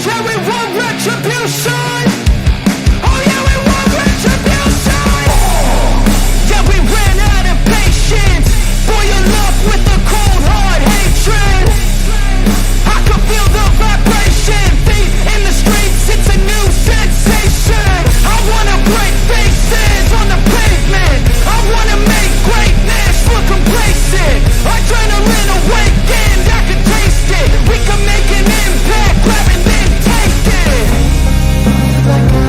Yeah, we want retribution. Oh yeah, we want retribution. Yeah, we ran out of patience. Boil up with the cold hard hatred. I can feel the vibration. Feet in the streets, it's a new sensation. I wanna break faces on the pavement. I wanna make greatness look complacent. Adrenaline awakened, I can taste it. We can make an impact, grab and then take it. Like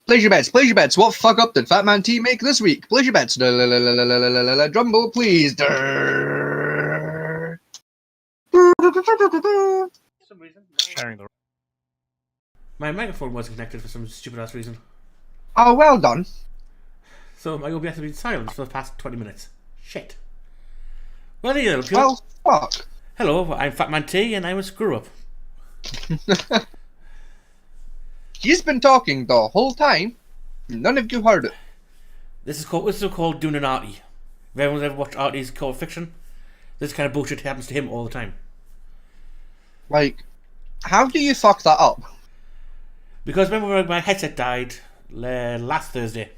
Place your bets. Place your bets. What fuck up did Fat Man T make this week? Place your bets. Drumble, please. some reason. Sharing the. My microphone wasn't connected for some stupid ass reason. Oh, well done. So my OBS has been silent for the past 20 minutes. Shit. Well, there you go. Well, fuck. Hello, I'm Fat Man T, and I'm a screw up. He's been talking the whole time. None of you heard it. This is called doing an Artie. If everyone's ever watched Artie's Cold Fiction, this kind of bullshit happens to him all the time. Like, how do you fuck that up? Because remember when my headset died last Thursday?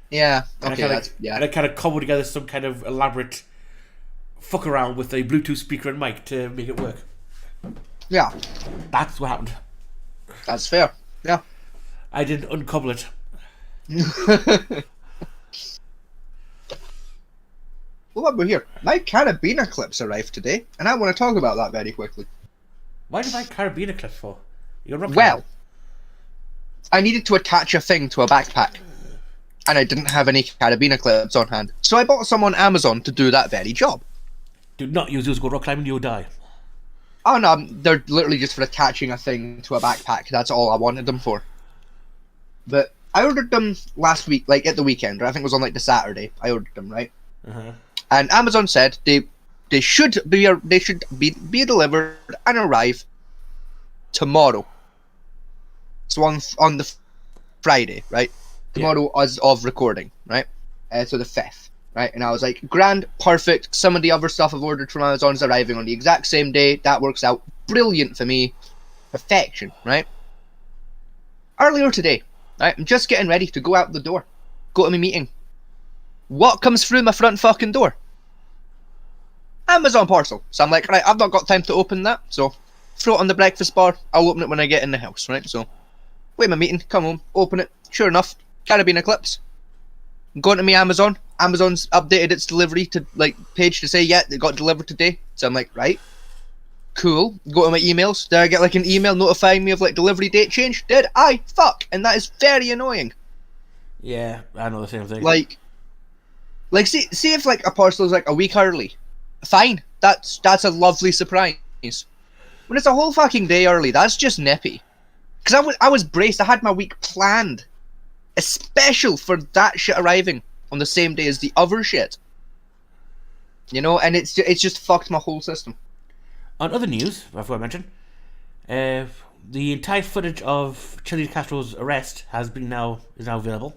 Yeah. And Okay. And I kind of cobbled together some kind of elaborate fuck around with a Bluetooth speaker and mic to make it work. Yeah. That's what happened. That's fair. Yeah. I didn't uncobble it. Well, we're here. My carabiner clips arrived today, and I want to talk about that very quickly. Why did I buy carabiner clips for? You're not. Well, I needed to attach a thing to a backpack, and I didn't have any carabiner clips on hand, so I bought some on Amazon to do that very job. Do not use those. Go rock climbing, you'll die. Oh no, they're literally just for attaching a thing to a backpack. That's all I wanted them for. But I ordered them last week, like at the weekend, right? I think it was on like the Saturday. I ordered them, right? And Amazon said they should be delivered and arrive tomorrow. So on the Friday, right? Tomorrow as of recording, right? So the 5th, right? And I was like, grand, perfect. Some of the other stuff I've ordered from Amazon is arriving on the exact same day. That works out brilliant for me. Perfection, right? Earlier today, right? I'm just getting ready to go out the door. Go to my meeting. What comes through my front fucking door? Amazon parcel. So I'm like, right, I've not got time to open that, so throw it on the breakfast bar. I'll open it when I get in the house, right? So, wait my meeting, come home, open it. Sure enough, carabiner clips. Going to me Amazon. Amazon's updated its delivery to page to say, yeah, it got delivered today. So I'm like, right, cool. Go to my emails. Did I get like an email notifying me of like delivery date change? Did I? Fuck, and that is very annoying. Yeah, I know the same thing. Like see if like a parcel is like a week early. Fine, that's a lovely surprise. When it's a whole fucking day early, that's just nippy. Because I was braced. I had my week planned, especially for that shit arriving on the same day as the other shit. You know, and it's just fucked my whole system. On other news, I forgot to mention, the entire footage of Chili Castro's arrest is now available.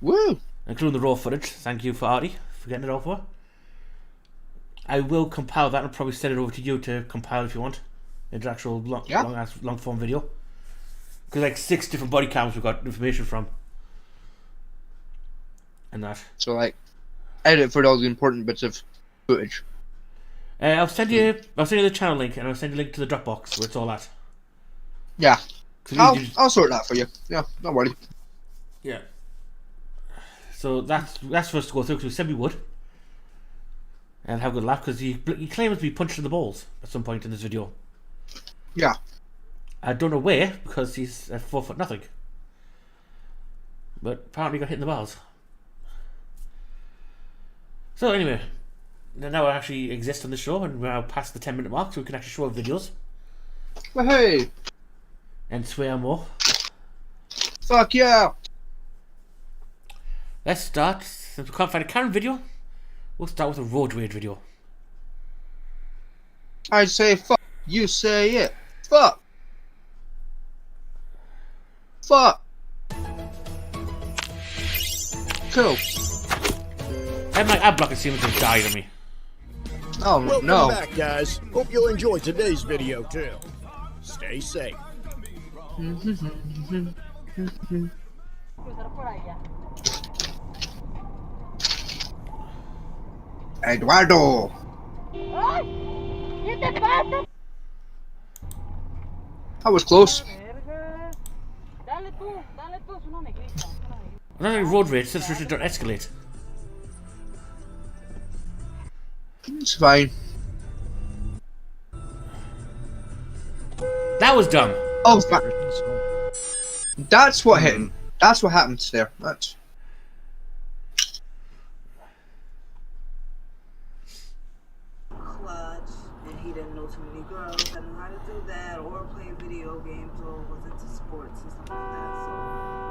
Woo! Including the raw footage. Thank you for Artie for getting it all for. I will compile that and probably send it over to you to compile if you want. Into actual long form video. Because like 6 different body cams we've got information from. And that. So like, edit for all the important bits of footage. I'll send you the channel link and I'll send you a link to the Dropbox where it's all at. Yeah. I'll sort that for you. Yeah, don't worry. Yeah. So that's for us to go through because we said we would. And have a good laugh because he claims to be punched in the balls at some point in this video. Yeah. I don't know where because he's at 4'0". But apparently got hit in the balls. So anyway, now I actually exist on the show and we're now past the 10-minute mark so we can actually show our videos. Well, hey! And swear more. Fuck yeah! Let's start. Since we can't find a Karen video, we'll start with a road rage video. I say fuck, you say it. Fuck! Fuck! Cool. And my ad blocker seems to have died on me. Oh Welcome no. back, guys. Hope you'll enjoy today's video too. Stay safe. Eduardo! ¿Qué te pasa? That was close. Verga. Dale tú, es una negrita. I'm not having road rage, since Richard don't escalate. It's fine. That was dumb. Oh, fuck. That's what hit. That's what happens there. That's. Clutch, and he didn't know too many girls that knew how to do that, or play video games, or was into sports and stuff like that. So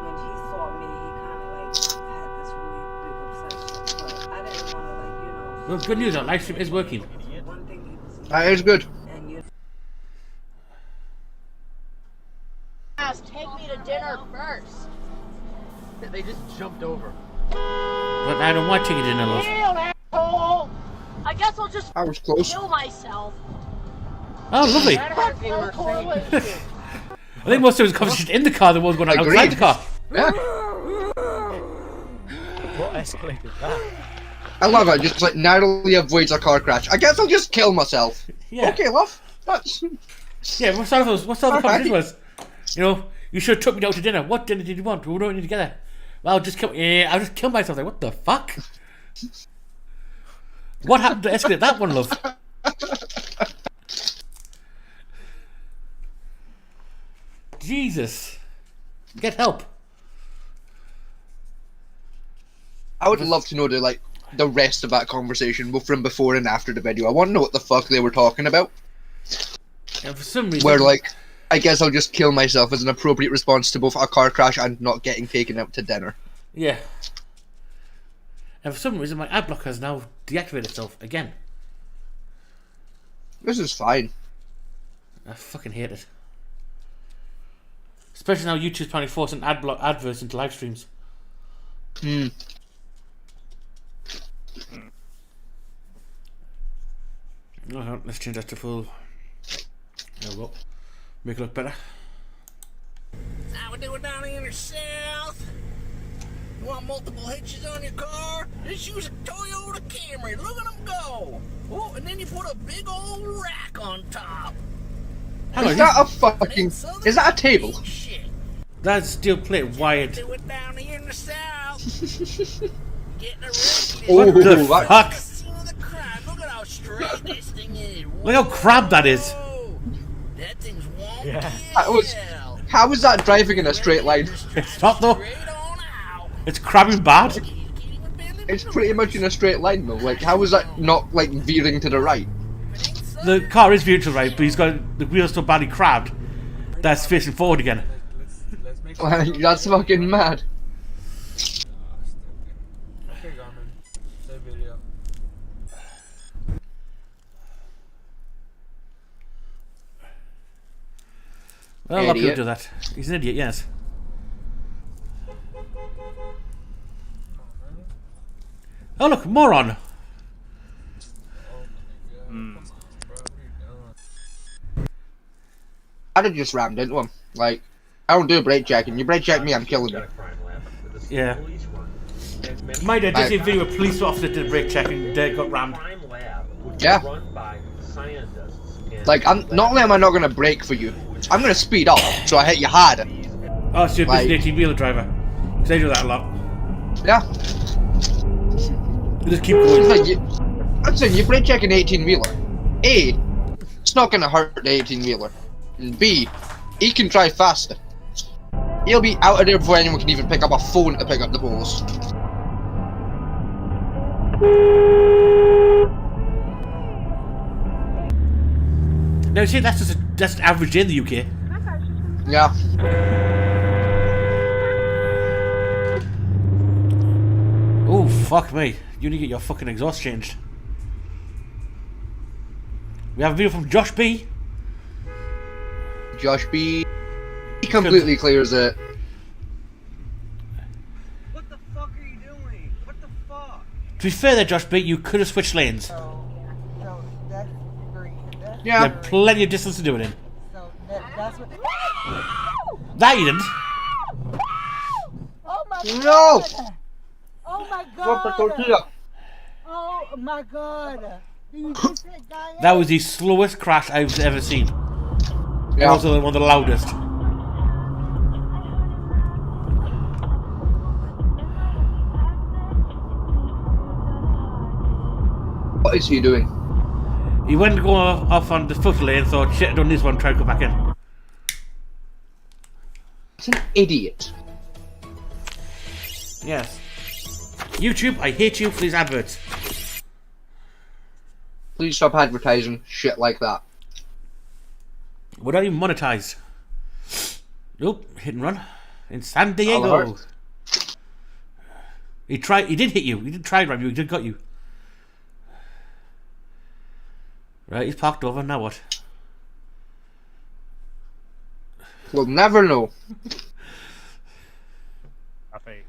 when he saw me, he kind of like had this really big obsession. But I didn't want to Well, good news, our live stream is working. one thing he was, That is good. and you Take me to dinner first. They just jumped over. But I don't want to get in a love. Asshole! I guess I'll just I was close. kill myself. Oh, lovely. That hurt no correlation. I think most of it was conversation in the car than was going on outside Agreed. the car. Yeah. What escalated that? I love it. Just like narrowly avoids a car crash. I guess I'll just kill myself. Yeah. Okay, love. That's. Yeah, what's all the Alright. conversation was? You know, you should have took me out to dinner. What dinner did you want? We're going together. Well, I'll just kill myself. Like, what the fuck? What happened to escalate that one, love? Jesus. Get help. I would love to know the rest of that conversation, both from before and after the video. I want to know what the fuck they were talking about. And for some reason, Where I guess I'll just kill myself as an appropriate response to both a car crash and not getting taken out to dinner. yeah. And for some reason, my ad blocker has now deactivated itself again. This is fine. I fucking hate it. Especially now YouTube's trying to force an adverts into live streams. Hmm. Oh, let's change that to full. There we go. Make it look better. How we do it down here in the south? You want multiple hitches on your car? Just use a Toyota Camry. Look at them go. Oh, and then you put a big old rack on top. Hang on, Is that a fucking... Is that a table? Shit. that's steel plate wired. Do it down here in the south. Getting a wreck. What the that- fuck? Scene of the crime. Look at how straight this thing is. Look how crabbed that is. Whoa. That thing's wonky. Yeah. That was- hell. How is that driving in a straight line? It's not though. Straight on out. It's crabbing bad. It's pretty much in a straight line though. Like, how is that not, veering to the right? The car is veering to the right, but he's got the wheels so badly crabbed that's facing forward again. Like, that's fucking mad. Okay, Garmin. Save video. Well, a lot of people Idiot. do that. He's an idiot, yes. Oh look, moron! I'd have just rammed into him. Like, I don't do brake checking. You brake check me, I'm killing you. Yeah. My dad did see a video of a police officer did a brake check and got rammed. Yeah. Like, not only am I not gonna brake for you, I'm gonna speed up so I hit you harder. Oh, so you're Like- an 18-wheeler driver. Because they do that a lot. Yeah. They just keep It's going. like I'm saying you brake check an 18-wheeler. A, it's not gonna hurt the 18-wheeler. And B, he can drive faster. He'll be out of there before anyone can even pick up a phone to pick up the balls. Now, see, that's just an average day in the UK. Yeah. Oh, fuck me. You need to get your fucking exhaust changed. We have a video from Josh B. Josh B. He completely clears it. What the fuck are you doing? What the fuck? To be fair there, Josh B, you could have switched lanes. So that's green. You Yeah. had plenty of distance to do it in. So that's what. That you didn't. Oh my No! Oh my Drop the tortilla. Oh my god! You just that guy That was the slowest crash I've ever seen. And Yeah. also one of the loudest. What is he doing? He went to go off on the foot lane, thought, shit, I done this one, try to go back in. It's an idiot. Yes. YouTube, I hate you for these adverts. Please stop advertising shit like that. We're not even monetized. Nope, hit and run. In San Diego. Alert. He did hit you. He did try to grab you, he did got you. Right, he's parked over, now what? We'll never know. I think.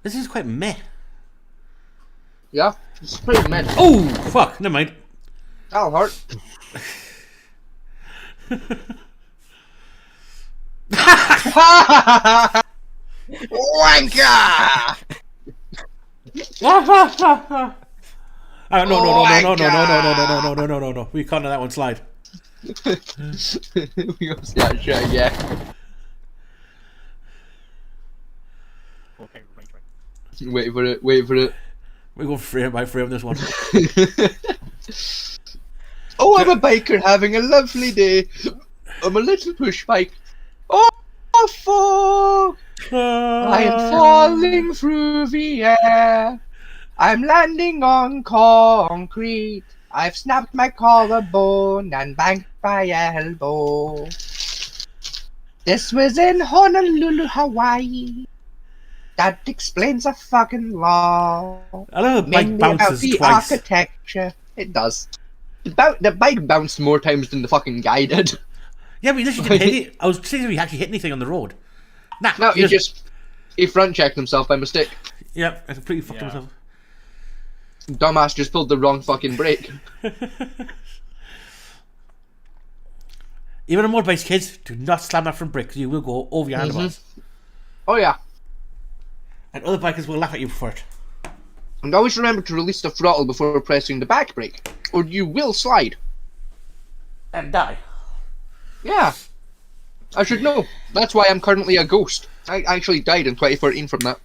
This is quite meh. Yeah, it's pretty mad. Oh, fuck, never mind. That'll hurt. Wanker! No. We can't let that one slide. We gotta see that shit again. Okay, right. Wait for it, wait for it. We go frame by frame this one. Oh, I'm a biker having a lovely day. I'm a little push bike. Oh, fuck! I am falling through the air. I'm landing on concrete. I've snapped my collarbone and banged my elbow. This was in Honolulu, Hawaii. That explains a fucking law. I know the bike Mainly about bounces the twice. architecture. It does. The bike bounced more times than the fucking guy did. Yeah, but he literally didn't hit it. I was thinking if he actually hit anything on the road. Nah, No, he front checked himself by mistake. Yeah, I completely fucked Yeah. himself. Dumbass just pulled the wrong fucking brake. Even on motorbikes, kids, do not slam that front brake. You will go over your handlebars. Oh yeah. And other bikers will laugh at you for it. And always remember to release the throttle before pressing the back brake, or you will slide. And die. Yeah. I should know. That's why I'm currently a ghost. I actually died in 2013 from that.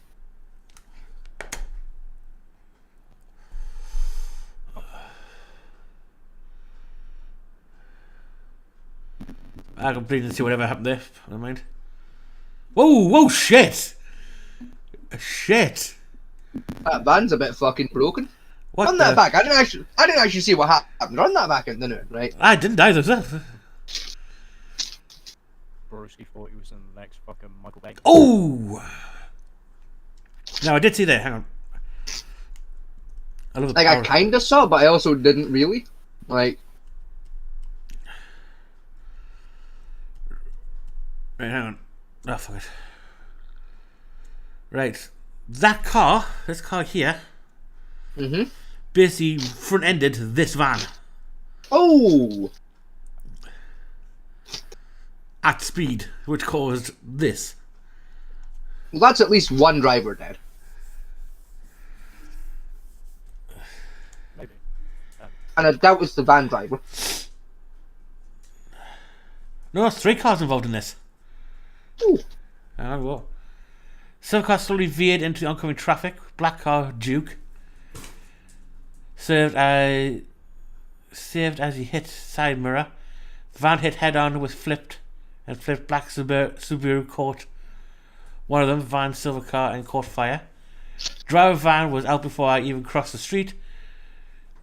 I completely see whatever happened there. Never mind. Whoa, shit! Shit! That van's a bit fucking broken. What Run that back. I didn't actually see what happened. Run that back into it, right? I didn't either, sir. Borowski thought he was in the next fucking Michael Bay. Oh! Now, I did see that. Hang on. I love the Like, power. I kinda saw, but I also didn't really. Like, Right, hang on. Oh, fuck it. Right. This car here, basically front-ended this van oh! at speed, which caused this. Well, that's at least one driver dead. Maybe. And I doubt it's the van driver. No, there's 3 cars involved in this. Ooh. Hang on, what? Silver car slowly veered into the oncoming traffic. Black car, Duke, saved as he hit side mirror. Van hit head on with flipped. Black Subaru caught one of them. Van, silver car, and caught fire. Driver van was out before I even crossed the street.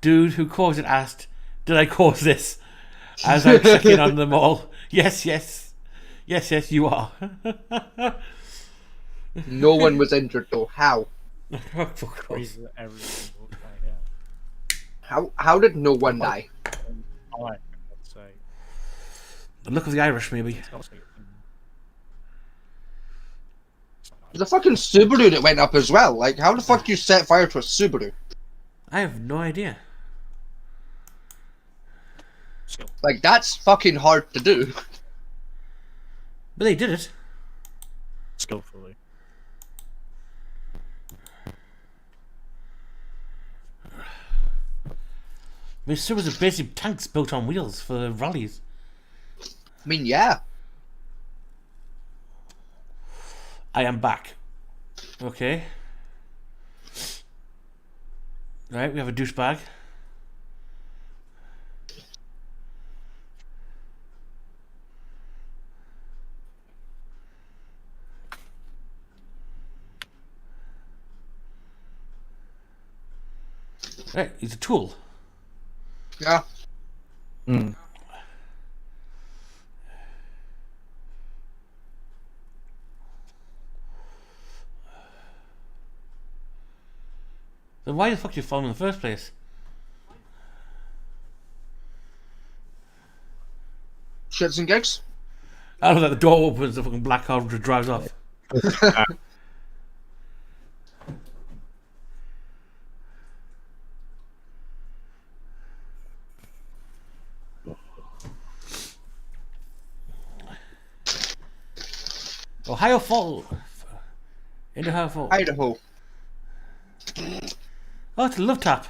Dude who caused it asked, "Did I cause this?" As I check in on them all. Yes, you are. No one was injured though. How? Crazy that everything looks like, yeah. How did no one die? Alright, let's say. The look of the Irish, maybe. There's a fucking Subaru that went up as well. Like, how the fuck do you set fire to a Subaru? I have no idea. Skill. Like, that's fucking hard to do. But they did it. Skillfully. I mean, Subas are basically tanks built on wheels for rallies. I mean, yeah. I am back. Okay. Right, we have a douchebag. Right, he's a tool. Yeah. Mm. Then why the fuck did you follow him in the first place? Shits and gigs. I don't know that the door opens, the fucking black car just drives off. Ohio Fall. In Ohio Fall. Idaho. Oh, it's a love tap.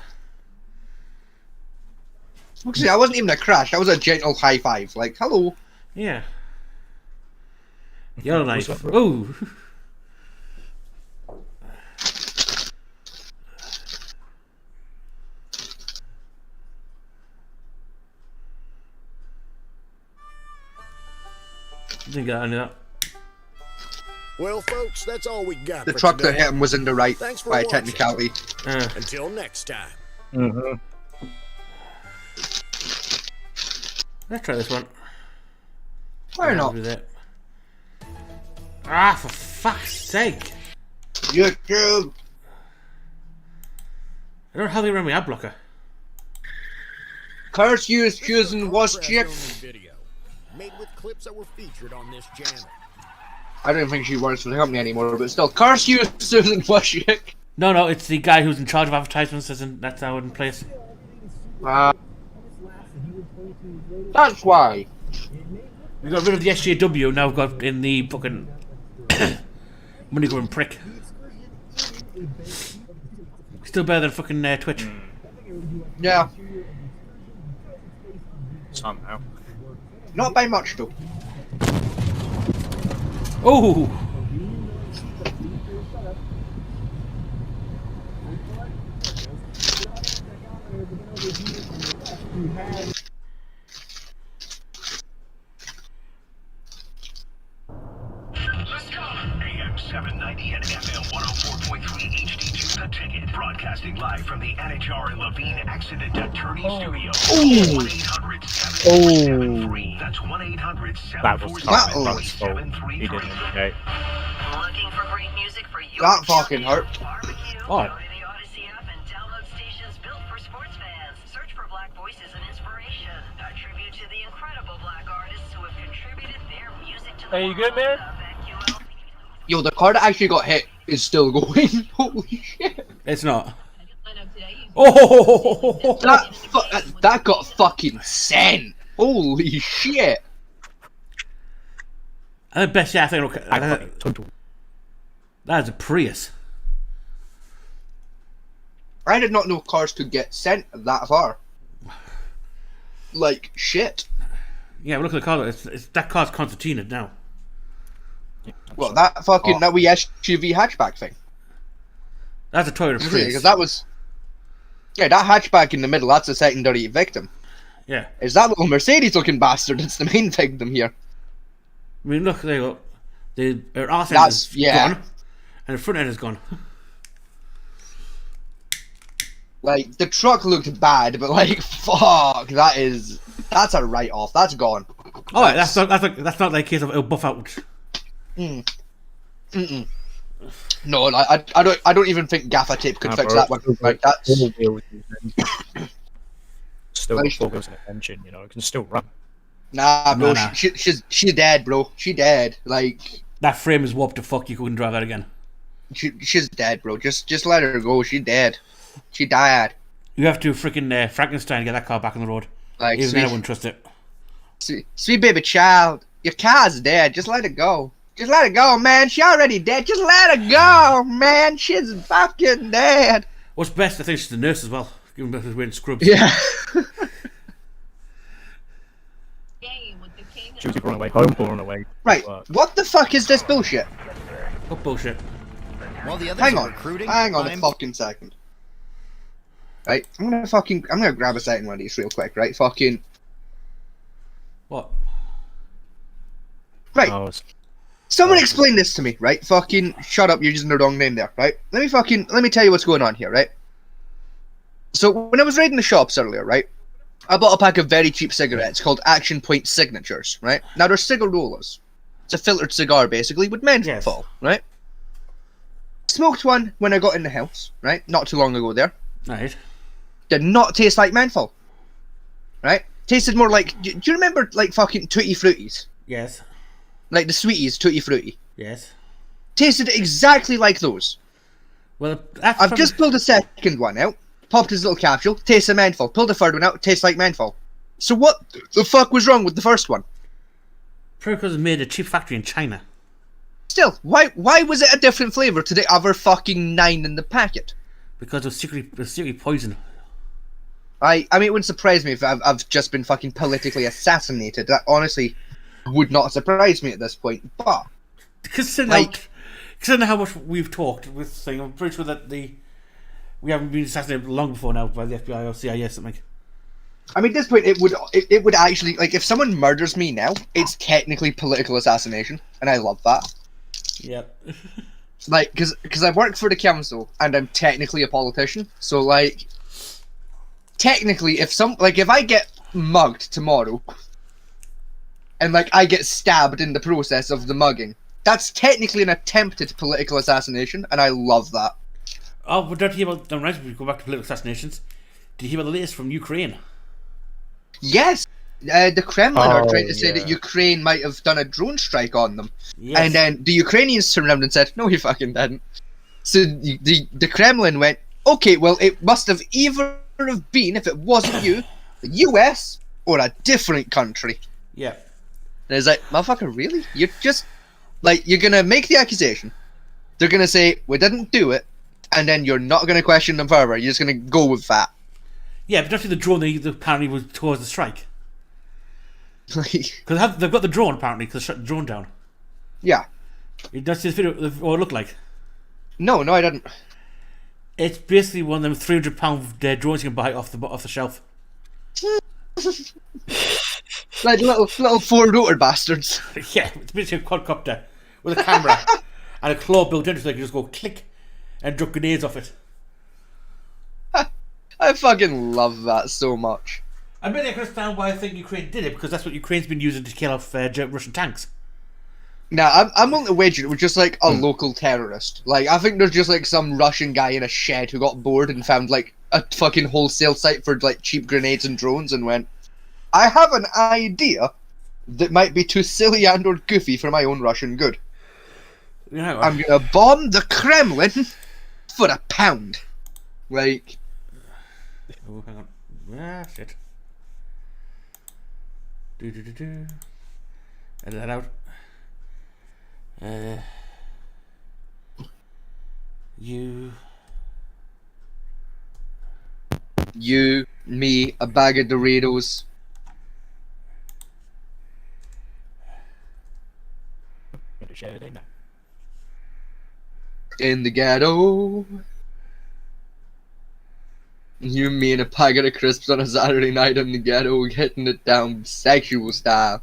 See, that wasn't even a crash. That was a gentle high five. Like, hello. Yeah. Yellow knife. Ooh. Didn't get any of that. Well, folks, that's all we got The for truck today. that hit him was in the right Thanks for by watching. technicality. Until next time. Mm-hmm. Let's try this one. Why Yeah, not? we'll do that. Ah, for fuck's sake! YouTube. I don't know how they run my ad blocker. Curse you is choosing was chick. Video, made with clips that were featured on this channel. I don't think she works for the company anymore, but still, curse you, Susan Washik. No, it's the guy who's in charge of advertisements. That's how in place. That's why. We got rid of the SJW. Now we've got in the fucking money going prick. Still better than fucking Twitch. Yeah, Somehow. not by much though. Oh. AM 790 and FM 104.3 HD2 The Ticket. Broadcasting live from the NHR and Levine Accident Attorney Studio. 1-800-743. That's 1-800-743. That was Tommy Brown's fault. He didn't indicate. Looking for great music for your That fucking hurt. barbecue? Oh. Go to the Odyssey app and download stations built for sports fans. Search for Black Voices and Inspiration. A tribute to the incredible Black artists who have contributed their music to the Hey, you good, man? Yo, the car that actually got hit is still going. Holy shit. It's not. Oh. That got fucking sent. Holy shit. And the best, yeah, I think that is a Prius. I did not know cars could get sent that far. Like, shit. Yeah, but look at the car. It's that car's concertina now. Well, that fucking, that wee SUV hatchback thing. That's a Toyota Prius. Because that was... Yeah, that hatchback in the middle, that's a secondary victim. Yeah. It's that little Mercedes looking bastard that's the main victim here. I mean, look, there you go. The arse end That's- is yeah. gone, and the front end is gone. Like, the truck looked bad, but like, fuck, that's a write-off. That's gone. Oh, right, that's not like a case of it'll buff out. No, like, I don't even think gaffer tape could fix that one. Like, that's... Still Like- got focus on the engine, you know, it can still run. Nah, bro, Nah. she's dead, bro. She dead. Like, That frame is warped to fuck. You couldn't drive that again. she's dead, bro. Just let her go. She dead. She died. You have to freaking Frankenstein to get that car back on the road. Like, Even then, I sweet, wouldn't trust it. sweet baby child. Your car's dead. Just let it go. Just let it go, man. She already dead. Just let her go, man. She's fucking dead. What's best? I think she's a nurse as well. Given that she's wearing scrubs. Yeah. Game with the king She was either on her way home or on her way. Right. To work. What the fuck is this bullshit? What bullshit? While the others Hang are on. recruiting, Hang on a I'm fucking second. Right. I'm gonna grab a second one of these real quick. Right. Fucking. What? Right. Oh, Someone explain this to me. Right. Fucking. Shut up. You're using the wrong name there. Right. Let me tell you what's going on here. Right. So when I was raiding the shops earlier, right, I bought a pack of very cheap cigarettes called Action Point Signatures, right? Now they're cigarillos. It's a filtered cigar, basically, with menthol, right? Smoked one when I got in the house, right? Not too long ago there. Right. Did not taste like menthol, right? Tasted more like... Do you remember, like, fucking Tutti Fruttis? Yes. Like the Sweeties Tutti Frutti? Yes. Tasted exactly like those. Well, that's I've just pulled a second one out. Popped his little capsule, tastes of menthol. Pulled the third one out, tastes like menthol. So what the fuck was wrong with the first one? probably because it's made at a cheap factory in China. Still, why was it a different flavour to the other fucking 9 in the packet? Because it was secretly poison. I mean, it wouldn't surprise me if I've just been fucking politically assassinated. That honestly would not surprise me at this point. But Considering how much we've talked with saying, I'm pretty sure that we haven't been assassinated long before now by the FBI or CIA or something. I mean, at this point, it would actually, like, if someone murders me now, it's technically political assassination, and I love that. Yep. Like, because I work for the council, and I'm technically a politician, so, like, technically, if I get mugged tomorrow, and, like, I get stabbed in the process of the mugging, that's technically an attempted political assassination, and I love that. Oh, but don't you hear about them? Right, we go back to political assassinations. Did you hear about the latest from Ukraine? Yes, the Kremlin are trying to say yeah. that Ukraine might have done a drone strike on them, Yes. and then the Ukrainians turned around and said, "No, you fucking didn't." So the Kremlin went, "Okay, well, it must have either have been, if it wasn't you, the US or a different country." Yeah. And it's like, motherfucker, really? You're just like, you're gonna make the accusation, they're gonna say we didn't do it, and then you're not gonna question them further. You're just gonna go with that. Yeah, but actually the drone they apparently was towards the strike. Like, Because they've got the drone apparently, because they shut the drone down. yeah. You don't see this video of what it looked like. No, I didn't. It's basically one of them £300 drones you can buy off the shelf. Like little four-rotor bastards. Yeah, it's basically a quadcopter with a camera and a claw built into it so they can just go click and drop grenades off it. I fucking love that so much. I mean, I can understand why I think Ukraine did it, because that's what Ukraine's been using to kill off Russian tanks. Now, I'm willing to wager it was just like a local terrorist. Like, I think there's just like some Russian guy in a shed who got bored and found like a fucking wholesale site for like cheap grenades and drones and went, I have an idea that might be too silly and or goofy for my own Russian good. You know, I'm gonna bomb the Kremlin for £1. Like, oh, hang on. Ah, shit. Edit that out. you, me, a bag of Doritos. Gonna share it, ain't I? In the ghetto. You, me, and a packet of crisps on a Saturday night in the ghetto, getting it down sexual style.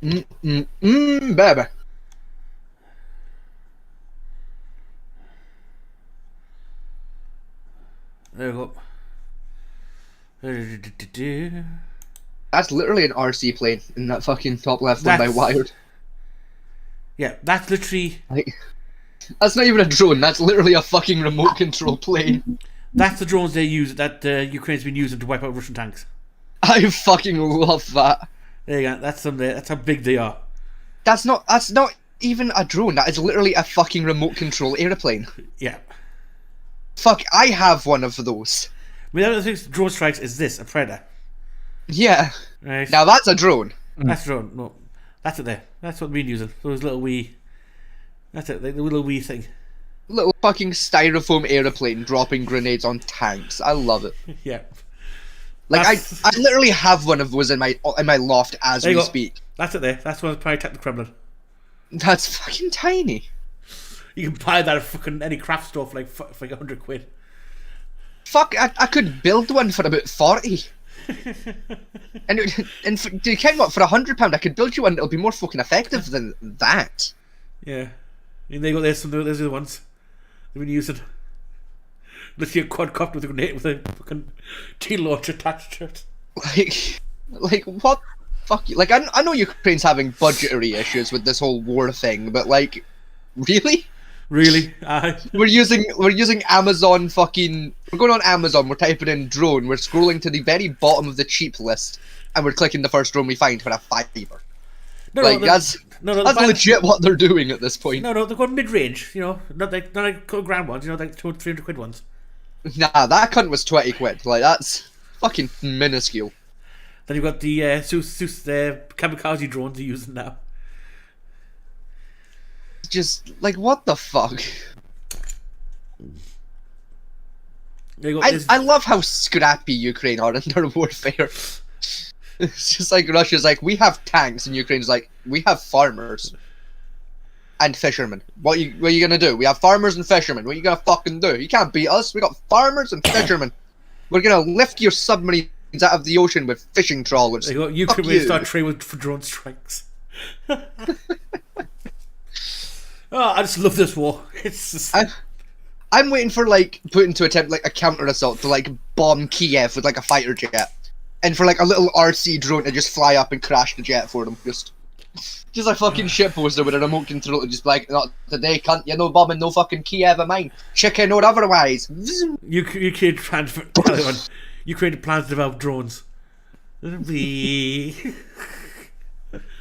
Baby. There we go. That's literally an RC plane in that fucking top left one by That's- Wired. Yeah, that's literally Like, that's not even a drone, that's literally a fucking remote control plane. the drones they use that Ukraine's been using to wipe out Russian tanks. I fucking love that. There you go. That's how big they are. That's not even a drone, that is literally a fucking remote control airplane. Yeah. Fuck, I have one of those. I mean, the other thing drone strikes is this, a Predator. Yeah. Right. Now that's a drone. That's a drone. No, that's it there. That's what we've been using. Those little wee. That's it. Like the little wee thing. Little fucking styrofoam airplane dropping grenades on tanks. I love it. Yeah. Like That's- I literally have one of those in my loft as There we you go. speak. That's it there. That's one that's probably attacked the Kremlin. That's fucking tiny. You can buy that at fucking any craft store for like 100 quid. Fuck, I could build one for about 40. and do you count what, for £100 I could build you one that'll be more fucking effective than that. Yeah. And there you go, there's the other ones. They've been using. Literally a quadcopter with a grenade with a fucking T launcher attached to it. Like what? Fuck you. Like, I know Ukraine's having budgetary issues with this whole war thing, but like, really? Really? Aye. We're using Amazon fucking. We're going on Amazon. We're typing in drone. We're scrolling to the very bottom of the cheap list, and we're clicking the first drone we find for a £5. That's legit what they're doing at this point. No, they're going mid-range. You know, not like grand ones. You know, like 200-300 quid ones. Nah, that cunt was 20 quid. Like, that's fucking minuscule. Then you've got the kamikaze drones they're using now. Just like, what the fuck? I I love how scrappy Ukraine are in their warfare. It's just like Russia's like, we have tanks, and Ukraine's like, we have farmers and fishermen. What are you gonna do? We have farmers and fishermen. What are you gonna fucking do? You can't beat us. We got farmers and fishermen. We're gonna lift your submarines out of the ocean with fishing trawlers. Ukraine will start training for drone strikes. I just love this war. It's just... I'm waiting for like Putin to attempt like a counter assault to like bomb Kiev with like a fighter jet, and for like a little RC drone to just fly up and crash the jet for them. Just a fucking shitposter with a remote control to just be like, not today, cunt. You're no bombing no fucking Kiev of mine, chicken or otherwise. Ukraine plans to develop drones.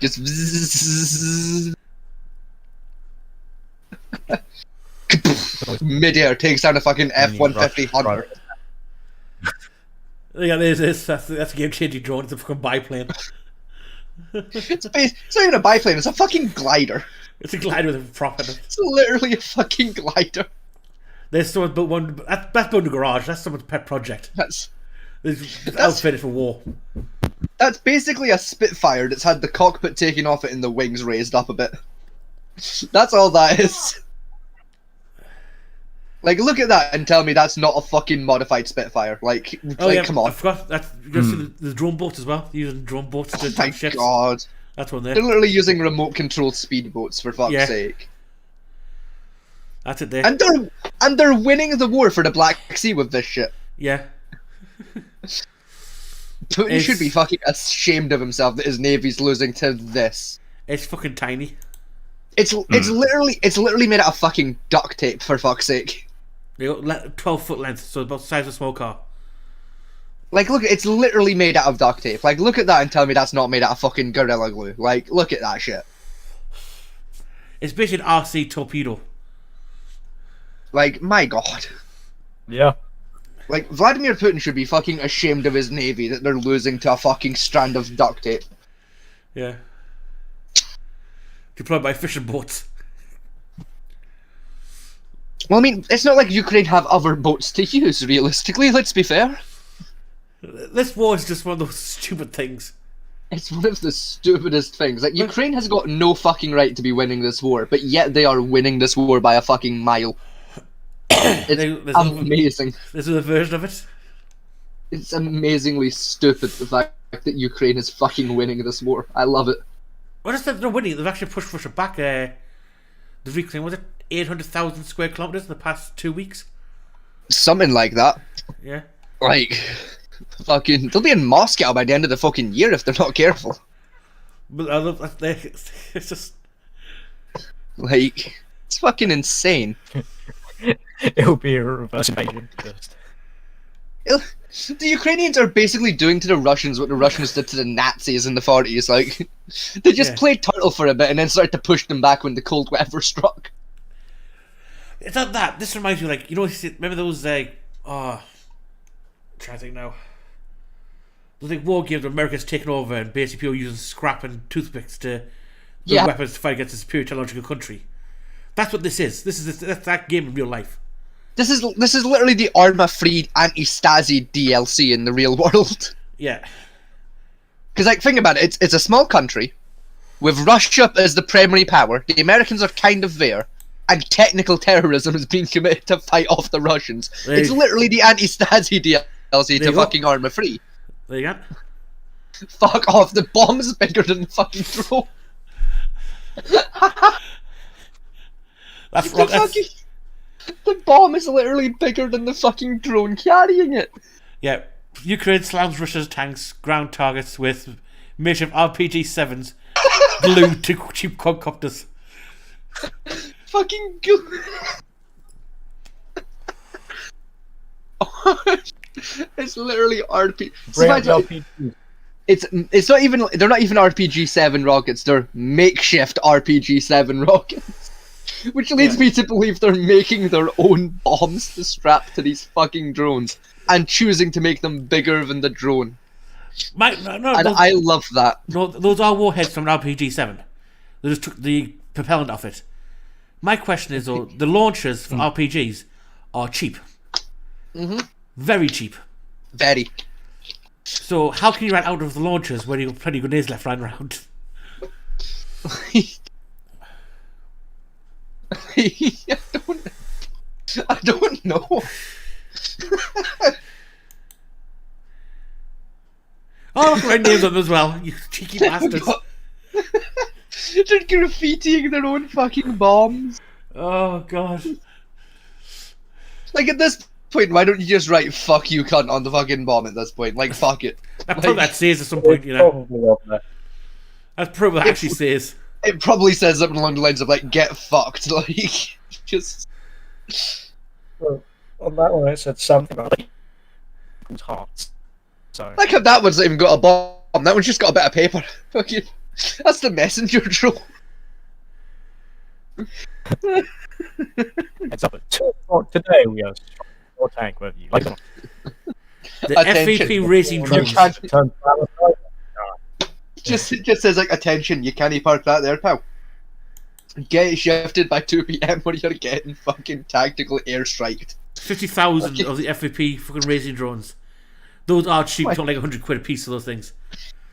Just midair takes down a fucking F-150 Hunter. Yeah, that's a game-changing drone. It's a fucking biplane. It's not even a biplane. It's a fucking glider. It's a glider with a prop in it. It's literally a fucking glider. There's someone built one. That's built in the garage. That's someone's pet project. That's outfitted for war. That's basically a Spitfire that's had the cockpit taken off it and the wings raised up a bit. That's all that is. Like, look at that and tell me that's not a fucking modified Spitfire. Like, come on. I forgot that. You guys see the drone boats as well? They're using drone boats to my attack ships. God. That's one there. They're literally using remote controlled speedboats, for fuck's sake. That's it there. And they're winning the war for the Black Sea with this shit. Yeah. Putin should be fucking ashamed of himself that his navy's losing to this. It's fucking tiny. It's literally made out of fucking duct tape, for fuck's sake. They got 12-foot length, so about the size of a small car. Like, look, it's literally made out of duct tape. Like, look at that and tell me that's not made out of fucking Gorilla Glue. Like, look at that shit. It's basically an RC torpedo. Like, my God. Yeah. Like, Vladimir Putin should be fucking ashamed of his navy that they're losing to a fucking strand of duct tape. Yeah. Deployed by fishing boats. Well, I mean, it's not like Ukraine have other boats to use, realistically, let's be fair. This war is just one of those stupid things. It's one of the stupidest things. Like, Ukraine has got no fucking right to be winning this war, but yet they are winning this war by a fucking mile. It's amazing. There's a version of it. It's amazingly stupid, the fact that Ukraine is fucking winning this war. I love it. Well, just that they're winning. They've actually pushed Russia back. They've reclaimed, was it 800,000 square kilometers in the past 2 weeks? Something like that. Yeah. Like, fucking, they'll be in Moscow by the end of the fucking year if they're not careful. But I love that. It's just like, it's fucking insane. It'll be a reverse invasion first. The Ukrainians are basically doing to the Russians what the Russians did to the Nazis in the 40s. Like, they just played turtle for a bit and then started to push them back when the cold weather struck. It's not that. This reminds me, like, you know, remember those, trying to think now. Those, like, war games where America's taken over and basically people using scrap and toothpicks to build weapons to fight against a superior technological country. That's what this is. That's that game in real life. This is literally the Arma-free anti-Stasi DLC in the real world. Yeah. Because, like, think about it. It's a small country with Russia as the primary power. The Americans are kind of there, and technical terrorism is being committed to fight off the Russians. It's literally the anti-Stasi DLC to fucking Arma-free. There you go. Fuck off. The bomb is bigger than the fucking drone. That's wrong. The bomb is literally bigger than the fucking drone carrying it. Yeah. Ukraine slams Russia's tanks, ground targets with makeshift RPG-7s glued to cheap quadcopters. Fucking It's literally RPG. It's not even. They're not even RPG-7 rockets. They're makeshift RPG-7 rockets. Which leads me to believe they're making their own bombs to strap to these fucking drones and choosing to make them bigger than the drone. I love that. No, those are warheads from an RPG-7. They just took the propellant off it. My question is, though, the launchers for RPGs are cheap. Very cheap. Very. So how can you run out of the launchers when you've got plenty of grenades left lying around? I don't know. Oh, look, I named them as well, you cheeky bastards. They're graffitiing their own fucking bombs. Oh, God. Like, at this point, why don't you just write "fuck you, cunt" on the fucking bomb at this point? Like, fuck it. That's probably that says at some point, you know. That's probably what it actually says. It probably says something along the lines of, like, "get fucked." Like, just. Well, on that one, it said something about hearts. So. Like how that one's not even got a bomb. That one's just got a bit of paper. Fucking. That's the messenger drone. It's up at 2 o'clock today. We have a tank with you. Like, the FAP racing drones. Just says, like, attention, you can't park that there, pal. Get it shifted by 2 PM or you're getting fucking tactical airstriked. 50,000 of the FAP fucking racing drones. Those are cheap, don't like 100 quid a piece of those things.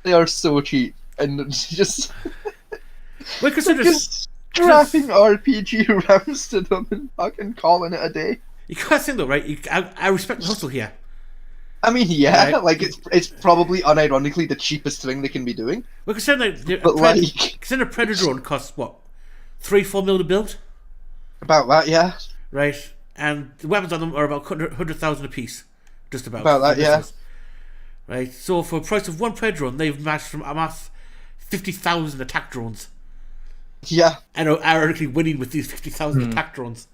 They are so cheap. And it's just. Well, consider strapping RPG rounds to them and fucking calling it a day. You can't think though, right? I respect the hustle here. I mean, yeah, right. Like it's probably unironically the cheapest thing they can be doing. Well, consider consider a Predator drone costs what, 3-4 mil to build. About that, yeah. Right, and the weapons on them are about 100,000 a piece, just about. About that, yeah. Right, so for the price of one Predator drone, they've managed to amass 50,000 attack drones. Yeah. And are ironically winning with these 50,000 attack drones.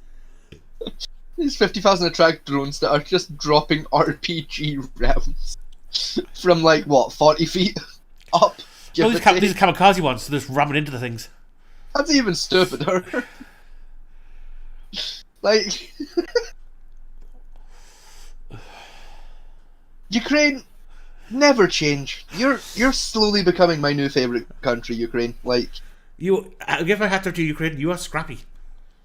These 50,000 attack drones that are just dropping RPG rounds from, like, what, 40 feet up? No, these are kamikaze ones, so they're just ramming into the things. That's even stupider. Like... Ukraine, never change. You're slowly becoming my new favourite country, Ukraine. Like... I give my hat off to Ukraine, you are scrappy.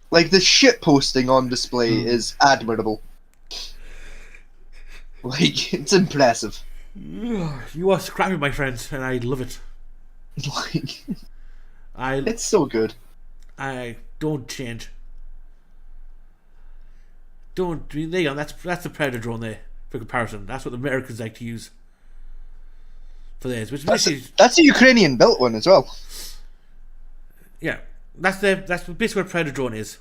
Like, the shit posting on display is admirable. Like, it's impressive. You are scrappy, my friends, and I love it. Like, it's so good. I don't change. There you go. That's the Predator drone there for comparison. That's what the Americans like to use for theirs. Which that's a Ukrainian built one as well. Yeah, that's basically what a Predator drone is,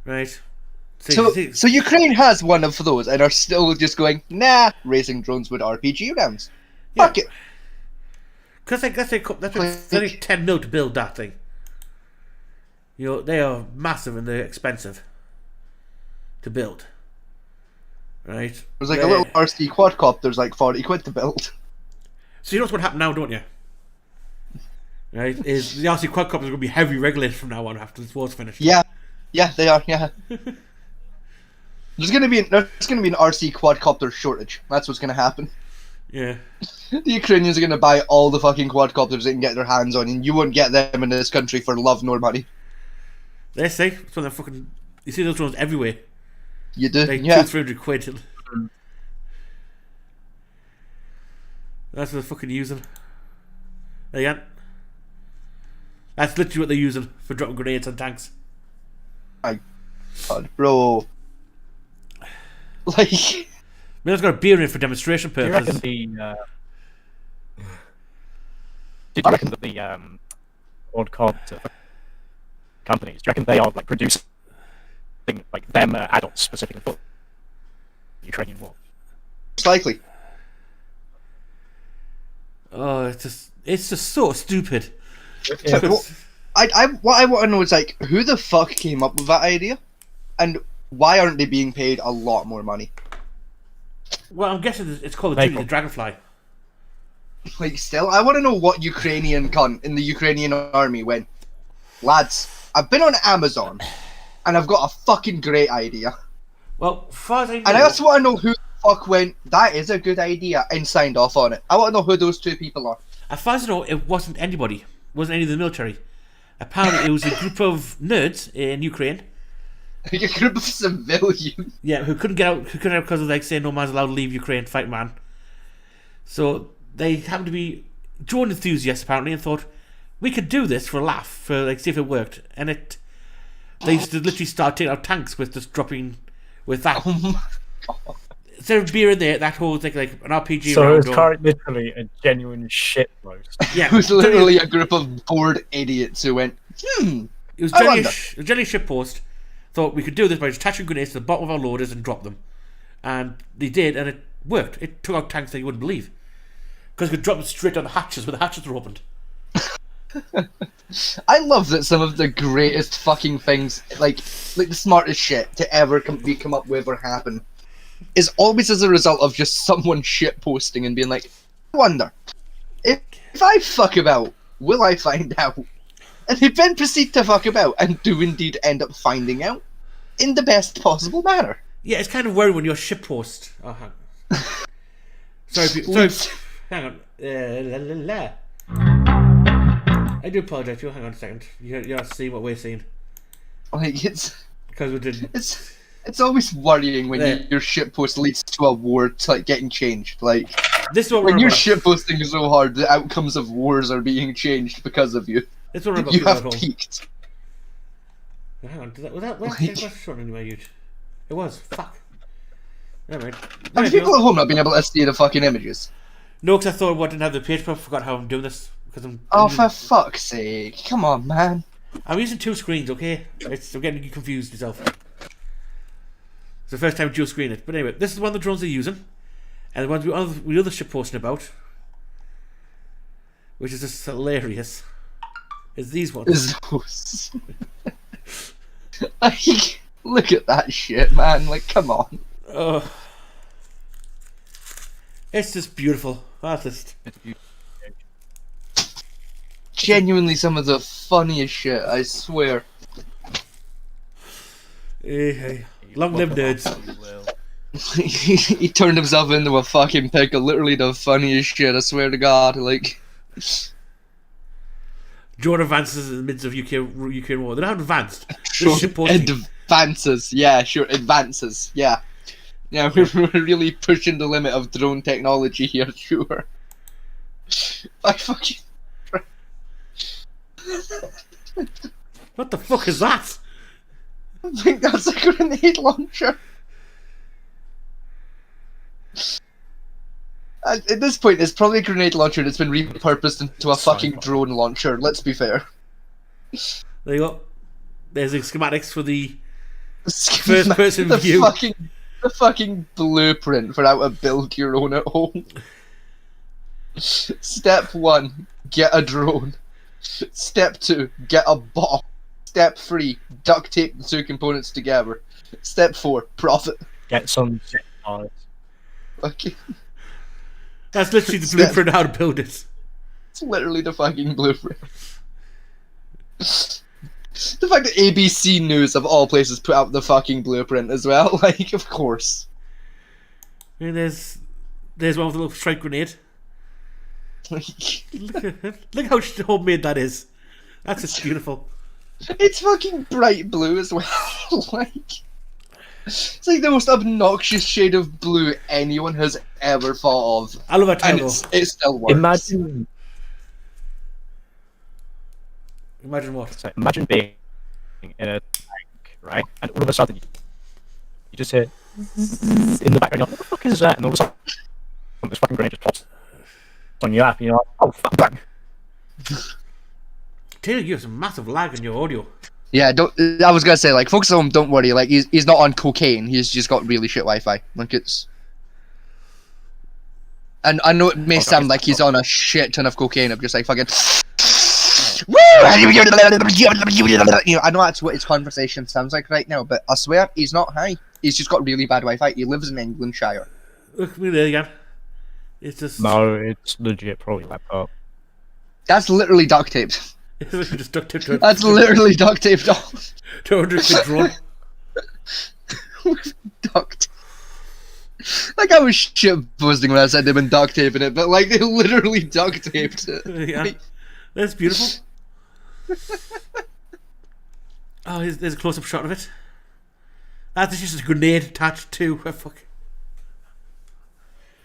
right? So Ukraine has one of those and are still just going, nah, racing drones with RPG rounds. Yeah. Fuck it. Because that's like 10 mil to build that thing. You know, they are massive and they're expensive to build. Right? There's like a little RC quadcopter's like 40 quid to build. So you know what's going to happen now, don't you? Right? Is the RC quadcopters going to be heavily regulated from now on after this war's finished? Yeah, they are. Yeah. There's going to be an RC quadcopter shortage. That's what's going to happen. Yeah. The Ukrainians are going to buy all the fucking quadcopters they can get their hands on, and you won't get them in this country for love nor money. They say it's one of fucking. You see those drones everywhere. You do, like yeah. 200-300 quid. That's what they're fucking using. There you go. That's literally what they're using for dropping grenades on tanks. My God, bro. Like, Miller's got a beer in for demonstration Do you reckon purposes. did you reckon that the odd cod companies, do you reckon they are like producing like them adults specifically for the Ukrainian war? most likely. Oh, it's just so stupid. Yeah. What I want to know is, like, who the fuck came up with that idea? And why aren't they being paid a lot more money? Well, I'm guessing it's called the Dragonfly. Like, still, I want to know what Ukrainian cunt in the Ukrainian army went, lads, I've been on Amazon, and I've got a fucking great idea. Well, far as I know, And I also want to know who the fuck went, that is a good idea, and signed off on it. I want to know who those two people are. as far as I know, it wasn't anybody. It wasn't any of the military. Apparently, it was a group of nerds in Ukraine. Like a group of civilians. Yeah, who couldn't get out because of, like, saying no man's allowed to leave Ukraine to fight man. So they happened to be drone enthusiasts apparently, and thought we could do this for a laugh, for like see if it worked. And they used to literally start taking out tanks with just dropping with that. Oh my God. Instead of beer in there, that whole like an RPG. So round it's quite literally a genuine shit roast. Yeah, It was literally a group of bored idiots who went, It was I generally wonder. a generally shitpost. Thought we could do this by just attaching grenades to the bottom of our loaders and drop them, and they did, and it worked. It took out tanks that you wouldn't believe, because you could drop them straight down the hatches where the hatches were opened. I love that some of the greatest fucking things, like the smartest shit to ever come up with or happen, is always as a result of just someone shit posting and being like, I wonder, if I fuck about, will I find out? And they then proceed to fuck about and do indeed end up finding out in the best possible manner. Yeah, it's kind of worrying when you're shitpost. Oh, hang on. sorry, hang on. I do apologise to you. Hang on a second. You're not seeing what we're seeing. Like, it's Because we didn't. it's always worrying when your shitpost leads to a war like getting changed. Like, This is what when we're you're about. shitposting so hard, the outcomes of wars are being changed because of you. This is what we're about You people at have home. peaked. Hang on, was that shot anyway, you? It was. Fuck. Never mind. Have people at home not been able to see the fucking images? No, because I thought I didn't have the page, but I forgot how I'm doing this. Because Oh, for fuck's sake. Come on, man. I'm using two screens, okay? I'm getting you confused yourself. It's the first time dual screen it. But anyway, this is one of the drones they're using. And the ones we other ship posting about, which is just hilarious, is these ones. Is those... Like, look at that shit, man. Like, come on. It's just beautiful. That's just... Genuinely some of the funniest shit, I swear. Hey. Long live nerds. He turned himself into a fucking pickle. Literally the funniest shit, I swear to God. Like, Drone advances in the midst of Ukraine war. They're not advanced. They're sure, ship posting. advances. Yeah, sure, advances. Yeah. Yeah, we're really pushing the limit of drone technology here, sure. I fucking... What the fuck is that? I think that's a grenade launcher. At this point, it's probably a grenade launcher that's been repurposed into a fucking drone launcher, let's be fair. There you go. There's the schematics for the First person view. The fucking blueprint for how to build your own at home. Step 1, get a drone. Step 2, get a bomb. Step 3, duct tape the two components together. Step 4, profit. Get some parts. Fucking... That's literally the blueprint of how to build it. It's literally the fucking blueprint. The fact that ABC News, of all places, put out the fucking blueprint as well. Like, of course. And there's one with a little strike grenade. Like, Look how homemade that is. That's just beautiful. it's fucking bright blue as well. Like, It's like the most obnoxious shade of blue anyone has ever thought of. I love that And title. it still works. Imagine what? Imagine being in a tank, right? And all of a sudden, you just hear in the background, what the fuck is that? And all of a sudden, this fucking grenade just pops on your lap, and you're like, oh, fuck, bang. Taylor, you have some massive lag in your audio. Yeah, I was gonna say, like, folks at home, don't worry. Like, he's not on cocaine. He's just got really shit Wi-Fi. Like, it's. And I know it may sound like he's on a shit ton of cocaine. I'm just like fucking. Woo! You know, I know that's what his conversation sounds like right now, but I swear he's not high. He's just got really bad Wi-Fi. He lives in Englandshire. Look at me there again. It's just. No, it's legit probably laptop. That's literally duct taped. Just duct taped to That's literally duct taped off. 200 quid drone. Duct. Like, I was shit posting when I said they've been duct taping it, but like they literally duct taped it. Yeah, that's beautiful. Oh, there's a close-up shot of it. That's just a grenade attached to a fuck.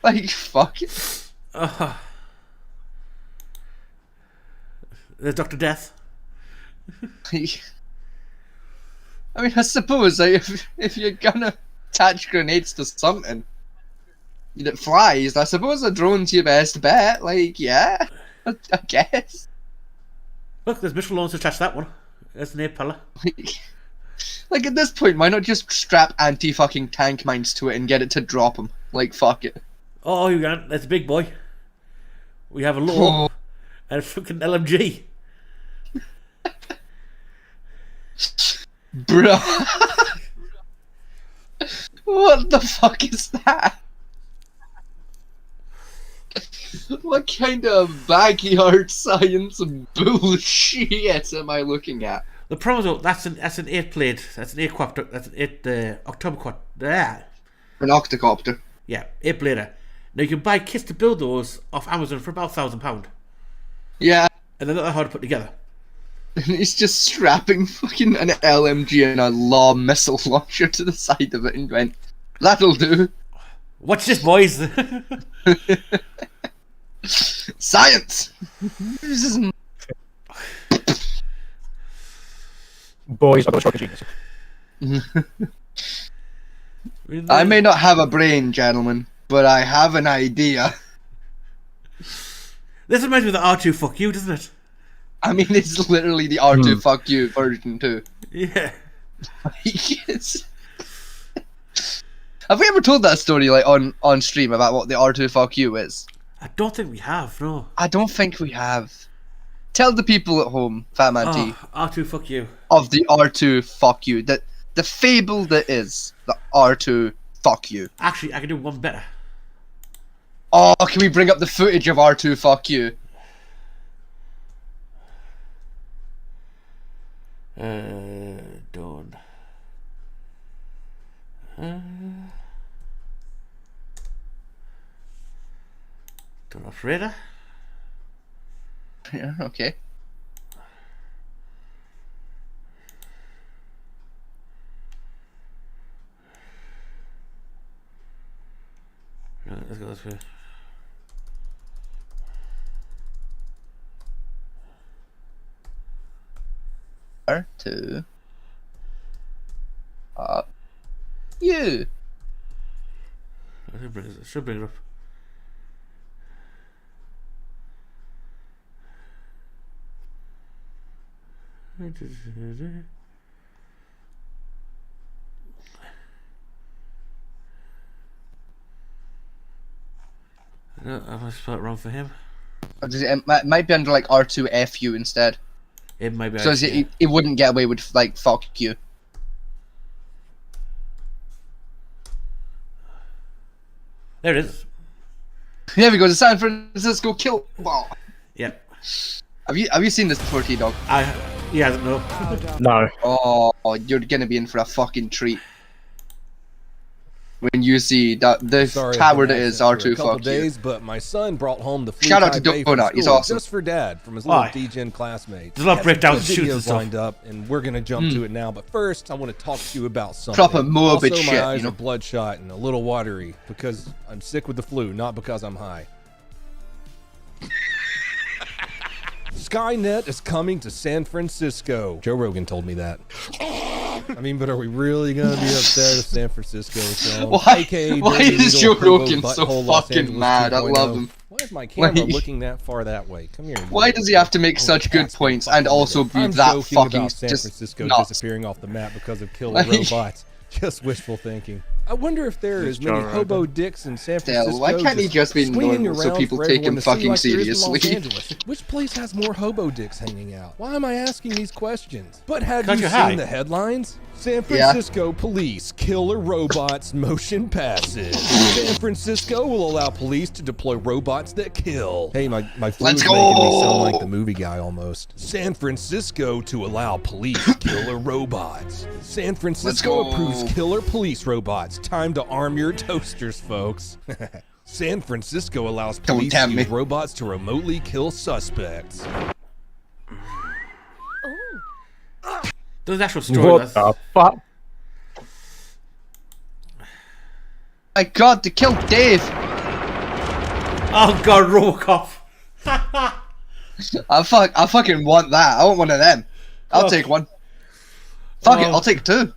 Like, fuck it. There's Dr. Death. I mean, I suppose like, if you're gonna attach grenades to something that flies, I suppose a drone's your best bet. Like, yeah, I guess. Look, there's missile launchers attached to that one. There's an A-pillar. Like, at this point, why not just strap anti-fucking tank mines to it and get it to drop them? Like, fuck it. Oh, you can't. That's a big boy. We have a law and a fucking LMG. Bruh. What the fuck is that? What kind of backyard science bullshit am I looking at? The problem is, though, that's an 8-blade. That's an 8-quad. That's an 8 october there. An octocopter. Yeah, 8-blader. Now you can buy kits to build those off Amazon for about £1,000. Yeah. And they're not that hard to put together. And he's just strapping fucking an LMG and a law missile launcher to the side of it and went, that'll do. Watch this, boys. Science! Boys, I've got a stroke of genius. I may not have a brain, gentlemen, but I have an idea. This reminds me of the R2 fuck you, doesn't it? I mean, it's literally the R2 fuck you version too. Yeah. Yes. Have we ever told that story like on stream about what the R2 fuck you is? I don't think we have, no. I don't think we have. Tell the people at home, Fat Man T, R2 fuck you. of the R2 fuck you. The fable that is the R2 fuck you. Actually, I can do one better. Oh, can we bring up the footage of R2 fuck you? Done. Turn off radar. Yeah, okay. Right, let's go this way. R2 up you. Should bring it up. No, I must spell it wrong for him. It might be under like R2FU instead. It might be. So it wouldn't get away with like fuck you. There it is. There we go. The San Francisco kill ball. Yep. Have you seen this before, T-Dog? Yeah, no. No. Oh, you're gonna be in for a fucking treat. when you see that the Sorry, tower I've that been is absent for R2 a couple fuck you. days, but my son brought home the Shout out to Flu Type A Donut, from he's school awesome. just for Dad from his Why? little DGen classmates. There's a lot of Have some breakdowns, good shoots and videos stuff. lined up, and we're gonna jump to it now. But first, I want to talk to you about something. Proper morbid also, shit, my eyes you know? are bloodshot and a little watery because I'm sick with the flu, not because I'm high. Skynet is coming to San Francisco. Joe Rogan told me that. I mean, but are we really gonna be upset if San Francisco is home? Why Dirty is Needle, Joe Hobo, Rogan so Butthole, Los fucking Angeles mad? I 2.0. love him. Why is my camera Why- looking that far that way? Come here. you Why little does he have to make little such good cat's points fucking and also be I'm that joking fucking about San just Francisco nuts? disappearing off the map because of killer Like- robots. Just wishful thinking. I wonder if there are as many hobo dicks in San Francisco. Why can't he just be swinging normal so around people for take him everyone to see fucking like there is in Los seriously? Angeles? Which place has more hobo dicks hanging out? Why am I asking these questions? But have 'Cause you you're seen high. the headlines? San Yeah. Francisco police killer robots motion passes. San Francisco will allow police to deploy robots that kill. Hey, my flu Let's is making me sound go. like the movie guy almost. San Francisco to allow police killer robots. San Francisco go. approves killer police robots. Time to arm your toasters, folks. San Francisco allows Don't police to tempt use me. robots to remotely kill suspects. There's an actual story. What the fuck? My God, they killed Dave. Oh god, Robocop. I fucking want that. I want one of them. I'll Oh. take one. Fuck it, Oh. I'll take two.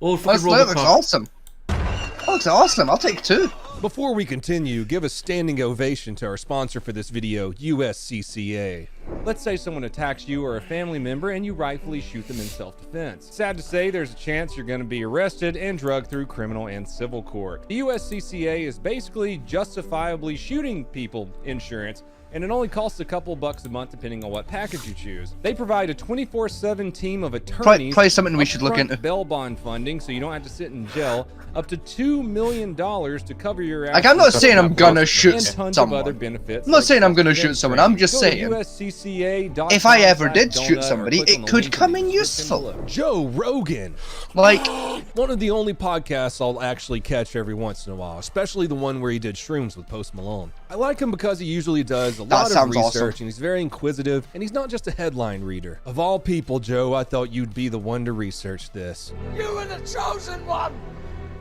Old That fucking looks Robocop. awesome. That looks awesome. I'll take two. Before we continue, give a standing ovation to our sponsor for this video, USCCA. Let's say someone attacks you or a family member and you rightfully shoot them in self-defense. Sad to say, there's a chance you're going to be arrested and drugged through criminal and civil court. The USCCA is basically justifiably shooting people insurance, and it only costs a couple bucks a month depending on what package you choose. They provide a 24/7 team of attorneys, Probably something we should look upfront into. bail bond funding so you don't have to sit in jail, up to $2 million to cover your Like, I'm not absence saying I'm from gonna work, shoot and tons someone. of other benefits I'm not like saying I'm gonna shoot self-defense someone, I'm just training. saying, Go to USCCA.com if I ever slash did shoot donut or somebody, click on it the could link come in in the description useful. below. Joe Rogan. Like, One of the only podcasts I'll actually catch every once in a while, especially the one where he did shrooms with Post Malone. I like him because he usually does a lot of sounds research awesome. and he's very inquisitive, and he's not just a headline reader. Of all people, Joe, I thought you'd be the one to research this. You were the chosen one!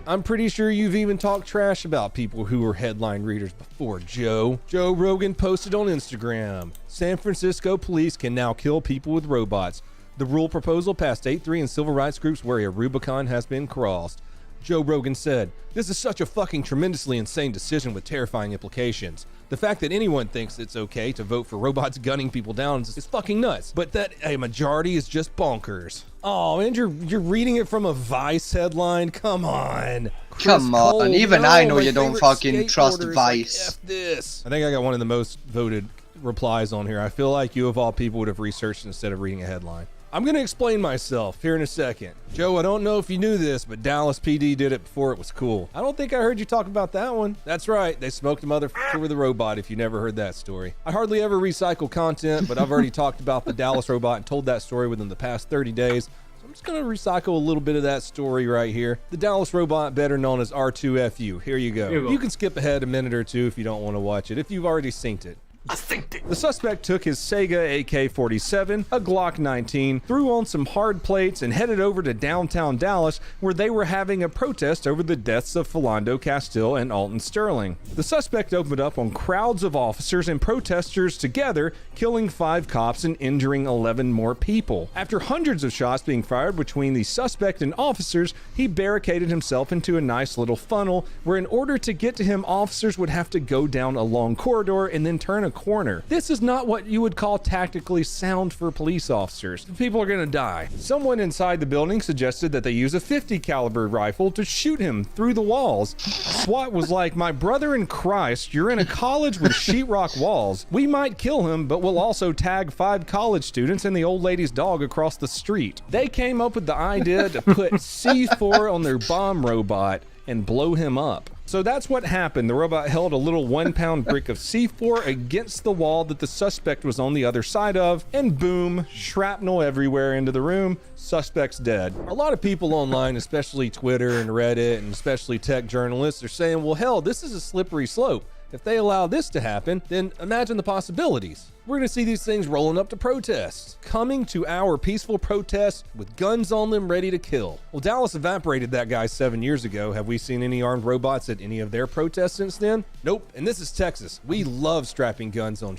I'm pretty sure you've even talked trash about people who were headline readers before, Joe. Joe Rogan posted on Instagram. San Francisco police can now kill people with robots. The rule proposal passed 8-3 and civil rights groups where a Rubicon has been crossed. Joe Rogan said, "This is such a fucking tremendously insane decision with terrifying implications. The fact that anyone thinks it's okay to vote for robots gunning people down is fucking nuts, but that a majority is just bonkers." Oh, and you're reading it from a Vice headline? Come on. Come on, Cole, even no, I know my you don't favorite fucking trust skateboarder is Vice. Like, F this. I think I got one of the most voted replies on here. I feel like you of all people would have researched instead of reading a headline. I'm going to explain myself here in a second. Joe, I don't know if you knew this, but Dallas PD did it before it was cool. I don't think I heard you talk about that one. That's right, they smoked a motherfucker with a robot, if you never heard that story. I hardly ever recycle content, but I've already talked about the Dallas robot and told that story within the past 30 days. So I'm just going to recycle a little bit of that story right here. The Dallas robot, better known as R2FU. Here you go. You can skip ahead a minute or two if you don't want to watch it, if you've already synced it. The suspect took his Sega AK-47, a Glock 19, threw on some hard plates, and headed over to downtown Dallas, where they were having a protest over the deaths of Philando Castile and Alton Sterling. The suspect opened up on crowds of officers and protesters together, killing 5 cops and injuring 11 more people. After hundreds of shots being fired between the suspect and officers, he barricaded himself into a nice little funnel, where in order to get to him, officers would have to go down a long corridor and then turn a corner. This is not what you would call tactically sound for police officers. People are gonna die. Someone inside the building suggested that they use a .50 caliber rifle to shoot him through the walls. SWAT was like, "My brother in Christ, you're in a college with sheetrock walls. We might kill him, but we'll also tag 5 college students and the old lady's dog across the street." They came up with the idea to put C4 on their bomb robot and blow him up. So that's what happened. The robot held a little 1-pound brick of C4 against the wall that the suspect was on the other side of, and boom, shrapnel everywhere into the room. Suspect's dead. A lot of people online, especially Twitter and Reddit, and especially tech journalists, are saying, well, hell, this is a slippery slope. If they allow this to happen, then imagine the possibilities. We're gonna see these things rolling up to protests, coming to our peaceful protests with guns on them ready to kill. Well, Dallas evaporated that guy 7 years ago. Have we seen any armed robots at any of their protests since then? Nope. And this is Texas. We love strapping guns on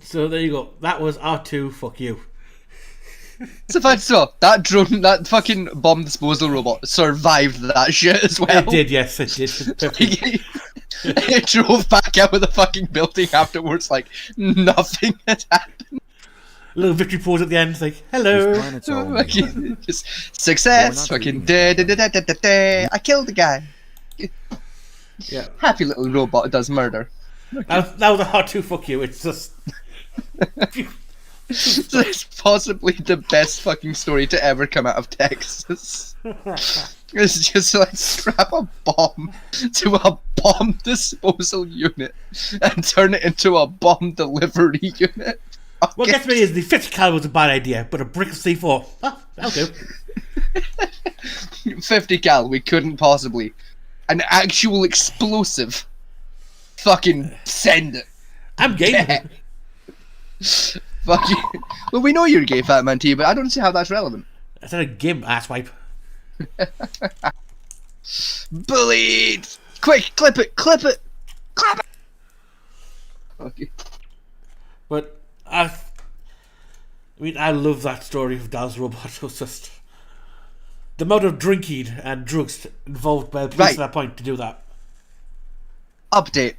So there you go. That was R2, fuck you. So first of all, that drone, that fucking bomb disposal robot survived that shit as well. It did, yes, it did. It drove back out of the fucking building afterwards like nothing had happened. Little victory pose at the end, it's like, hello. Just success, fucking I killed the guy. Yeah. Happy little robot does murder. That was a R2, fuck you. It's just... It's possibly the best fucking story to ever come out of Texas. It's just like strap a bomb to a bomb disposal unit and turn it into a bomb delivery unit. Okay. What gets me is the 50 cal was a bad idea, but a brick of C4, that'll do. 50 cal, we couldn't possibly. An actual explosive. Fucking send it. I'm gay. Fuck you. Well, we know you're gay, Fat Man T, but I don't see how that's relevant. Is that a gimp asswipe? Bullied! Quick, clip it! Clap it! Okay. But I mean, I love that story of Dallas Robot. It was just the amount of drinking and drugs involved by the police at that point to do that. Update.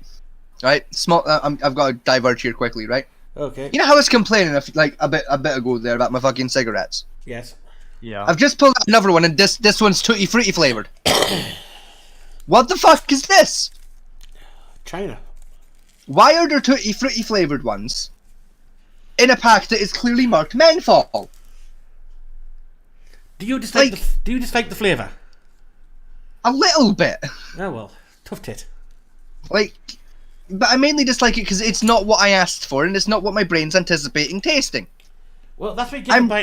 Right, small. I've got to diverge here quickly, right? Okay. You know how I was complaining a bit ago there about my fucking cigarettes? Yes. Yeah. I've just pulled out another one, and this one's Tutti Frutti flavored. What the fuck is this? China. Why are there Tutti Frutti flavored ones in a pack that is clearly marked menthol? Do you dislike the flavour? A little bit. Oh well, tough tit. But I mainly dislike it because it's not what I asked for, and it's not what my brain's anticipating tasting. Well, that's what you get I'm for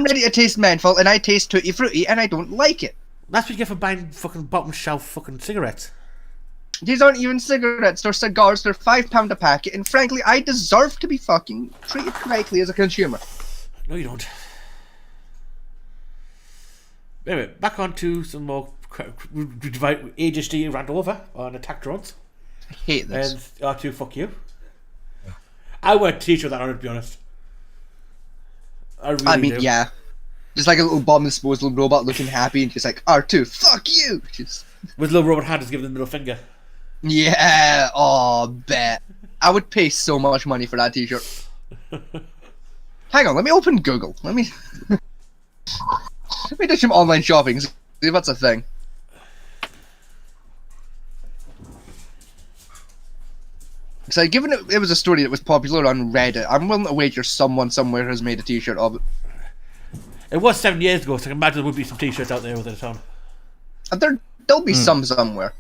ready to taste menthol, and I taste Tutti Frutti, and I don't like it. That's what you get for buying fucking bottom shelf fucking cigarettes. These aren't even cigarettes, they're cigars, they're £5 a packet, and frankly, I deserve to be fucking treated correctly as a consumer. No, you don't. Anyway, back on to some more ADHD ran over on attack drones. I hate this. And R2, fuck you. I wear a t-shirt that on it, to be honest. I mean, do. Yeah. Just like a little bomb disposal robot looking happy and just like, R2, fuck you! Just... With little robot hand just giving the middle finger. Yeah, oh, bet. I would pay so much money for that t-shirt. Hang on, let me open Google. Let me do some online shopping, see if that's a thing. So, given it was a story that was popular on Reddit, I'm willing to wager someone somewhere has made a t-shirt of it. It was 7 years ago, so I can imagine there would be some t-shirts out there with it on. And there'll be some somewhere.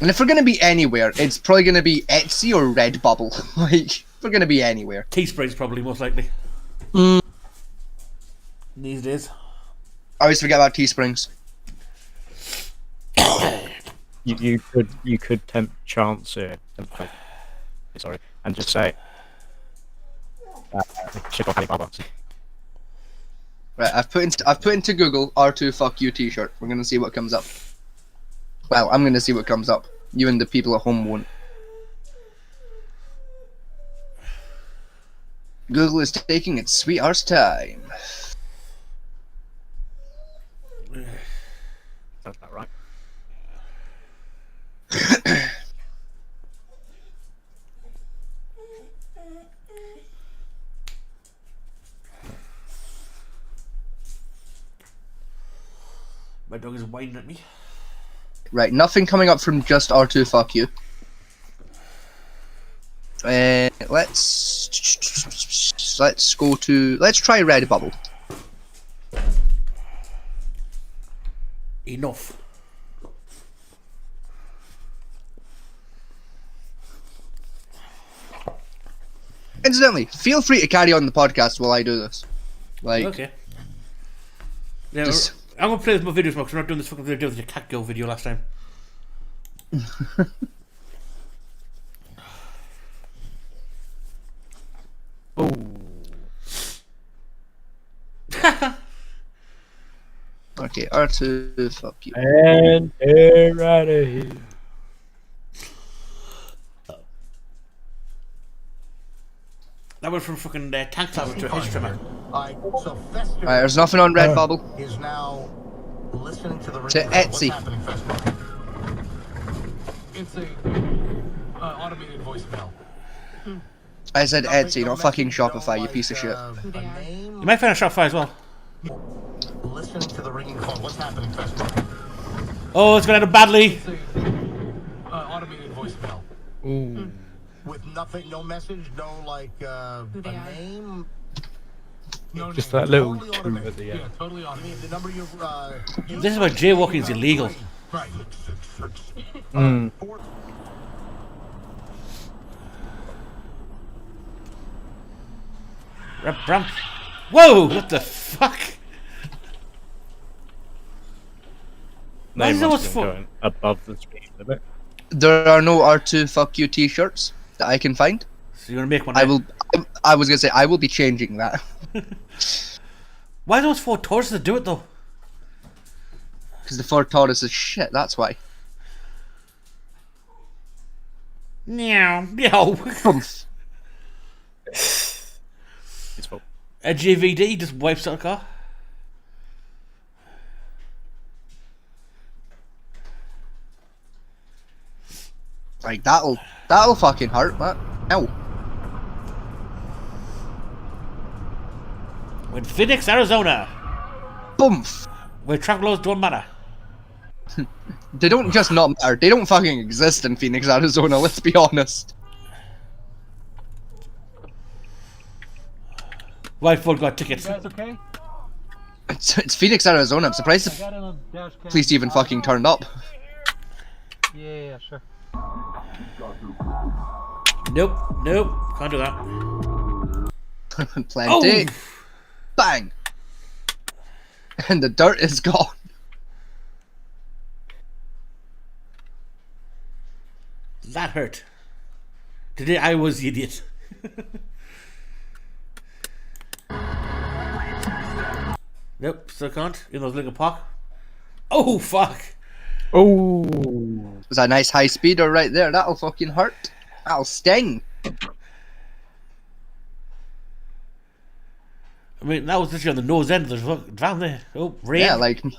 And if we're going to be anywhere, it's probably going to be Etsy or Redbubble. Like, if we're going to be anywhere. Teespring's probably most likely. These days. I always forget about Teesprings. You could tempt chance it. Sorry, and just say, ship off Alibaba. Right, I've put into Google R2 fuck you t-shirt. We're gonna see what comes up. Well, I'm gonna see what comes up. You and the people at home won't. Google is taking its sweet arse time. Sounds about right. My dog is whining at me. Right, nothing coming up from just R2 fuck you. Let's go to... Let's try Redbubble. Enough. Incidentally, feel free to carry on the podcast while I do this. Like, Okay. Yeah, Just- I'm gonna play with my videos because we're not doing this fucking video with your cat girl video last time. okay, R2, fuck you. And they're out of here. That went from fucking tank salver to a hedge trimmer. Alright, so Fester Right, there's nothing on Redbubble. is now listening to the To ringing phone. What's Etsy. happening, Fester? It's a automated voicemail. I said Etsy, not fucking Shopify, you piece of shit. You might find a Shopify as well. Listening to the ringing phone. What's happening, Fester? Oh, it's gonna end up badly. It's a automated voicemail. Ooh. With nothing, no message, no like a name. No Just name. that little Totally two automated. at the Yeah, end. totally I automated. mean, the number you. This is why jaywalking is illegal. Right. Mm. Ramp. Whoa! What the fuck? Why is They it must always have been going above the speed limit. There are no R2 fuck you t-shirts that I can find. So you're gonna make one. I now? will. I was gonna say I will be changing that. Why those four Tauruses that do it though? Because the Ford Taurus is shit, that's why. Meow, meow. Humph. It's full. A JVD just wipes out a car. Like, that'll fucking hurt, man. Ow. With Phoenix, Arizona, Boomf. where traffic laws don't matter. They don't just not matter, they don't fucking exist in Phoenix, Arizona, let's be honest. White Ford got tickets. You guys okay? It's Phoenix, Arizona, I'm surprised the Got it on dash cam. police even fucking turned up. Yeah, sure. Nope, can't do that. Plenty. Oh! Bang! And the dirt is gone. That hurt. Today I was the idiot. Nope, still can't. In those Lincoln Park. Oh fuck! Oh. Was that a nice high speeder right there? That'll fucking hurt. That'll sting. I mean, that was literally on the nose end. There's down there. Oh, rain. Yeah, like, rain.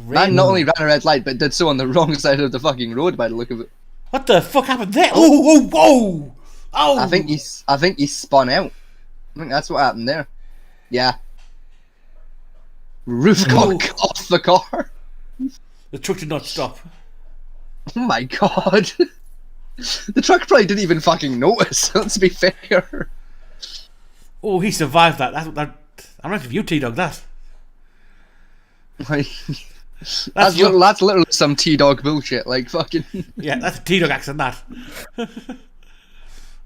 man not only ran a red light, but did so on the wrong side of the fucking road by the look of it. What the fuck happened there? Oh, whoa! Oh! I think he spun out. I think that's what happened there. Yeah. Roof got off the car. The truck did not stop. Oh my god. The truck probably didn't even fucking notice, let's be fair. Oh, he survived that. I'm not if you T-Dog that. Like, that's literally some T-Dog bullshit, like fucking... Yeah, that's a T-Dog accent, that.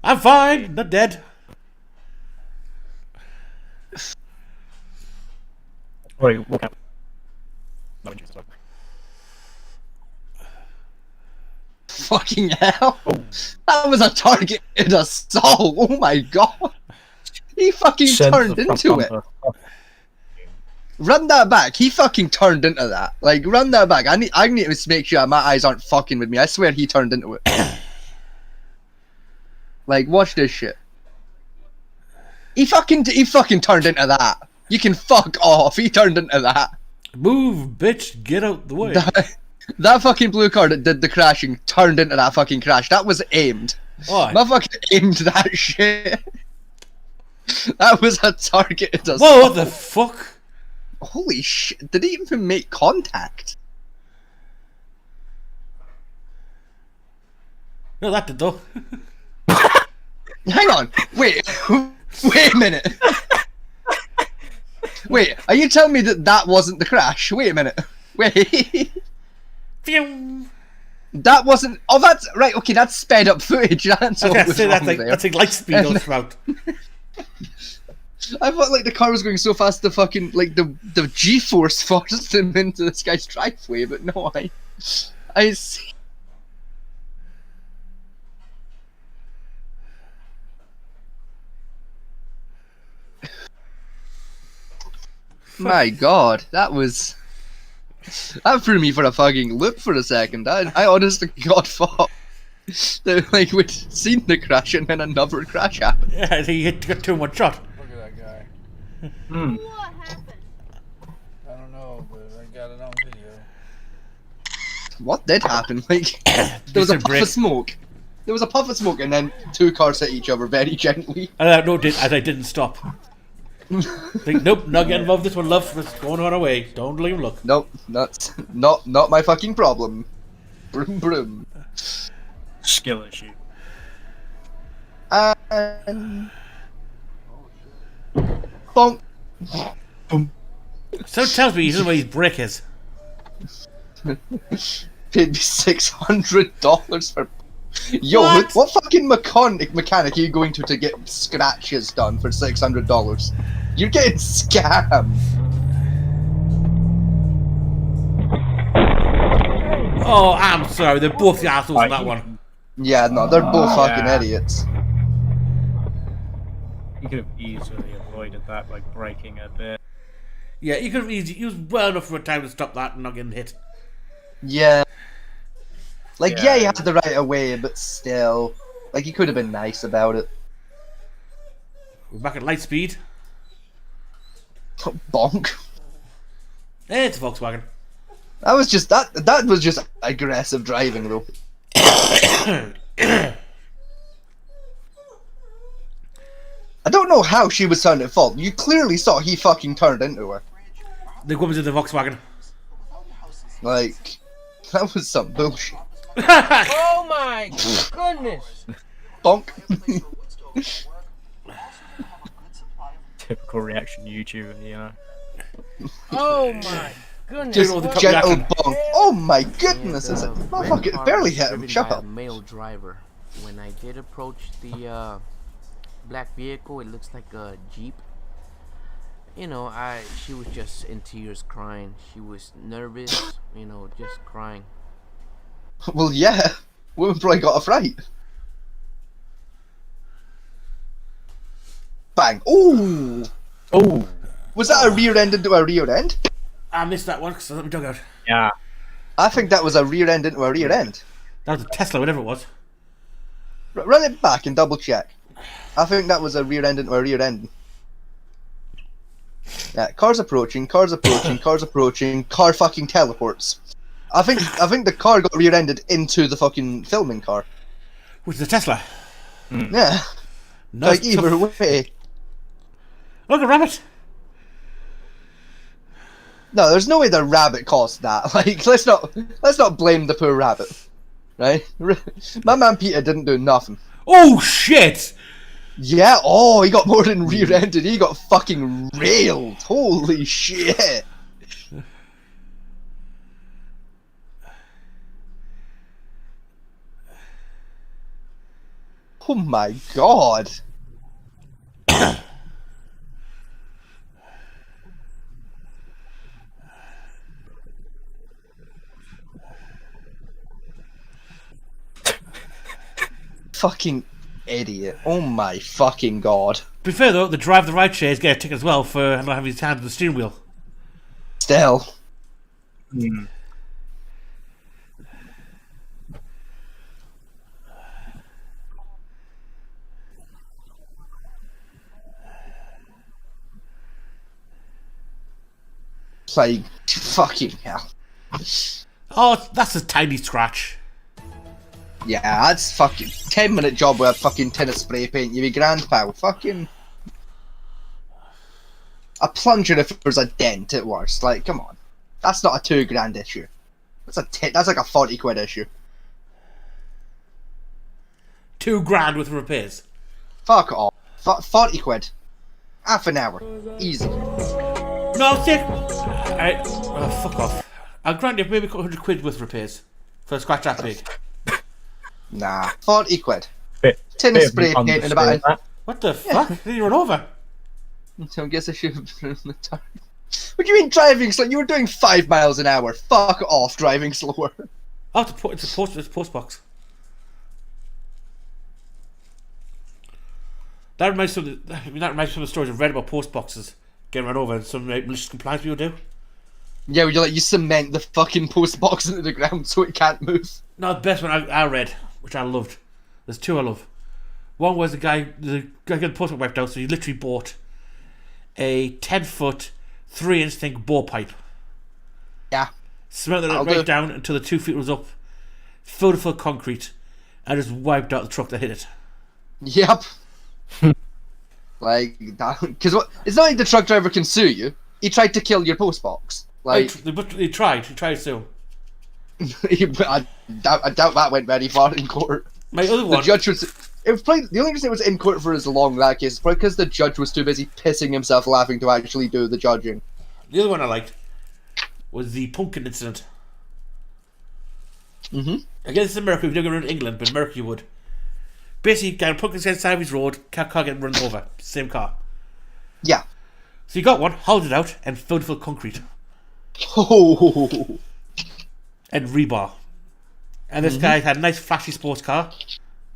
I'm fine, not dead. Right, walk out. No, Jesus, sorry. Fucking hell. That was a targeted assault, oh my god. He fucking Send turned the front into it. bumper. Run that back. He fucking turned into that. Like, run that back. I need to make sure my eyes aren't fucking with me. I swear he turned into it. Like, watch this shit. He fucking turned into that. You can fuck off. He turned into that. Move, bitch. Get out the way. That fucking blue car that did the crashing turned into that fucking crash. That was aimed. Oh, I fucking aimed that shit. That was a targeted assault. whoa, what the fuck? Holy shit, did he even make contact? No, that did though. Hang on, wait a minute. Wait, are you telling me that wasn't the crash? Wait a minute. Wait. Phew. That wasn't. Oh, that's right. Okay, that's sped up footage. That's all was wrong That's like there. that's like light speed all throughout. I thought like the car was going so fast the fucking like the G-force forced him into this guy's driveway, but no, I see. My God, that threw me for a fucking loop for a second. I honestly God thought that like we'd seen the crash and then another crash happened. Yeah, I think you got 2 in 1 shot. Look at that guy. What happened? I don't know, but I got it on video. What did happen? Like there was a Distant puff break. of smoke. There was a puff of smoke and then 2 cars hit each other very gently. And I didn't stop. Think, nope, not getting involved with this one, love. It's going on our way. Don't even look. Nope, not my fucking problem. Broom broom. Skill issue. And bonk. So tells me he doesn't know where his brake is. Paid me $600 for. Yo, What? what fucking mechanic are you going to get scratches done for $600? You're getting scammed. Oh, I'm sorry. They're both the assholes on that one. Yeah, no, they're both fucking Yeah. idiots. You could have easily avoided that by braking a bit. Yeah, you could have easily used well enough for a time to stop that and not getting hit. Yeah. Like, Yeah. yeah, you had the right of way, but still. Like, you could have been nice about it. We're back at light speed. Bonk. It's a Volkswagen. That was just aggressive driving though. I don't know how she was turned at fault. You clearly saw he fucking turned into her. The woman's in the Volkswagen. Like, that was some bullshit. Oh my goodness! Bonk. Typical reaction YouTuber, you know. Oh my goodness! Just all the top gentle reaction. bonk. Oh my goodness, it's like, motherfucker, it barely hit him. Shut by a up. male driver. When I did approach the black vehicle, it looks like a Jeep. You know, she was just in tears crying. She was nervous, you know, just crying. Well, yeah. Woman probably got a fright. Bang. Ooh. Oh, Was that a rear end into a rear end? I missed that one because I let me dug out. yeah. I think that was a rear end into a rear end. That was a Tesla, whatever it was. Run it back and double check. I think that was a rear end into a rear end. Yeah, cars approaching, car fucking teleports. I think the car got rear-ended into the fucking filming car. Which is a Tesla. Yeah. No, Like either way. Look, a rabbit. No, there's no way the rabbit caused that. Like, let's not blame the poor rabbit. Right? My man Peter didn't do nothing. Oh shit! Yeah, oh, he got more than rear-ended. He got fucking railed. Holy shit. Oh my god. Fucking idiot. Oh my fucking god. To be fair though, the drive the ride shares get a ticket as well for not having his hand on the steering wheel. Still. Like, fucking hell. Oh, that's a tiny scratch. Yeah, that's fucking 10-minute job with a fucking tin of spray paint. You be grand, pal. Fucking a plunger if there's a dent at worst. Like, come on, that's not a $2,000 issue. That's like a 40 quid issue. $2,000 with repairs. Fuck off. 40 quid. Half an hour. Easy. No, sick. Alright, oh, fuck off. I'll grant you maybe a couple £100 worth of repairs for a scratch that big. Nah, 40 quid. Bit, Tin bit of spray paint in understand about. that. What the fuck? Did you run over? So I guess I should have been on the turn. What do you mean driving slow? You were doing 5 miles an hour. Fuck off, driving slower. Oh, it's a post box. That reminds me of the stories I've read about post boxes getting run over and some malicious compliance people do. Yeah, would you like you cement the fucking post box into the ground so it can't move? No, the best one I read, which I loved. There's two I love. One was the guy got the post box wiped out, so he literally bought a 10-foot, 3-inch thick bore pipe. Yeah. Cemented it right down until the 2 feet was up, filled it full of concrete, and just wiped out the truck that hit it. Yep. Like that, because what? It's not like the truck driver can sue you. He tried to kill your post box. Like he tried to sue. I doubt that went very far in court. My other one. The judge was. It was probably the only reason it was in court for as long in that case is probably because the judge was too busy pissing himself laughing to actually do the judging. The other one I liked was the pumpkin incident. Mm-hmm. I guess it's America. We don't go around England, but America you would. Basically, got a pumpkin against the side of his road, car getting run over. Same car. Yeah. So you got one, hauled it out, and filled it full of concrete. Oh. And rebar. And this guy had a nice flashy sports car.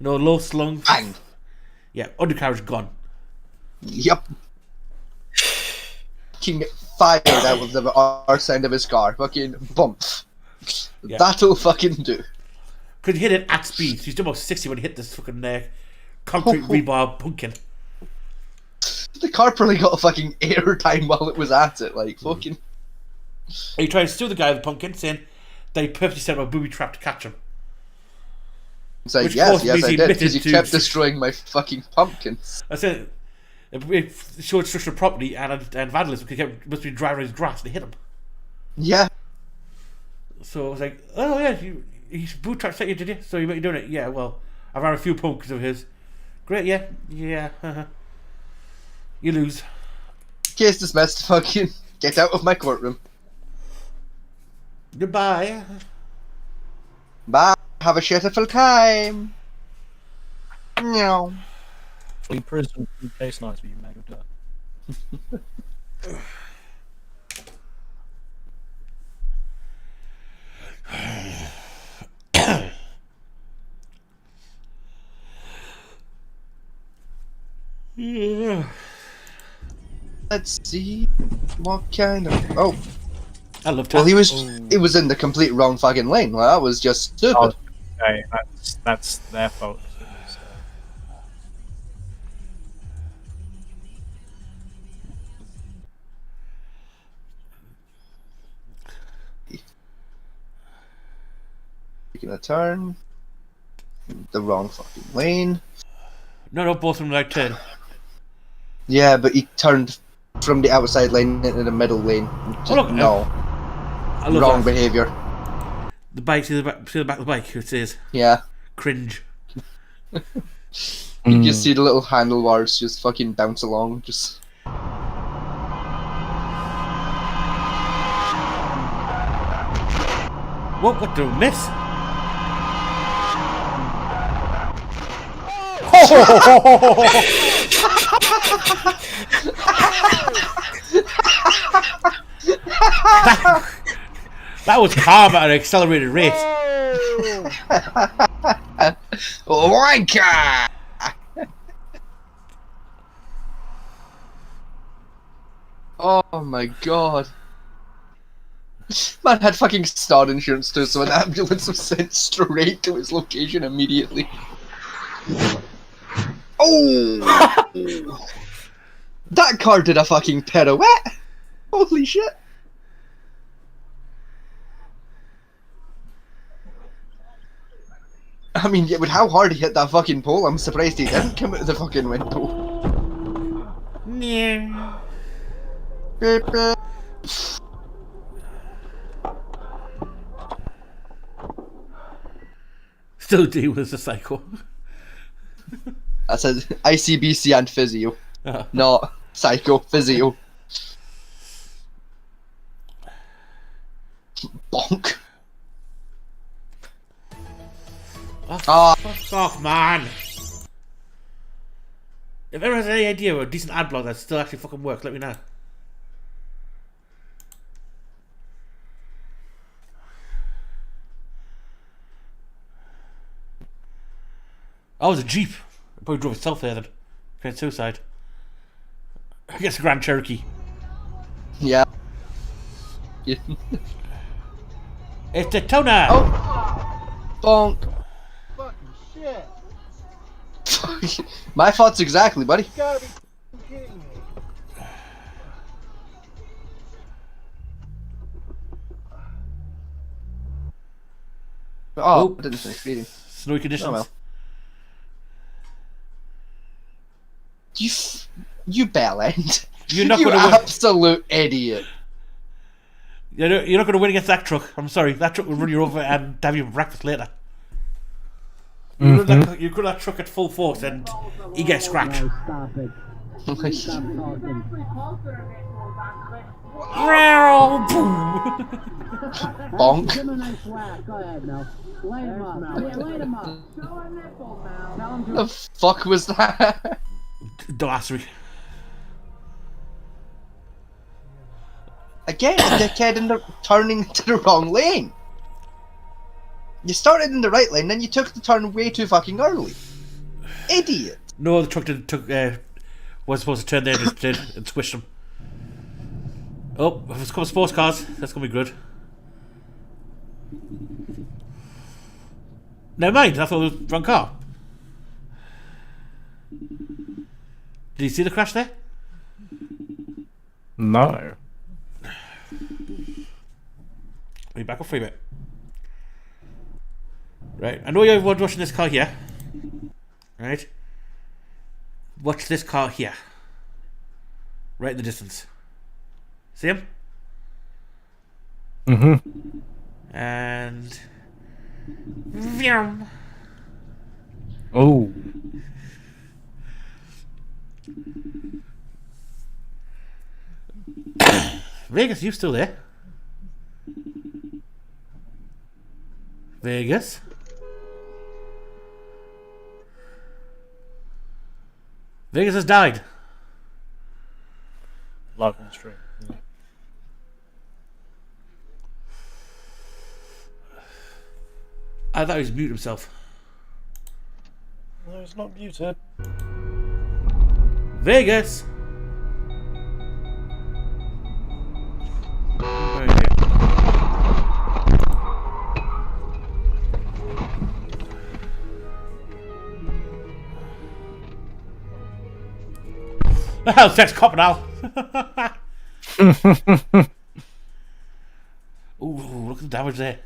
You know, low slung. Bang. Yeah, undercarriage gone. Yep. Fucking fired out of the arse end of his car. Fucking bump. Yeah. That'll fucking do. Because he hit it at speed. So he's doing about 60 when he hit this fucking concrete rebar pumpkin. The car probably got a fucking airtime while it was at it. Like, fucking. And he tried to steal the guy with the pumpkin, saying that he purposely set up a booby trap to catch him. It's like, yes, I did, because you kept destroying my fucking pumpkins. I said, it showed structural property and vandalism because he must be driving his grass and they hit him. Yeah. So I was like, oh yeah, you boot trap set you, did you? So you might be doing it? Yeah, well, I've had a few pumpkins of his. Great, yeah. You lose. Case dismissed, fucking get out of my courtroom. Goodbye. Bye. Have a shittiful time. No. Free prison, free case nights, but you mega dirt. Yeah. Let's see what kind of. Oh, I love. Well, he was in the complete wrong fucking lane. Well, that was just stupid. Okay, that's their fault. Taking a turn. The wrong fucking lane. No, both of them right turn. Yeah, but he turned from the outside lane into the middle lane. Just, no. Wrong behaviour. The bike, see the back of the bike, it says. Yeah. Cringe. You just see the little handlebars just fucking bounce along, just. What the miss? That was calm at an accelerated rate. Wanker! Oh my god. Man had fucking star insurance too, so an ambulance was sent straight to his location immediately. Oh! That car did a fucking pirouette! Holy shit! I mean, yeah, with how hard he hit that fucking pole, I'm surprised he didn't come out of the fucking window. Yeah. Still D was a psycho. I said ICBC and physio. Not psycho, physio. Bonk. Oh, fuck off, man. If anyone has any idea of a decent ad block that still actually fucking works, let me know. Oh, it was a Jeep. I probably drove itself there then. Committed suicide. I guess a Grand Cherokee. Yeah. It's Daytona! Oh! Bonk. Fucking shit. My thoughts exactly, buddy. You gotta be kidding me. Oh, I didn't finish reading. Snowy conditions. Oh well. You bell end. You're not you gonna win. absolute idiot. You're not going to win against that truck. I'm sorry. That truck will run you over and have you breakfast later. You run that truck at full force and he gets scratched. Stop it. Stop talking. Bonk. Give him a nice whack. Go ahead now. Light him up. Yeah, light him up. Show him nipples now. Tell him to. The fuck was that? Dumbassery. Again, a dickhead turning into the wrong lane. You started in the right lane, then you took the turn way too fucking early. Idiot. No, the truck was supposed to turn there, just did, and squished him. Oh, if it's a couple of sports cars, that's going to be good. Never mind, I thought it was the wrong car. Did you see the crash there? No. Are you back up for a bit? Right, I know you're watching this car here. Right? Watch this car here. Right in the distance. See him? Mm-hmm. And... Oh. Vegas, you still there? Vegas? Vegas has died. Love and stream. Yeah. I thought he was muted himself. No, it's not muted. Vegas! The hell's sex cop now? Ooh, look at the damage there.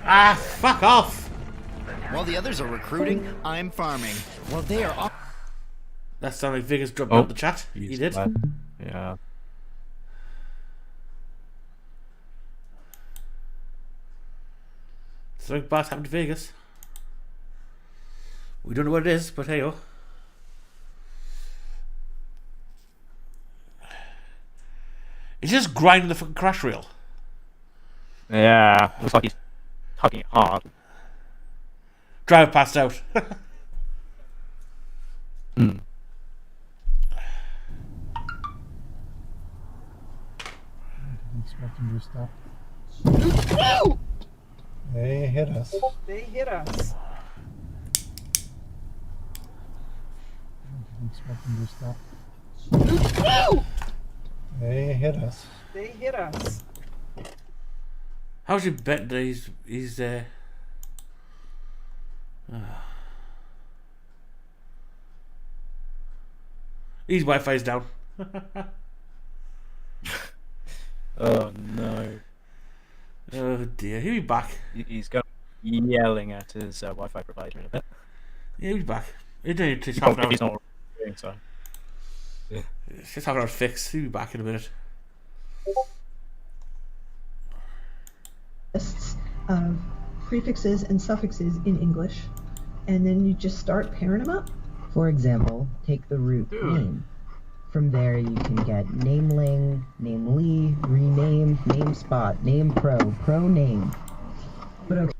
Ah, fuck off! While the others are recruiting, I'm farming. Well, they are off. That sounded like Vegas dropped out the chat. He did. Yeah. Something bad's happened to Vegas. We don't know what it is, but hey-oh. It's just grinding the fucking crash reel. Yeah, looks like he's tugging it hard. Driver passed out. Expect him to stop. They hit us. They hit us. Expect him to stop. They hit us. They hit us. How's your bet that he's his Wi-Fi's down. Oh no. Oh dear, he'll be back. He's going yelling at his Wi-Fi provider in a bit. Yeah, he'll be back. He's He's half an hour. not doing so. Yeah. It's just half an hour fix. He'll be back in a minute. Prefixes and suffixes in English, and then you just start pairing them up. For example, take the root name. From there, you can get nameling, namely, rename, name spot, name pro name. But okay.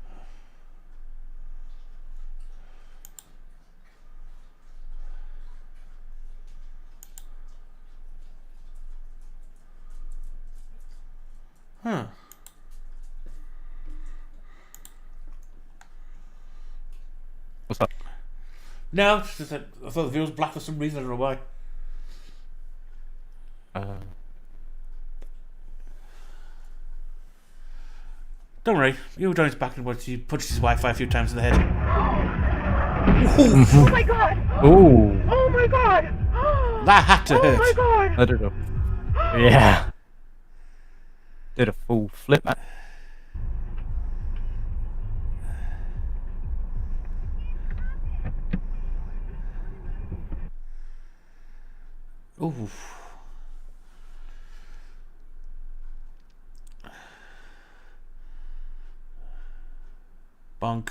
Huh. What's that? No, it's just that I thought the view was black for some reason. I don't know why. Don't worry, you'll join us back in once you punch his Wi-Fi a few times in the head. Oh my god! Ooh. Oh my god! That had to hurt. Oh my god! I don't know. Yeah. Did a full flip. Ooh. Bonk.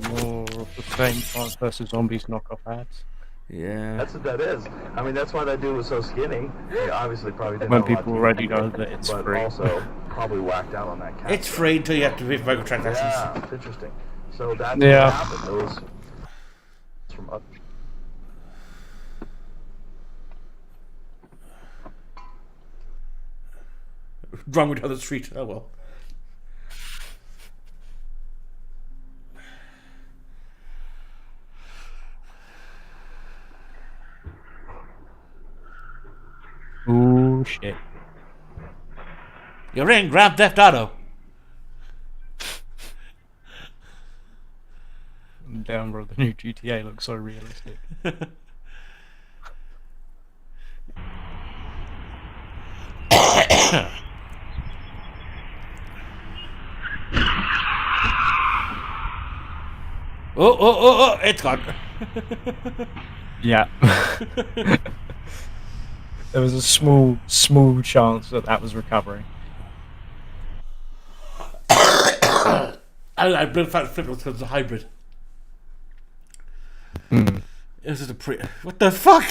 More of the same Plants vs Zombies knockoff ads. Yeah. That's what that is. I mean, that's why that dude was so skinny. He obviously probably didn't When know a lot people of already TV, know that it's but free. also probably whacked out on that cat. It's free until you have to pay for microtransactions. Yeah, it's interesting. So that's Yeah. what happened. Those from up. Wrong with down the street. Oh well. Ooh, shit. You're in Grand Theft Auto. Down bro, the new GTA looks so realistic. Oh, it's gone. Yeah. There was a small chance that that was recovering. I blew fat flip because it's a hybrid. Hmm. It was just a what the fuck?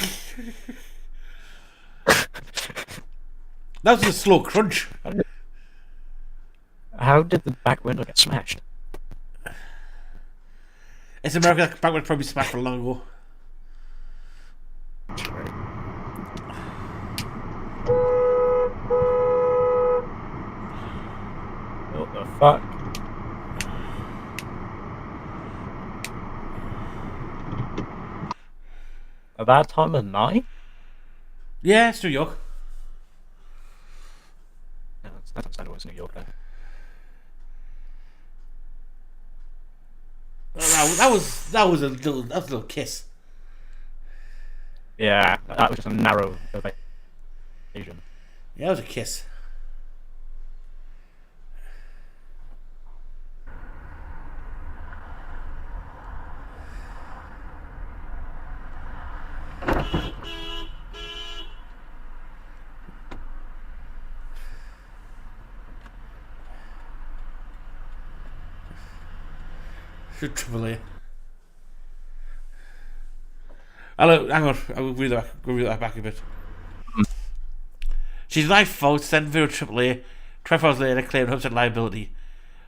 That was a slow crunch. How did the back window get smashed? It's America. That back would probably smashed for long ago. What the fuck? At that time of night? Yeah, it's New York. No, that's understandable. It's New York then. That was a little kiss. Yeah, that was just a narrow evasion. Yeah, that was a kiss. Should Triple A. Hello, hang on. I'll read that back a bit. She's my fault, sent via Triple A. 12 hours later, claimed upset liability.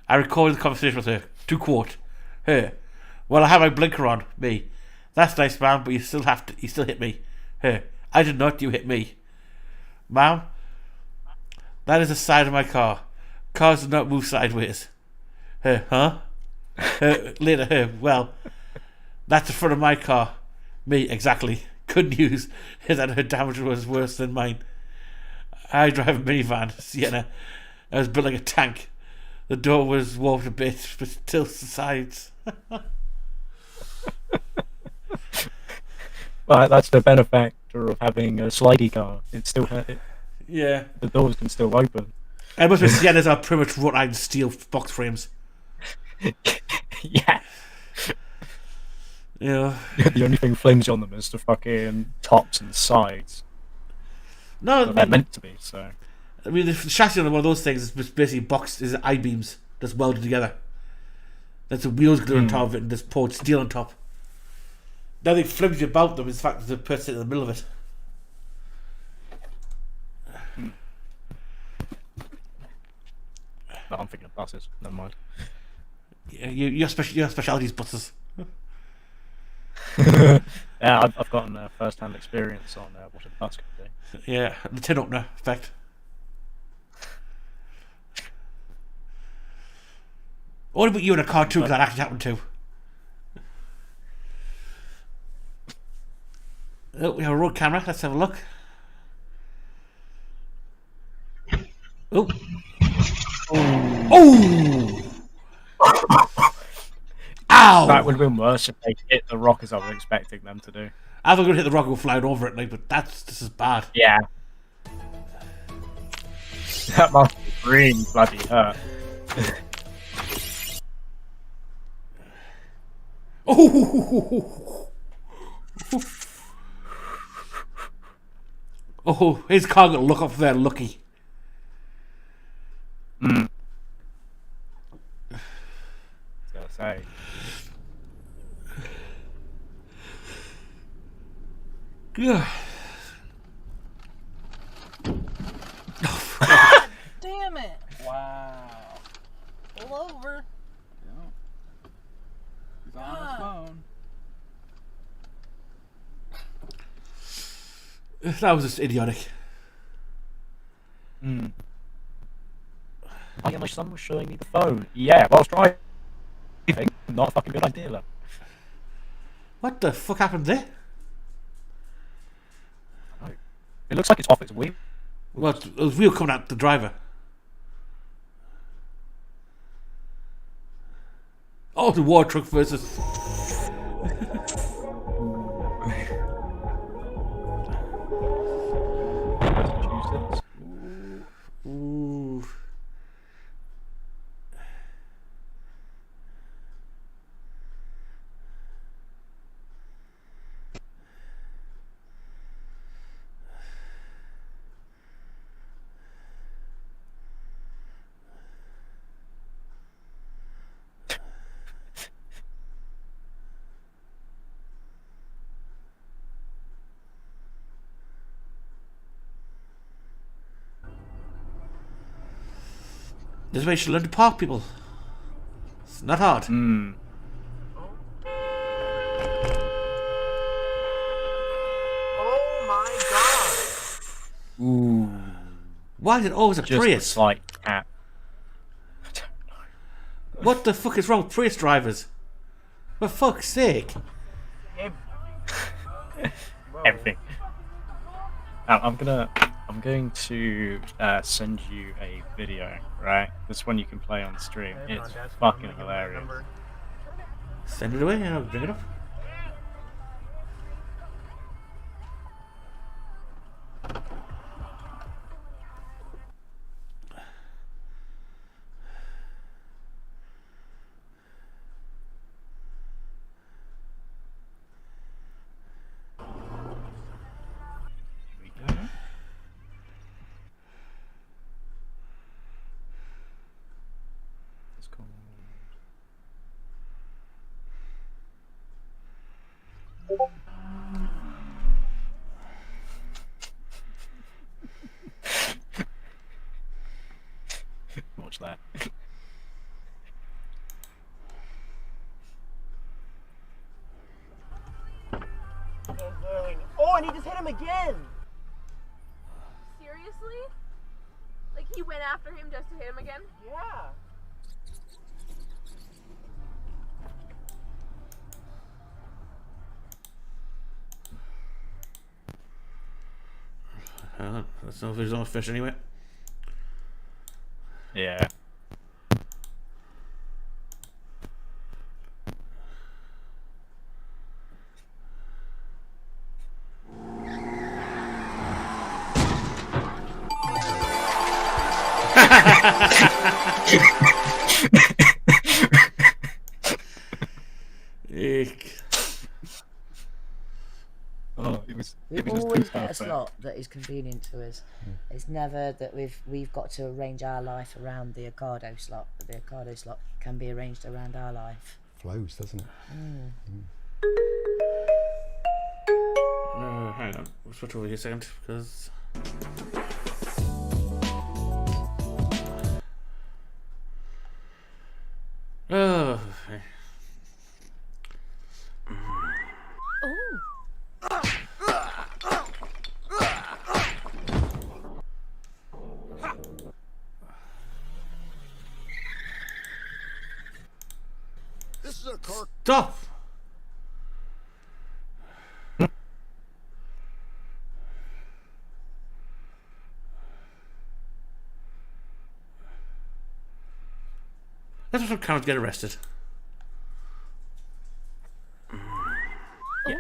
I recorded the conversation with her. To quote her, "Well, I have my blinker on." Me, "That's nice, ma'am, but you still hit me." Her, "I did not. You hit me." Ma'am, "That is the side of my car. Cars do not move sideways." Her, "Huh?" Later, her, "Well, that's the front of my car." Me, "Exactly. Good news is that her damage was worse than mine. I drive a minivan, Sienna. I was built like a tank. The door was warped a bit, but still sides." Well, that's the benefactor of having a slidey car. It still Yeah. The doors can still open. I must be Siennas are pretty much wrought iron steel box frames. Yeah. Yeah. The only thing flimsy on them is the fucking tops and sides. No, But they're meant to be, so. I mean, the chassis on one of those things is just basically boxed, is I-beams just welded together. That's the wheels glued on top of it and just poured steel on top. The only thing flimsy about them is the fact that the person in the middle of it. No, I'm thinking of buses. Never mind. Yeah, your speciality's buses. Yeah, I've gotten first-hand experience on what a bus can do. Yeah, the tin opener effect. What about you in a car too? Because that actually happened too. Oh, we have a road camera. Let's have a look. Oh. Oh! Ow! That would have been worse if they hit the rock as I was expecting them to do. I thought they were going to hit the rock and go flying over it, like, but this is bad. Yeah. That must be really bloody hurt. Oh! Oh, his car got to look up there, lucky. Gotta say. Yeah. Damn it! Wow. Pull over. He's on his phone. That was just idiotic. Oh yeah, my son was showing me the phone. Yeah, whilst driving. Not a fucking good idea, though. What the fuck happened there? It looks like it's off its wheel. Well, it was wheel coming out the driver. Oh, the war truck versus. Ooh. This way you should learn to park, people. It's not hard. Oh my god! Ooh. Why is it always a Just Prius? a slight tap. What the fuck is wrong with Prius drivers? For fuck's sake. Everything. I'm going to send you a video, right? This one you can play on stream. It's fucking hilarious. Send it away and I'll bring it up. Watch that. Oh, and he just hit him again! Seriously? Like he went after him just to hit him again? Yeah. That's no there's no fish anyway. Yeah. Eek. We always get a slot that is convenient to us. It's never that we've got to arrange our life around the Ocado slot. But the Ocado slot can be arranged around our life. Flows, doesn't it? Hang on, we'll switch over here a second because. Oh. This is a car. Stop! Let's just Karen get arrested. Yes.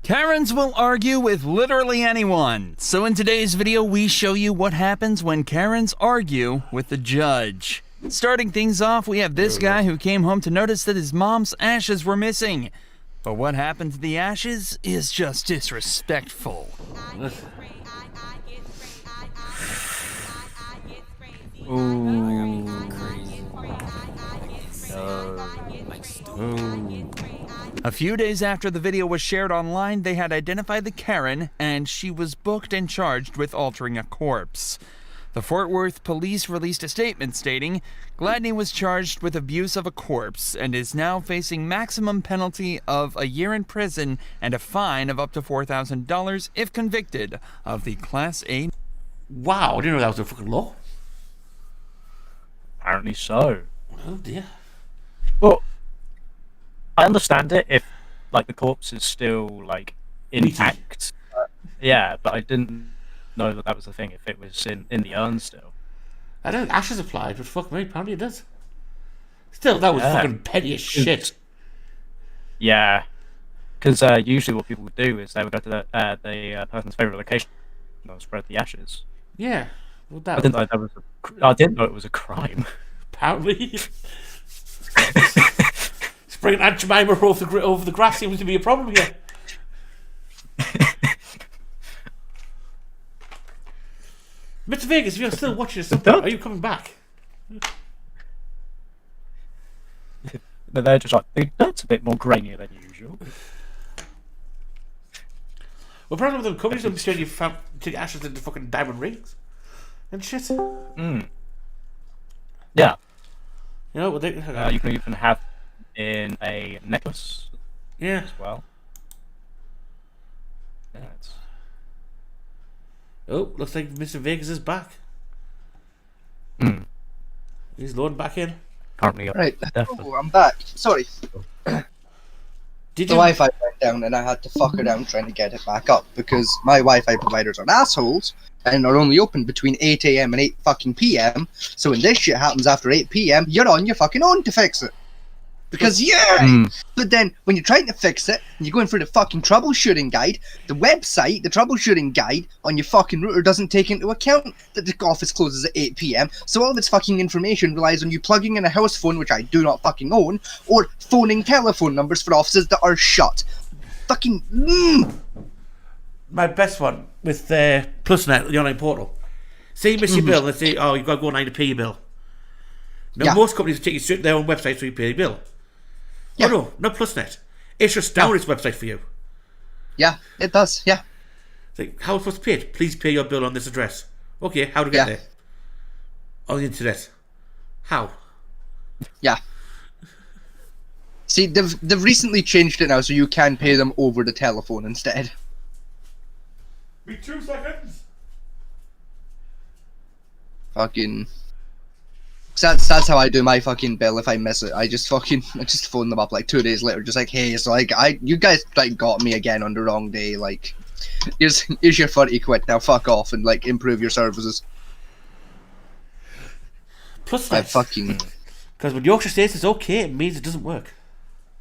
Karens will argue with literally anyone. So in today's video, we show you what happens when Karens argue with the judge. Starting things off, we have this guy who came home to notice that his mom's ashes were missing. But what happened to the ashes is just disrespectful. A few days after the video was shared online, they had identified the Karen, and she was booked and charged with altering a corpse. The Fort Worth police released a statement stating, Gladney was charged with abuse of a corpse and is now facing maximum penalty of a year in prison and a fine of up to $4,000 if convicted of the Class A. Wow, I didn't know that was a fucking law. Apparently so. Oh dear. Well, I understand it if, like, the corpse is still, like, intact. Yeah, but I didn't know that that was the thing, if it was in the urn still. I don't think ashes applied, but fuck me, apparently it does. Still, that was fucking petty as shit. Yeah. Because usually what people would do is they would go to the person's favourite location and spread the ashes. Yeah. Well, that I didn't know it was a crime. Apparently. Spraying Aunt Jemima over the grass seems to be a problem here. Mr. Vegas, if you're still watching us, are you coming back? They're just like, that's a bit more grainier than usual. Well, probably with the companies will be saying you found take ashes into fucking diamond rings and shit. Yeah. You know, well, you can even have in a necklace. Yeah. As well. Yeah, it's... Oh, looks like Mr. Vegas is back. He's loading back in. Currently, right. Oh, I'm back. Sorry. The Wi-Fi went down and I had to fuck around trying to get it back up because my Wi-Fi providers are assholes and are only open between 8 AM and 8 fucking PM. So when this shit happens after 8 PM, you're on your fucking own to fix it. Because but then when you're trying to fix it, and you're going through the fucking troubleshooting guide, the website, the troubleshooting guide on your fucking router doesn't take into account that the office closes at 8 PM, so all of its fucking information relies on you plugging in a house phone, which I do not fucking own, or phoning telephone numbers for offices that are shut. Fucking My best one with PlusNet, the online portal. Say you miss your bill, let's say, you've got to go online to pay your bill. Now, most companies take you straight to their own website so you pay your bill. Yeah. Oh no, not PlusNet. It's just down its website for you. Yeah, it does, yeah. It's like, how am I supposed to pay it? Please pay your bill on this address. Okay, how to get there? On the internet. How? Yeah. See, they've recently changed it now so you can pay them over the telephone instead. Be 2 seconds. Fucking... That's how I do my fucking bill if I miss it. I just phone them up like 2 days later, just like, hey, so you guys like got me again on the wrong day. Like, here's your 30 quid. Now fuck off and like improve your services. Plus I fucking because when Yorkshire says it's okay, it means it doesn't work.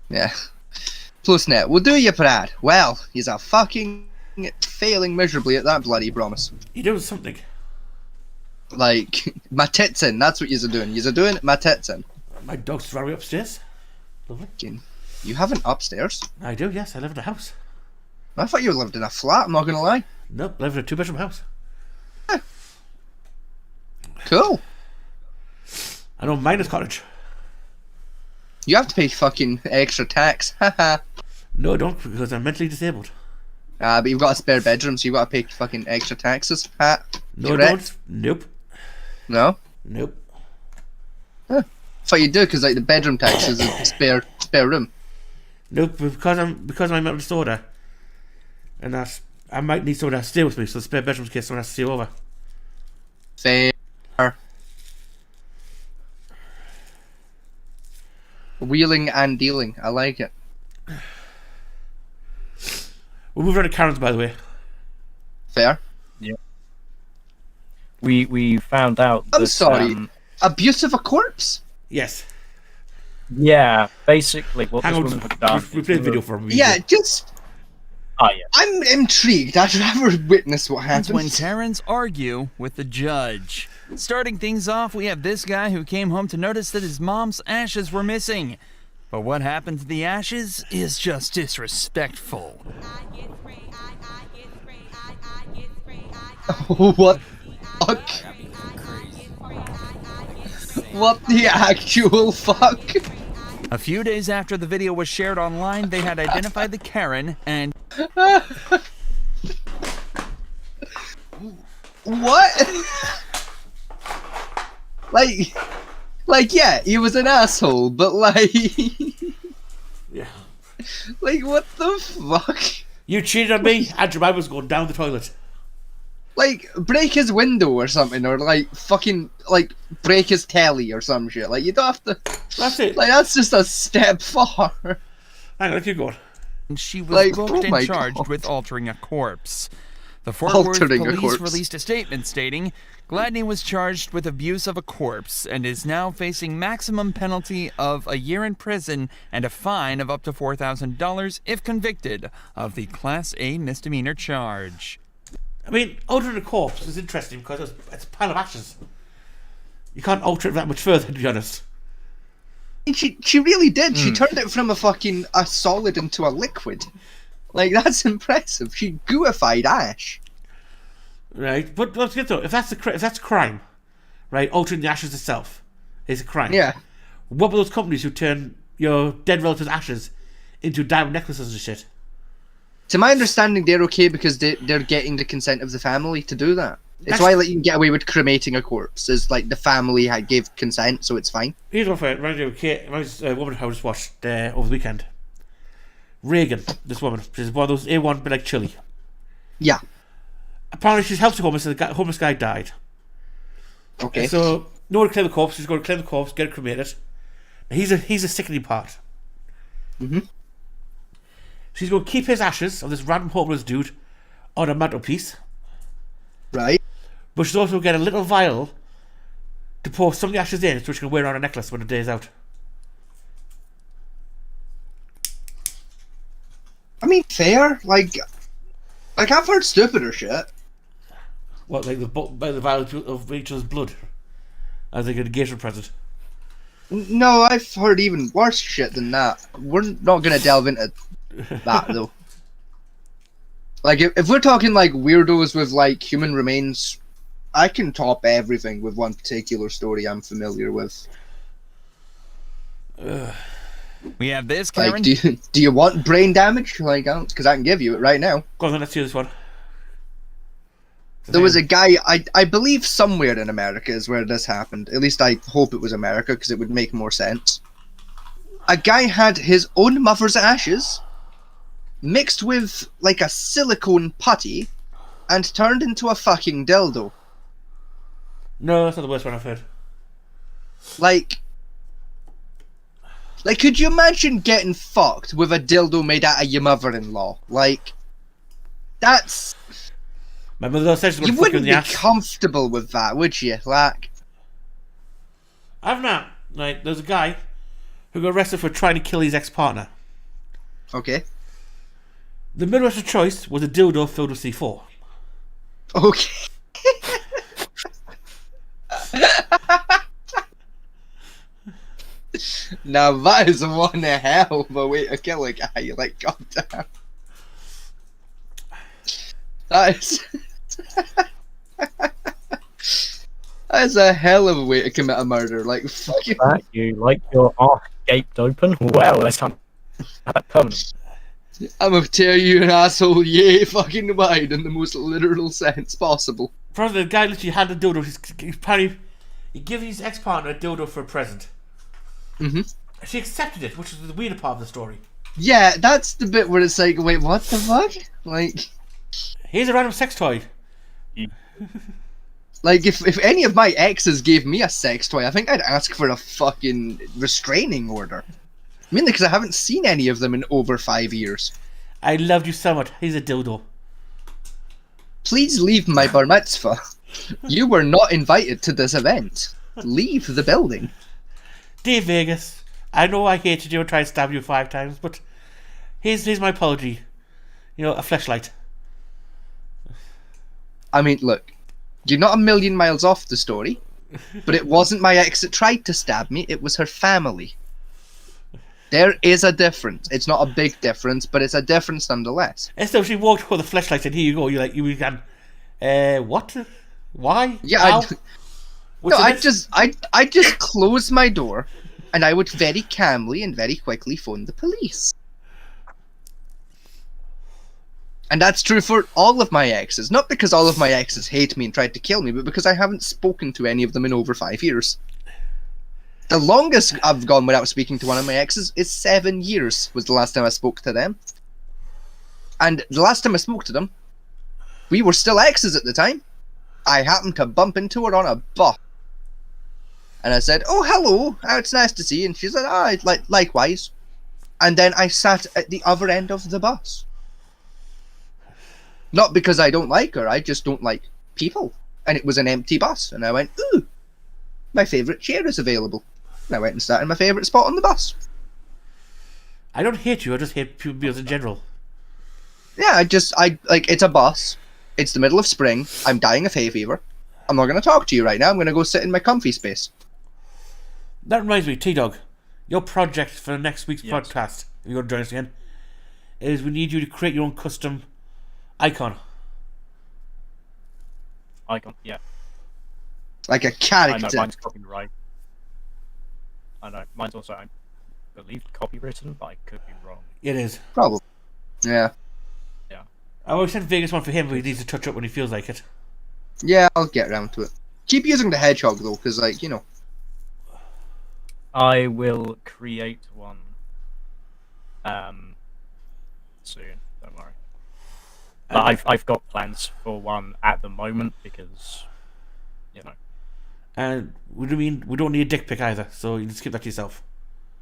Yeah. PlusNet will do you, Brad. Well, he's a fucking failing miserably at that bloody promise. You're doing something. Like, my tits in, that's what you're doing. You're doing my tits in. My dog's running upstairs. Lovely. You have an upstairs? I do, yes. I live in a house. I thought you lived in a flat, I'm not gonna lie. Nope, I live in a 2-bedroom house. Cool. I know, minus cottage. You have to pay fucking extra tax. Haha. No, I don't, because I'm mentally disabled. But you've got a spare bedroom, so you've got to pay fucking extra taxes. Ha. No, I Correct? don't. Nope. No? Nope. Huh. Thought you do, because like the bedroom tax is a spare room. Nope, because I'm a mental disorder. And I might need someone to stay with me, so the spare bedroom's in case someone has to stay over. Fair. Wheeling and dealing. I like it. We'll move on to Karen's, by the way. Fair. Yeah. We found out that... I'm sorry. Abuse of a corpse? Yes. Yeah, basically what Hang this on, woman had done... we played the video for him. Yeah, just... Oh, yeah. I'm intrigued. I'd rather witness what happens. When Karens argue with the judge. Starting things off, we have this guy who came home to notice that his mom's ashes were missing. But what happened to the ashes is just disrespectful. What? Fuck? What the actual fuck? A few days after the video was shared online, they had identified the Karen and... What? Like, yeah, he was an asshole, but like... Yeah. Like, what the fuck? You cheated on me, and Jemima was going down the toilet. Like, break his window or something, or like, fucking, like, break his telly or some shit. Like, you don't have to... That's it. Like, that's just a step far. Hang on, keep going. She was Like, booked oh and my charged God. with altering a corpse. The Fort Worth Altering a police corpse. released a statement stating, Gladney was charged with abuse of a corpse and is now facing maximum penalty of a year in prison and a fine of up to $4,000 if convicted of the Class A misdemeanor charge. I mean, altering a corpse is interesting because it's a pile of ashes. You can't alter it that much further, to be honest. She really did. She turned it from a solid into a liquid. Like, that's impressive. She gooified ash. Right, but let's get though. If that's a crime, right? Altering the ashes itself is a crime. Yeah. What about those companies who turn your dead relatives' ashes into diamond necklaces and shit? To my understanding, they're okay because they're getting the consent of the family to do that. It's why like you can get away with cremating a corpse. Is like the family gave consent, so it's fine. Here's one for it. Reminds a woman I just watched over the weekend. Reagan, this woman, she's one of those A1 but like chili. Yeah. Apparently she's helped a homeless, and the homeless guy died. Okay. And so no one to claim the corpse. She's going to claim the corpse, get it cremated. He's a sickening part. Mhm. She's going to keep his ashes of this random homeless dude on a mantelpiece. Right. But she's also get a little vial to pour some of the ashes in, so she can wear around a necklace when the day's out. I mean, fair. Like I've heard stupider shit. What, like the vial of Rachel's blood? As like a engagement present. No, I've heard even worse shit than that. We're not gonna delve into that though. Like if we're talking like weirdos with like human remains, I can top everything with one particular story I'm familiar with. We have this, Karen. Like, do you want brain damage? Like, because I can give you it right now. Go on, let's hear this one. There was a guy, I believe somewhere in America is where this happened. At least I hope it was America, because it would make more sense. A guy had his own mother's ashes mixed with, like, a silicone putty and turned into a fucking dildo. No, that's not the worst one I've heard. Like, could you imagine getting fucked with a dildo made out of your mother-in-law? Like, that's... My mother says she's you going to fuck you in wouldn't the be ass. comfortable with that, would you? Like... I've not. Like, there's a guy who got arrested for trying to kill his ex-partner. Okay. The middle of choice was a dildo filled with C4. Okay. Now that is one hell of a way to kill a guy. Like, goddamn. That is... that is a hell of a way to commit a murder. Like, fucking... That you like your arse gaped open? Well, let's have that permanent. I'm gonna tear you an asshole yay fucking wide in the most literal sense possible. First, the guy literally had a dildo. He's apparently he gave his ex-partner a dildo for a present. Mm-hmm. She accepted it, which is the weird part of the story. Yeah, that's the bit where it's like, wait, what the fuck? Like, here's a random sex toy. Like, if any of my exes gave me a sex toy, I think I'd ask for a fucking restraining order. Mainly because I haven't seen any of them in over 5 years. I loved you so much. Here's a dildo. Please leave my bar mitzvah. You were not invited to this event. Leave the building. Dear Vegas, I know I hated you and tried to stab you 5 times, but here's my apology. You know, a fleshlight. I mean, look, you're not a million miles off the story, but it wasn't my ex that tried to stab me, it was her family. There is a difference. It's not a big difference, but it's a difference nonetheless. And so she walked with a fleshlight and here you go. You're like, you began, what? Why? Yeah, I just closed my door, and I would very calmly and very quickly phone the police. And that's true for all of my exes. Not because all of my exes hate me and tried to kill me, but because I haven't spoken to any of them in over 5 years. The longest I've gone without speaking to one of my exes is 7 years was the last time I spoke to them. And the last time I spoke to them, we were still exes at the time. I happened to bump into her on a bus. And I said, oh, hello, it's nice to see you. And she said, ah, likewise. And then I sat at the other end of the bus. Not because I don't like her, I just don't like people. And it was an empty bus. And I went, ooh, my favourite chair is available. And I went and sat in my favourite spot on the bus. I don't hate you, I just hate people in general. Yeah, it's a bus. It's the middle of spring. I'm dying of hay fever. I'm not going to talk to you right now. I'm going to go sit in my comfy space. That reminds me, T-Dog, your project for next week's podcast, if you're going to join us again, is we need you to create your own custom icon. Icon, yeah. Like a character. I know, mine's copyright. I know, mine's also, I believe, copywritten, but I could be wrong. It is. Probably. Yeah. Yeah. I always sent Vegas one for him, but he needs to touch up when he feels like it. Yeah, I'll get around to it. Keep using the hedgehog, though, because, like, you know. I will create one soon, don't worry. But I've got plans for one at the moment because, you know. And we don't need a dick pic either, so you can skip that to yourself.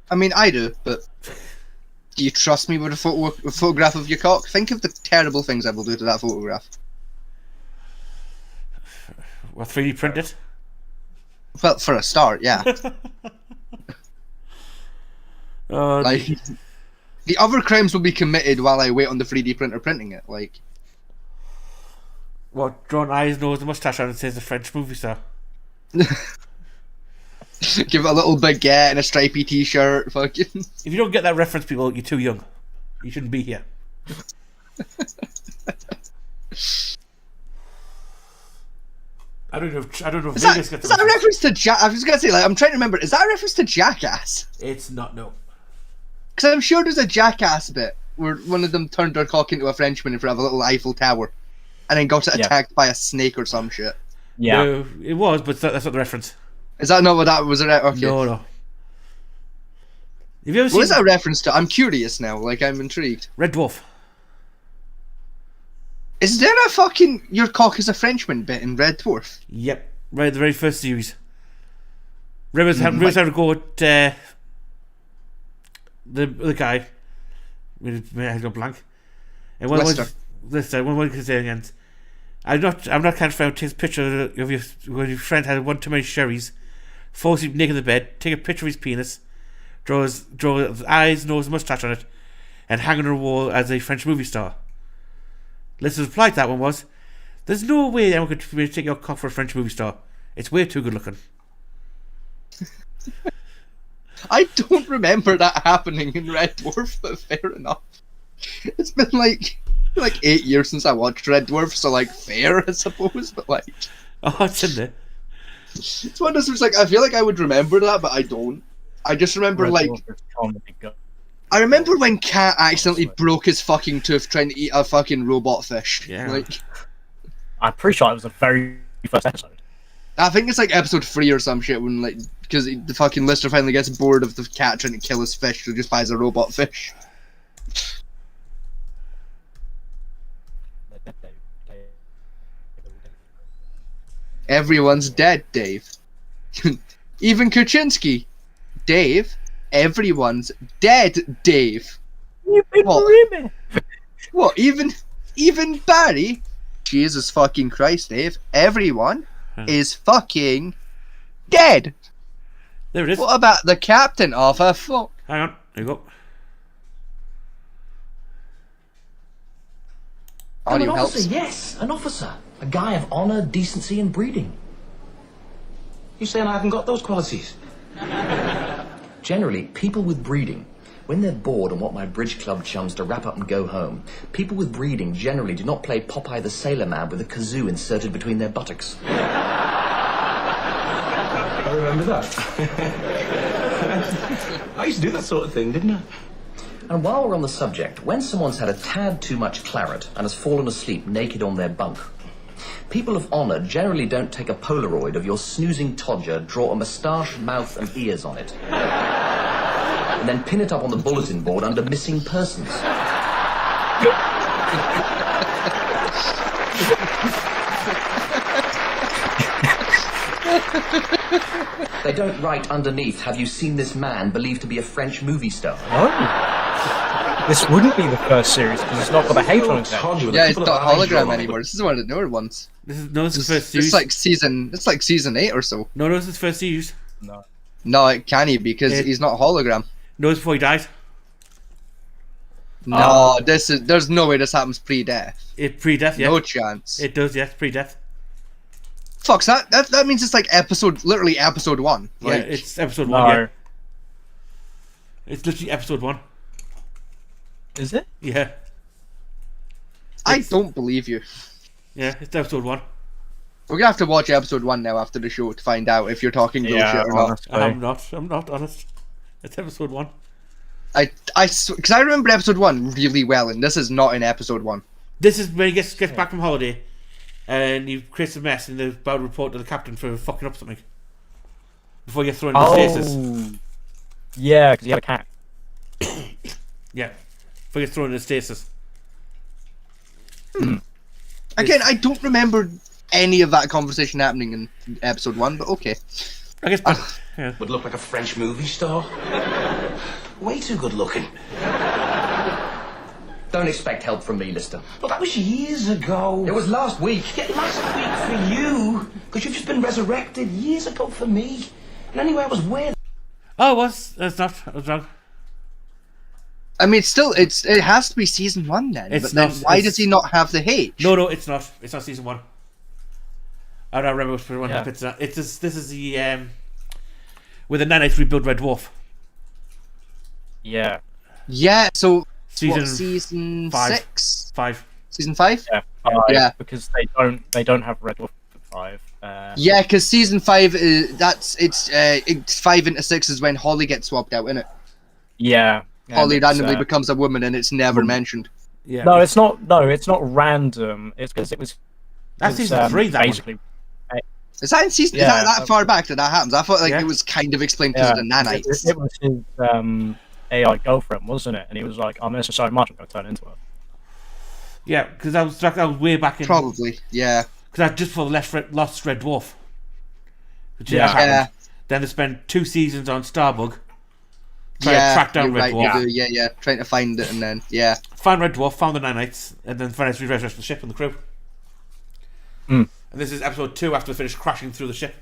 I mean, I do, but do you trust me with a photograph of your cock? Think of the terrible things I will do to that photograph. Well, 3D print it? Well, for a start, yeah. Like, the other crimes will be committed while I wait on the 3D printer printing it, like. What, drawn eyes, nose, and moustache on it says the French movie star. Give it a little baguette and a stripy t-shirt, fucking. If you don't get that reference, people, you're too young. You shouldn't be here. I don't know if Vegas gets is that a reference to I was gonna say, like, I'm trying to remember, is that a reference to Jackass? It's not, no. Because I'm sure there's a Jackass bit where one of them turned their cock into a Frenchman in front of a little Eiffel Tower and then got attacked by a snake or some shit. Yeah. No, it was, but that's not the reference. Is that not what that was? Okay. No. Have you ever seen... What is that a reference to? I'm curious now, like, I'm intrigued. Red Dwarf. Is there a fucking your cock is a Frenchman bit in Red Dwarf? Yep, right, the very first series. Rivers had to go with the guy. I had no blank. And one can say again. I'm not kind of found. Take a picture of your friend had one too many sherries. Falls asleep naked in the bed. Take a picture of his penis. Draw his eyes, nose, mustache on it, and hang on the wall as a French movie star. Listeners' reply to that one was, "There's no way anyone could take your cock for a French movie star. It's way too good looking." I don't remember that happening in Red Dwarf, but fair enough. It's been like 8 years since I watched Red Dwarf, so like fair, I suppose. But like, oh, it's in there. It's one of those. It's like I feel like I would remember that, but I don't. I just remember Red like. Dwarf is comedy gold. I remember when Cat accidentally broke his fucking tooth trying to eat a fucking robot fish. Yeah. Like, I'm pretty sure it was the very first episode. I think it's like episode 3 or some shit when like because the fucking Lister finally gets bored of the cat trying to kill his fish, so just buys a robot fish. Everyone's dead, Dave. Even Kuczynski. Dave, everyone's dead, Dave. What? What? Even Barry? Jesus fucking Christ, Dave. Everyone is fucking dead. There it is. What about the captain of a fuck? Hang on, there you go. I'm an Audio officer, helps. yes, an officer. A guy of honour, decency and breeding. You saying I haven't got those qualities? Generally, people with breeding, when they're bored and want my bridge club chums to wrap up and go home, people with breeding generally do not play Popeye the Sailor Man with a kazoo inserted between their buttocks. I remember that. I used to do that sort of thing, didn't I? And while we're on the subject, when someone's had a tad too much claret and has fallen asleep naked on their bunk, people of honour generally don't take a Polaroid of your snoozing todger, draw a moustache, mouth and ears on it, and then pin it up on the bulletin board under missing persons. They don't write underneath, have you seen this man believed to be a French movie star? Oh. This wouldn't be the first series because it's not got a H on it. Yeah, it's not hologram anymore. This is one of the newer ones. This is the first series. It's like season 8 or so. No, this is the first series. No, it can't be because he's not hologram. No, it's before he died. No, there's no way this happens pre-death. It pre-death, yeah. No chance. It does, yes, pre-death. Fuck, that means it's like literally episode 1. Like, Yeah, it's episode 1, yeah. It's literally episode 1. Is it? Yeah. I don't believe you. Yeah, it's episode 1. We're gonna have to watch episode 1 now after the show to find out if you're talking bullshit or not. I'm not honest. It's episode 1. Because I remember episode 1 really well, and this is not in episode 1. This is when he gets back from holiday, and he creates a mess, and they're about to report to the captain for fucking up something before he gets thrown into stasis. Yeah, because he had a cat. Yeah, before he gets thrown into stasis. Again, I don't remember any of that conversation happening in episode 1, but okay. I guess yeah. Would look like a French movie star. Way too good looking. Don't expect help from me, Lister. Well, that was years ago. It was last week. Yeah, last week for you. Because you've just been resurrected years ago for me. And anyway, I was weird. Oh, it was. That's not. I was wrong. I mean, it has to be season 1 then. It's but then not, why does he not have the H? No, it's not. It's not season 1. I don't remember which one. Yeah. This is the where the nanites rebuild Red Dwarf. Yeah. Yeah. So season 5? 5. Season 5? Yeah. 5, Yeah. Because they don't have Red Dwarf at 5. Yeah, because season 5 is it's 5 into 6 is when Holly gets swapped out, isn't it? Yeah. Holly randomly becomes a woman, and it's never mentioned. Yeah. No, it's not. No, it's not random. It's because it was. That's season 3. That basically. Is that in season? Yeah, is that far back that happens? I thought it was kind of explained because of the nanites. It was his AI girlfriend, wasn't it? And he was like, "I miss her so much, I'm going to turn into her." Yeah, because that was way back in. Probably, yeah. Because I just before the lost Red Dwarf. Which Yeah. Then they spent 2 seasons on Starbug. Trying to track down Red Dwarf. Yeah, trying to find it, and then found Red Dwarf, found the nanites, and then finally resurrected the ship and the crew. Mm. And this is episode 2 after they finished crashing through the ship.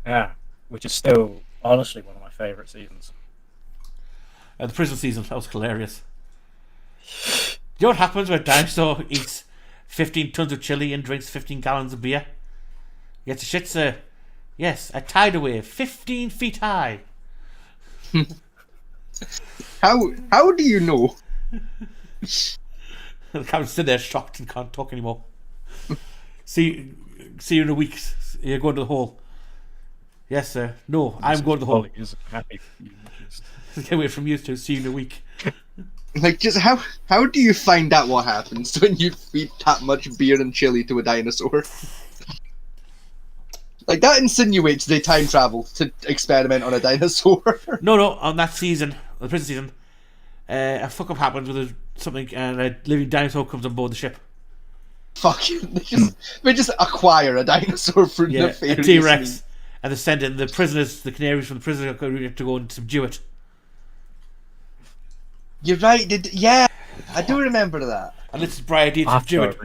Yeah, which is still honestly one of my favourite seasons. The prison season, that was hilarious. You know what happens when Dinosaur eats 15 tons of chili and drinks 15 gallons of beer? He gets a shit, sir. Yes, a tidal wave, 15 feet high. How do you know? The camera's sitting there shocked and can't talk anymore. See you in a week. You're going to the hole. Yes, sir. No, I'm going to the hole. Get away from you two. See you in a week. Like, just how do you find out what happens when you feed that much beer and chili to a dinosaur? Like, that insinuates they time travel to experiment on a dinosaur. No, on that season, the prison season, a fuck up happens with something, and a living dinosaur comes on board the ship. Fucking, they just acquire a dinosaur for Yeah, a nefarious T-Rex, means. and they send in the prisoners, the canaries from the prison to go and subdue it. You're right. Yeah, I do remember that. And this is Brian Dean subdue it.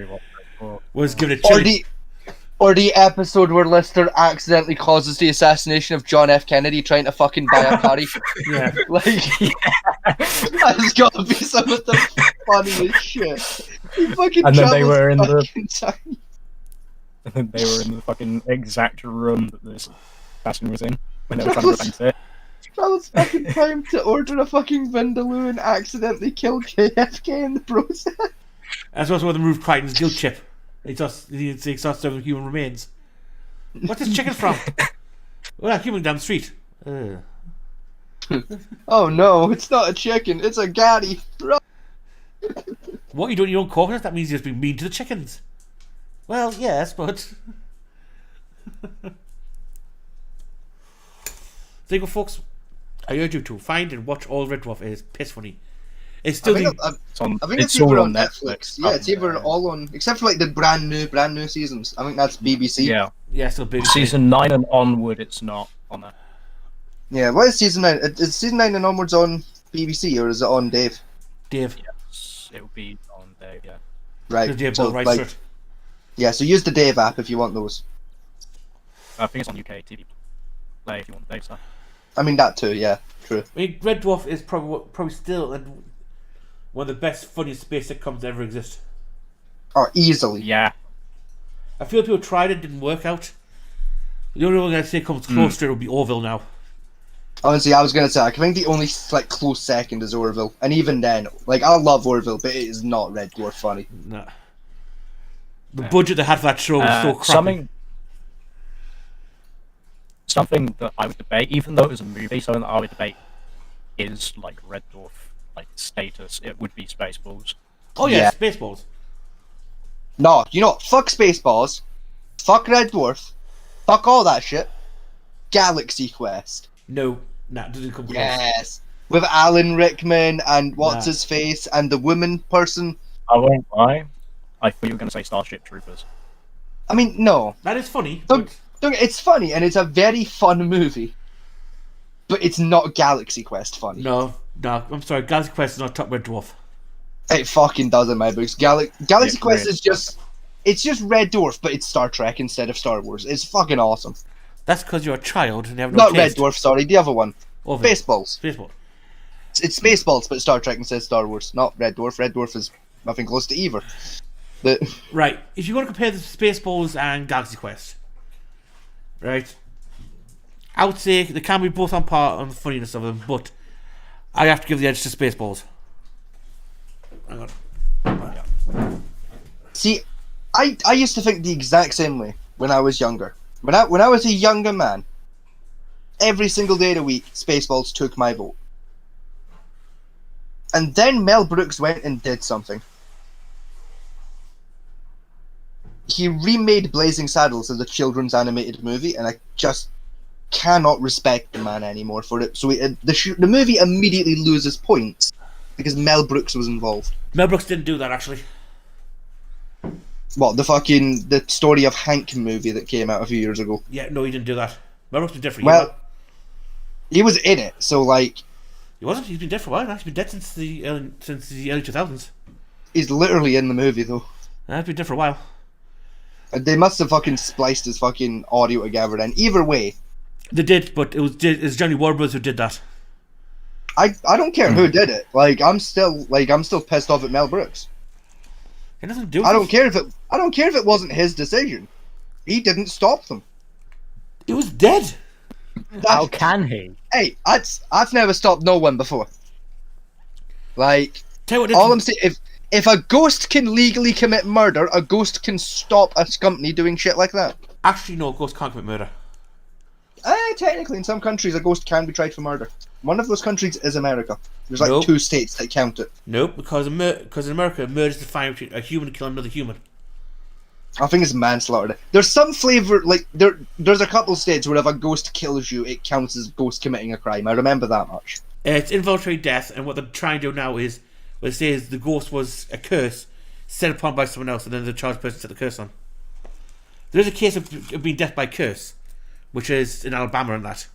Was given a Or chili. the episode where Lister accidentally causes the assassination of John F. Kennedy trying to fucking buy a curry. Yeah. Like, that's gotta be some of the funniest shit. He fucking And then they travels were in the fucking time. and then they were in the fucking exact room that this assassin was in when they were trying to prevent it. Travels fucking time to order a fucking vindaloo and accidentally kill JFK in the process. That's also where they removed Crichton's guilt chip. He starts serving human remains. What's this chicken from? Well, human down the street. Oh no, it's not a chicken, it's a gaddy. What, you doing your own corpus? That means you're just being mean to the chickens. Well, yes, but... There you go, folks. I urge you to find and watch all Red Dwarf. It is piss funny. It's still I think it's either on Netflix. Yeah, it's either all on, except for like the brand new seasons. I think that's BBC. Yeah, still BBC. Season 9 and onward, it's not on there. Yeah, what is season 9? Is season 9 and onwards on BBC or is it on Dave? Dave. Yes, it'll be on Dave, yeah. Right. Dave So, writes like, for it. yeah, so use the Dave app if you want those. I think it's on UK TV Play if you want Dave stuff. I mean that too, yeah, true. I mean, Red Dwarf is probably still one of the best, funniest space sitcoms to ever exist. Oh, easily. Yeah. I feel people tried it, didn't work out. The only one I'd say comes close to it would be Orville now. Honestly, I was gonna say, I think the only like close second is Orville, and even then, like I love Orville, but it is not Red Dwarf funny. No. The budget they had for that show was so crappy. Something that I would debate, even though it was a movie, something that I would debate is like Red Dwarf, like status. It would be Spaceballs. Oh yeah, Spaceballs. No, you know what? Fuck Spaceballs. Fuck Red Dwarf. Fuck all that shit. Galaxy Quest. No, doesn't come close. Yes. With Alan Rickman and what's his face and the woman person. I won't lie. I thought you were going to say Starship Troopers. I mean, no. That is funny. It's funny and it's a very fun movie. But it's not Galaxy Quest funny. No, I'm sorry. Galaxy Quest is not top Red Dwarf. It fucking does in my books. Galaxy Quest is just... It's just Red Dwarf, but it's Star Trek instead of Star Wars. It's fucking awesome. That's because you're a child and you have no Not taste. Red Dwarf, sorry. The other one. Orville. Spaceballs. Spaceballs. It's Spaceballs, but Star Trek instead of Star Wars. Not Red Dwarf. Red Dwarf is nothing close to either. Right. If you're going to compare the Spaceballs and Galaxy Quest, right, I would say they can be both on par on the funniness of them, but I have to give the edge to Spaceballs. Hang on. See, I used to think the exact same way when I was younger. When I was a younger man, every single day of the week, Spaceballs took my vote. And then Mel Brooks went and did something. He remade Blazing Saddles as a children's animated movie, and I just cannot respect the man anymore for it. So the movie immediately loses points because Mel Brooks was involved. Mel Brooks didn't do that, actually. What, the Story of Hank movie that came out a few years ago? Yeah, no, he didn't do that. Mel Brooks was different. Well, he was in it, so like... He wasn't. He's been dead for a while. He's been dead since the early 2000s. He's literally in the movie, though. He's been dead for a while. They must have fucking spliced his fucking audio together then. Either way. They did, but it was Johnny Warbers who did that. I don't care who did it. Like I'm still pissed off at Mel Brooks. It doesn't do. I don't care if it wasn't his decision. He didn't stop them. It was dead. How can he? Hey, I've never stopped no one before. Like, Tell you what, all I'm saying, if a ghost can legally commit murder, a ghost can stop a company doing shit like that. Actually, no, ghosts can't commit murder. Technically, in some countries, a ghost can be tried for murder. One of those countries is America. There's like Nope. 2 states that count it. Nope, because in America, murder is defined between a human killing another human. I think it's manslaughter. There's some flavor, like, there's a couple states where if a ghost kills you, it counts as ghost committing a crime. I remember that much. It's involuntary death, and what they're trying to do now is, what they say is the ghost was a curse set upon by someone else, and then the charged person set the curse on. There is a case of being death by curse, which is in Alabama and that.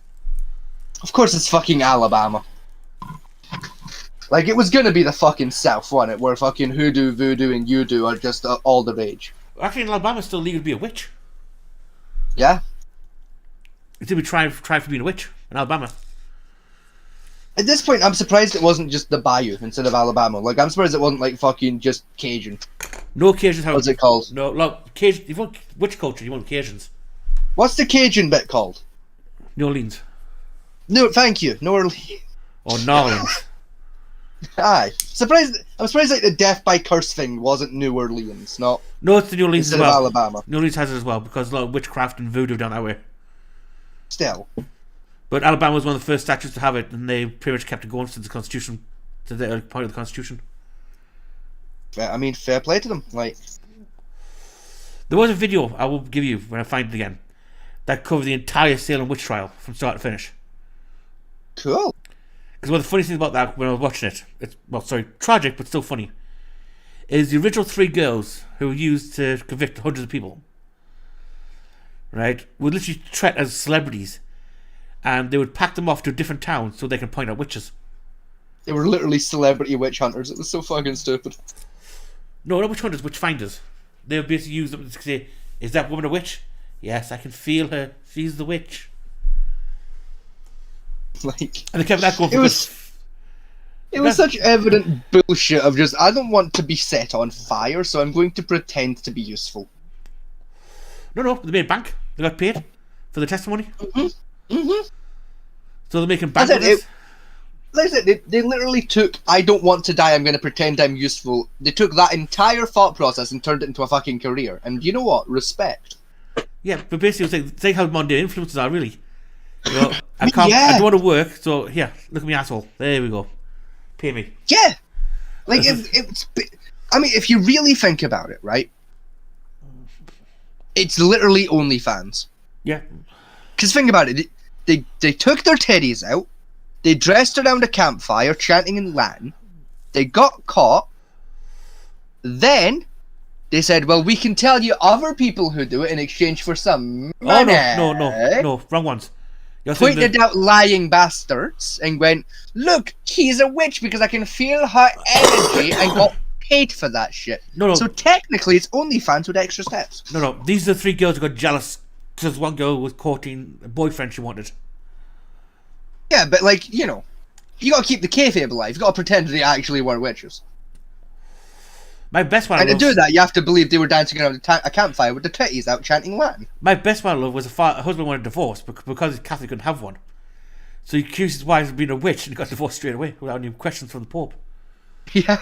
Of course it's fucking Alabama. Like, it was gonna be the fucking South, wasn't it? Where fucking hoodoo, voodoo, and you-do are just all the rage. Actually, in Alabama, it's still legal to be a witch. Yeah? It's to be tried for being a witch in Alabama. At this point, I'm surprised it wasn't just the Bayou instead of Alabama. Like, I'm surprised it wasn't, like, fucking just Cajun. No Cajuns have... What's it called? No, look, Cajun... If you want witch culture, you want Cajuns. What's the Cajun bit called? New Orleans. No, thank you. New Orleans. Or New Orleans. Aye. I'm surprised, like, the death by curse thing wasn't New Orleans, not... No, it's the New Orleans instead as well. of Alabama. New Orleans has it as well, because a lot of witchcraft and voodoo down that way. Still. But Alabama was one of the first statutes to have it, and they pretty much kept it going since the Constitution, to the early part of the Constitution. I mean, fair play to them. Like, there was a video I will give you when I find it again that covered the entire Salem witch trial from start to finish. Cool. Because one of the funny things about that when I was watching it, it's tragic but still funny, is the original 3 girls who were used to convict hundreds of people, right, were literally treated as celebrities. And they would pack them off to a different town so they can point out witches. They were literally celebrity witch hunters. It was so fucking stupid. No, not witch hunters, witch finders. They would basically use them to say, is that woman a witch? Yes, I can feel her. She's the witch. Like, and they kept that going for It was such evident bullshit of just, I don't want to be set on fire, so I'm going to pretend to be useful. No, they made bank. They got paid for the testimony. Mm-hmm. So they're making bank with this? Like I said, they literally took, I don't want to die, I'm going to pretend I'm useful. They took that entire thought process and turned it into a fucking career. And you know what? Respect. Yeah, but basically it's like how modern influencers are, really. You know, I don't want to work, so here, look at me asshole. There we go. Pay me. Yeah! Like, I mean, if you really think about it, right? It's literally OnlyFans. Yeah. Because think about it, they took their teddies out, they dressed around a campfire chanting in Latin, they got caught, then they said, well, we can tell you other people who do it in exchange for some money. Oh, no, wrong ones. Pointed out lying bastards and went, look, he's a witch because I can feel her energy and got paid for that shit. No. So technically it's OnlyFans with extra steps. No, these are the 3 girls who got jealous because one girl was courting a boyfriend she wanted. Yeah, but like, you know, you gotta keep the kayfabe alive. You gotta pretend they actually were witches. My best one and to do that, you have to believe they were dancing around a campfire with their titties out chanting Latin. My best one I love was a husband wanted a divorce because he's Catholic, couldn't have one. So he accused his wife of being a witch and got divorced straight away without any questions from the Pope. Yeah.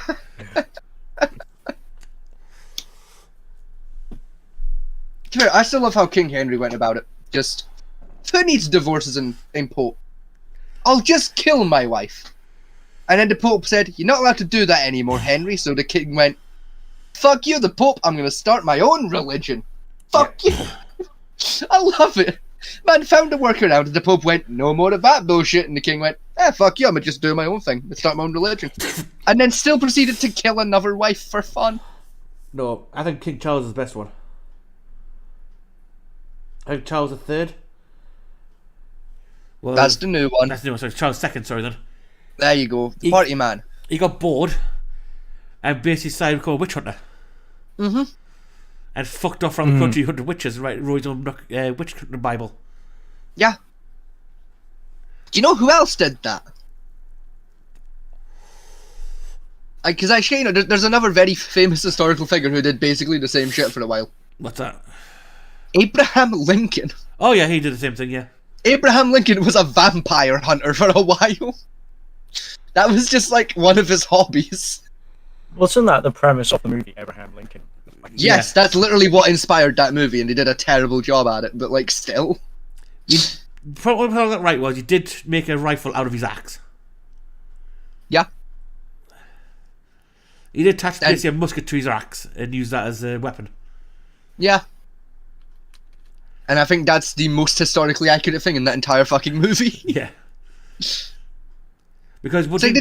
I still love how King Henry went about it. Just, who needs divorces in Pope? I'll just kill my wife. And then the Pope said, you're not allowed to do that anymore, Henry. So the king went, fuck you, the Pope, I'm going to start my own religion. Fuck you. I love it. Man found a workaround and the Pope went, no more of that bullshit. And the king went, fuck you, I'm going to just do my own thing. Let's start my own religion. And then still proceeded to kill another wife for fun. No, I think King Charles is the best one. I think Charles III. Well, that's the new one. That's the new one. Sorry, Charles II. Sorry, then. There you go. The party man. He got bored and basically decided to become a witch hunter. Mm-hmm. And fucked off around the country hunting witches and wrote his own witch hunting Bible. Yeah. Do you know who else did that? Because actually, you know, there's another very famous historical figure who did basically the same shit for a while. What's that? Abraham Lincoln. Oh yeah, he did the same thing, yeah. Abraham Lincoln was a vampire hunter for a while. That was just like one of his hobbies. Wasn't that the premise of the movie Abraham Lincoln? Yes, that's literally what inspired that movie, and they did a terrible job at it. But like, still, What I got right was he did make a rifle out of his axe. Yeah. He did attach basically a musket to his axe and use that as a weapon. Yeah. And I think that's the most historically accurate thing in that entire fucking movie. Yeah. Because it's like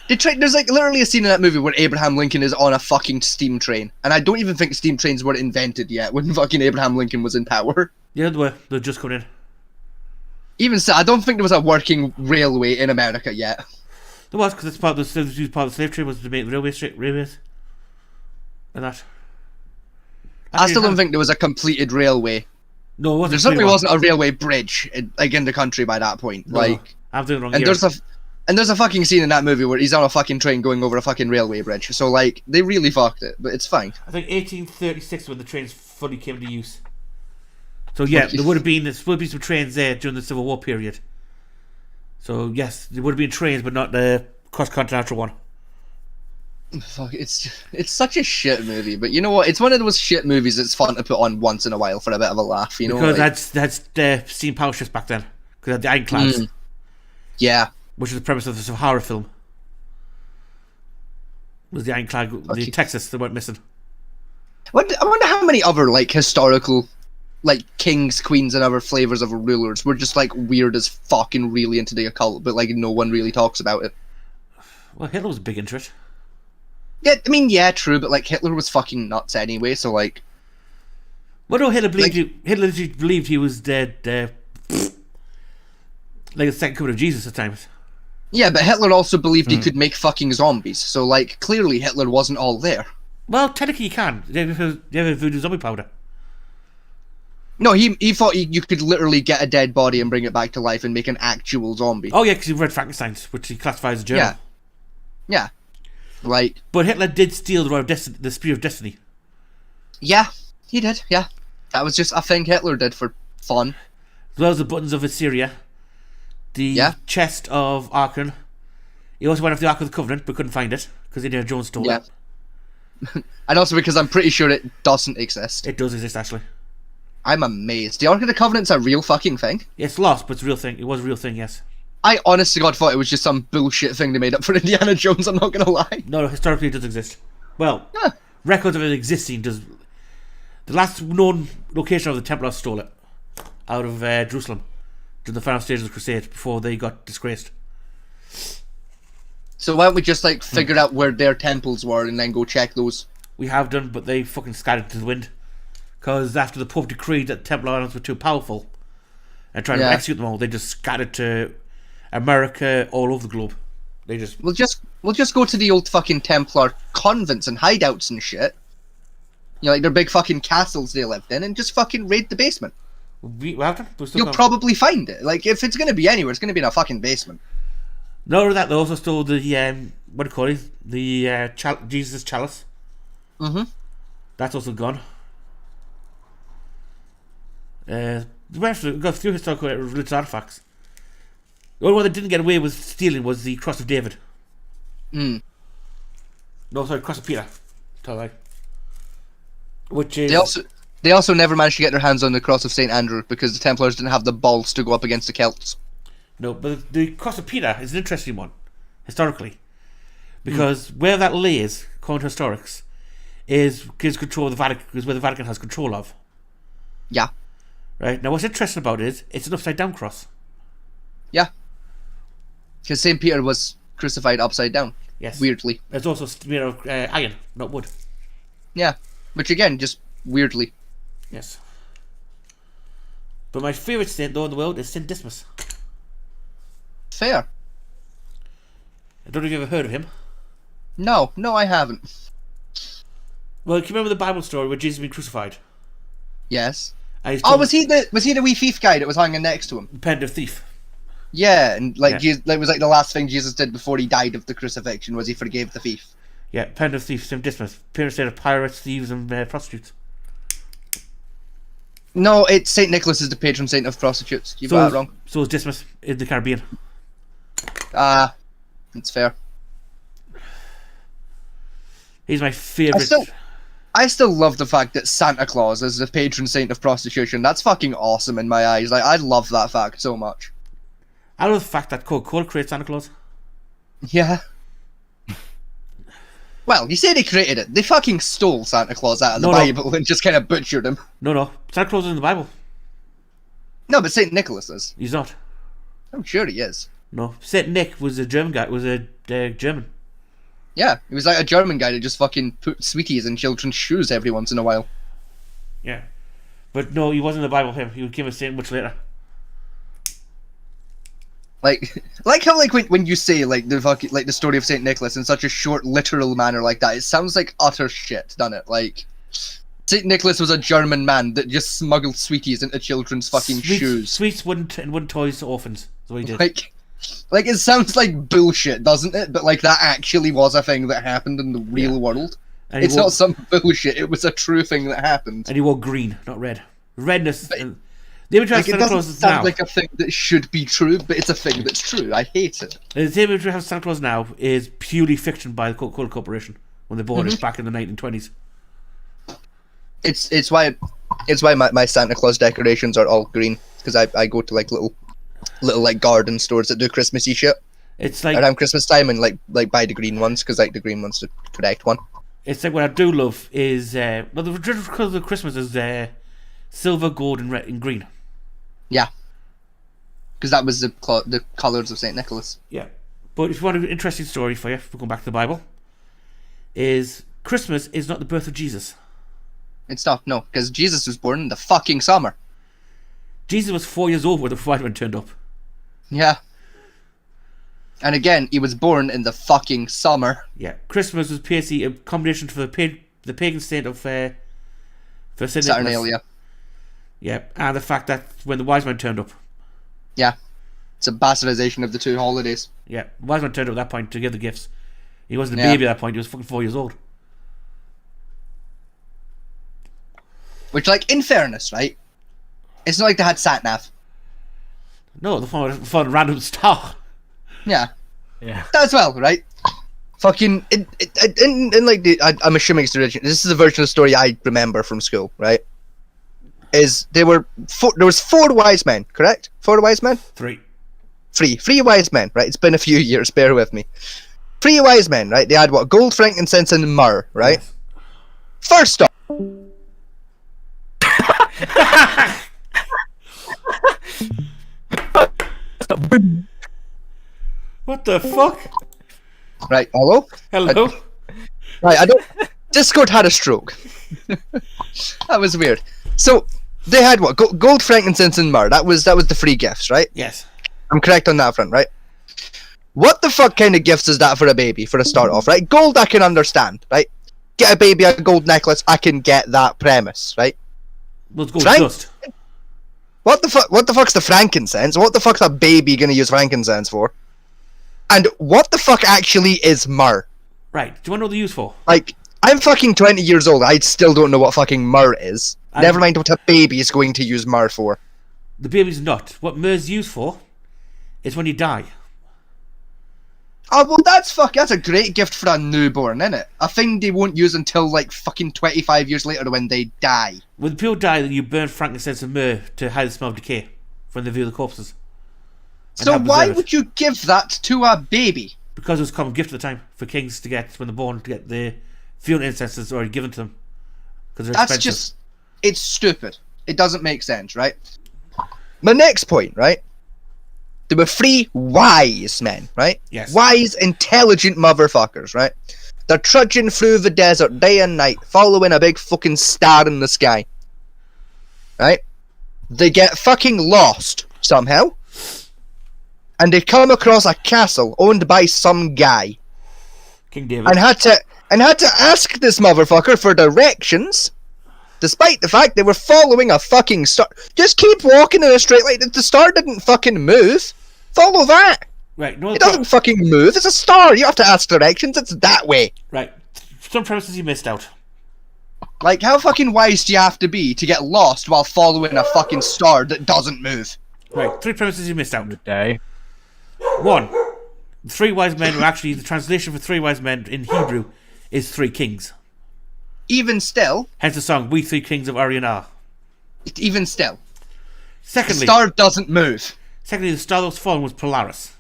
they try, there's like literally a scene in that movie where Abraham Lincoln is on a fucking steam train, and I don't even think steam trains were invented yet when fucking Abraham Lincoln was in power. Yeah, they were. They're just coming in. Even so, I don't think there was a working railway in America yet. There was, because it's part of the slave trade was to make railways and that. I still don't think there was a completed railway. No, it wasn't. There certainly wasn't a railway bridge in the country by that point. No, like, I'm doing wrong. And there's a fucking scene in that movie where he's on a fucking train going over a fucking railway bridge. So like, they really fucked it, but it's fine. I think 1836 when the trains fully came into use. So yeah, there would have been some trains there during the Civil War period. So yes, there would have been trains, but not the cross-continental one. Fuck, it's such a shit movie, but you know what? It's one of those shit movies that's fun to put on once in a while for a bit of a laugh. You know, because that's steam power ships back then. Because they had the ironclads. Yeah. Which is the premise of the Sahara film. Was the ironclad the Texas that went missing? I wonder how many other like historical, like kings, queens, and other flavors of rulers were just like weird as fucking really into the occult, but like no one really talks about it. Well, Hitler was a big interest. Yeah, I mean, yeah, true, but like Hitler was fucking nuts anyway, so like. Well, no, Hitler believed he was dead. Like the second coming of Jesus at times. Yeah, but Hitler also believed he could make fucking zombies, so like clearly Hitler wasn't all there. Well, technically you can. You have voodoo zombie powder. No, he thought you could literally get a dead body and bring it back to life and make an actual zombie. Oh yeah, because he read Frankenstein's, which he classifies as a German. Yeah. Like. But Hitler did steal the Spear of Destiny. Yeah, he did. Yeah, that was just a thing Hitler did for fun. As well as the buttons of Assyria, the chest of Archon. He also went after the Ark of the Covenant, but couldn't find it because Indiana Jones stole it. And also because I'm pretty sure it doesn't exist. It does exist, actually. I'm amazed. The Ark of the Covenant's a real fucking thing. It's lost, but it's a real thing. It was a real thing, yes. I honest to God thought it was just some bullshit thing they made up for Indiana Jones, I'm not gonna lie. No, historically it does exist. Well, records of it existing does. The last known location of the Templars stole it out of Jerusalem during the final stage of the Crusade before they got disgraced. So why don't we just like figure out where their temples were and then go check those? We have done, but they fucking scattered to the wind. Because after the Pope decreed that Templar Islands were too powerful and trying to execute them all, they just scattered to America, all over the globe. They just we'll just go to the old fucking Templar convents and hideouts and shit. You know, like their big fucking castles they lived in, and just fucking raid the basement. You'll probably find it. Like if it's gonna be anywhere, it's gonna be in a fucking basement. Not only that, they also stole the what do you call it? The Jesus chalice. That's also gone. We've got a few historical religious artifacts. The only one that didn't get away with stealing was the Cross of David. No, sorry, Cross of Peter. Which is they also never managed to get their hands on the Cross of St. Andrew because the Templars didn't have the balls to go up against the Celts. No, but the Cross of Peter is an interesting one, historically. Because where that lays, according to historics, gives control of the Vatican, is where the Vatican has control of. Yeah. Right, now what's interesting about it is, it's an upside down cross. Yeah. Because St. Peter was crucified upside down. Yes. Weirdly. It's also made of iron, not wood. Yeah. Which again, just weirdly. Yes. But my favourite saint, though, in the world is Saint Dismas. Fair. I don't know if you've ever heard of him. No, I haven't. Well, can you remember the Bible story where Jesus was crucified? Yes. Was he the wee thief guy that was hanging next to him? Penitent thief. Yeah, and like that was like the last thing Jesus did before he died of the crucifixion was he forgave the thief. Yeah, penitent thief, Saint Dismas, patron saint of pirates, thieves, and prostitutes. No, it's Saint Nicholas is the patron saint of prostitutes. You got it wrong. So is Dismas in the Caribbean. It's fair. He's my favourite. I still love the fact that Santa Claus is the patron saint of prostitution. That's fucking awesome in my eyes. Like, I love that fact so much. I love the fact that Coca-Cola creates Santa Claus. Yeah. Well, you say they created it. They fucking stole Santa Claus out of the Bible and just kind of butchered him. No. Santa Claus is in the Bible. No, but Saint Nicholas is. He's not. I'm sure he is. No. Saint Nick was a German guy. Was a German. Yeah, he was like a German guy that just fucking put sweeties in children's shoes every once in a while. Yeah. But no, he wasn't in the Bible, him. He became a saint much later. Like how when you say the story of Saint Nicholas in such a short literal manner like that, it sounds like utter shit, doesn't it? Like Saint Nicholas was a German man that just smuggled sweeties into children's fucking shoes. Sweets wooden toys to orphans. That's what he did. Like it sounds like bullshit, doesn't it? But like that actually was a thing that happened in the real world. And it's not some bullshit. It was a true thing that happened. And he wore green, not red. Redness. The image of Santa Claus is now. It doesn't sound like a thing that should be true, but it's a thing that's true. I hate it. The image we have Santa Claus now is purely fiction by the Coca-Cola Corporation when they bought it back in the 1920s. It's why my Santa Claus decorations are all green, because I go to like little like garden stores that do Christmassy shit. It's like around Christmas time and like buy the green ones because like the green one's the correct one. It's like what I do love is the original colour of Christmas is silver, gold, and red and green. Yeah, because that was the colours of Saint Nicholas. Yeah, but if you want an interesting story for you, we're going back to the Bible. Is Christmas is not the birth of Jesus. It's not, no, because Jesus was born in the fucking summer. Jesus was 4 years old when the fireman turned up. Yeah. And again, he was born in the fucking summer. Yeah, Christmas was basically a combination for the pagan saint of for Saint Saturnalia. Yeah, and the fact that when the wise man turned up. Yeah, it's a bastardization of the two holidays. Yeah, the wise man turned up at that point to give the gifts. He wasn't a baby at that point. He was fucking 4 years old. Which, like, in fairness, right? It's not like they had sat-nav. No, they found a random star. Yeah. Yeah. As well, right? Fucking in like I'm assuming it's the original. This is the version of the story I remember from school, right? There was 4 wise men, correct? 4 wise men? 3 wise men, right? It's been a few years, bear with me. 3 wise men, right? They had what? Gold, frankincense, and myrrh, right? Yes. First off. What the fuck? Right, hello? Hello? Right, Discord had a stroke. That was weird. So, they had what? Gold, frankincense, and myrrh. That was the free gifts, right? Yes. I'm correct on that front, right? What the fuck kind of gifts is that for a baby, for a start off, right? Gold I can understand, right? Get a baby a gold necklace, I can get that premise, right? Let's go dust. What the fuck's the frankincense? What the fuck's a baby gonna use frankincense for? And what the fuck actually is myrrh? Right, do you want to know what they're used for? Like, I'm fucking 20 years old, I still don't know what fucking myrrh is. Never mind what a baby is going to use myrrh for. The baby's not. What myrrh's used for is when you die. Oh, well, that's a great gift for a newborn, isn't it? A thing they won't use until, like, fucking 25 years later when they die. When people die, you burn frankincense and myrrh to hide the smell of decay when they view the corpses. So why would you give that to a baby? Because it was a common gift at the time for kings to get, when they're born, to get the funeral incenses already given to them. Because they're expensive. It's stupid. It doesn't make sense, right? My next point, right? There were 3 wise men, right? Yes. Wise, intelligent motherfuckers, right? They're trudging through the desert day and night, following a big fucking star in the sky. Right? They get fucking lost, somehow. And they come across a castle owned by some guy. King David. And had to ask this motherfucker for directions. Despite the fact they were following a fucking star. Just keep walking in a straight line. The star didn't fucking move. Follow that. Right. No, it doesn't fucking move. It's a star. You have to ask directions. It's that way. Right. Some premises you missed out. Like, how fucking wise do you have to be to get lost while following a fucking star that doesn't move? Right, 3 premises you missed out. Day. 1. The 3 wise men were actually, the translation for 3 wise men in Hebrew is 3 kings. Even still. Hence the song, We 3 Kings of Orient are. Even still. Secondly. The star doesn't move. Secondly, the star that was fallen was Polaris.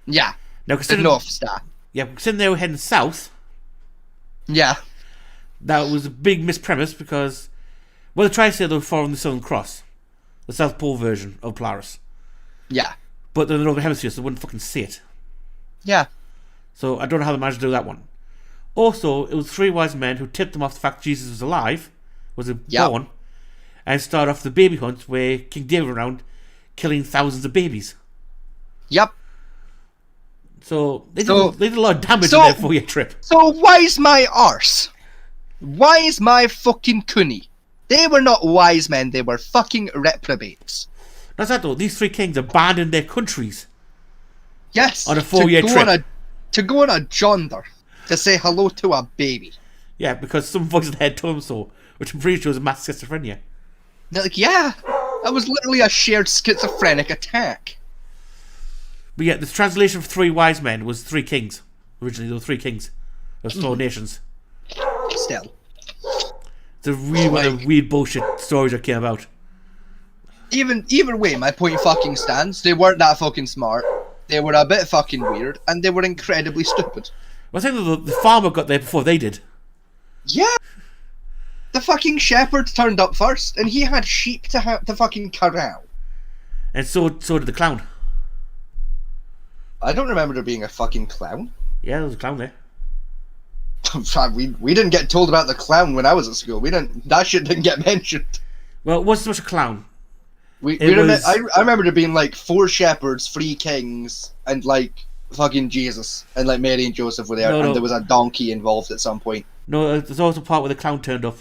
Yeah. Now The considering, North Star. Yeah, considering they were heading south. Yeah. That was a big mispremise because, well, they tried to say they were following the Southern Cross, the South Pole version of Polaris. Yeah. But they're in the Northern Hemisphere, so they wouldn't fucking see it. Yeah. So I don't know how they managed to do that one. Also, it was 3 wise men who tipped them off the fact Jesus was alive, was born, and started off the baby hunt where King David went around killing thousands of babies. Yep. So they did a lot of damage in their 4-year trip. So why's my arse? Why is my fucking cunny? They were not wise men, they were fucking reprobates. That's that though, these 3 kings abandoned their countries. Yes. On a 4-year trip. To go on a jaunder. To say hello to a baby. Yeah, because some voice in the head told them so, which I'm pretty sure was mass schizophrenia. They're like, yeah, that was literally a shared schizophrenic attack. But yeah, the translation for 3 wise men was 3 kings. Originally, there were 3 kings of small nations. Still. It's a really one of the weird bullshit stories that came about. Either way, my point fucking stands. They weren't that fucking smart. They were a bit fucking weird, and they were incredibly stupid. Well, I think the farmer got there before they did. Yeah. The fucking shepherd turned up first, and he had sheep to fucking corral. And so did the clown. I don't remember there being a fucking clown. Yeah, there was a clown there. we didn't get told about the clown when I was at school. That shit didn't get mentioned. Well, it wasn't so much a clown. I remember there being like 4 shepherds, 3 kings, and like fucking Jesus, and like Mary and Joseph were there, and there was a donkey involved at some point. No, there's also a part where the clown turned up.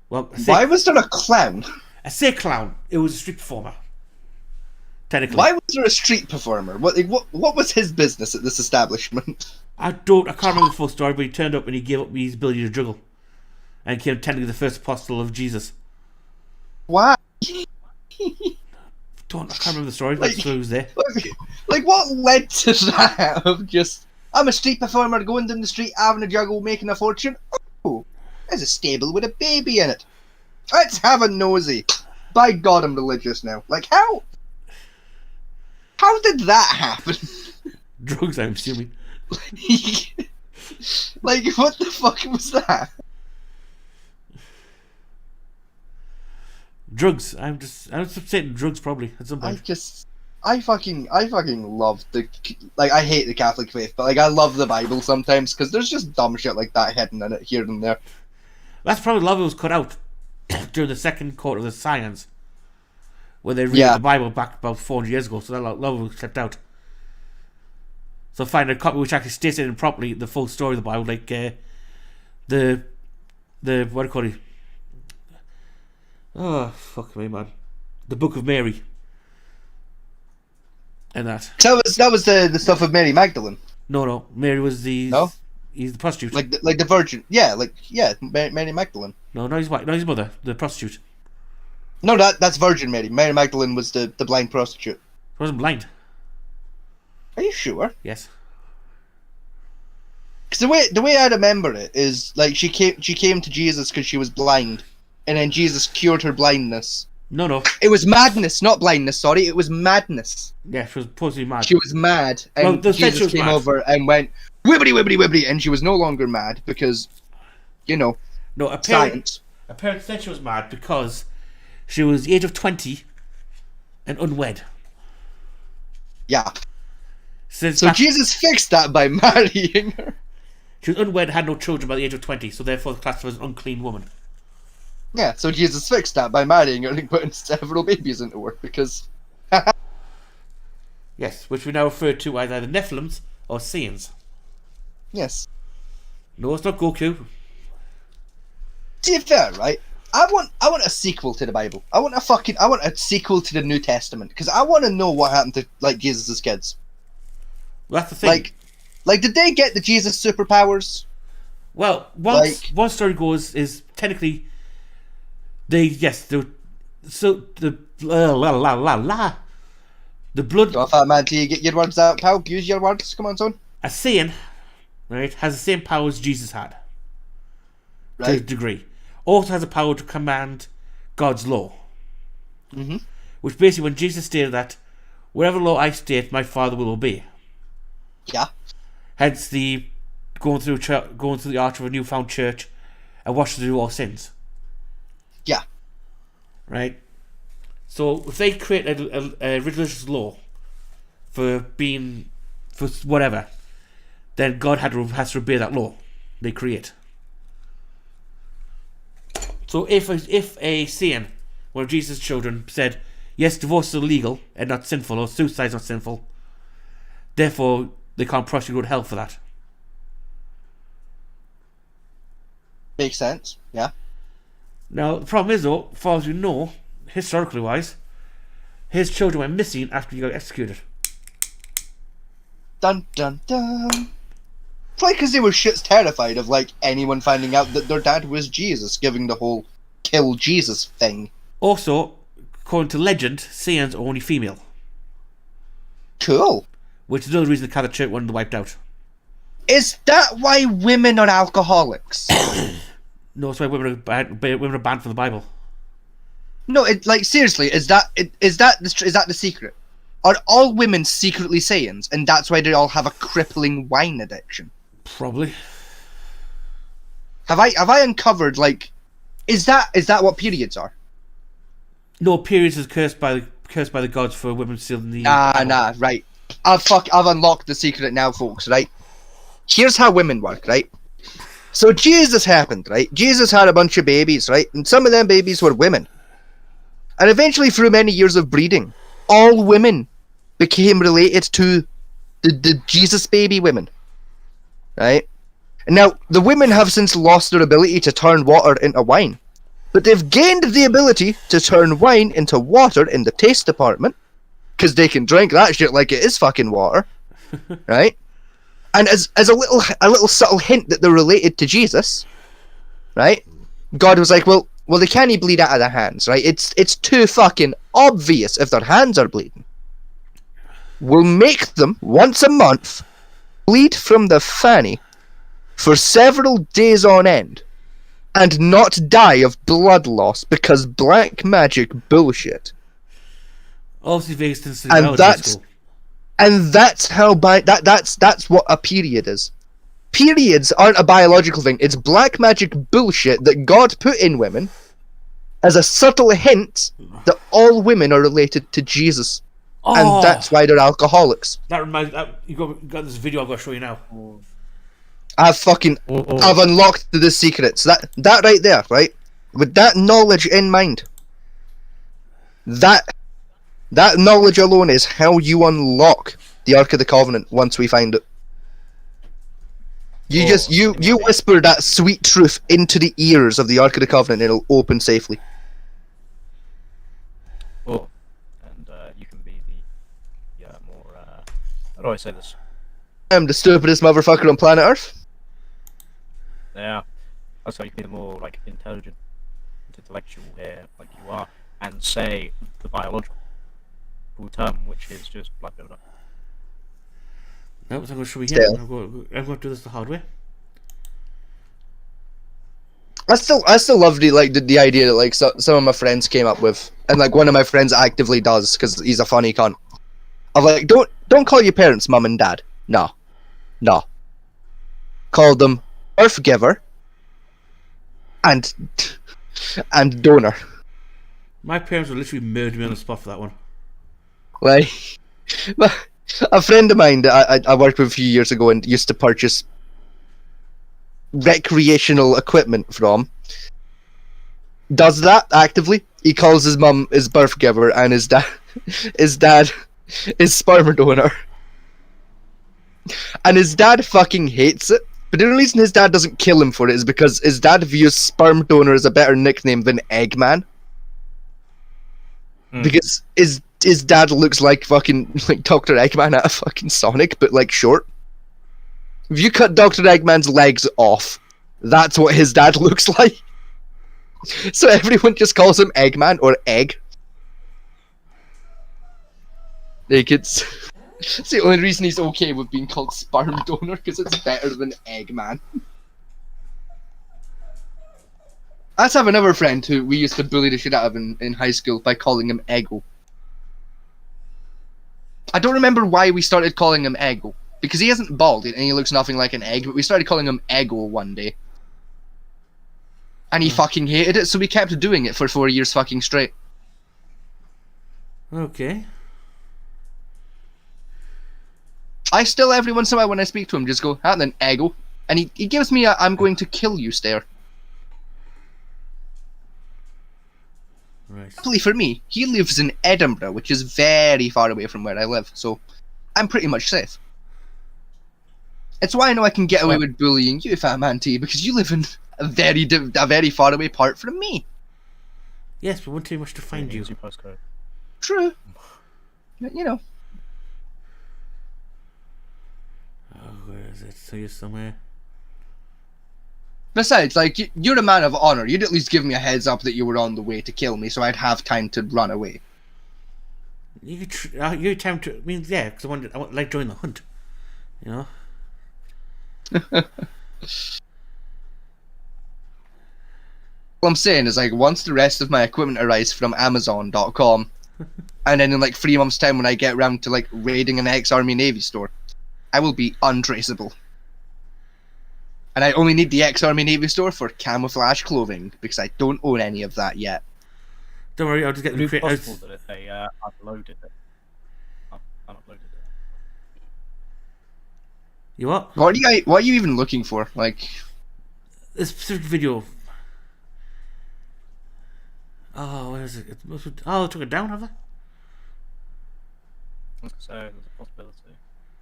Well, why was there a clown? I say clown. It was a street performer. Technically. Why was there a street performer? What was his business at this establishment? I can't remember the full story, but he turned up and he gave up his ability to juggle, and became technically the first apostle of Jesus. Why? I can't remember the story, but he was there. Like, what led to that of just, I'm a street performer going down the street, having a juggle, making a fortune. Oh, there's a stable with a baby in it. Let's have a nosy. By God, I'm religious now. Like, how did that happen? Drugs, I'm assuming. Like, what the fuck was that? Drugs. I'm just saying drugs probably at some point. I fucking love I hate the Catholic faith, but like I love the Bible sometimes because there's just dumb shit like that hidden in it here and there. That's probably a lot of it was cut out during the second quarter of the science, where they read the Bible back about 400 years ago. So that a lot of it was kept out. So find a copy which actually states it properly the full story of the Bible, like the what do you call it? Oh, fuck me, man. The Book of Mary. And that. That was the stuff of Mary Magdalene. No. Mary was the... No? He's the prostitute. Like the virgin. Yeah, Mary Magdalene. No, not his wife. Not his mother. The prostitute. No, that's Virgin Mary. Mary Magdalene was the blind prostitute. She wasn't blind. Are you sure? Yes. Because the way I remember it is like she came to Jesus because she was blind, and then Jesus cured her blindness. No. It was madness, not blindness. Sorry, it was madness. Yeah, she was supposedly mad. She was mad, and Jesus came over and went wibbity wibbity wibbity, and she was no longer mad because, science. Apparently, said she was mad because she was the age of 20 and unwed. Yeah. So Jesus fixed that by marrying her. She was unwed, had no children by the age of 20, so therefore classed her as an unclean woman. Yeah, so Jesus fixed that by marrying her and putting several babies into her, because... Yes, which we now refer to as either Nephilims or Saiyans. Yes. No, it's not Goku. To be fair, right? I want a sequel to the Bible. I want a sequel to the New Testament, because I want to know what happened to, like, Jesus' kids. Well, that's the thing. Like, did they get the Jesus superpowers? Well, one story goes is technically the blood. Go off, man, till you get your words out, pal. Use your words. Come on, son. A Saiyan, right, has the same power as Jesus had, to a degree. Also has the power to command God's law. Mm-hmm. Which basically, when Jesus stated that, whatever law I state, my Father will obey. Yeah. Hence the going through the arch of a newfound church and washing through all sins. Yeah. Right. So if they create a religious law for whatever, then God has to obey that law they create. So if a Saiyan, one of Jesus' children, said, yes, divorce is illegal and not sinful, or suicide is not sinful, therefore they can't possibly go to hell for that. Makes sense, yeah. Now, the problem is, though, as far as you know, historically wise, his children went missing after he got executed. Dun dun dun. Probably because they were shit's terrified of, like, anyone finding out that their dad was Jesus, giving the whole kill Jesus thing. Also, according to legend, Saiyans are only female. Cool. Which is another reason the Catholic Church wanted them wiped out. Is that why women are alcoholics? No, it's why women are banned from the Bible. No, seriously, is that the secret? Are all women secretly Saiyans, and that's why they all have a crippling wine addiction? Probably. Have I uncovered, like, is that what periods are? No, periods is cursed by the gods for women stealing the. Nah, right. I've unlocked the secret now, folks. Right. Here's how women work, right? So Jesus happened, right? Jesus had a bunch of babies, right? And some of them babies were women. And eventually, through many years of breeding, all women became related to the Jesus baby women, right? And now, the women have since lost their ability to turn water into wine. But they've gained the ability to turn wine into water in the taste department, because they can drink that shit like it is fucking water, right? And as a little subtle hint that they're related to Jesus, right? God was like, well, they can't bleed out of their hands, right? It's too fucking obvious if their hands are bleeding. We'll make them once a month bleed from the fanny for several days on end, and not die of blood loss because black magic bullshit. Obviously, Vegas didn't see biology school. And that's how that's what a period is. Periods aren't a biological thing. It's black magic bullshit that God put in women as a subtle hint that all women are related to Jesus. Oh, and that's why they're alcoholics. That reminds you got this video I've got to show you now. I've unlocked the secrets. That right there, right? With that knowledge in mind. That knowledge alone is how you unlock the Ark of the Covenant once we find it. You whisper that sweet truth into the ears of the Ark of the Covenant and it'll open safely. Oh, and you can be the more how do I say this? I'm the stupidest motherfucker on planet Earth. Yeah. Also, you can be the more like intelligent, intellectual here, like you are, and say the biological term, which is just black Yoda. No, I'm going to show you here. I'm going to do this the hard way. I still love the idea that like some of my friends came up with, and like one of my friends actively does because he's a funny cunt. Of like, don't call your parents mum and dad. No. Call them birth giver and donor. My parents would literally murder me on the spot for that one. Like, a friend of mine that I worked with a few years ago and used to purchase recreational equipment from does that actively. He calls his mum his birth giver and his dad is sperm donor. And his dad fucking hates it. But the only reason his dad doesn't kill him for it is because his dad views sperm donor as a better nickname than Eggman. Because his dad looks like fucking like Dr. Eggman out of fucking Sonic, but like short. If you cut Dr. Eggman's legs off, That's what his dad looks like. So everyone just calls him Eggman or Egg. Like it's the only reason he's okay with being called sperm donor, because it's better than Eggman. I have another friend who we used to bully the shit out of in high school by calling him Eggo. I don't remember why we started calling him Eggo, because he isn't bald and he looks nothing like an egg, but we started calling him Eggo one day. And he fucking hated it, so we kept doing it for 4 years fucking straight. Okay. I still, every once in a while when I speak to him, just go, and then Eggo. And he gives me a I'm going to kill you stare. Right. Luckily for me, he lives in Edinburgh, which is very far away from where I live, so I'm pretty much safe. It's why I know I can get away with bullying you, Fat Man T, because you live in a very far away part from me. Yes, but wouldn't take much to find you. True. You know. Oh, where is it? So you're somewhere. Besides, like, you're a man of honor. You'd at least give me a heads up that you were on the way to kill me, so I'd have time to run away. You could your time to. I mean, yeah, because I want like join the hunt. You know. All I'm saying is, like, once the rest of my equipment arrives from Amazon.com, and then in like 3 months' time when I get around to like raiding an ex-Army Navy store, I will be untraceable. And I only need the ex-Army Navy store for camouflage clothing, because I don't own any of that yet. Don't worry, I'll just get Would the it be possible that if they uploaded it? Unuploaded it. You what? What are you even looking for? Like, a specific video. Oh, where is it? Oh, they took it down, have they? So there's a possibility.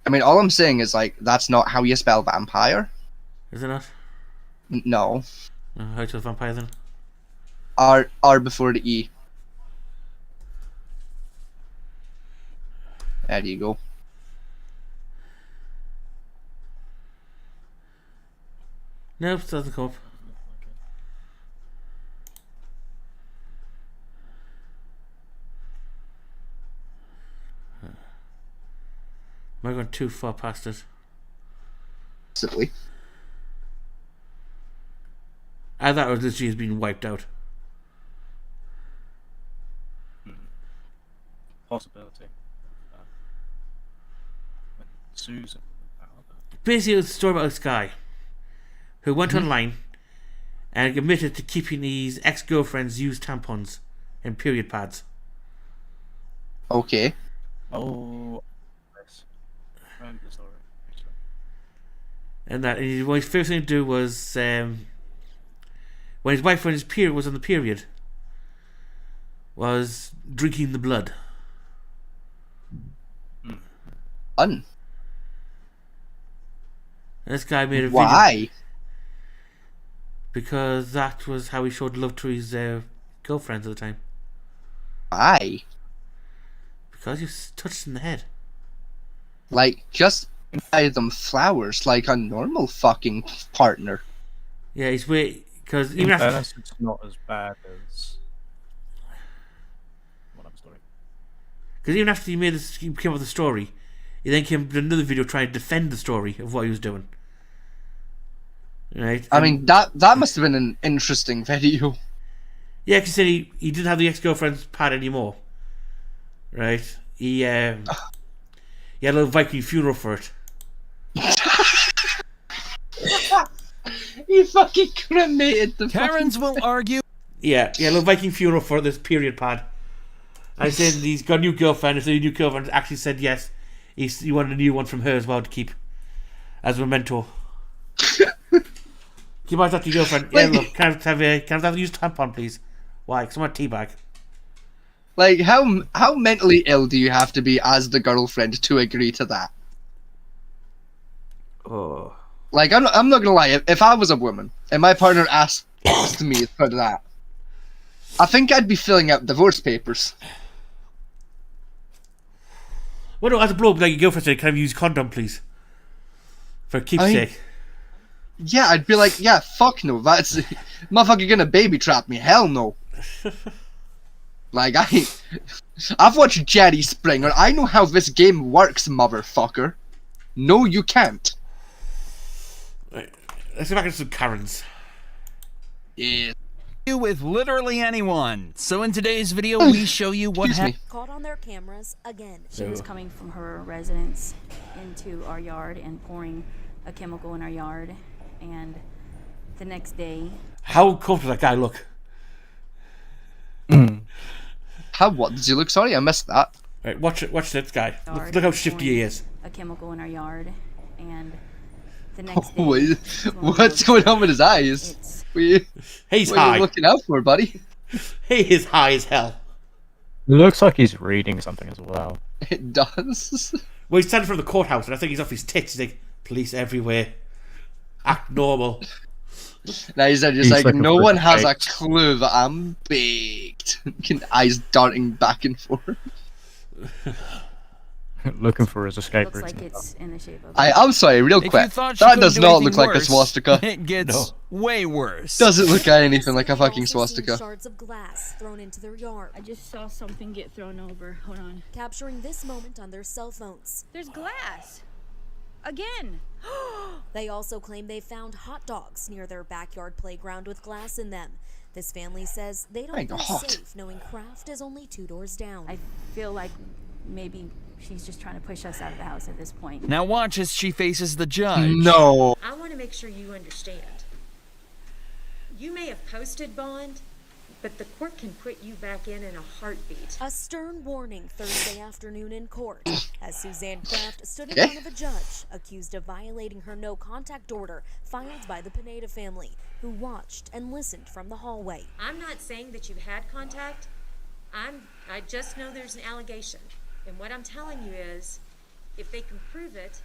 I mean, all I'm saying is, like, that's not how you spell vampire. Is it not? No. How do you spell vampire then? R before the E. There you go. Nope, it doesn't come up. Am I going too far past it? Possibly. I thought it was literally being wiped out. Possibility. Susan. Basically, it was a story about this guy who went online and admitted to keeping his ex-girlfriend's used tampons and period pads. Okay. Oh. Yes. I remember the story. And that what his first thing to do was when his wife was on the period, was drinking the blood. Fun. And this guy made a video. Why? Because that was how he showed love to his girlfriends at the time. Why? Because he was touched in the head. Like, just buy them flowers like a normal fucking partner. Yeah, he's weird. Because In even after. fairness, it's not as bad as. Because even after he came up with the story, he then came up with another video trying to defend the story of what he was doing. Right? I mean, that must have been an interesting video. Yeah, because he said he didn't have the ex-girlfriend's pad anymore. Right? He had a little Viking funeral for it. He fucking cremated the Karens will argue. Yeah, a little Viking funeral for this period pad. I said he's got a new girlfriend, so the new girlfriend actually said yes. He wanted a new one from her as well to keep as a memento. You might have to your girlfriend. Yeah, look, can I have a used tampon, please? Why? Because I want a teabag. Like, how mentally ill do you have to be as the girlfriend to agree to that? Oh. Like, I'm not gonna lie. If I was a woman and my partner asked me for that, I think I'd be filling out divorce papers. Well, no, as a bloke, like your girlfriend said, can I use condom, please? For keepsake. Yeah, I'd be like, yeah, fuck no. That's motherfucker gonna baby trap me. Hell no. Like I've watched Jerry Springer. I know how this game works, motherfucker. No, you can't. Right. Let's go back into some Karens. Yeah. With literally anyone. So in today's video, we show you what happened. Caught on their cameras again. She was coming from her residence into our yard and pouring a chemical in our yard. And the next day... How cool does that guy look? How, what does he look? Sorry, I missed that. Right, watch this guy. Look how shifty he is. A chemical in our yard. And the next day... What's going on with his eyes? He's what high. Are you looking out for, buddy? He is high as hell. Looks like he's reading something as well. It does. Well, he's standing from the courthouse, and I think he's off his tits. He's like, police everywhere. Act normal. Now he's just like, no one has a clue that I'm baked. Eyes darting back and forth. Looking for his escape route. Looks like it's in the shape of... I'm sorry, real quick. That does not look like a swastika. It gets way worse. Doesn't look anything like a fucking swastika. Shards of glass thrown into their yard. I just saw something get thrown over. Hold on. Capturing this moment on their cell phones. There's glass. Again. They also claim they found hot dogs near their backyard playground with glass in them. This family says they don't feel safe knowing Kraft is only 2 doors down. I feel like maybe she's just trying to push us out of the house at this point. Now watch as she faces the judge. No. I want to make sure you understand. You may have posted bond, but the court can put you back in a heartbeat. A stern warning Thursday afternoon in court as Suzanne Kraft stood in front of a judge accused of violating her no-contact order filed by the Pineda family, who watched and listened from the hallway. I'm not saying that you've had contact. I just know there's an allegation. And what I'm telling you is, if they can prove it,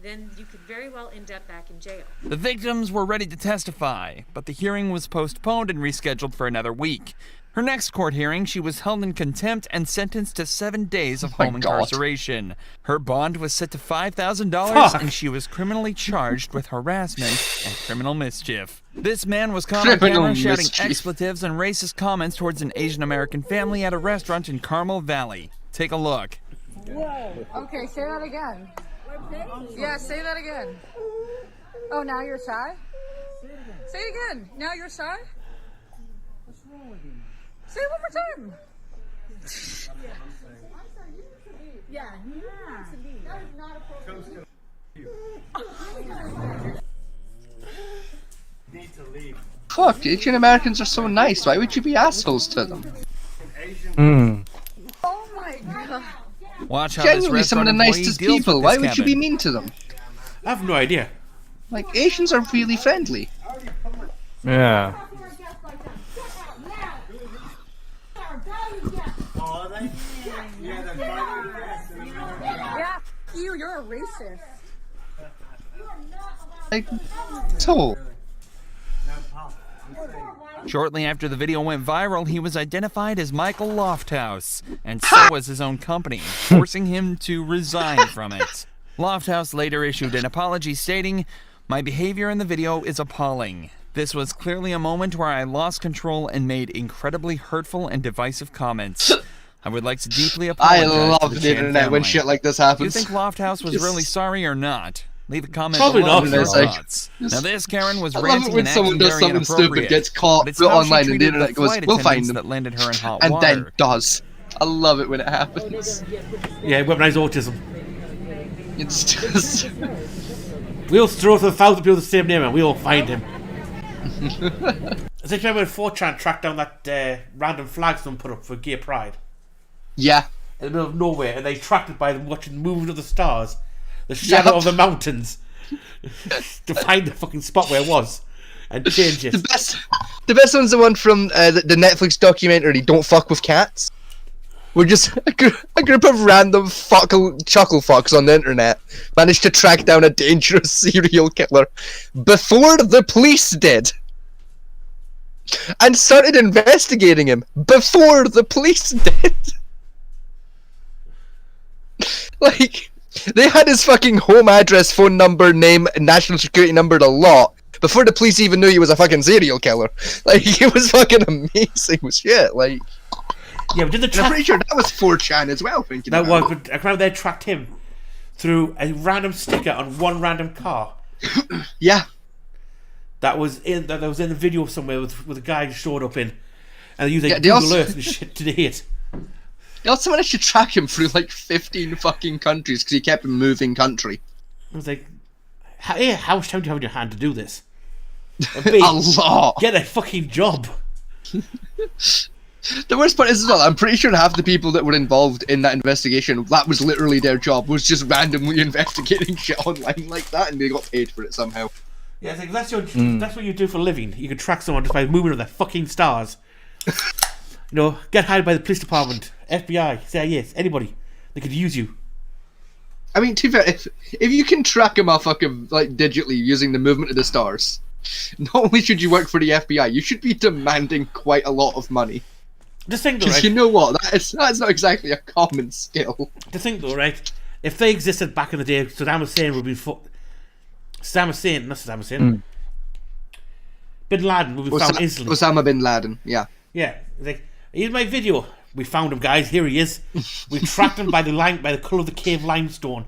then you could very well end up back in jail. The victims were ready to testify, but the hearing was postponed and rescheduled for another week. Her next court hearing, she was held in contempt and sentenced to 7 days of home incarceration. Her bond was set to $5,000, and she was criminally charged with harassment and criminal mischief. This man was caught on camera shouting expletives and racist comments towards an Asian American family at a restaurant in Carmel Valley. Take a look. Whoa. Okay, say that again. Yeah, say that again. Oh, now you're shy? Say it again. Now you're shy? What's wrong with you? Say it one more time. Yeah, you need to be. That is not appropriate. Need to leave. Fuck, Asian Americans are so nice. Why would you be assholes to them? Oh my god. Watch how Genuinely some of the nicest people. Why would you be mean to them? I have no idea. Like, Asians are really friendly. Yeah. Yeah, you're a racist. Like, so. Shortly after the video went viral, he was identified as Michael Lofthouse, and so was his own company, forcing him to resign from it. Lofthouse later issued an apology stating, "My behavior in the video is appalling. This was clearly a moment where I lost control and made incredibly hurtful and divisive comments. I would like to deeply apologize I love the internet when shit like this happens. Do you think Lofthouse was really sorry or not? Leave a comment Probably below not. with your Like, thoughts. Now this Karen was I love it ranting when and someone acting does very something stupid, inappropriate. gets caught, But it's put how she online, and the treated internet goes, flight "We'll find attendants them," that landed her in hot and water. then does. I love it when it happens. Yeah, weaponized autism. It's just. We'll throw to 1,000 people the same name and we'll find him. As I remember when 4chan tracked down that random flag someone put up for gay pride. Yeah. In the middle of nowhere, and they tracked it by them watching the movement of the stars, the shadow of the mountains, to find the fucking spot where it was and change it. The best one's the one from the Netflix documentary "Don't Fuck with Cats." We're just a group of random chuckle fucks on the internet managed to track down a dangerous serial killer before the police did, and started investigating him before the police did. Like, They had his fucking home address, phone number, name, and national security number, a lot before the police even knew he was a fucking serial killer. Like, it was fucking amazing as shit. Like, yeah, but did the I'm pretty sure that was 4chan as well. Thinking that was, about it. but I remember they tracked him through a random sticker on one random car. Yeah, that was in the video somewhere with a guy showed up in, and they used Yeah, Google also- Earth and shit to hit. They also managed to track him through like 15 fucking countries because he kept moving country. I was like, how much time do you have in your hand to do this? And B, A lot. Get a fucking job. The worst part is as well, I'm pretty sure half the people that were involved in that investigation, that was literally their job, was just randomly investigating shit online like that, and they got paid for it somehow. Yeah, it's like, that's what you do for a living. You can track someone just by moving of their fucking stars. You know, get hired by the police department, FBI, CIA, anybody. They could use you. I mean, to be fair, if you can track a motherfucker like digitally using the movement of the stars, not only should you work for the FBI, you should be demanding quite a lot of money. Just think though, Because right? you know what, that's not exactly a common skill. To think though, right? If they existed back in the day, Saddam Hussein would be Bin Laden would be found instantly. Osama bin Laden, yeah. Yeah, like, here's my video. We found him, guys. Here he is. We tracked him by the colour of the cave limestone.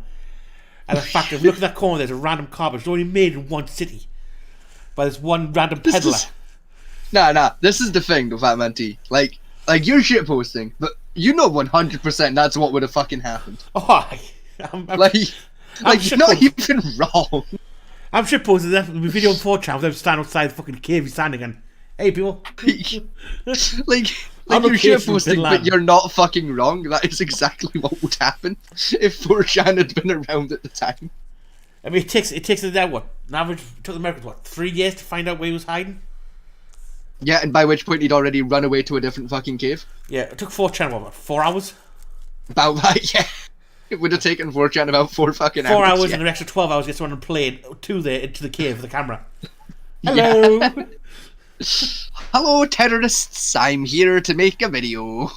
And the fact, if you look at that corner, there's a random car, but it's only made in one city by this one random peddler. Nah. This is the thing, though, Fat Man T. Like you're shitposting, but you know 100% that's what would have fucking happened. Oh, I'm you're not even wrong. I'm shitposting that video on 4chan with them standing outside the fucking cave he's standing in. Hey, people. Like you're shitposting, but you're not fucking wrong. That is exactly what would happen if 4chan had been around at the time. I mean, it takes that what? An average, it took the Americans, what, 3 years to find out where he was hiding? Yeah, and by which point he'd already run away to a different fucking cave. Yeah, it took 4chan, what, 4 hours? About that, yeah. It would have taken 4chan about 4 fucking hours. 4 hours yeah. and an extra 12 hours to get someone on a plane into the cave with the camera. Hello! Yeah. Hello, terrorists. I'm here to make a video.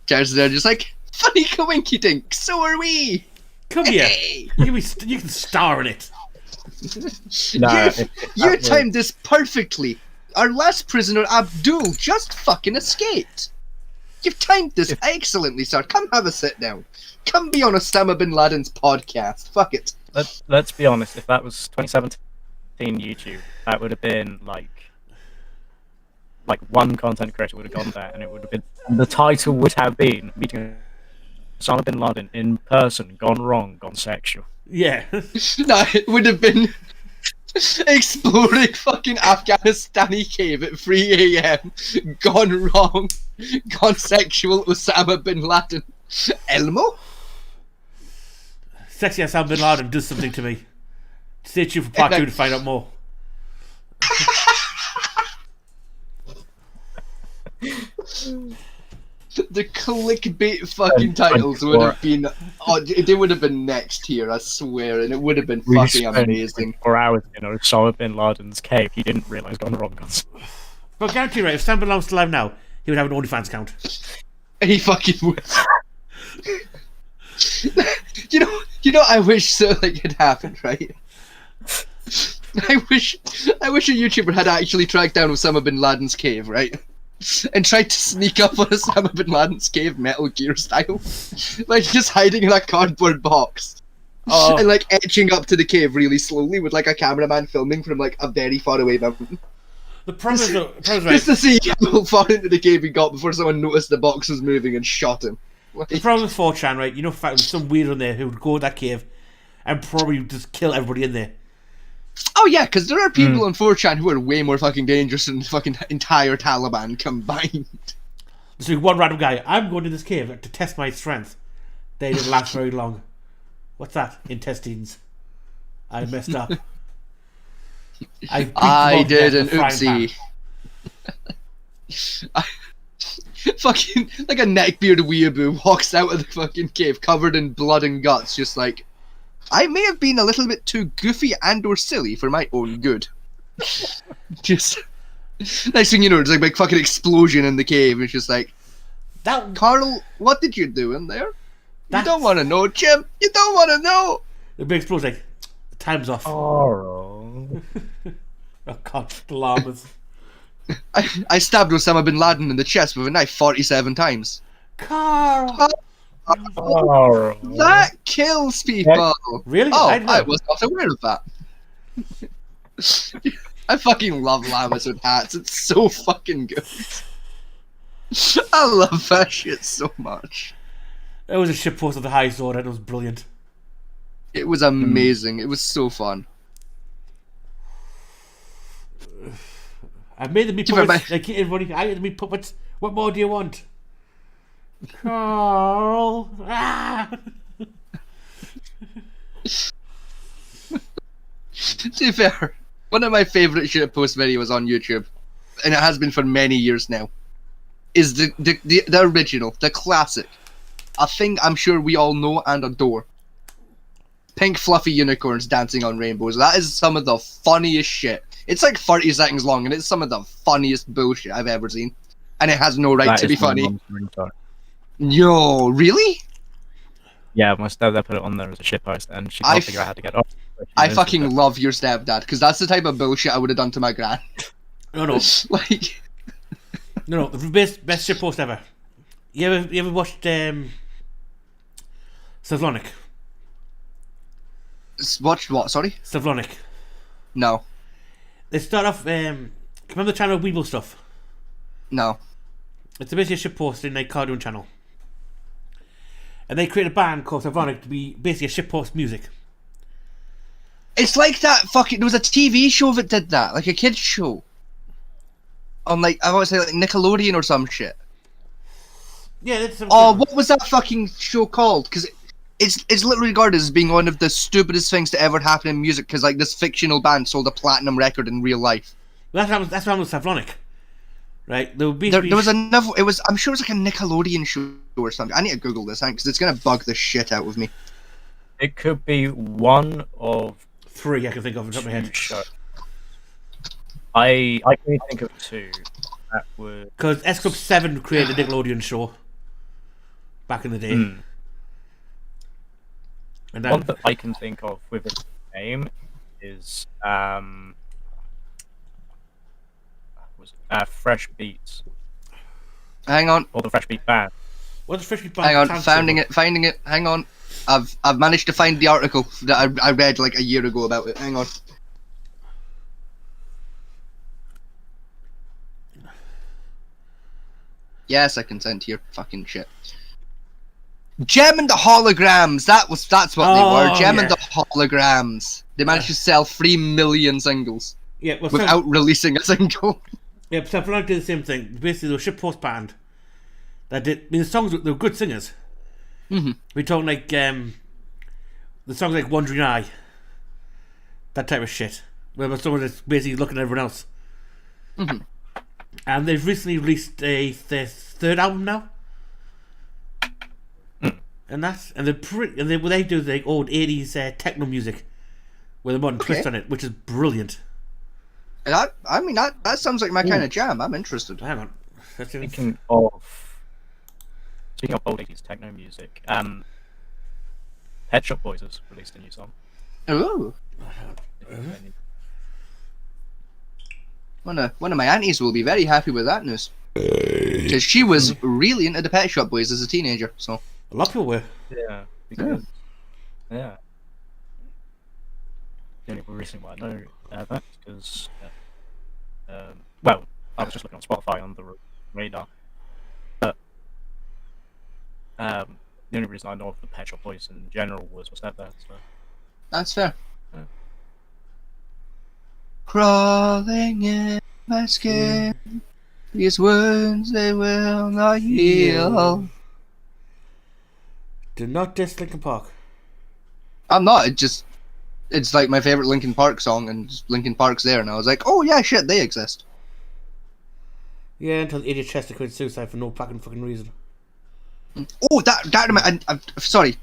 Jared's there just like, funny coinky dink, so are we. Come here. You can star in it. You timed this perfectly. Our last prisoner, Abdul, just fucking escaped. You've timed this excellently, sir. Come have a sit down. Come be on Osama bin Laden's podcast. Fuck it. Let's be honest. If that was 2017 YouTube, that would have been like one content creator would have gone there, and it would have been, the title would have been meeting Osama bin Laden in person, gone wrong, gone sexual. Yeah. No, it would have been exploring fucking Afghanistani cave at 3 AM, gone wrong, gone sexual, Osama bin Laden. Elmo? Sexy Osama bin Laden does something to me. Stay tuned for part 2 to find out more. The clickbait fucking titles would have been, they would have been next here, I swear, and it would have been fucking amazing. 4 hours in Osama bin Laden's cave. He didn't realise gone wrong. But I guarantee you, right, if Osama bin Laden's alive now, he would have an OnlyFans account. He fucking would. You know, I wish something had happened, right? I wish a YouTuber had actually tracked down Osama bin Laden's cave, right? And tried to sneak up on Osama bin Laden's cave, Metal Gear style. Like, just hiding in a cardboard box. Oh. And, like, etching up to the cave really slowly with, like, a cameraman filming from, like, a very far away mountain. The problem is, Just to see how far into the cave he got before someone noticed the box was moving and shot him. Like, the problem with 4chan, right, you know, there's some weirdo in there who would go to that cave and probably just kill everybody in there. oh yeah, because there are people on 4chan who are way more fucking dangerous than the fucking entire Taliban combined. So one random guy, I'm going to this cave to test my strength. They didn't last very long. What's that? Intestines. I messed up. I did an oopsie. Fucking, like a neckbeard weeaboo walks out of the fucking cave covered in blood and guts, just like, I may have been a little bit too goofy and or silly for my own good. Just, next thing you know, there's like a big fucking explosion in the cave. It's just like, Carl, what did you do in there? You don't want to know, Jim. You don't want to know. The big explosion, like, time's off. Oh, oh God, the llamas. I stabbed Osama bin Laden in the chest with a knife 47 times. Carl! Oh, That kills people. Really? Oh, I I was not aware of that. I fucking love llamas with hats. It's so fucking good. I love that shit so much. It was a shitpost of the highest order, and it was brilliant. It was amazing. It was so fun. I made the meat puppets. Like everybody, I made the meat puppets. What more do you want? Carl. Ah! To be fair, one of my favourite shitpost videos on YouTube, and it has been for many years now, is the original, the classic. A thing I'm sure we all know and adore. Pink fluffy unicorns dancing on rainbows. That is some of the funniest shit. It's like 30 seconds long, and it's some of the funniest bullshit I've ever seen. And it has no right to be funny. Yo, really? Yeah, my stepdad put it on there as a shitpost, and she can't figure out how to get it off. I fucking love your stepdad, because that's the type of bullshit I would have done to my gran. No. Like... No, the best shitpost ever. You ever watched Savlonic? Watched what, sorry? Savlonic. No. They start off, remember the channel Weeble Stuff? No. It's basically a shitpost in a cartoon channel. And they created a band called Savlonic to be basically a shitpost music. It's like that fucking... There was a TV show that did that, like a kid's show. On like, I want to say like Nickelodeon or some shit. Yeah, that's what was that fucking show called? Because it's literally regarded as being one of the stupidest things to ever happen in music. Because like this fictional band sold a platinum record in real life. That's what happened with Savlonic, right? There was another. It was. I'm sure it was like a Nickelodeon show or something. I need to Google this because it's gonna bug the shit out of me. It could be one of 3 I can think of on top of my head. I can only think of 2. That would because S Club 7 created a Nickelodeon show back in the day. And then, one that I can think of with its name is Fresh Beats. Hang on. Or the Fresh Beat Band. What's the Fresh Beat Band? Hang on, finding it. Hang on. I've managed to find the article that I read like a year ago about it. Hang on. Yes, I consent to your fucking shit. Gem and the Holograms. That's what they were. Gem and the Holograms. They managed to sell 3 million singles. Yeah, well, without releasing a single. Yeah, but Savlonic did the same thing. Basically, they were a shitpost band that did. I mean, the songs they were good singers. We're talking like the songs like Wandering Eye, that type of shit. Where someone that's basically looking at everyone else. And they've recently released their 3rd album now. And what they do is like old 80s techno music with a modern twist on it, which is brilliant. And that sounds like my kind of jam. I'm interested. Hang on. Speaking of old 80s techno music, Pet Shop Boys has released a new song. Ooh. One of my aunties will be very happy with that news. Because she was really into the Pet Shop Boys as a teenager, so... A lot of people were. Yeah. Because, yeah. The only reason why I know that is because... well, I was just looking on Spotify on the radar. But... the only reason I know of the Pet Shop Boys in general was that there, so... That's fair. Yeah. Crawling in my skin, these wounds they will not heal. Do not diss Linkin Park. I'm not. It's like my favorite Linkin Park song, and Linkin Park's there, and I was like, oh yeah, shit, they exist. Yeah, until Idiot Chester committed suicide for no fucking reason. Oh, I'm sorry.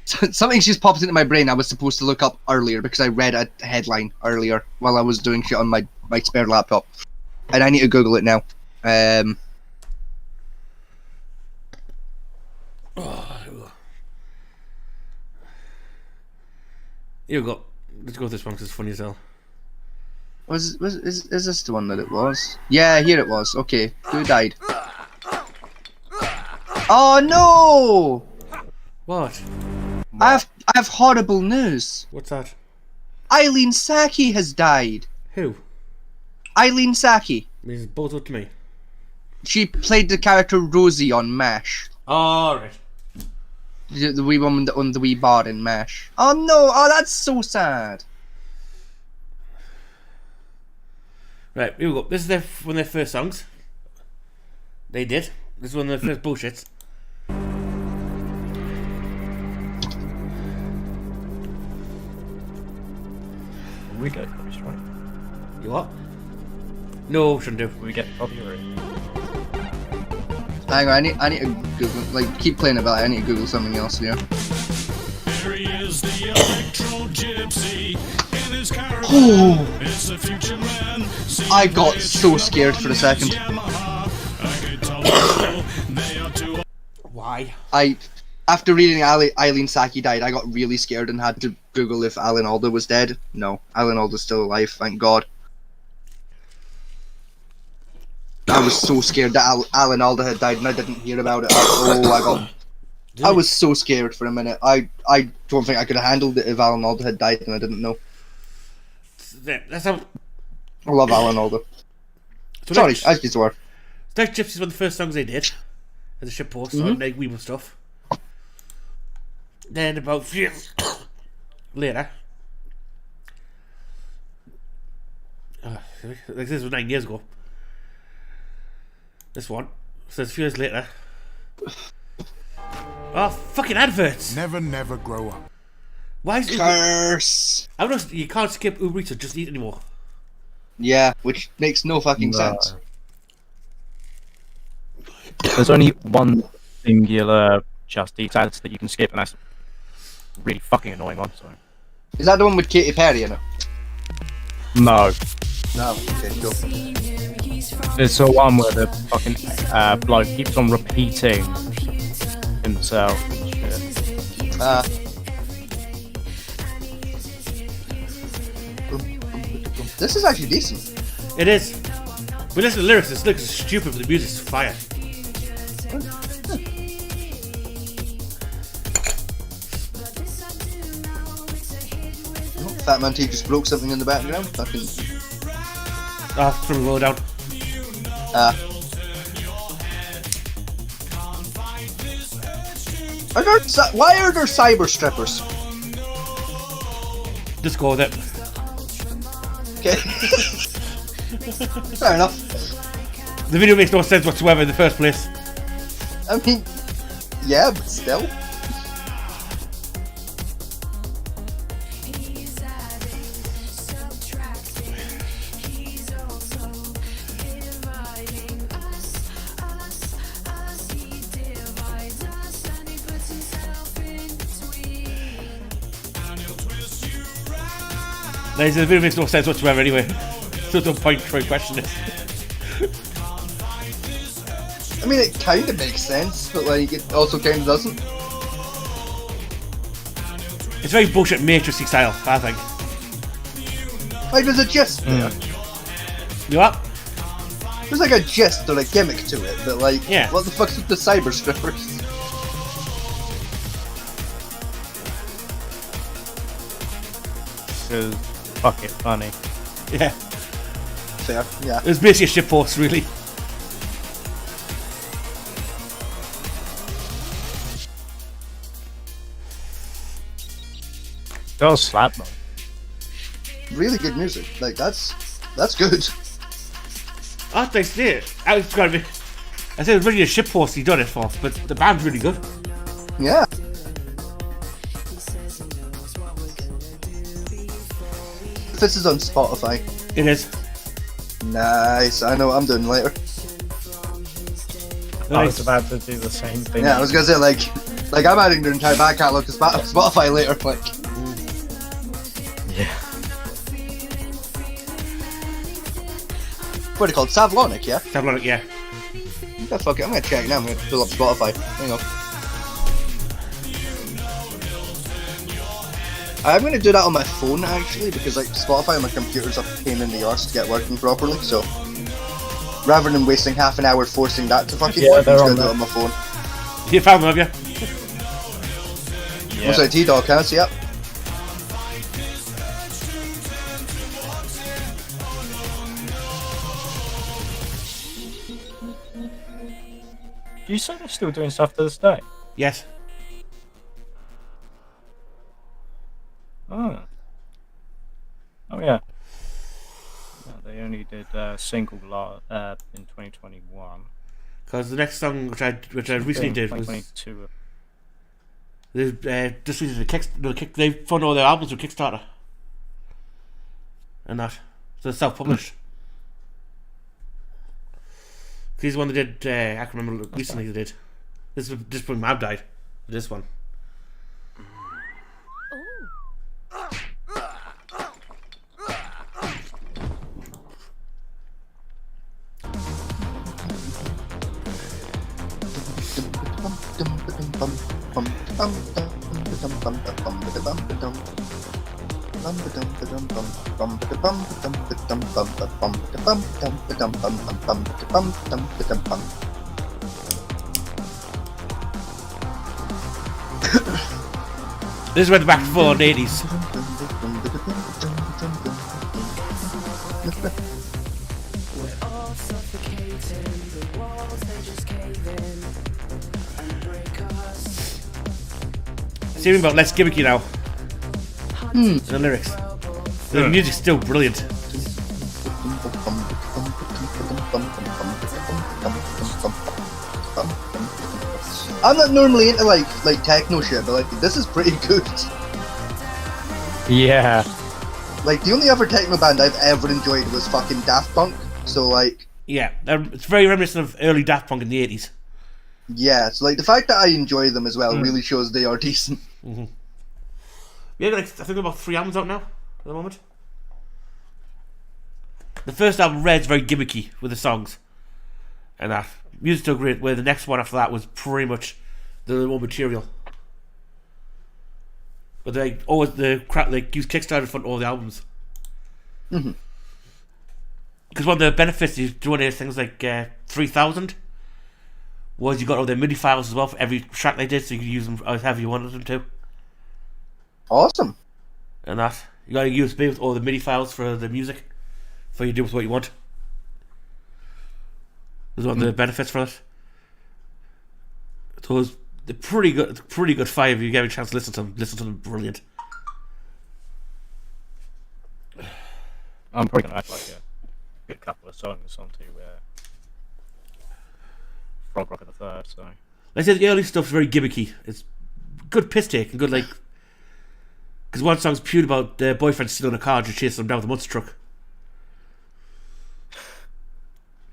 Something just popped into my brain I was supposed to look up earlier because I read a headline earlier while I was doing shit on my spare laptop. And I need to Google it now. Here we go. Let's go with this one because it's funny as hell. Is this the one that it was? Yeah, here it was. Okay, who died? Oh no! What? I have horrible news. What's that? Eileen Saki has died. Who? Eileen Saki. Means both up to me. She played the character Rosie on MASH. Alright. The wee woman that owned the wee bar in MASH. Oh no! Oh, that's so sad. Right, here we go. This is one of their first songs. They did. This is one of their first bullshits. We get copyright. You what? No, shouldn't do. We get copyright. Hang on, I need to Google. Like, keep playing about it. I need to Google something else here. There he is, the electro gypsy in his caravan. Oh. It's a future man. I got so scared for a second. Why? After reading Eileen Saki died, I got really scared and had to Google if Alan Alda was dead. No, Alan Alda's still alive, thank God. I was so scared that Alan Alda had died and I didn't hear about it. I was so scared for a minute. I don't think I could have handled it if Alan Alda had died and I didn't know. That's how... I love Alan Alda. So sorry, as you were. Night Gypsy is one of the first songs they did as a shitpost on like Weeble stuff. Then about 3 years later, like this was 9 years ago. This one says a few years later. Oh, fucking adverts! Never grow up. Why is it? Curse! I don't know, you can't skip Uber Eats or Just Eat anymore. Yeah, which makes no fucking sense. There's only one singular Just Eat ads that you can skip, and that's a really fucking annoying one. So. Is that the one with Katy Perry in it? No. No. Okay, cool. There's the one where the fucking bloke keeps on repeating himself and shit. This is actually decent. It is. But listen to the lyrics, this lyrics is stupid, but the music's fire. Fat Man T just broke something in the background. Fucking. Ah, from the roll down. Why are there cyber strippers? Just go with it. Okay. Fair enough. The video makes no sense whatsoever in the first place. I mean, yeah, but still. The video makes no sense whatsoever anyway. So no point trying to question it. I mean, it kind of makes sense, but like, it also kind of doesn't. It's very bullshit Matrixy style, I think. Like, there's a gist there. You what? There's like a gist or a gimmick to it, but like, yeah. What the fuck's with the cyber strippers? Because fuck it, funny. Yeah. Fair, yeah. It was basically a shitpost, really. Does slap though. Really good music. Like, that's good. Oh, they see it. I said it was really a shitpost he done it for, but the band's really good. Yeah. This is on Spotify. It is. Nice. I know what I'm doing later. I was about to do the same thing. Yeah, I was gonna say like I'm adding their entire back catalog to Spotify later. Like. Yeah. What are they called? Savlonic, yeah? Savlonic, yeah. Yeah, fuck it. I'm gonna check it now. I'm gonna pull up Spotify. Hang on. I'm gonna do that on my phone actually, because like Spotify on my computer's a pain in the arse to get working properly. So rather than wasting half an hour forcing that to fucking work, I'm just gonna do it on my phone. You found them, have you? What's that, T-Dog? Can I see it? Do you say they're still doing stuff to this day? Yes. Oh. Oh yeah. They only did a single lot in 2021. Because the next song which I recently did was 2022. They just recently they fund all their albums with Kickstarter. And that. So it's self-published. He's the one that did, I can remember recently they did. This was just when Mab died. This one. This went back full on 80s. It's even about less gimmicky now. The lyrics. The music's still brilliant. I'm not normally into like techno shit, but like this is pretty good. Yeah. Like the only other techno band I've ever enjoyed was fucking Daft Punk. So like. Yeah, it's very reminiscent of early Daft Punk in the 80s. Yeah, so like the fact that I enjoy them as well really shows they are decent. Mm-hmm. Yeah, like, I think about 3 albums out now at the moment. The first album, Red's very gimmicky with the songs, and that music's still great. Where the next one after that was pretty much the more material. But they always use Kickstarter to fund all the albums. Mm-hmm. Because one of the benefits is doing things like 3000 was you got all their MIDI files as well for every track they did, so you could use them however you wanted them to. Awesome. And that you got a USB with all the MIDI files for the music, for you to do with what you want. There's one of the benefits for it. So it's pretty good fire if you get a chance to listen to them. Listen to them, brilliant. I'm probably gonna add like a good couple of songs onto Frog Rock of the Third. So like I said, the early stuff's very gimmicky. It's good piss take and good like. Because one song's pure about their boyfriend stealing a car and chasing them down with a monster truck.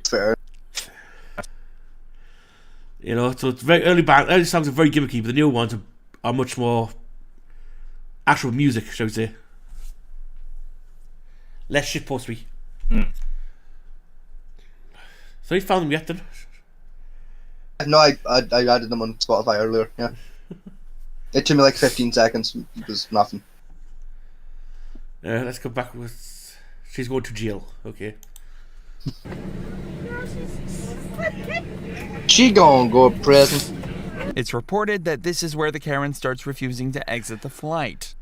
Fair. You know, so it's very early songs are very gimmicky, but the newer ones are much more actual music, shall we say. Less shitpostery. So you found them yet then? No, I added them on Spotify earlier, yeah. It took me like 15 seconds. It was nothing. Let's go back with... She's going to jail. Okay. She gonna go to prison. It's reported that this is where the Karen starts refusing to exit the flight.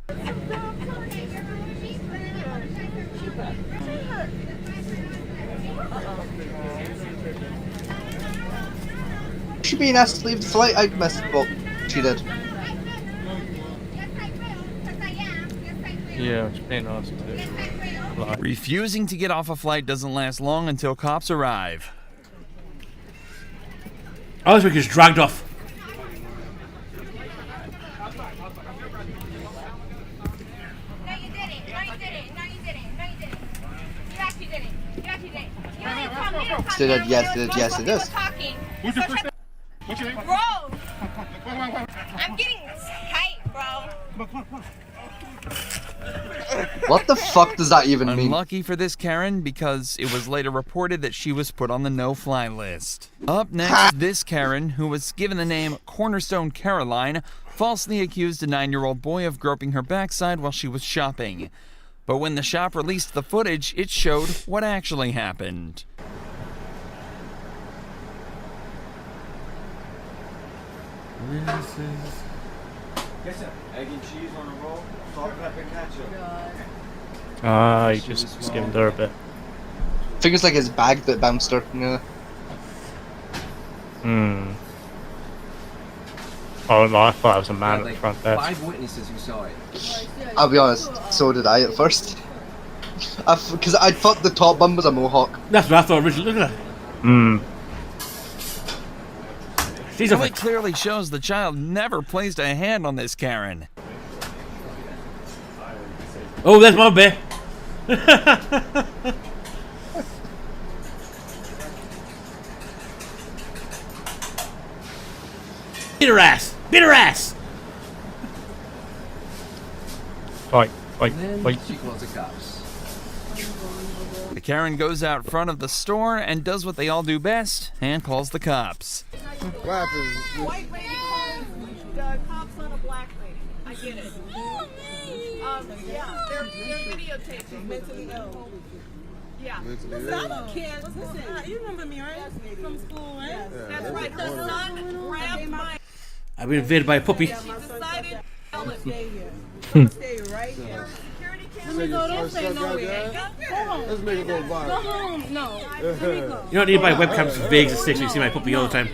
She being asked to leave the flight? I missed. Well, she did. yeah, it's been asked to. Refusing to get off a flight doesn't last long until cops arrive. I was just dragged off. Yes, it is. What's your first name? What's your name? Bro! I'm getting tight, bro. What the fuck does that even mean? Unlucky for this Karen, because it was later reported that she was put on the no-fly list. Up next, this Karen, who was given the name Cornerstone Caroline, falsely accused a 9-year-old boy of groping her backside while she was shopping. But when the shop released the footage, it showed what actually happened. Get some egg and cheese on a roll, salt, pepper, ketchup. Ah, he just skimmed her a bit. I think it's like his bag that bounced her. Yeah. Oh no, I thought it was a man at the front desk. 5 witnesses who saw it. I'll be honest, so did I at first. Because I thought the top bun was a mohawk. That's what I thought originally. Look at that. So it clearly shows the child never placed a hand on this Karen. Oh, there's my bear. Beat her ass! Beat her ass! Fight. She calls the cops. The Karen goes out front of the store and does what they all do best and calls the cops. White lady calls the cops on a black lady. I get it. Yeah, they're videotaping mentally ill. Yeah. Listen, I'm a kid. Listen, you remember me, right? From school, right? Yes. That's right. The son grabbed my... I've been invaded by a puppy. She decided to stay here. Stay right here. Let me go. Don't say no. Let's make it go viral. Go home. No. Let me go. You don't need to buy webcams for Vegas and sticks when you see my puppy all the time.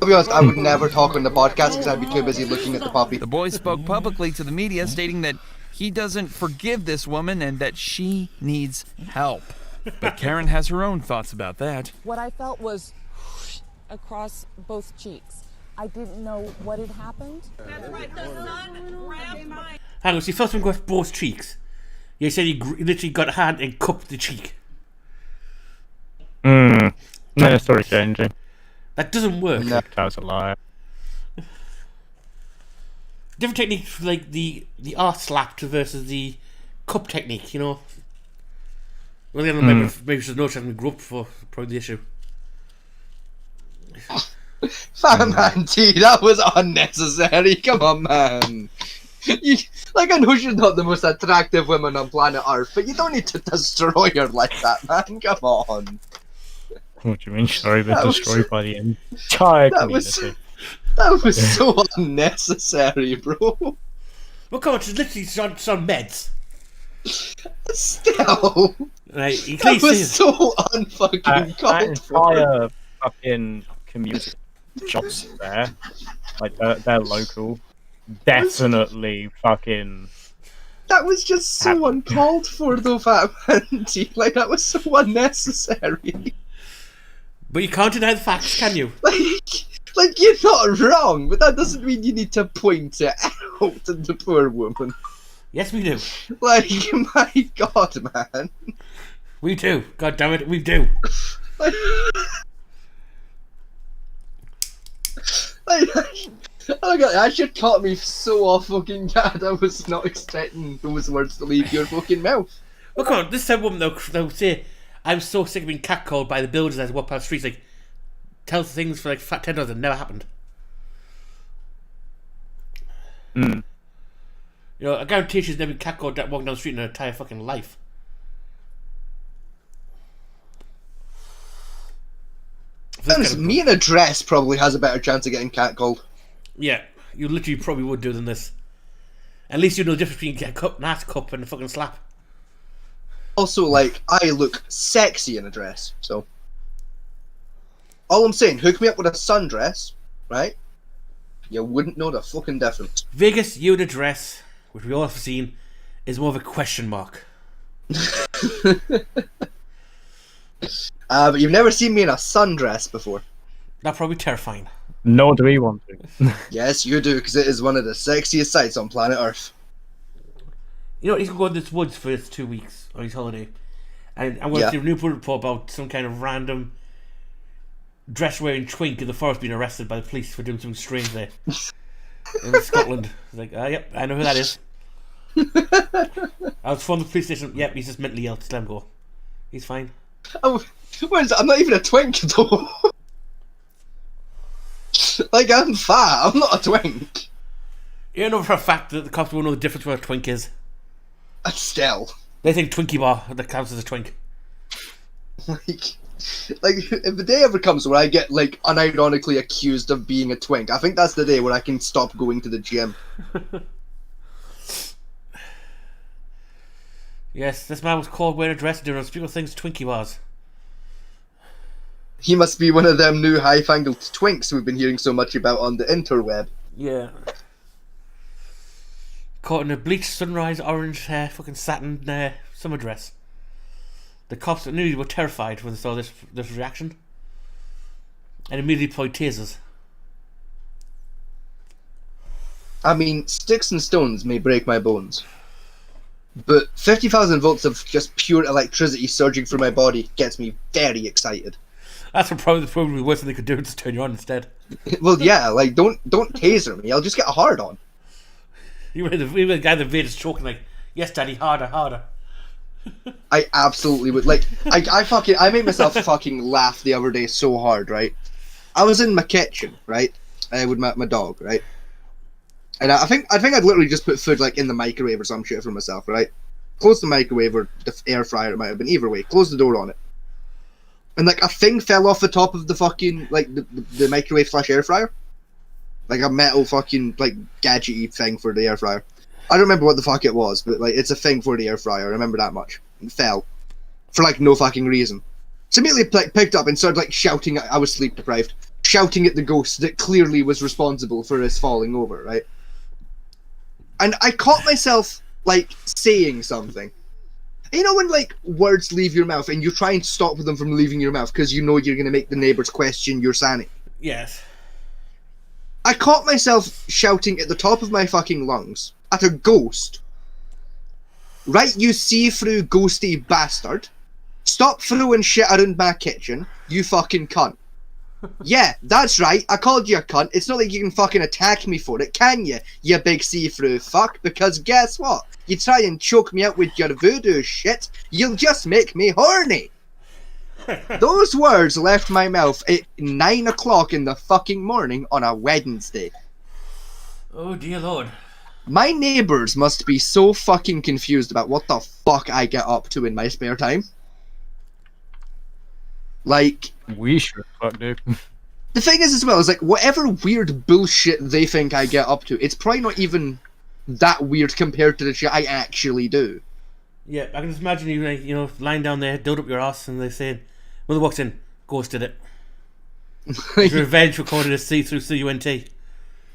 To be honest, I would never talk on the podcast because I'd be too busy looking at the puppy. The boy spoke publicly to the media, stating that he doesn't forgive this woman and that she needs help. But Karen has her own thoughts about that. What I felt was across both cheeks. I didn't know what had happened. That's right. The son grabbed my... Hang on, see, first one got both cheeks. You said he literally got a hand and cupped the cheek. No, story changing. That doesn't work. No. That was a lie. Different technique for like the arse slap versus the cup technique, you know. Well, I don't know, maybe she's no chance grew up before, probably the issue. Fam, Auntie, that was unnecessary. Come on, man. I know she's not the most attractive woman on planet Earth, but you don't need to destroy her like that, man. Come on. What do you mean? Sorry, been destroyed by the entire community. That was so unnecessary, bro. Well, come on, she's literally on meds. Still. Right, that was so unfucking that entire fucking community shops there, like they're local, definitely fucking. That was just so uncalled for, though, Fat Auntie. Like, that was so unnecessary. But you can't deny the facts, can you? Like you're not wrong, but that doesn't mean you need to point it out to the poor woman. Yes, we do. Like, my God, man. We do. God damn it, we do. That shit caught me so off fucking guard. I was not expecting those words to leave your fucking mouth. Well, come on, this time woman they'll say, I'm so sick of being catcalled by the builders as I walk past the streets, like, tell things for like fat $10 that never happened. You know, I guarantee she's never been catcalled walking down the street in her entire fucking life. Me in a dress probably has a better chance of getting catcalled. Yeah, you literally probably would do than this. At least you know the difference between an ass cup and a fucking slap. Also, like, I look sexy in a dress, so. All I'm saying, hook me up with a sundress, right? You wouldn't know the fucking difference. Vegas, you in a dress, which we all have seen, is more of a question mark. But you've never seen me in a sundress before. That's probably terrifying. Nor do we want to. Yes, you do, because it is one of the sexiest sights on planet Earth. You know, he's going to go in this woods for his 2 weeks on his holiday. And I'm going to see a new report about some kind of random dress-wearing twink in the forest being arrested by the police for doing something strange there. In Scotland. It's like, yep, I know who that is. I was from the police station. Yep, he's just mentally ill. Just let him go. He's fine. Oh, I'm not even a twink, though. Like, I'm fat. I'm not a twink. You know for a fact that the cops won't know the difference what a twink is. Still. They think Twinkie bar that counts as a twink. Like, if the day ever comes where I get, like, unironically accused of being a twink, I think that's the day where I can stop going to the gym. Yes, this man was called wearing a dress doing those people things Twinkie bars. He must be one of them new high-fangled twinks we've been hearing so much about on the interweb. Yeah. Caught in a bleached sunrise orange fucking satin summer dress. The cops at New were terrified when they saw this reaction and immediately deployed tasers. I mean, sticks and stones may break my bones, but 50,000 volts of just pure electricity surging through my body gets me very excited. That's probably the worst thing they could do, is just turn you on instead. Well, yeah, like, don't taser me, I'll just get a hard on. You were the guy that Vader's choking like, yes daddy, harder, harder. I absolutely would. Like, I made myself fucking laugh the other day so hard, right? I was in my kitchen, right? With my dog, right? And I think I'd literally just put food, like, in the microwave or some shit for myself, right? Close the microwave or the air fryer, it might have been, either way. Close the door on it. And, like, a thing fell off the top of the fucking, like, the microwave / air fryer. Like, a metal fucking, like, gadgety thing for the air fryer. I don't remember what the fuck it was, but, like, it's a thing for the air fryer. I remember that much. It fell. For, like, no fucking reason. So immediately picked up and started, like, shouting. I was sleep deprived. Shouting at the ghost that clearly was responsible for us falling over, right? And I caught myself, like, saying something. You know when, like, words leave your mouth and you try and stop them from leaving your mouth because you know you're going to make the neighbours question your sanity? Yes. I caught myself shouting at the top of my fucking lungs at a ghost. Right, you see-through ghosty bastard. Stop throwing shit around my kitchen, you fucking cunt. Yeah, that's right, I called you a cunt. It's not like you can fucking attack me for it, can you, you big see-through fuck? Because guess what? You try and choke me out with your voodoo shit, you'll just make me horny. Those words left my mouth at 9 o'clock in the fucking morning on a Wednesday. Oh dear lord. My neighbours must be so fucking confused about what the fuck I get up to in my spare time. Like... We sure fuck do. The thing is as well, is like, whatever weird bullshit they think I get up to, it's probably not even that weird compared to the shit I actually do. Yeah, I can just imagine you, like, you know, lying down there, doed up your ass, and they saying, when they walks in, Ghost did it. It's revenge for calling it a see-through CUNT.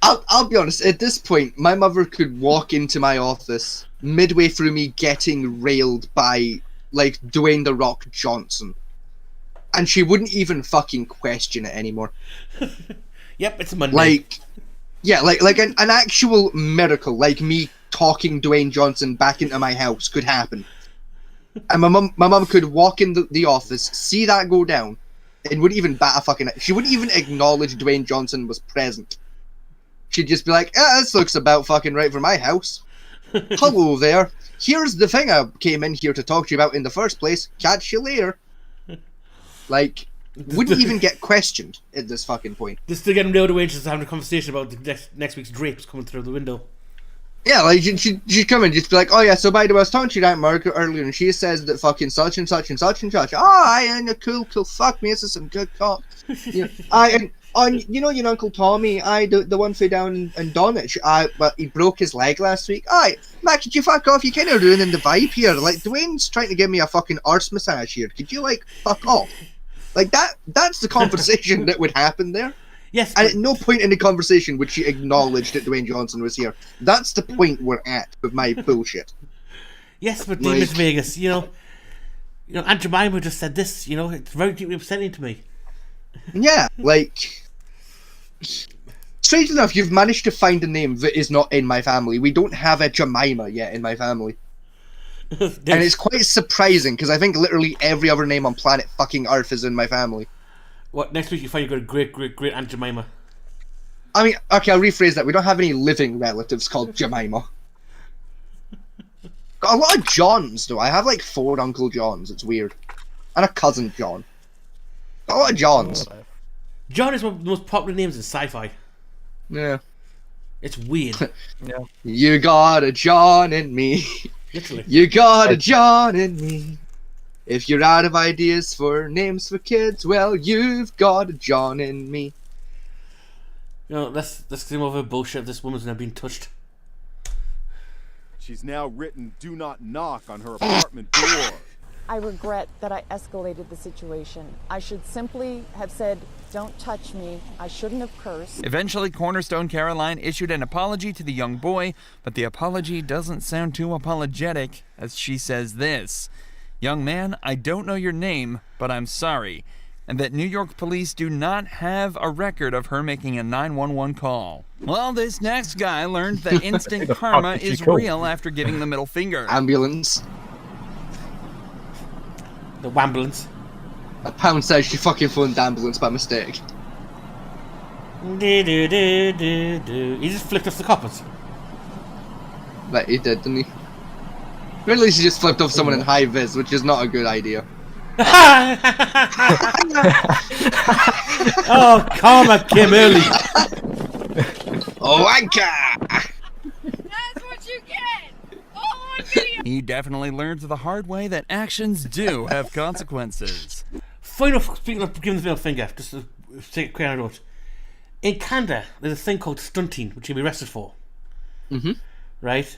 I'll be honest, at this point, my mother could walk into my office midway through me getting railed by, like, Dwayne "The Rock" Johnson. And she wouldn't even fucking question it anymore. Yep, it's Monday. Like, yeah, like an actual miracle, like me talking Dwayne Johnson back into my house could happen. And my mum could walk in the office, see that go down, and wouldn't even bat a fucking... She wouldn't even acknowledge Dwayne Johnson was present. She'd just be like, this looks about fucking right for my house. Hello there. Here's the thing I came in here to talk to you about in the first place. Catch you later. Like, wouldn't even get questioned at this fucking point. Just to get him nailed away, just having a conversation about the next week's drapes coming through the window. Yeah, like, she'd come in, just be like, oh yeah, so by the way, I was talking to you that Margaret earlier, and she says that fucking such and such and such and such. Oh, I ain't cool, fuck me, this is some good talk. You know, you know your Uncle Tommy, the one for down in Donnich, but he broke his leg last week. Mac, could you fuck off? You're kind of ruining the vibe here. Like, Dwayne's trying to give me a fucking arse massage here. Could you, like, fuck off? Like, that's the conversation that would happen there. Yes. And at no point in the conversation would she acknowledge that Dwayne Johnson was here. That's the point we're at with my bullshit. Yes, but like, Miss Vegas, you know, Aunt Jemima just said this, you know, it's very deeply upsetting to me. Yeah, like... Strange enough, you've managed to find a name that is not in my family. We don't have a Jemima yet in my family. And it's quite surprising, because I think literally every other name on planet fucking Earth is in my family. What, next week you find you've got a great Aunt Jemima? I mean, okay, I'll rephrase that. We don't have any living relatives called Jemima. Got a lot of Johns, though. I have like 4 Uncle Johns. It's weird. And a cousin John. Got a lot of Johns. John is one of the most popular names in sci-fi. Yeah. It's weird. Yeah. You got a John in me. Literally. You got a John in me. If you're out of ideas for names for kids, well, you've got a John in me. You know, let's get over bullshit. This woman's never been touched. She's now written "Do not knock" on her apartment door. I regret that I escalated the situation. I should simply have said, "Don't touch me." I shouldn't have cursed. Eventually, Cornerstone Caroline issued an apology to the young boy, but the apology doesn't sound too apologetic, as she says this: "Young man, I don't know your name, but I'm sorry," and that New York police do not have a record of her making a 911 call. Well, this next guy learned that instant karma is real after getting the middle finger. Ambulance. The wambulance. A pound says she fucking phoned the ambulance by mistake. He just flicked off the coppers. Like he did, didn't he? Or at least he just flipped off someone in high vis, which is not a good idea. Oh, karma came early. Oh, wanker! That's what you get! Oh, on video! He definitely learned the hard way that actions do have consequences. Funny enough, speaking of giving the middle finger, just to take a quick anecdote. In Canada, there's a thing called stunting, which you'll be arrested for. Mm-hmm. Right?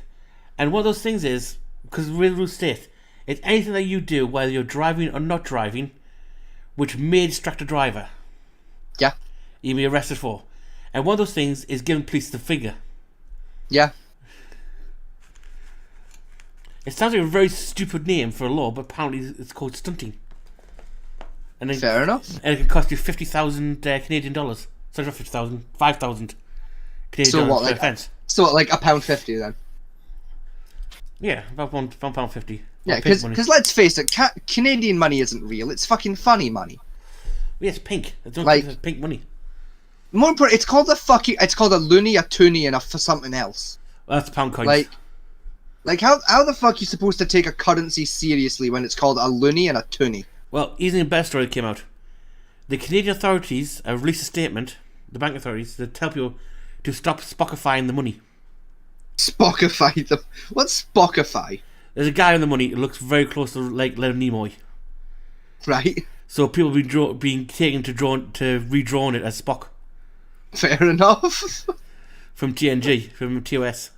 And one of those things is, because the rules state, it's anything that you do, whether you're driving or not driving, which may distract a driver. Yeah. You'll be arrested for. And one of those things is giving police the finger. Yeah. It sounds like a very stupid name for a law, but apparently it's called stunting. And then, fair enough. And it can cost you 50,000 Canadian dollars. Sorry, not 50,000, 5,000 Canadian So dollars what, for like offence. So like £1.50 then? Yeah, about £1.50. Yeah, because let's face it, Canadian money isn't real. It's fucking funny money. Yeah, it's pink. It's Like- pink money. More important, it's called a loony, a toonie, and for something else. Well, that's pound coins. Like how the fuck are you supposed to take a currency seriously when it's called a loony and a toonie? Well, here's a better story that came out. The Canadian authorities have released a statement, the bank authorities, that tell people to stop spockifying the money. Spockify them? What's spockify? There's a guy on the money who looks very close to like Leonard Nimoy. Right. So people being taken to redrawn it as Spock. Fair enough. From TNG, from TOS.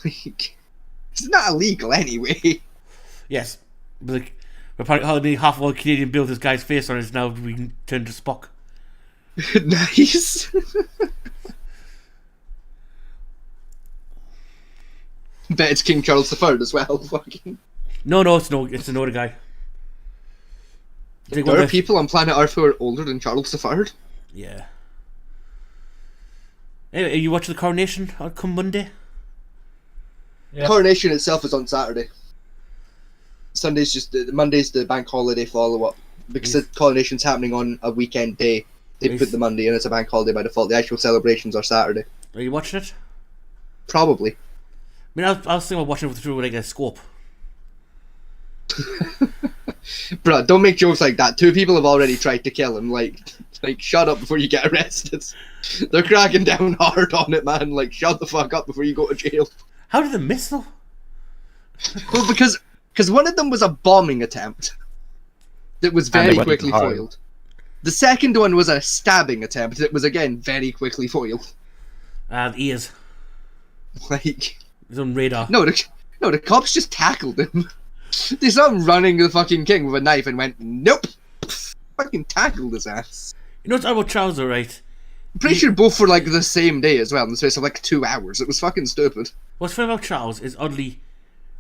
Like, it's not illegal anyway. Yes. But like, apparently half of all Canadian build this guy's face on is now being turned to Spock. Nice. Bet it's King Charles III as well. Fucking. No, it's another guy. There are people on planet Earth who are older than Charles III. Yeah. Anyway, are you watching the coronation come Monday? Yeah. Coronation itself is on Saturday. Sunday's Monday's the bank holiday follow-up. Because the coronation's happening on a weekend day, they put the Monday in as a bank holiday by default. The actual celebrations are Saturday. Are you watching it? Probably. I mean, I was thinking about watching it through like a scope. Bruh, don't make jokes like that. 2 people have already tried to kill him. Like, shut up before you get arrested. They're cracking down hard on it, man. Like, shut the fuck up before you go to jail. How did they miss though? Well, because one of them was a bombing attempt that was very quickly foiled. The second one was a stabbing attempt that was again very quickly foiled. The ears. Like, he's on radar. No, the cops just tackled him. They saw him running the fucking king with a knife and went, nope. Fucking tackled his ass. You know what's about Charles, though, right? I'm pretty sure both were like the same day as well, in the space of like 2 hours. It was fucking stupid. What's funny about Charles is oddly,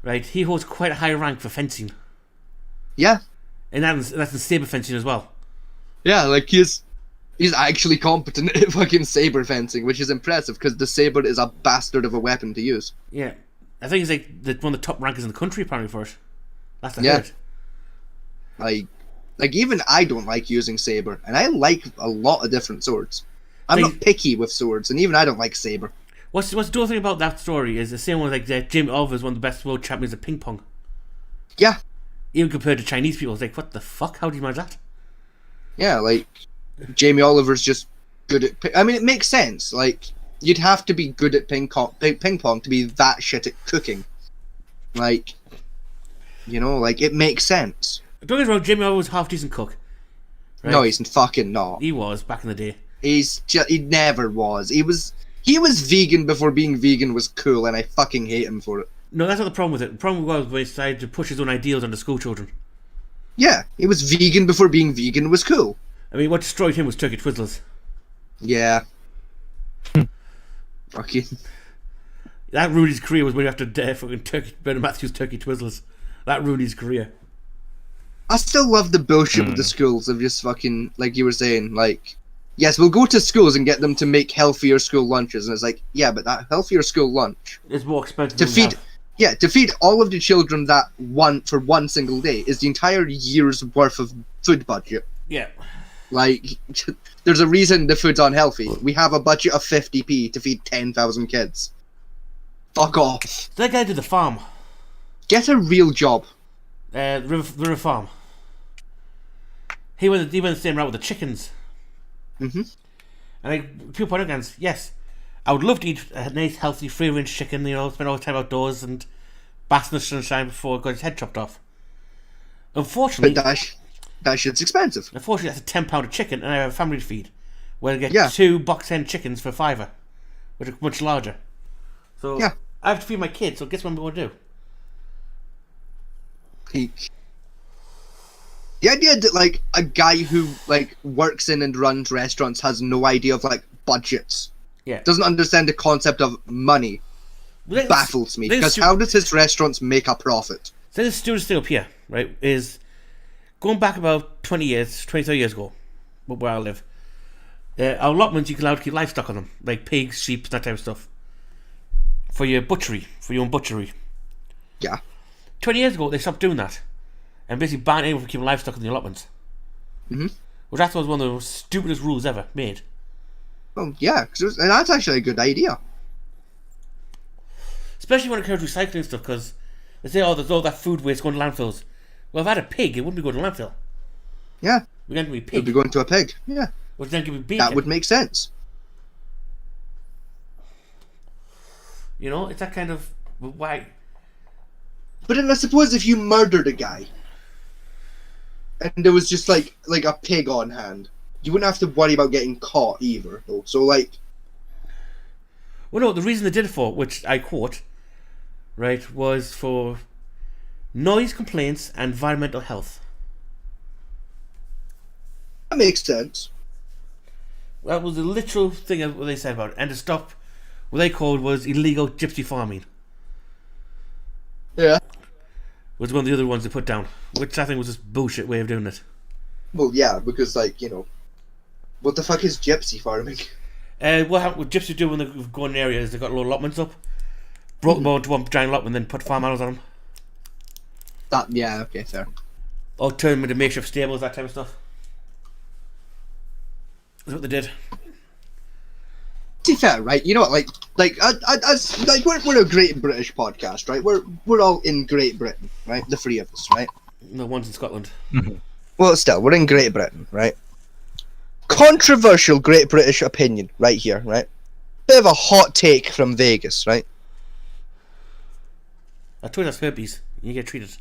right, he holds quite a high rank for fencing. Yeah. And that's in saber fencing as well. Yeah, like he's actually competent at fucking saber fencing, which is impressive because the saber is a bastard of a weapon to use. Yeah. I think he's like one of the top rankers in the country apparently for it. That's Yeah. heard. Like even I don't like using saber, and I like a lot of different swords. I'm not picky with swords, and even I don't like saber. What's the other thing about that story is the same one like Jim Oliver is one of the best world champions of ping pong. Yeah. Even compared to Chinese people, it's like, what the fuck? How do you manage that? Yeah, like Jamie Oliver's just good at. I mean, it makes sense. Like, you'd have to be good at ping pong to be that shit at cooking. Like, you know, like it makes sense. Don't get me wrong, Jamie Oliver was a half decent cook. Right? No, he's fucking not. He was back in the day. He never was. He was vegan before being vegan was cool, and I fucking hate him for it. No, that's not the problem with it. The problem was when he decided to push his own ideals onto school children. Yeah, he was vegan before being vegan was cool. I mean, what destroyed him was turkey twizzlers. Yeah. Fucking. That ruined his career was when he after fucking Bernard Matthews turkey twizzlers. That ruined his career. I still love the bullshit with the schools of just fucking, like you were saying, like, yes, we'll go to schools and get them to make healthier school lunches, and it's like, yeah, but that healthier school lunch is more expensive to feed all of the children that for one single day is the entire year's worth of food budget. Yeah. Like, there's a reason the food's unhealthy. We have a budget of 50p to feed 10,000 kids. Fuck off. That guy did the farm. Get a real job. River Farm. He went the same route with the chickens. Mm-hmm. And people point out, yes, I would love to eat a nice, healthy, free-range chicken, you know, spend all the time outdoors and bask in the sunshine before it got its head chopped off. Unfortunately... But that shit's expensive. Unfortunately, that's a £10 a chicken, and I have a family to feed. Where I get 2 box hen chickens for £5, which are much larger. So, I have to feed my kids, so guess what I'm going to do? The idea that, like, a guy who, like, works in and runs restaurants has no idea of, like, budgets. Yeah. Doesn't understand the concept of money. Baffles me. Because how does his restaurants make a profit? So this student still up here, right, is going back about 20 years, 30 years ago, where I live. Our allotments, you can allowed to keep livestock on them, like pigs, sheep, that type of stuff. For your own butchery. Yeah. 20 years ago, they stopped doing that. And basically banned anyone from keeping livestock in the allotments. Mm-hmm. Which I thought was one of the stupidest rules ever made. Well, yeah, and that's actually a good idea. Especially when it comes to recycling stuff, because they say, oh, there's all that food waste going to landfills. Well, if I had a pig, it wouldn't be going to landfill. Yeah. We're going to be a pig. It would be going to a pig, yeah. Which then give me bacon. That would make sense. You know, it's that kind of... Why? But then I suppose if you murdered a guy, and there was just like a pig on hand, you wouldn't have to worry about getting caught either, though. So, like... Well, no, the reason they did it for, which I quote, right, was for noise complaints and environmental health. That makes sense. That was the literal thing of what they said about it. And to stop, what they called was illegal gypsy farming. Yeah. Was one of the other ones they put down, which I think was just bullshit way of doing it. Well, yeah, because, like, you know, what the fuck is gypsy farming? What happened? What gypsies do when they go in areas, they got little allotments up, broke them all into one giant allotment, and then put farm animals on them. Yeah, okay, fair. Or turn them into makeshift stables, that type of stuff. That's what they did. To be fair, right? You know what? Like, we're a Great British podcast, right? We're all in Great Britain, right? The three of us, right? No, one's in Scotland. Mm-hmm. Well, still, we're in Great Britain, right? Controversial Great British opinion, right here, right? Bit of a hot take from Vegas, right? I told you that's herpes. You get treated.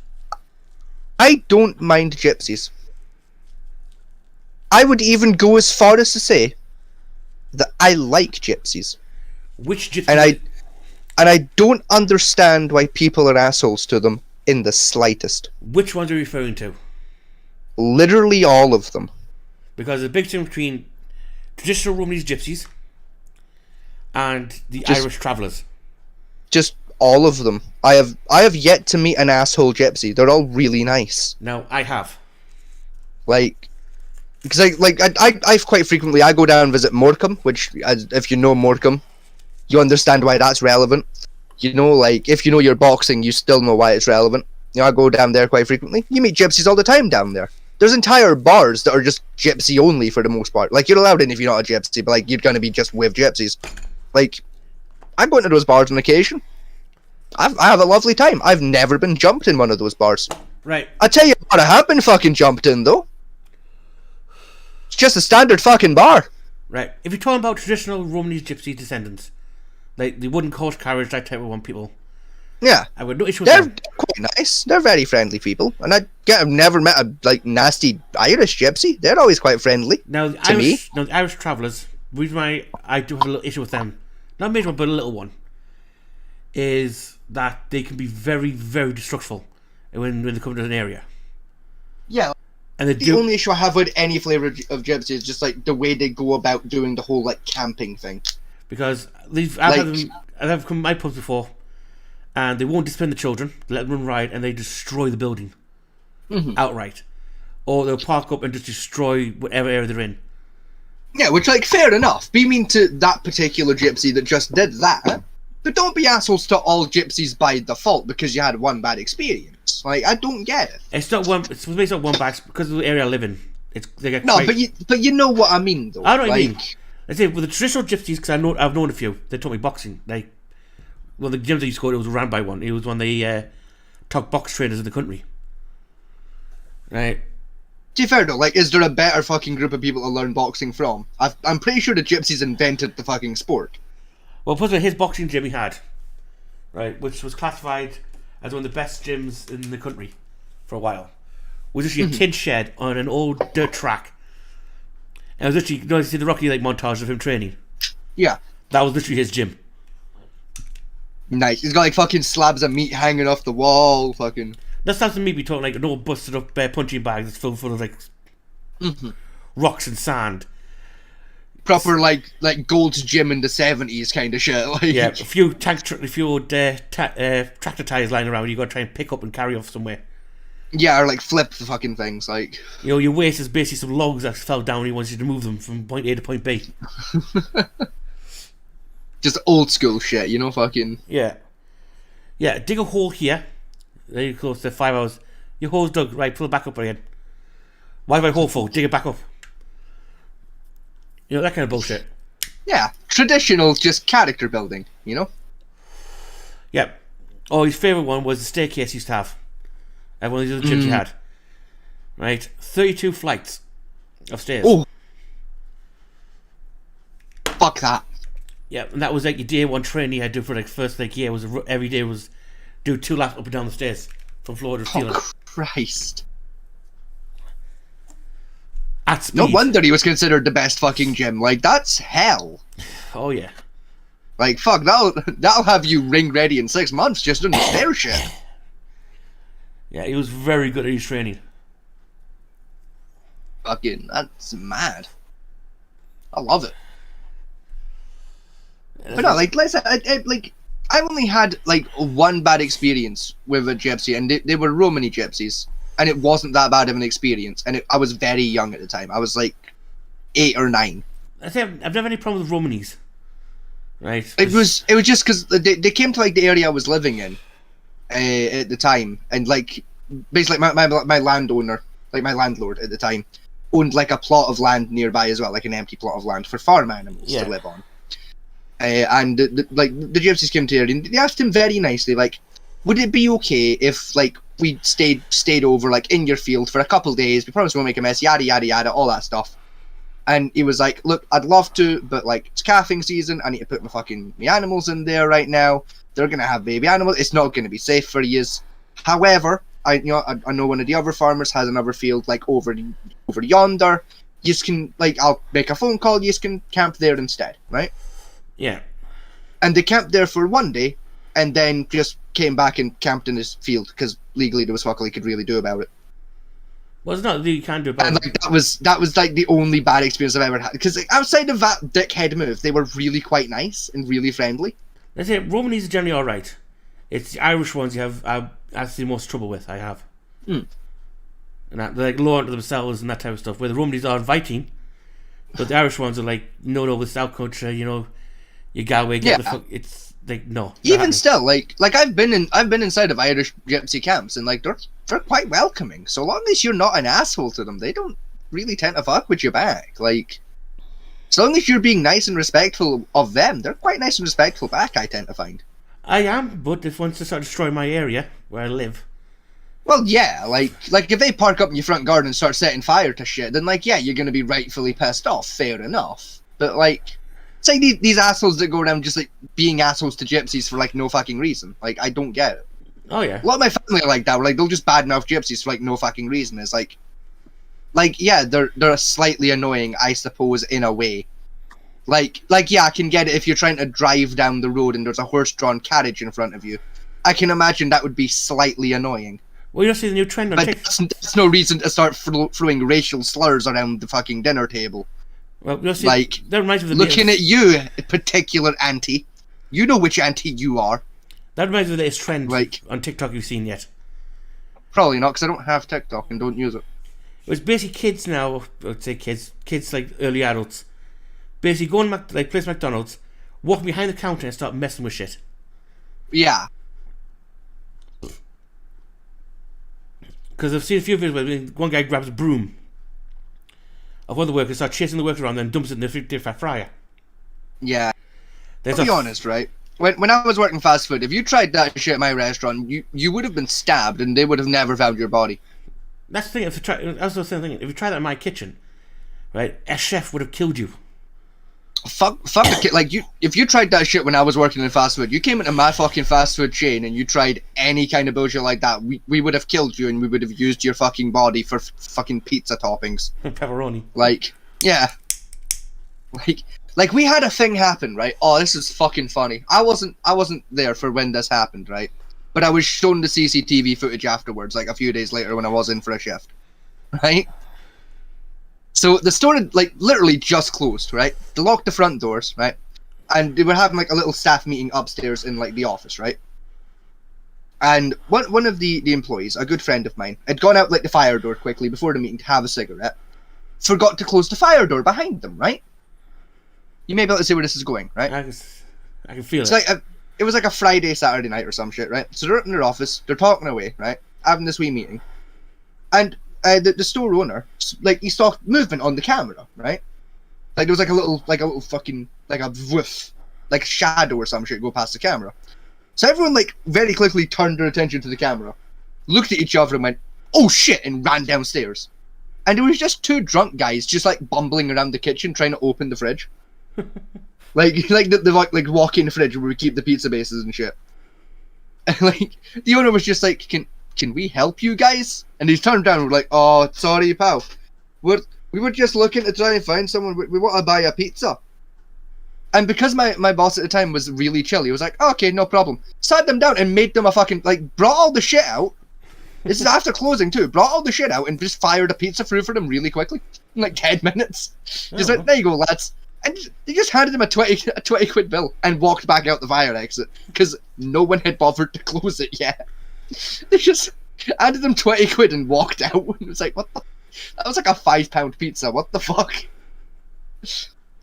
I don't mind gypsies. I would even go as far as to say that I like gypsies. Which gypsies? And I don't understand why people are assholes to them in the slightest. Which ones are you referring to? Literally all of them. Because there's a big difference between traditional Romanese gypsies and the Irish travellers. Just all of them. I have yet to meet an asshole gypsy. They're all really nice. No, I have. Like, because I quite frequently I go down and visit Morecambe, which, if you know Morecambe, you understand why that's relevant. You know, like, if you know your boxing, you still know why it's relevant. You know, I go down there quite frequently. You meet gypsies all the time down there. There's entire bars that are just gypsy only for the most part. Like, you're allowed in if you're not a gypsy, but, like, you're gonna be just with gypsies. Like, I go into those bars on occasion. I have a lovely time. I've never been jumped in one of those bars. Right. I tell you what, I have been fucking jumped in, though. just a standard fucking bar. Right. If you're talking about traditional Romanese gypsy descendants, like the wooden coach carriage, that type of one, people. Yeah. I would no issue with They're them. quite nice. They're very friendly people. And I've never met a nasty Irish gypsy. They're always quite friendly. Now, the Irish travellers, the reason why I do have a little issue with them, not a major one, but a little one, is that they can be very, very destructive when they come to an area. Yeah. And the only issue I have with any flavour of gypsy is just like the way they go about doing the whole like camping thing. Because I've come to my pubs before, and they won't discipline the children, let them run riot, and they destroy the building outright. Or they'll park up and just destroy whatever area they're in. Yeah, which, like, fair enough. Be mean to that particular gypsy that just did that, but don't be assholes to all gypsies by default because you had one bad experience. Like, I don't get it. It's not one. It's based on one back because of the area I live in. They get no, quite... but you know what I mean, though. I know what you mean. I say with the traditional gypsies, because I've known a few. They taught me boxing. The gyms I used to go to was ran by one. He was one of the top box trainers in the country. Right. To be fair though, like, is there a better fucking group of people to learn boxing from? I'm pretty sure the gypsies invented the fucking sport. Well, plus his boxing gym he had, right, which was classified as one of the best gyms in the country for a while, was actually a tin shed on an old dirt track. And it was literally, you see the Rocky like montage of him training. Yeah. That was literally his gym. Nice. He's got like fucking slabs of meat hanging off the wall, fucking. That sounds to me be talking like an old busted up punching bag that's filled full of like rocks and sand. Proper like Gold's Gym in the 70s kind of shit. Like. Yeah, a few old tractor tires lying around. You got to try and pick up and carry off somewhere. Yeah, or like flip the fucking things, like. You know, your waste is basically some logs that fell down and he wants you to move them from point A to point B. Just old school shit, you know, fucking. Yeah. Yeah, dig a hole here. There you close to 5 hours. Your hole's dug, right, pull it back up again. Why my hole full? Dig it back up. You know, that kind of bullshit. Yeah, traditional, just character building, you know? Yeah. Oh, his favourite one was the staircase he used to have. At one of these other gyms he had. Right? 32 flights of stairs. Oh! Fuck that. Yeah, and that was like your day one training he had to do for like first like year. Was every day was do 2 laps up and down the stairs from floor to ceiling. Oh, Christ. At speed. No wonder he was considered the best fucking gym. Like, that's hell. Oh, yeah. Like, fuck, that'll have you ring ready in 6 months just doing the stair shit. Yeah, he was very good at his training. Fucking, that's mad. I love it. But no, like, let's like, I only had like one bad experience with a gypsy, and they were Romany gypsies, and it wasn't that bad of an experience. And I was very young at the time. I was like 8 or 9. I say I've never had any problem with Romanies. Right. It was just because they came to like the area I was living in at the time, and like basically my landowner, like my landlord at the time, owned like a plot of land nearby as well, like an empty plot of land for farm animals to live on. And the gypsies came to here and they asked him very nicely, like, would it be okay if like we stayed over like in your field for a couple of days? We promise we won't make a mess, yada yada yada, all that stuff. And he was like, look, I'd love to, but like it's calving season. I need to put my animals in there right now. They're gonna have baby animals. It's not gonna be safe for yous. However, I know one of the other farmers has another field like over yonder. You can like I'll make a phone call. You can camp there instead, right? Yeah. And they camped there for one day, and then just came back and camped in his field because legally there was fuck all he could really do about it. Well, it's not that you can't do about it. Like, that was like the only bad experience I've ever had. Because like, outside of that dickhead move, they were really quite nice and really friendly. Let's say Romanese are generally all right. It's the Irish ones you have the most trouble with. I have. And that, they're like low onto themselves and that type of stuff. Where the Romanese are inviting, but the Irish ones are like, no, this South country, you know. You Galway, get the fuck. It's like no. Even still, like I've been inside of Irish gypsy camps, and like they're quite welcoming. So long as you're not an asshole to them, they don't really tend to fuck with you back. Like, as long as you're being nice and respectful of them, they're quite nice and respectful back. I tend to find. I am, but if once they start destroying my area where I live, Well, yeah, like if they park up in your front garden and start setting fire to shit, then like, yeah, you're gonna be rightfully pissed off. Fair enough. But like, it's like these assholes that go around just like being assholes to gypsies for like no fucking reason. Like, I don't get it. Oh yeah. A lot of my family are like that. Where, like, they'll just badmouth gypsies for like no fucking reason. It's like yeah, they're slightly annoying, I suppose, in a way. Like yeah, I can get it if you're trying to drive down the road and there's a horse-drawn carriage in front of you. I can imagine that would be slightly annoying. Well, you'll see the new trend on TikTok. That's no reason to start throwing racial slurs around the fucking dinner table. Well, you'll see. Like, looking at you, particular auntie. You know which auntie you are. That reminds me of the latest trend on TikTok you've seen yet. Probably not, because I don't have TikTok and don't use it. It was basically kids now, I'd say kids like early adults, basically going like place McDonald's, walk behind the counter and start messing with shit. Yeah. Because I've seen a few videos where one guy grabs a broom of one of the workers, starts chasing the workers around, then dumps it in the deep fat fryer. Yeah. I'll be honest, right? When I was working fast food, if you tried that shit at my restaurant, you would have been stabbed and they would have never found your body. That's the thing. That's the same thing. If you tried that in my kitchen, right, a chef would have killed you. Fuck the kid. Like, if you tried that shit when I was working in fast food, you came into my fucking fast food chain and you tried any kind of bullshit like that, we would have killed you and we would have used your fucking body for fucking pizza toppings. Pepperoni. Like, yeah. Like we had a thing happen, right? Oh, this is fucking funny. I wasn't there for when this happened, right? But I was shown the CCTV footage afterwards, like a few days later when I was in for a shift, right? So the store had, like, literally just closed, right? They locked the front doors, right? And they were having, like, a little staff meeting upstairs in, like, the office, right? And one of the employees, a good friend of mine, had gone out, like, the fire door quickly before the meeting to have a cigarette. Forgot to close the fire door behind them, right? You may be able to see where this is going, right? I can feel it's it. Like it was like a Friday, Saturday night or some shit, right? So they're up in their office, they're talking away, right? Having this wee meeting. And the store owner, like, he saw movement on the camera, right? Like, there was like a little fucking, like a woof, like a shadow or some shit go past the camera. So everyone, like, very quickly turned their attention to the camera, looked at each other and went, oh shit, and ran downstairs. And there was just two drunk guys just, like, bumbling around the kitchen trying to open the fridge. like they walk in the fridge where we keep the pizza bases and shit. And, like, the owner was just like, can we help you guys? And he's turned down and we're like, oh, sorry, pal. We were just looking to try and find someone. We want to buy a pizza. And because my boss at the time was really chill, he was like, okay, no problem. Sat them down and made them a fucking, like, brought all the shit out. This is after closing too. Brought all the shit out and just fired a pizza through for them really quickly. In like 10 minutes. Just like, there you go, lads. And they just handed him a 20 quid bill and walked back out the fire exit. Because no one had bothered to close it yet. They just handed them 20 quid and walked out. It was like, what the? That was like a £5 pizza. What the fuck?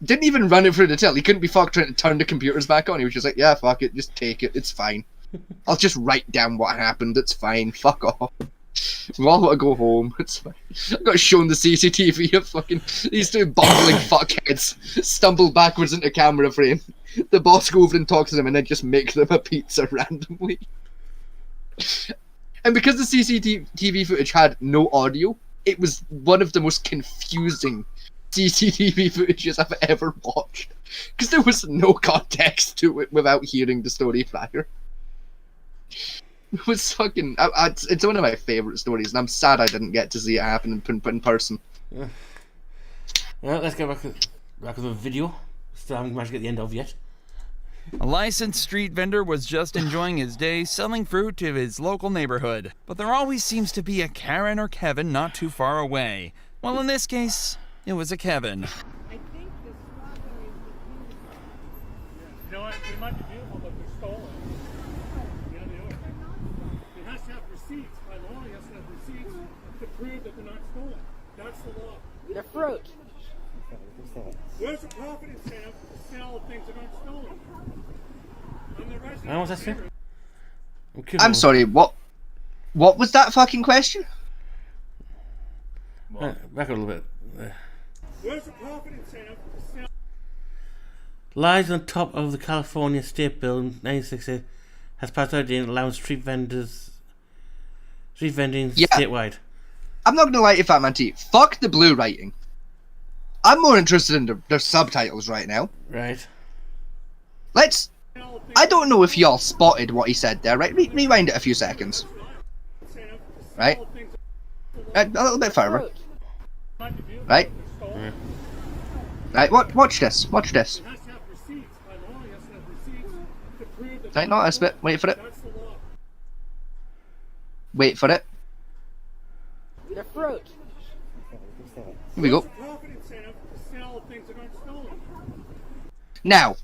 Didn't even run it through the till. He couldn't be fucked trying to turn the computers back on. He was just like, yeah, fuck it. Just take it. It's fine. I'll just write down what happened. It's fine. Fuck off. We all want to go home. It's fine. I got shown the CCTV of fucking these two bumbling fuckheads stumble backwards into camera frame. The boss go over and talk to them and then just make them a pizza randomly. And because the CCTV footage had no audio, it was one of the most confusing CCTV footages I've ever watched. Because there was no context to it without hearing the story prior. It was fucking... it's one of my favourite stories, and I'm sad I didn't get to see it happen in person. Yeah. Well, let's get back to the video. Still haven't managed to get the end of yet. A licensed street vendor was just enjoying his day selling fruit to his local neighborhood. But there always seems to be a Karen or Kevin not too far away. Well, in this case, it was a Kevin. You know what? They might be beautiful, but they're stolen. Yeah, they are. It has to have receipts. By law, it has to have receipts to prove that they're not stolen. That's the law. They're fruit. Where's the profit incentive to sell things that aren't stolen? What's that say? I'm sorry, what was that fucking question? Back a little bit. Where's the profit incentive to sell? Lies on top of the California State Bill 968 has passed out in allowing street vendors Street vending Yeah. statewide. I'm not gonna lie to you, Fat Man T. Fuck the blue writing. I'm more interested in their subtitles right now. Right. I don't know if y'all spotted what he said there, right? Rewind it a few seconds. Right? A little bit further. Right? Right, watch this. Watch this. Right, not this bit. Wait for it. Wait for it. The fruit. Here we go. Now,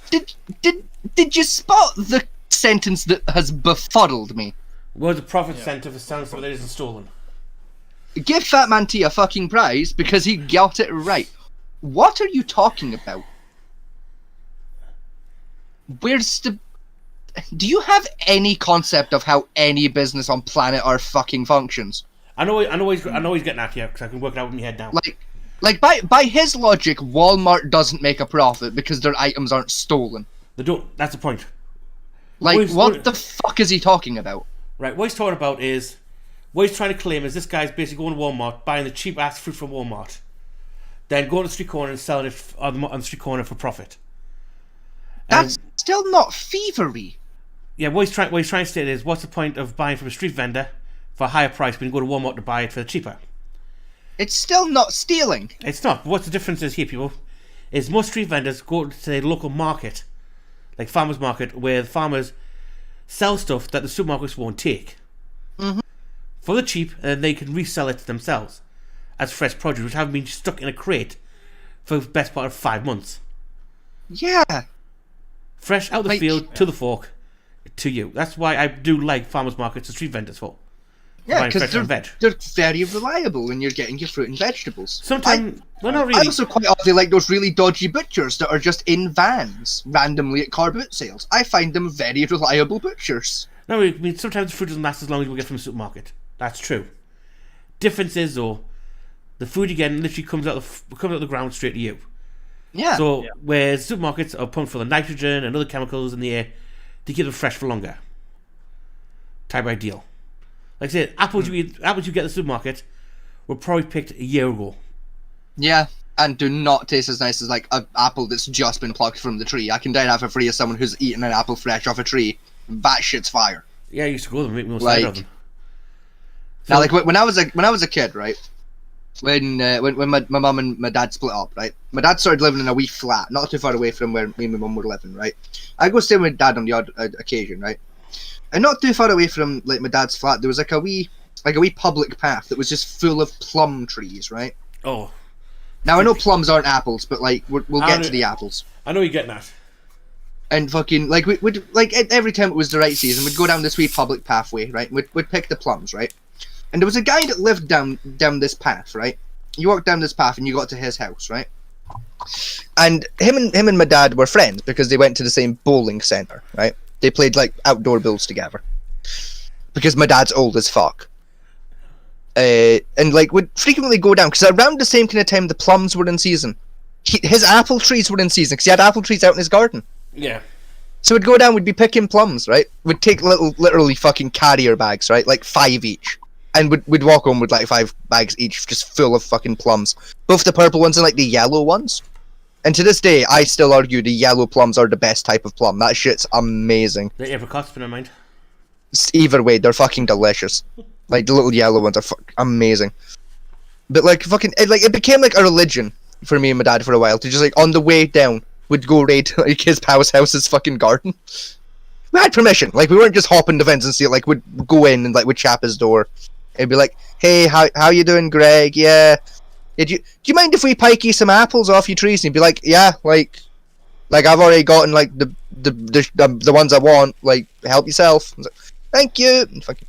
did you spot the sentence that has befuddled me? Where the profit centre for selling something that isn't stolen. Give Fat Man T a fucking prize because he got it right. What are you talking about? Where's the... Do you have any concept of how any business on planet Earth fucking functions? I know he's getting at you because I can work it out with my head now. Like by his logic, Walmart doesn't make a profit because their items aren't stolen. They don't. That's the point. Like, what the fuck is he talking about? Right, what he's talking about is, what he's trying to claim is this guy's basically going to Walmart, buying the cheap ass fruit from Walmart, then going to the street corner and selling it on the street corner for profit. That's still not thievery. Yeah, what he's trying to state is, what's the point of buying from a street vendor for a higher price when you go to Walmart to buy it for cheaper? It's still not stealing. It's not. What's the difference is here, people, is most street vendors go to their local market, like farmers market, where the farmers sell stuff that the supermarkets won't take for the cheap, and then they can resell it themselves as fresh produce, which haven't been stuck in a crate for the best part of 5 months. Yeah. Fresh out the field to the fork to you. That's why I do like farmers markets and street vendors for. Yeah, because they're very reliable when you're getting your fruit and vegetables. Sometimes, well, not really. I also quite often like those really dodgy butchers that are just in vans randomly at car boot sales. I find them very reliable butchers. No, I mean, sometimes the food doesn't last as long as we get from the supermarket. That's true. Difference is, though, the food you get literally comes out of the ground straight to you. Yeah. So, where supermarkets are pumped for the nitrogen and other chemicals in the air to keep them fresh for longer. Type of deal. Like I said, apples you get at the supermarket were probably picked a year ago. Yeah, and do not taste as nice as like an apple that's just been plucked from the tree. I can die that for free as someone who's eaten an apple fresh off a tree. That shit's fire. Yeah, I used to go them and make me cider of them. Now, like when I was a kid, right? When my mum and my dad split up, right? My dad started living in a wee flat, not too far away from where me and my mum were living, right? I go stay with dad on the odd occasion, right? And not too far away from like my dad's flat, there was like a wee public path that was just full of plum trees, right? Oh. Now I know plums aren't apples, but like we'll get to the apples. I know you're getting that. And fucking like we'd like every time it was the right season, we'd go down this wee public pathway, right? We'd pick the plums, right? And there was a guy that lived down this path, right? You walked down this path and you got to his house, right? And him and my dad were friends because they went to the same bowling center, right? They played like outdoor bills together. Because my dad's old as fuck. And like would frequently go down because around the same kind of time the plums were in season. His apple trees were in season because he had apple trees out in his garden. Yeah. So we'd go down, we'd be picking plums, right? We'd take literally fucking carrier bags, right? Like 5 each. And we'd walk home with like 5 bags each, just full of fucking plums. Both the purple ones and like the yellow ones. And to this day, I still argue the yellow plums are the best type of plum. That shit's amazing. The apricots, in my mind. Either way, they're fucking delicious. Like the little yellow ones are amazing. But like fucking, it became like a religion for me and my dad for a while to just like on the way down, we'd go raid like his house's fucking garden. We had permission. Like we weren't just hopping the fence and see it. Like we'd go in and like we'd chap his door. It'd be like, hey, how you doing, Greg? Yeah. Do you mind if we pike you some apples off your trees? And he'd be like, yeah, like I've already gotten like the ones I want. Like, help yourself. I was like, thank you. And fucking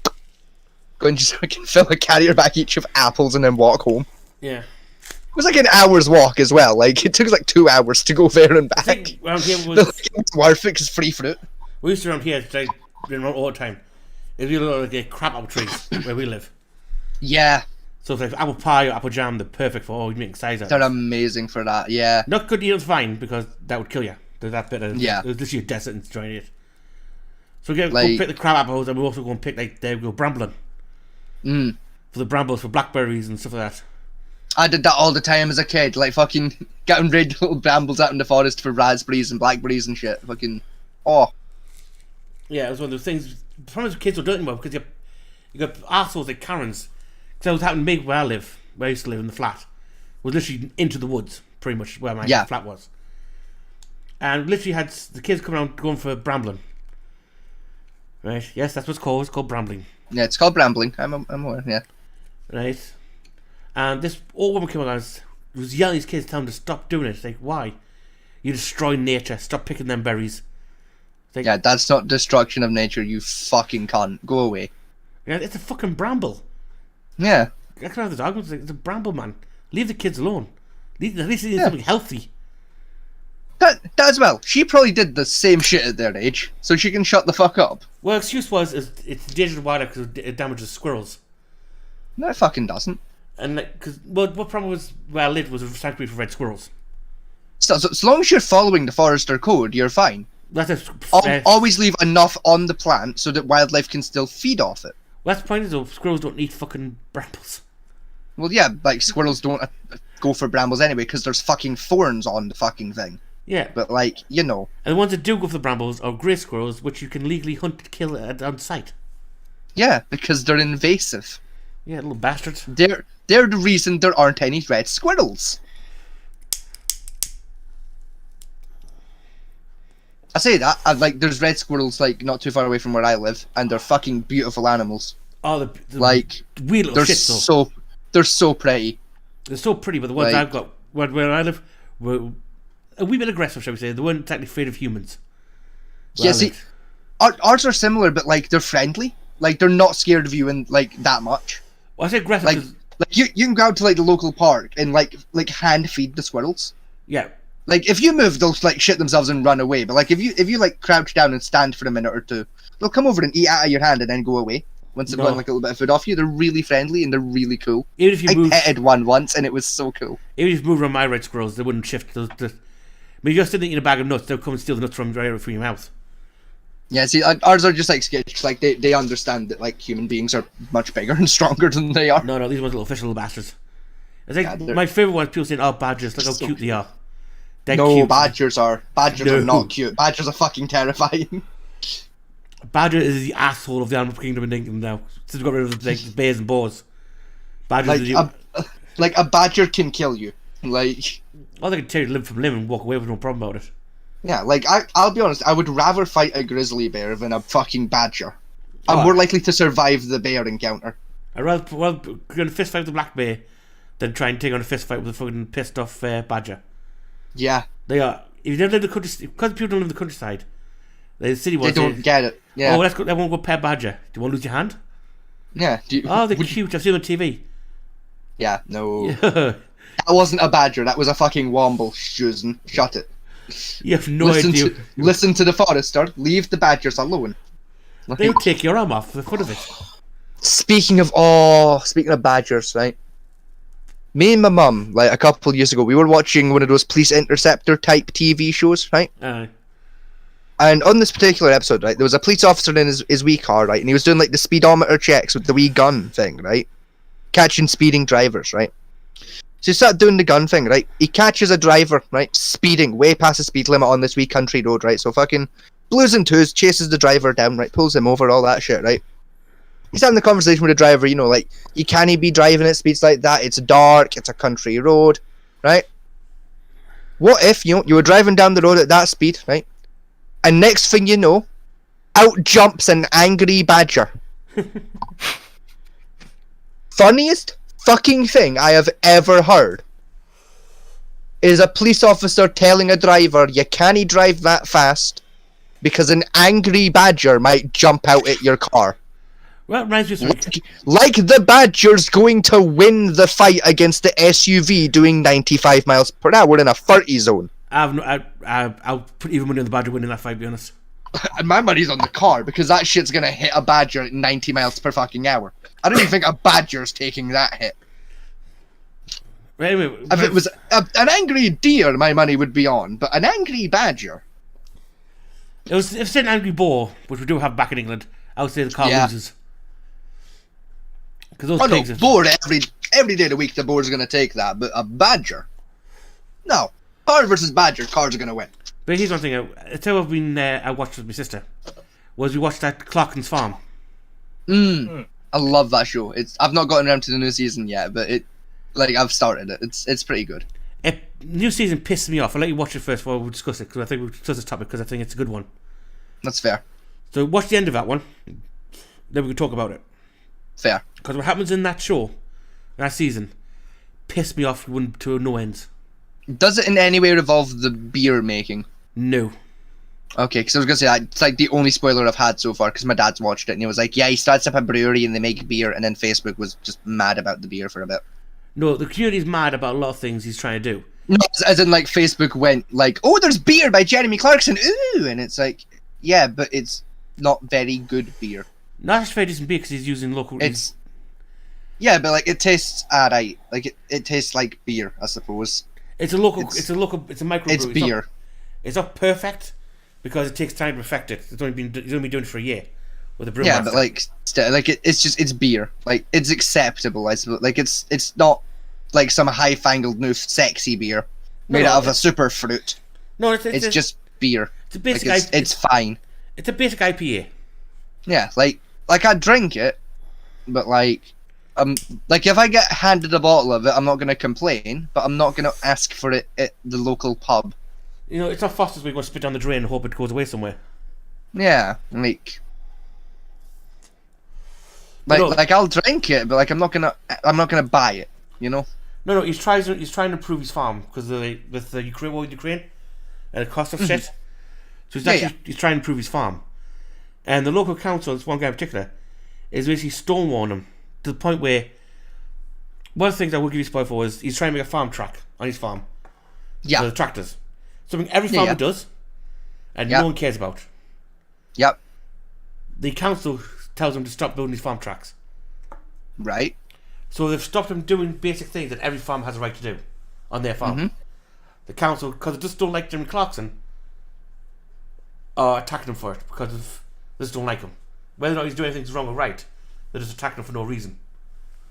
go and just fucking fill a carrier bag each of apples and then walk home. Yeah. It was like an hour's walk as well. Like it took like 2 hours to go there and back. Around here was it was worth it because free fruit. We used to around here like all the time. It'd be like crap apple trees where we live. Yeah. So if like apple pie or apple jam, they're perfect for making cider. They're amazing for that, yeah. Not good to eat on fine because that would kill you. There's that bit of yeah. There's literally a desert enjoying it. So we go pick the crab apples, and we also go and pick brambling. For the brambles, for blackberries and stuff like that. I did that all the time as a kid, like fucking getting rid of little brambles out in the forest for raspberries and blackberries and shit. Fucking, oh. Yeah, it was one of those things. The problem is kids don't do it anymore because you got arseholes like Karens. Because that was happening to me where I used to live in the flat. It was literally into the woods, pretty much where my flat was. And literally had the kids coming around going for brambling. Right? Yes, that's what it's called. It's called brambling. Yeah, it's called brambling. I'm aware. Yeah. Right. And this old woman came along and was yelling at these kids, telling them to stop doing it. It's like, why? You destroy nature. Stop picking them berries. Like, yeah, that's not destruction of nature, you fucking cunt. Go away. Yeah, it's a fucking bramble. Yeah. I can have the argument. It's a bramble, man. Leave the kids alone. At least they need something healthy. That as well. She probably did the same shit at their age, so she can shut the fuck up. Well, excuse was it's endangered wildlife because it damages squirrels. No, it fucking doesn't. And what problem was where I lived was a sanctuary for red squirrels. So as long as you're following the forester code, you're fine. That's always leave enough on the plant so that wildlife can still feed off it. Well, that's the point, though. Squirrels don't eat fucking brambles. Well, yeah, like squirrels don't go for brambles anyway because there's fucking thorns on the fucking thing. Yeah. But, like, you know. And the ones that do go for the brambles are grey squirrels, which you can legally hunt and kill on sight. Yeah, because they're invasive. Yeah, little bastards. They're the reason there aren't any red squirrels. I say that, like, there's red squirrels, like, not too far away from where I live, and they're fucking beautiful animals. Oh, the like, weird little shits, though. They're so pretty. They're so pretty, but the ones I've got, where I live, were a wee bit aggressive, shall we say. They weren't technically afraid of humans. Yeah, see, ours are similar, but, like, they're friendly. Like, they're not scared of you and like that much. Well, I say aggressive like you can go out to, like, the local park and, like hand feed the squirrels. Yeah. Like, if you move, they'll, like, shit themselves and run away. But, like, if you like, crouch down and stand for a minute or two, they'll come over and eat out of your hand and then go away. Once they've gotten, like, a little bit of food off you, they're really friendly and they're really cool. Even if you I petted one once and it was so cool. Even if you move around my red squirrels, they wouldn't shift. I mean, you're still eating a bag of nuts, they'll come and steal the nuts from your mouth. Yeah, see, ours are just, like, sketch. Like, they understand that, like, human beings are much bigger and stronger than they are. No, these ones are little fish, little bastards. I think my favourite one is people saying, oh, badgers, look how cute they are. They're cute. Badgers are not cute. Badgers are fucking terrifying. Badger is the asshole of the animal kingdom in England now. Since we got rid of the bears and boars. Badgers like a badger can kill you. Like, oh, they can tear you limb from limb and walk away with no problem about it. Yeah, like, I'll be honest, I would rather fight a grizzly bear than a fucking badger. I'm more likely to survive the bear encounter. I'd rather go in a fist fight with a black bear than try and take on a fist fight with a fucking pissed off badger. Yeah. They are. If you don't live in the countryside, because people don't live in the countryside, the city ones, they don't get it. Yeah. Oh, I won't go pet badger. Do you want to lose your hand? Yeah. Oh, they're cute. I've seen them on TV. Yeah, no. That wasn't a badger. That was a fucking womble, Susan. Shut it. You have no idea. Listen to the forester. Leave the badgers alone. They'll take your arm off for the fun of it. Speaking of badgers, right? Me and my mum, like, a couple of years ago, we were watching one of those police interceptor type TV shows, right? And on this particular episode, right, there was a police officer in his wee car, right, and he was doing, like, the speedometer checks with the wee gun thing, right? Catching speeding drivers, right? So he started doing the gun thing, right? He catches a driver, right, speeding way past the speed limit on this wee country road, right? So fucking blues and twos, chases the driver down, right? Pulls him over, all that shit, right? He's having the conversation with the driver, you know, like, you can't be driving at speeds like that. It's dark, it's a country road, right? What if, you were driving down the road at that speed, right? And next thing you know, out jumps an angry badger. Funniest fucking thing I have ever heard is a police officer telling a driver you can't drive that fast because an angry badger might jump out at your car. Well, reminds me of like the badger's going to win the fight against the SUV doing 95 miles per hour in a 30 zone. I'll put even money on the badger winning that fight, to be honest. And my money's on the car because that shit's gonna hit a badger at 90 miles per fucking hour. I don't even think a badger's taking that hit. Anyway, if it was an angry deer, my money would be on, but an angry badger. It was if St. Angry Boar, which we do have back in England, I would say the car loses. Because those pigs boar every day of the week the boar's going to take that, but a badger? No. Car versus badger, cars are going to win. But here's one thing, I watched with my sister, was we watched that Clarkson's Farm. I love that show. I've not gotten around to the new season yet, but I've started it. It's pretty good. New season pissed me off. I'll let you watch it first before we discuss it, because I think we'll discuss this topic because I think it's a good one. That's fair. So watch the end of that one, then we can talk about it. Fair. Because what happens in that show, that season, pissed me off to no end. Does it in any way involve the beer making? No. Okay, because I was going to say, it's like the only spoiler I've had so far, because my dad's watched it, and he was like, yeah, he starts up a brewery and they make beer, and then Facebook was just mad about the beer for a bit. No, the community's mad about a lot of things he's trying to do. No, as in, like, Facebook went, like, oh, there's beer by Jeremy Clarkson, ooh, and it's like, yeah, but it's not very good beer. Not just very decent beer, because he's using local... Yeah, but, like, it tastes alright. Like, it tastes like beer, I suppose. It's a microbrew. It's beer. It's not perfect, because it takes time to perfect it. He's only been doing it for a year with a brewmaster. Yeah, but it's beer. Like, it's acceptable. I suppose. Like, it's not like some high-fangled new sexy beer made out of a super fruit. No, it's just beer. It's a basic. It's fine. It's a basic IPA. Yeah, like I'd drink it, but like if I get handed a bottle of it, I'm not gonna complain, but I'm not gonna ask for it at the local pub. You know, it's not Foster's we're going to spit down the drain and hope it goes away somewhere. Yeah, like I'll drink it, but like I'm not gonna buy it. You know? No, he's trying to improve his farm because with the Ukraine and the cost of shit. So he's trying to improve his farm, and the local council, this one guy in particular, is basically stonewalling him to the point where one of the things I will give you spoil for is he's trying to make a farm track on his farm. Yeah. For the tractors. Something every farmer does, and no one cares about. Yep. The council tells him to stop building these farm tracks. Right. So they've stopped him doing basic things that every farm has a right to do on their farm. The council, because they just don't like Jeremy Clarkson, are attacking him for it because they just don't like him. Whether or not he's doing anything wrong or right, they're just attacking him for no reason.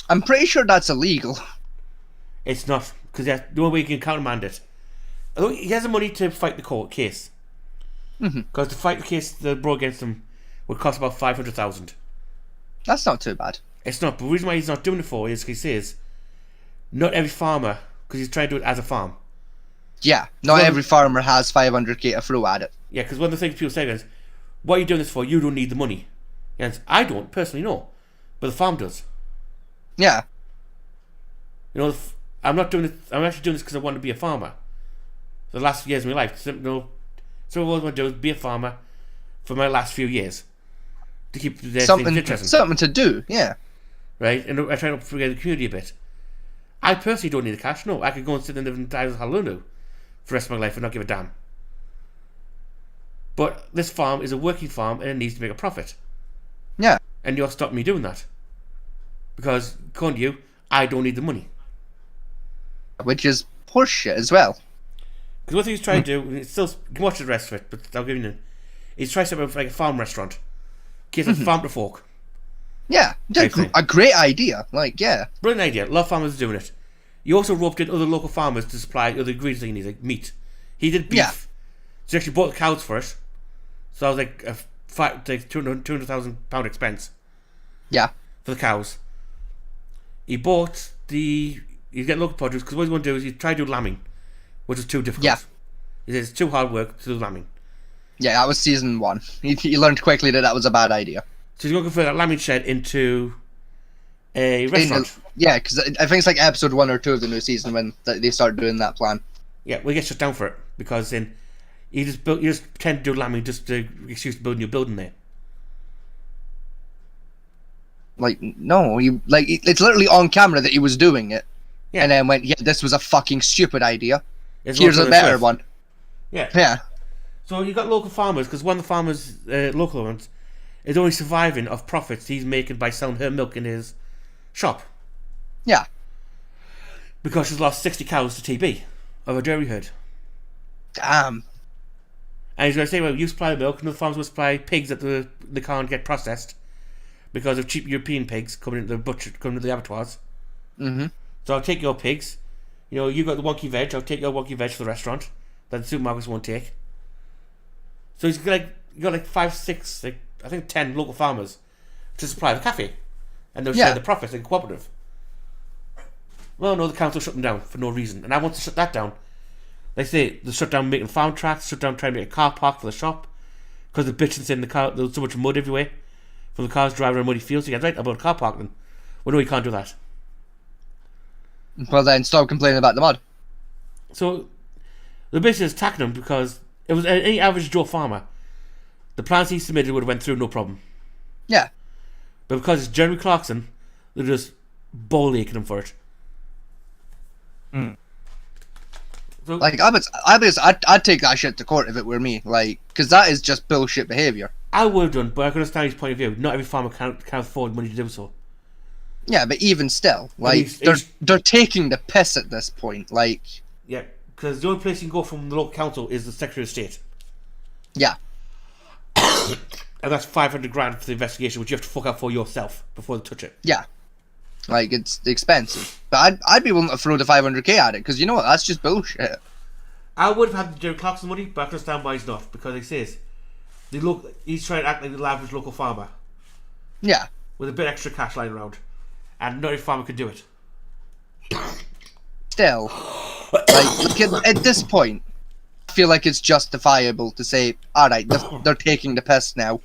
I'm pretty sure that's illegal. It's not, because the only way you can countermand it. Although he has the money to fight the court case. Because to fight the case that brought against him would cost about 500,000. That's not too bad. It's not, but the reason why he's not doing it for is because he says not every farmer, because he's trying to do it as a farm. Yeah, not every farmer has 500k to throw at it. Yeah, because one of the things people say is, what are you doing this for? You don't need the money. And I don't, personally, no. But the farm does. Yeah. You know, I'm actually doing this because I want to be a farmer. For the last few years of my life, so what I want to do is be a farmer for my last few years. To keep something to do, yeah. Right? And I try to forget the community a bit. I personally don't need the cash, no. I could go and sit and live in Halunu for the rest of my life and not give a damn. But this farm is a working farm and it needs to make a profit. Yeah. And you're stopping me doing that. Because, according to you, I don't need the money. Which is horseshit as well. Because what he's trying to do, it's still, you can watch the rest of it, but I'll give you he's trying to set up like a farm restaurant. Kids like farm to fork. Yeah, a great idea. Like, yeah. Brilliant idea. A lot of farmers are doing it. You also roped in other local farmers to supply other ingredients that he needs, like meat. He did beef. Yeah. So he actually bought the cows for it. So that was like a £200,000 expense. Yeah. For the cows. He bought he's getting local produce, because what he's going to do is he's try to do lambing, which is too difficult. Yeah. He says it's too hard work to do lambing. Yeah, that was season 1. He learned quickly that was a bad idea. So he's going to convert that lambing shed into a restaurant. Yeah, because I think it's like episode 1 or 2 of the new season when they start doing that plan. Yeah, we get shut down for it because then you just pretend to do lambing just to excuse to build a new building there. Like, no, it's literally on camera that he was doing it. Yeah. And then went, yeah, this was a fucking stupid idea. Here's a better one. Yeah. Yeah. So you got local farmers, because one of the farmers, local ones, is only surviving off profits he's making by selling her milk in his shop. Yeah. Because she's lost 60 cows to TB of a dairy herd. Damn. And he's going to say, well, you supply the milk, and the farms will supply pigs that they can't get processed because of cheap European pigs coming into the abattoirs. Mm-hmm. So I'll take your pigs. You know, you got the wonky veg. I'll take your wonky veg for the restaurant that the supermarkets won't take. So he's got like 5, 6, like I think 10 local farmers to supply the cafe, and they'll share the profits like a cooperative. Well, no, the council shut them down for no reason, and I want to shut that down. They say they shut down making farm tracks, shut down trying to make a car park for the shop because the bitching saying the car there's so much mud everywhere from the cars driving around muddy fields. So you get right about car parking. Well, no, you can't do that. Well, then stop complaining about the mud. So the bitch is attacking them because it was any average Joe farmer. The plans he submitted would have went through no problem. Yeah. But because it's Jeremy Clarkson, they're just ball aching him for it. So, like I'd take that shit to court if it were me, like, because that is just bullshit behaviour. I would have done, but I can understand his point of view. Not every farmer can afford money to do so. Yeah, but even still, like, they're taking the piss at this point, like. Yeah, because the only place you can go from the local council is the Secretary of State. Yeah. And that's 500 grand for the investigation, which you have to fuck up for yourself before they touch it. Yeah. Like, it's expensive. But I'd be willing to throw the 500k at it, because you know what, that's just bullshit. I would have had the Jerry Clarkson money, but I can understand why he's not, because he says he's trying to act like the average local farmer. Yeah. With a bit extra cash lying around. And not every farmer could do it. Still, like, at this point, I feel like it's justifiable to say, alright, they're taking the piss now.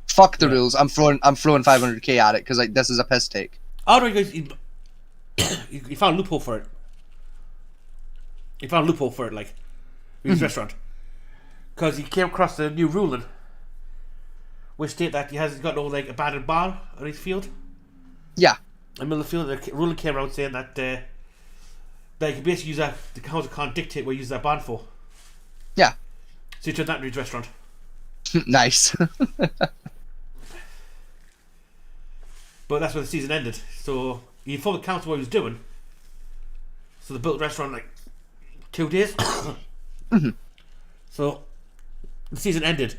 Fuck the rules, I'm throwing 500k at it, because, like, this is a piss take. Oh no, he found a loophole for it. He found a loophole for it, like, in his restaurant. Because he came across the new ruling, which state that he's got no, like, abandoned barn on his field. Yeah. In the middle of the field, the ruling came around saying that you can basically use that, the council can't dictate what you use that barn for. Yeah. So he turned that into his restaurant. Nice. But that's where the season ended. So he informed the council what he was doing. So they built the restaurant in like 2 days. Mm-hmm. So the season ended.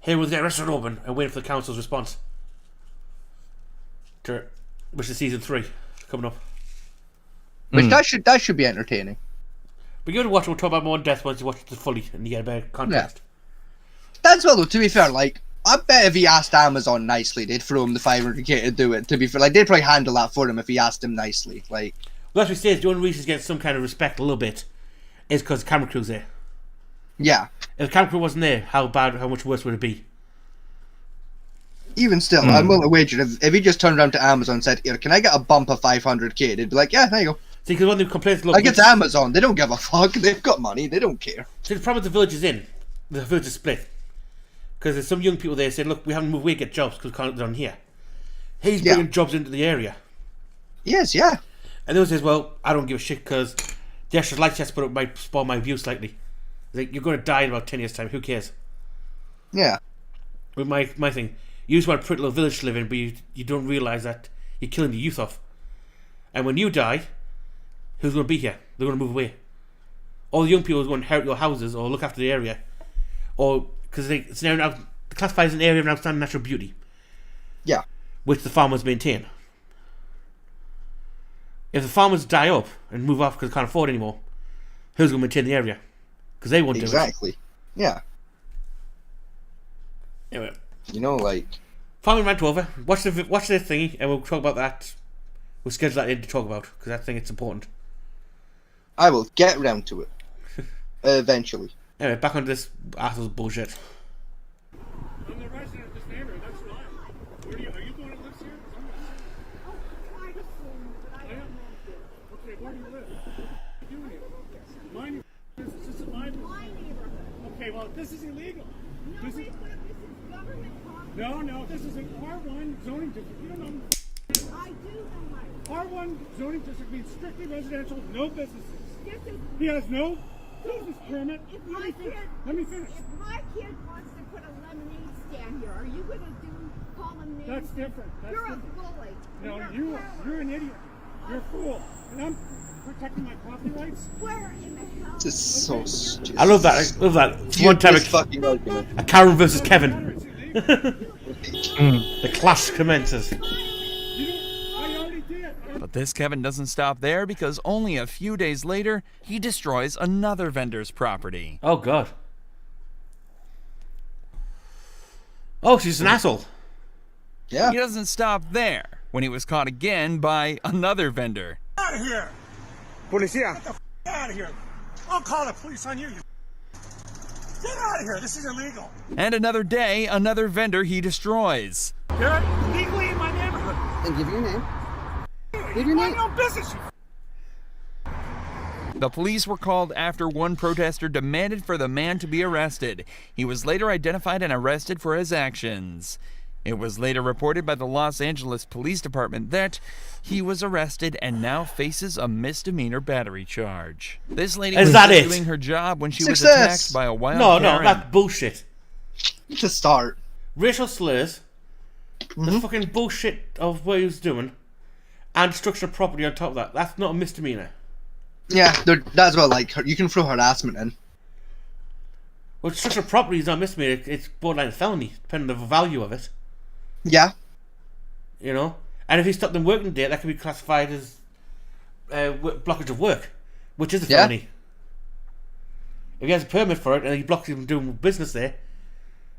Here was the restaurant open and waiting for the council's response. Which is season 3 coming up. Which that should be entertaining. But you gotta watch it, we'll talk about more in depth once you watch it fully and you get a better context. Yeah. That's well though, to be fair, like, I bet if he asked Amazon nicely, they'd throw him the 500k to do it. To be fair, like, they'd probably handle that for him if he asked him nicely. Like, well, as we say, the only reason he's getting some kind of respect a little bit is because the camera crew's there. Yeah. If the camera crew wasn't there, how much worse would it be? Even still, I'm willing to wager if he just turned around to Amazon and said, "Here, can I get a bump of 500k?" They'd be like, "Yeah, there you go." See, because when they complain, like, it's Amazon, they don't give a fuck. They've got money, they don't care. See, the problem with the village is the village is split. Because there's some young people there saying, look, we haven't moved away to get jobs because we can't get on here. He's bringing jobs into the area. Yes, yeah. And those says, well, I don't give a shit because the extra lights just put up might spoil my view slightly. Like, you're going to die in about 10 years' time, who cares? Yeah. With my thing, you just want a pretty little village to live in, but you don't realise that you're killing the youth off. And when you die, who's going to be here? They're going to move away. All the young people are going to inherit your houses or look after the area. Or, because it's now classified as an area of outstanding natural beauty. Yeah. Which the farmers maintain. If the farmers die up and move off because they can't afford anymore, who's going to maintain the area? Because they won't do it. Exactly. Yeah. Anyway. You know, like... Farming rant over. Watch the thingy and we'll talk about that. We'll schedule that in to talk about because I think it's important. I will get around to it. Eventually. Anyway, back on this asshole's bullshit. I'm the resident of this neighborhood, that's fine. Are you the one that lives here? Okay, where do you live? What are you doing here? My neighborhood. This is my neighborhood. Okay, well, this is illegal. No, this is government property. No, this is an R1 zoning district. You don't know. I do know my R1 zoning district means strictly residential, no businesses. He has no business permit. Let me finish. If my kid wants to put a lemonade stand here, are you going to call him names? That's different. You're a bully. No, you're an idiot. You're a fool. And I'm protecting my copyrights? Where in the hell? This is so stupid. I love that. I love that. One time, fucking argument. a Karen versus Kevin. The clash commences. But this Kevin doesn't stop there, because only a few days later, he destroys another vendor's property. Oh, God. Oh, she's an asshole. Yeah. He doesn't stop there when he was caught again by another vendor. Out of here! Policia. Get the f out of here. I'll call the police on you. Get out of here. This is illegal. And another day, another vendor he destroys. You're illegally in my neighborhood. And give your name. Give your name. No business. The police were called after one protester demanded for the man to be arrested. He was later identified and arrested for his actions. It was later reported by the Los Angeles Police Department that he was arrested and now faces a misdemeanor battery charge. This lady was just doing her job when she was attacked by a wild No, Karen. that's bullshit. To start. Racial slurs, the fucking bullshit of what he was doing, and destruction of property on top of that. That's not a misdemeanor. Yeah, that's what, like, you can throw harassment in. Well, destruction of property is not a misdemeanor. It's borderline felony, depending on the value of it. Yeah. You know? And if he stopped them working there, that could be classified as blockage of work, which is a felony. If he has a permit for it and he blocks him doing business there,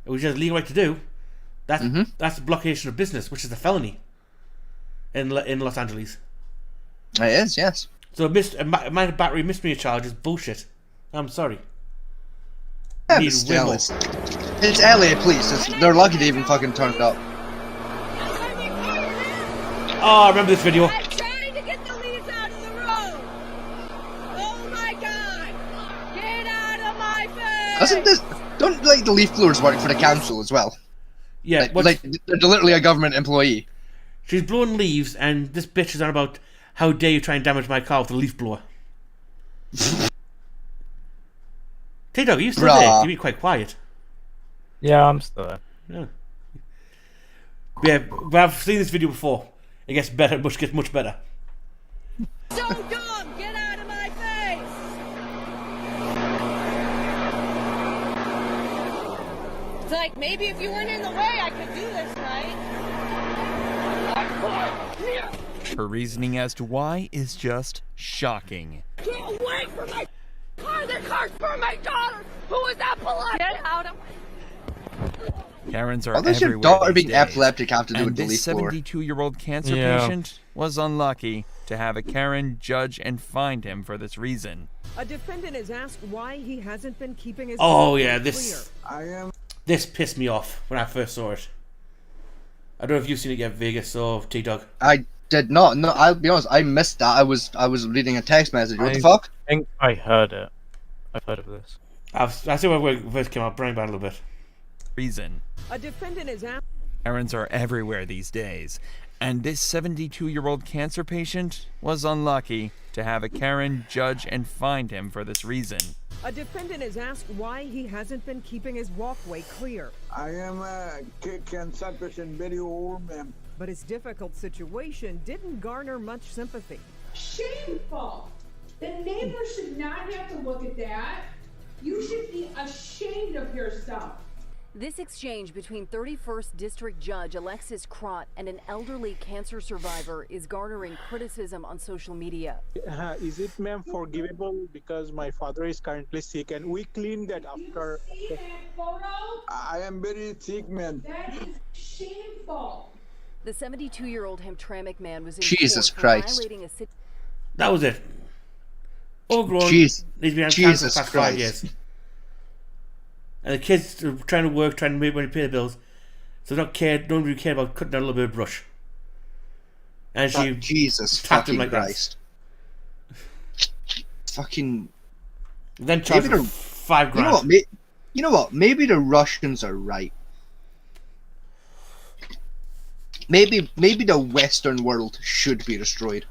which he has a legal right to do, that's a blockation of business, which is a felony in Los Angeles. It is, yes. So a minor battery misdemeanor charge is bullshit. I'm sorry. Yeah, but still, it's LA police. They're lucky they even fucking turned up. Oh, I remember this video. I'm trying to get the leaves out of the road. Oh my god! Get out of my face! Don't like the leaf blowers work for the council as well? Yeah, like they're literally a government employee. She's blowing leaves, and this bitch is on about how dare you try and damage my car with a leaf blower. T-Dog, are you still there? You've been quite quiet. Yeah, I'm still there. Yeah. Yeah, but I've seen this video before. It gets better, gets much better. So dumb! Get out of my face! It's like, maybe if you weren't in the way, I could do this, right? Her reasoning as to why is just shocking. Get away from my car! The car's for my daughter! Who is that polite? Get out of my... Karens are What does your everywhere daughter these being days. epileptic have to do And with the this leaf blower? 72-year-old cancer patient was unlucky to have a Karen judge and find him for this reason. A defendant is asked why he hasn't been keeping his Oh mouth yeah, clear. this pissed me off when I first saw it. I don't know if you've seen it yet, Vegas or T-Dog. I did not. No, I'll be honest. I missed that. I was reading a text message. What the fuck? I think I heard it. I've heard of this. I see where it first came out. Bring it back a little bit. Reason. A defendant is asked. Karens are everywhere these days. And this 72-year-old cancer patient was unlucky to have a Karen judge and find him for this reason. A defendant is asked why he hasn't been keeping his walkway clear. I am a cancer patient, very old man. But his difficult situation didn't garner much sympathy. Shameful! The neighbors should not have to look at that. You should be ashamed of yourself. This exchange between 31st District Judge Alexis Crott and an elderly cancer survivor is garnering criticism on social media. Is it, ma'am, forgivable because my father is currently sick and we cleaned that after? You see that photo? I am very sick, man. That is shameful. The 72-year-old Hamtramck man was in Jesus court for Christ. violating a That was it. All grown. Jeez. Needs to be on Jesus council for the past 5 Christ. years. And the kids are trying to work, trying to make money, pay the bills. So don't really care about cutting down a little bit of brush. And she Jesus tapped him fucking like Christ. Fucking. Then charged Maybe her the- 5 grand. You know what? Maybe the Russians are right. Maybe the Western world should be destroyed.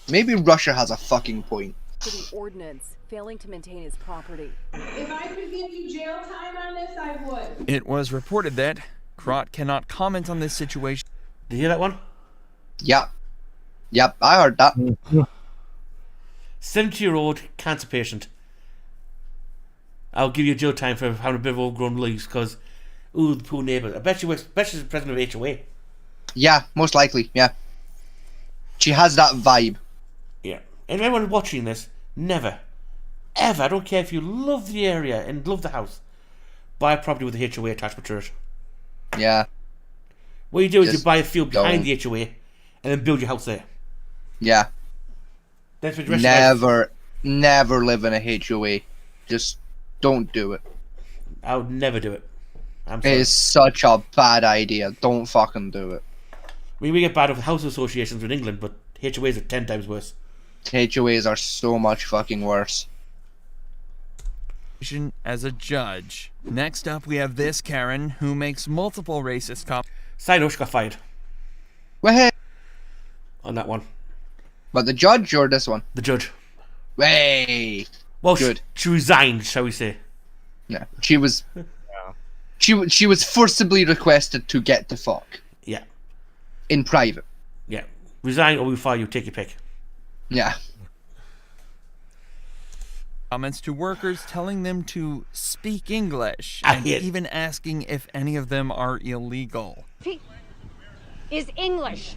Maybe Russia has a fucking point. city ordinance, failing to maintain his property. If I could give you jail time on this, I would. It was reported that Crott cannot comment on this situation. Did you hear that one? Yeah. Yep, I heard that. 70-year-old cancer patient. I'll give you jail time for having a bit of overgrown leaves because, ooh, the poor neighbour. I bet she's the president of HOA. Yeah, most likely, yeah. She has that vibe. Yeah. And anyone watching this, never, ever, I don't care if you love the area and love the house, buy a property with a HOA attachment to it. Yeah. What you do is Just you buy a field behind don't. the HOA and then build your house there. Yeah. That's what the rest of life- Never live in a HOA. Just don't do it. I would never do it. I'm It sorry. is such a bad idea. Don't fucking do it. I mean, we get bad with house associations in England, but HOAs are 10 times worse. HOAs are so much fucking worse. As a judge. Next up, we have this Karen who makes multiple racist comments. Side note, she got fired. Way. On that one. But the judge or this one? The judge. Way. Well, Good. She resigned, shall we say. Yeah. She was she was forcibly requested to get the fuck. Yeah. In private. Yeah. Resign or we fire you, take your pick. Yeah. Comments to workers telling them to speak English and even asking if any of them are illegal. Is English.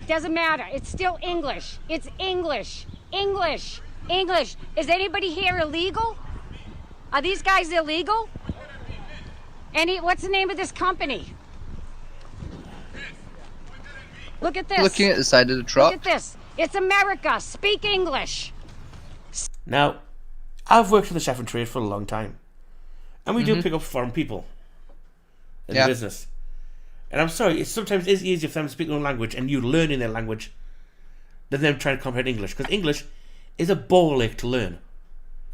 Doesn't matter. It's still English. It's English. English. English. Is anybody here illegal? Are these guys illegal? What's the name of this company? Look at this. Looking at the side of the truck. Look at this. It's America. Speak English. Now, I've worked in the chefing trade for a long time. And we do pick up foreign people in the business. And I'm sorry, sometimes it is easier for them to speak their own language and you learning their language than them trying to comprehend English. Because English is a ball ache to learn.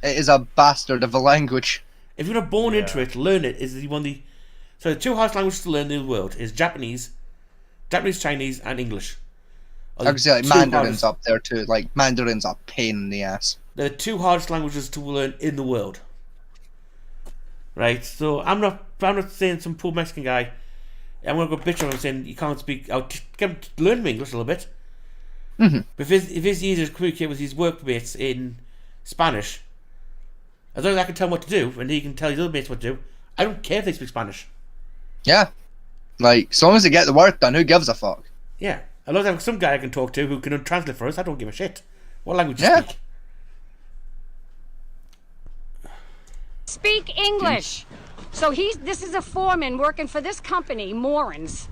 It is a bastard of a language. If you're not born into it, learn it is one of the... So the two hardest languages to learn in the world is Japanese, Chinese, and English. I would say like Mandarin's up there too. Like Mandarin's a pain in the ass. They're the two hardest languages to learn in the world. Right? So I'm not saying some poor Mexican guy, I'm going to go bitch on him saying you can't speak... I'll get him to learn English a little bit. Mm-hmm. But if it's easier to communicate with his workmates in Spanish, as long as I can tell him what to do, and he can tell his other mates what to do, I don't care if they speak Spanish. Yeah. Like, as long as they get the work done, who gives a fuck? Yeah. As long as I have some guy I can talk to who can translate for us, I don't give a shit. What language do you speak? Speak English. So this is a foreman working for this company, Morans.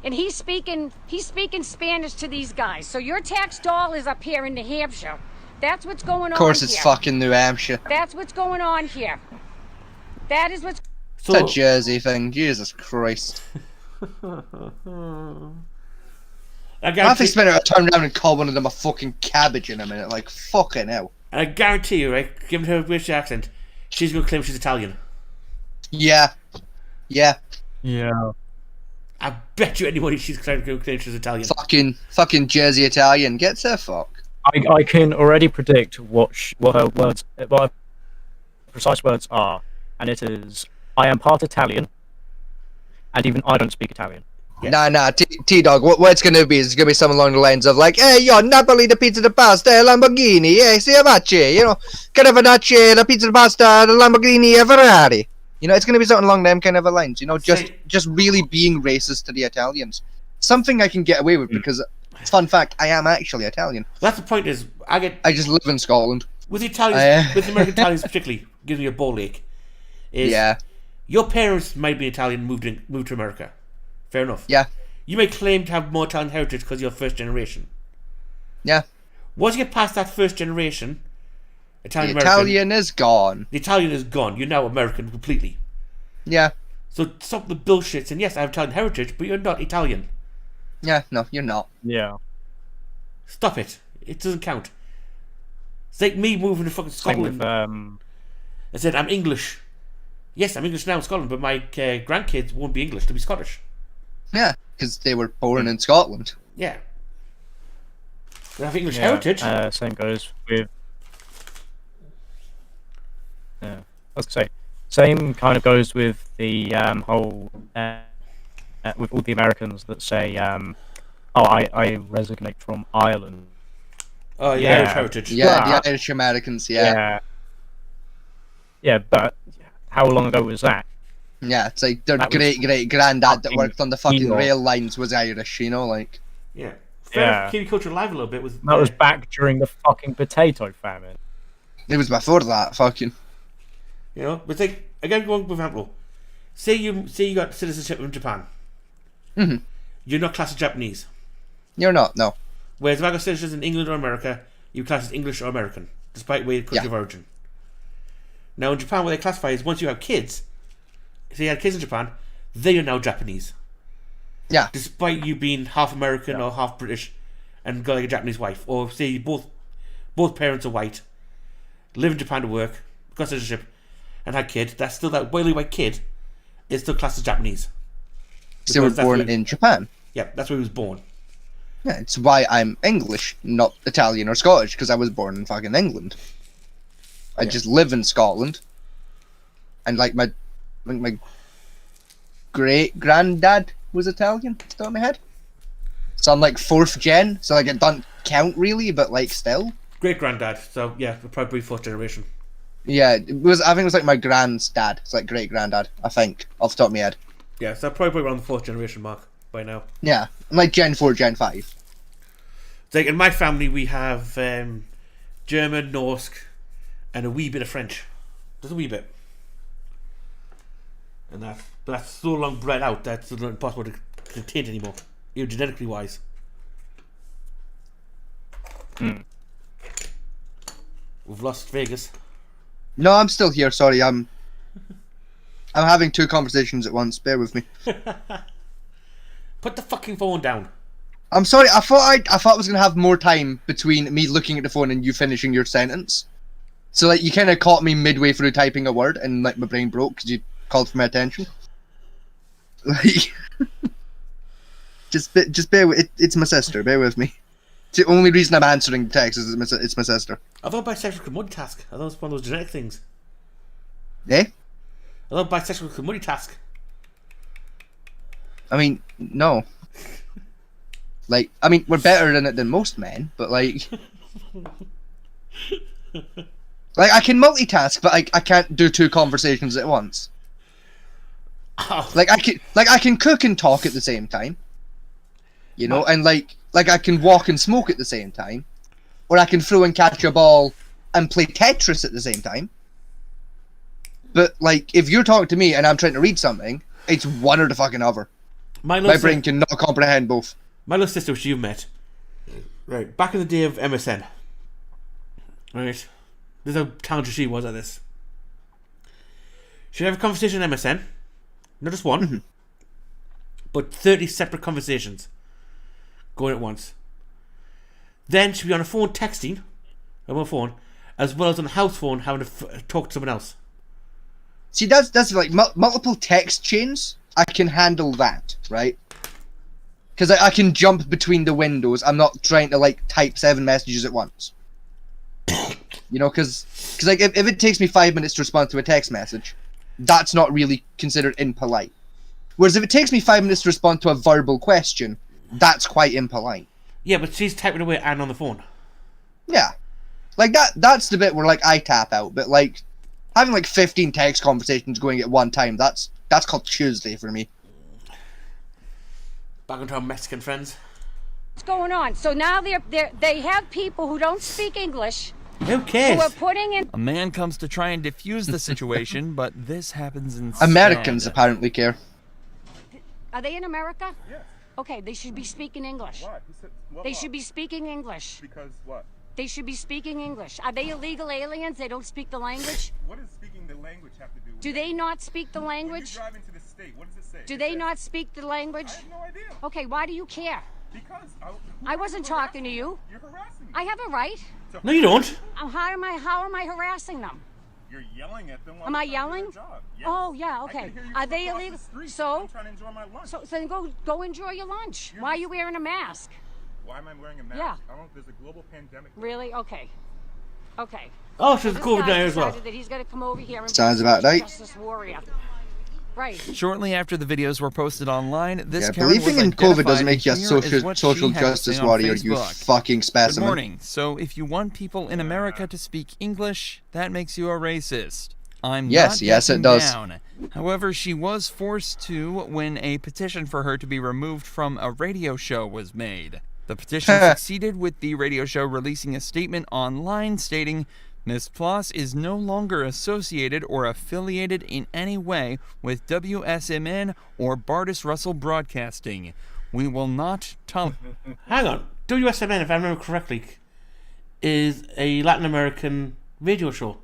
And he's speaking Spanish to these guys. So your tax dollars up here in New Hampshire. That's what's going on here. Of course it's fucking New Hampshire. That's what's going on here. That is what's... It's a Jersey thing. Jesus Christ. I think spent it turn around and call one of them a fucking cabbage in a minute. Like, fucking hell. And I guarantee you, right, given her British accent, she's going to claim she's Italian. Yeah. Yeah. Yeah. I bet you anybody she's trying to claim she's Italian. Fucking Jersey Italian. Get the fuck. I can already predict what her precise words are, and it is, I am part Italian, and even I don't speak Italian. Yeah. Nah, T-Dog, what it's gonna be is it's gonna be something along the lines of like, hey, yo, Napoli, the pizza, the pasta, Lamborghini, hey, sia facce, you know, Caravannacci, the pizza, the pasta, the Lamborghini, Ferrari. You know, it's gonna be something along them kind of lines, you know, just really being racist to the Italians. Something I can get away with because, fun fact, I am actually Italian. That's the point is, I just live in Scotland. With the Italians, with the American Italians particularly, gives me a ball ache. Your parents might be Italian and moved to America. Fair enough. Yeah. You may claim to have more Italian heritage because you're first generation. Yeah. Once you get past that first generation, Italian is gone. The Italian is gone. You're now American completely. Yeah. So stop the bullshit and yes, I have Italian heritage, but you're not Italian. Yeah, no, you're not. Yeah. Stop it. It doesn't count. It's like me moving to fucking Scotland. I said, I'm English. Yes, I'm English now in Scotland, but my grandkids won't be English, they'll be Scottish. Yeah, because they were born in Scotland. Yeah. They have English heritage. Same goes with... Yeah, I was going to say, same kind of goes with the whole... with all the Americans that say, Oh, I resonate from Ireland. Oh, yeah, Irish heritage. Yeah, the Irish Americans, Yeah, but how long ago was that? Yeah, it's like their That was great-great-granddad that fucking worked on the fucking evil. rail lines was Irish, you know, like... Yeah. Yeah. Keeping culture alive a little bit was... That was back during the fucking potato famine. It was before that, fucking... You know, but like, again, going for example, say you got citizenship in Japan. Mm-hmm. You're not classed as Japanese. You're not, no. Whereas if I got citizenship in England or America, you're classed as English or American, despite where your country of origin. Now in Japan, what they classify is once you have kids, if you had kids in Japan, they are now Japanese. Yeah. Despite you being half American or half British and got like a Japanese wife. Or say both parents are white, live in Japan to work, got citizenship, and had kid, that's still that wily white kid is still classed as Japanese. So he was born in Japan. Yeah, that's where he was born. Yeah, it's why I'm English, not Italian or Scottish, because I was born in fucking England. I just live in Scotland. And like my great granddad was Italian, still in my head. So I'm like 4th gen, so like it doesn't count really, but like still. Great granddad, so yeah, probably 4th generation. Yeah, I think it was like my grand's dad. It's like great granddad, I think, off the top of my head. Yeah, so probably around the 4th generation mark by now. Yeah, I'm like Gen 4, Gen 5. It's like in my family we have German, Norse, and a wee bit of French. Just a wee bit. And that's so long bred out that's impossible to contain anymore, even genetically wise. We've lost Vegas. No, I'm still here. Sorry, I'm having 2 conversations at once. Bear with me. Put the fucking phone down. I'm sorry. I thought I was gonna have more time between me looking at the phone and you finishing your sentence. So like you kind of caught me midway through typing a word and like my brain broke because you called for my attention. Like, just bear with it. It's my sister. Bear with me. It's the only reason I'm answering the text is it's my sister. I thought bisexual could multitask. I thought it was one of those genetic things. Eh? I thought bisexual could multitask. I mean, no. Like, I mean, we're better in it than most men, but like... like, I can multitask, but I can't do 2 conversations at once. Oh. Like, I can cook and talk at the same time. You know, and like I can walk and smoke at the same time. Or I can throw and catch a ball and play Tetris at the same time. But, like, if you're talking to me and I'm trying to read something, it's one or the fucking other. My brain cannot comprehend both. My little sister, which you met, right, back in the day of MSN, right, this is how talented she was at this. She'd have a conversation on MSN, not just one, but 30 separate conversations going at once. Then she'd be on a phone texting, on her phone, as well as on the house phone having to talk to someone else. See, that's like multiple text chains. I can handle that, right? Because I can jump between the windows. I'm not trying to like type 7 messages at once. You know, because like if it takes me 5 minutes to respond to a text message, that's not really considered impolite. Whereas if it takes me 5 minutes to respond to a verbal question, that's quite impolite. Yeah, but she's typing away and on the phone. Yeah, like that's the bit where like I tap out. But like having like 15 text conversations going at one time, that's called Tuesday for me. Back into our Mexican friends. What's going on? So now they have people who don't speak English. Who cares? Who are putting in... A man comes to try and defuse the situation, but this happens instead. Americans apparently care. Are they in America? Yes. Okay, they should be speaking English. What? They should be speaking English. Because what? They should be speaking English. Are they illegal aliens? They don't speak the language? What does speaking the language have to do with Do they not speak the language? When you drive into the state, what does it say? Do they not speak the language? I have no idea. Okay, why do you care? Because I wasn't talking to you. You're harassing me. I have a right. No, you don't. How am I harassing them? You're yelling at them. Am I yelling? Yes. Oh yeah, okay. Are they illegal? So I'm trying to enjoy my lunch. So then go enjoy your lunch. Why are you wearing a mask? Why am I wearing a mask? Yeah. I don't know if there's a global pandemic. Really? Okay. Okay. Oh, she's This COVID guy now as well. decided that he's going to come over here and Sounds be about right. Justice warrior. Right. Shortly after the videos were posted online, this Yeah, Karen was believing in COVID identified doesn't make you a here as what social she had to justice say on warrior, you Facebook. fucking Good specimen. morning. So if you want people in America to speak English, that makes you a racist. I'm Yes, not yes, it backing does. down. However, she was forced to when a petition for her to be removed from a radio show was made. The petition succeeded, with the radio show releasing a statement online stating, Ms. Ploss is no longer associated or affiliated in any way with WSMN or Bardis Russell Broadcasting. We will not tolerate... Hang on. WSMN, if I remember correctly, is a Latin American radio show.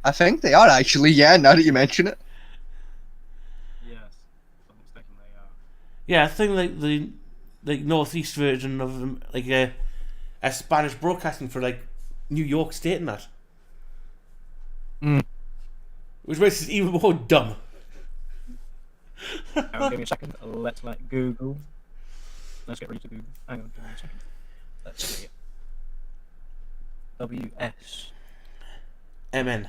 I think they are actually, yeah, now that you mention it. Yes, if I'm mistaken, they are. Yeah, I think like the northeast version of like a Spanish broadcasting for like New York State and that. Which makes it even more dumb. Give me a second. Let's let Google. Let's get ready to Google. Hang on, give me a second. Let's see. MN.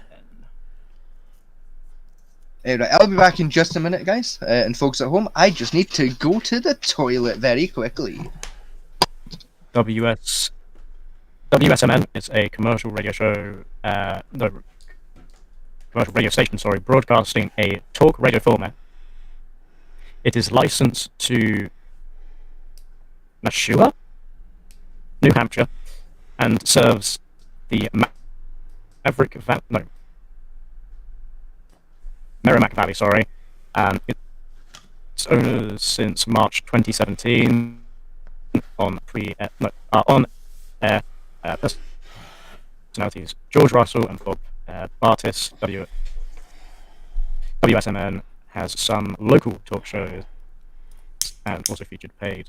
Right, I'll be back in just a minute, guys. And folks at home, I just need to go to the toilet very quickly. WSMN is a commercial radio show, commercial radio station, broadcasting a talk radio format. It is licensed to Nashua, New Hampshire, and serves the Merrimack Valley, its owners since March 2017 on air personalities George Russell and Bob Bartis. WSMN has some local talk shows and also featured paid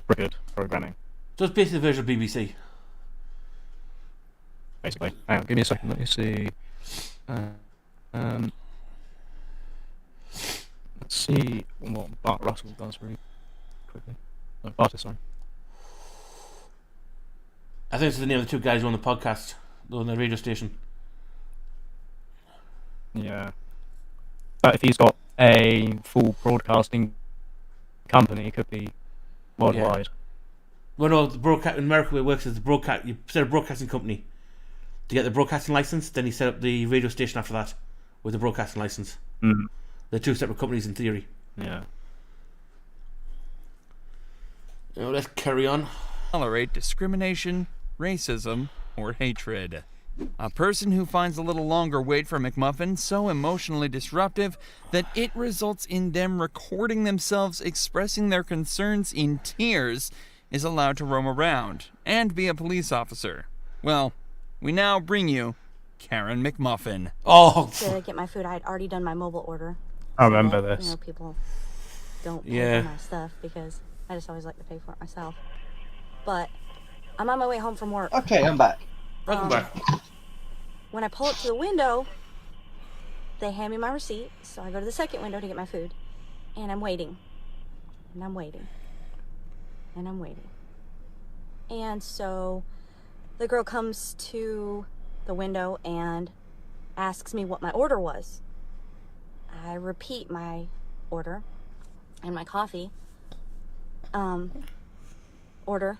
brigade programming. So it's basically the version of BBC. Basically. Hang on, give me a second, let me see. Let's see what Bart Russell does very quickly. No, Bartis, sorry. I think it's the name of the two guys who on the podcast, on the radio station. Yeah. But if he's got a full broadcasting company, it could be worldwide. Yeah. Well, no, the in America it works as the broadcast. You set a broadcasting company to get the broadcasting license, then you set up the radio station after that with the broadcasting license. Mm. They're two separate companies in theory. Yeah. Now let's carry on. Tolerate discrimination, racism, or hatred. A person who finds a little longer wait for McMuffin so emotionally disruptive that it results in them recording themselves expressing their concerns in tears is allowed to roam around and be a police officer. Well, we now bring you Karen McMuffin. Oh! To get my food, I had already done my mobile order. I remember that, this. You know, people don't pay for my stuff because I just always like to pay for it myself. But I'm on my way home from work. Okay, I'm back. Welcome back. When I pull up to the window, they hand me my receipt, so I go to the second window to get my food. And I'm waiting. And I'm waiting. And I'm waiting. And so the girl comes to the window and asks me what my order was. I repeat my order and my coffee order,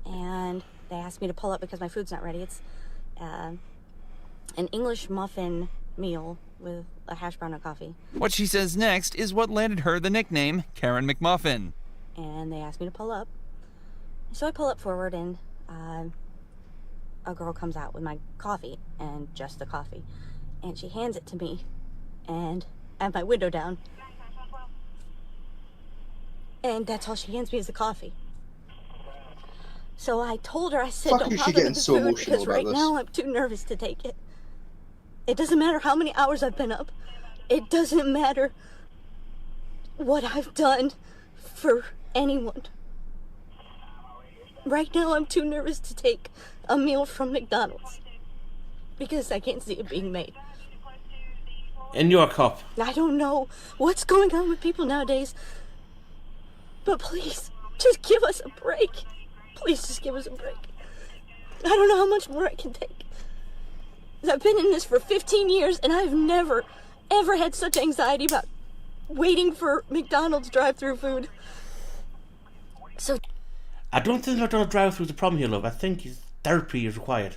and they ask me to pull up because my food's not ready. It's an English muffin meal with a hash brown and coffee. What she says next is what landed her the nickname Karen McMuffin. And they asked me to pull up. So I pull up forward, and a girl comes out with my coffee, and just the coffee. And she hands it to me, and I have my window down. And that's all she hands me is the coffee. So I told her, I said, don't bother with the food because right now I'm too nervous to take it. It doesn't matter how many hours I've been up. It doesn't matter what I've done for anyone. Right now I'm too nervous to take a meal from McDonald's because I can't see it being made. And you're a cop. I don't know what's going on with people nowadays, but please, just give us a break. Please just give us a break. I don't know how much more I can take. I've been in this for 15 years, and I've never, ever had such anxiety about waiting for McDonald's drive-through food. So I don't think McDonald's drive-through is the problem here, love. I think therapy is required.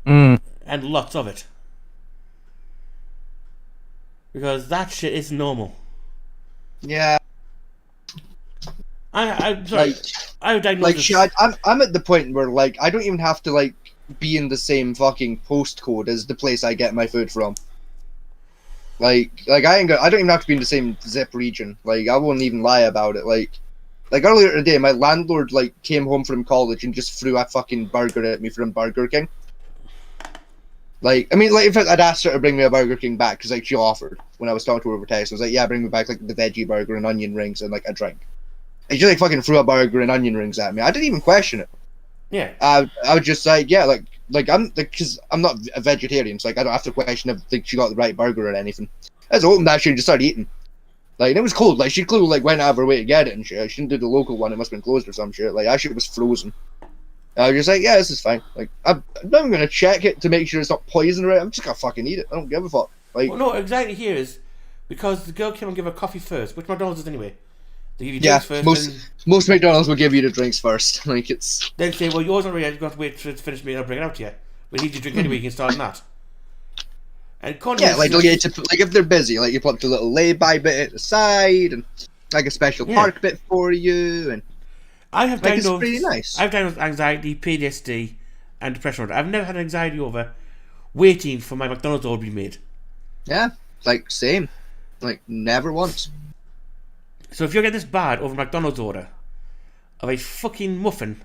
And lots of it. Because that shit is normal. Yeah. I'm sorry. Like, I would diagnose like, I'm at the point where, like, I don't even have to, like, be in the same fucking postcode as the place I get my food from. Like I don't even have to be in the same zip region. Like, I won't even lie about it. Like earlier today, my landlord, like, came home from college and just threw a fucking burger at me from Burger King. Like, I mean, like, if I'd asked her to bring me a Burger King back, because, like, she offered when I was talking to her over text. I was like, yeah, bring me back, like, the veggie burger and onion rings and, like, a drink. And she, like, fucking threw a burger and onion rings at me. I didn't even question it. Yeah. I was just like, yeah, like I'm, like, because I'm not a vegetarian, so, like, I don't have to question if, like, she got the right burger or anything. I just opened that shit and just started eating. Like, and it was cold. Like, she clearly, like, went out of her way to get it and shit. She didn't do the local one. It must have been closed or some shit. Like, that shit was frozen. I was just like, yeah, this is fine. Like, I'm not even gonna check it to make sure it's not poison or anything. I'm just gonna fucking eat it. I don't give a fuck. Like, well, no, exactly here is because the girl came and give her coffee first, which McDonald's is anyway. They give you drinks first. Most McDonald's will give you the drinks first. Like, it's. Then say, well, yours aren't ready. You've got to wait for it to finish me and I'll bring it out to you. We need your drink anyway. You can start on that. And yeah, like, they'll get you to, like, if they're busy, like, you put up to a little lay-by bit at the side and like a special park bit for you and. I have like, diagnosed, it's pretty nice. I've diagnosed anxiety, PTSD, and depression. I've never had anxiety over waiting for my McDonald's order to be made. Yeah, like, same. Like, never once. So if you're getting this bad over a McDonald's order of a fucking muffin,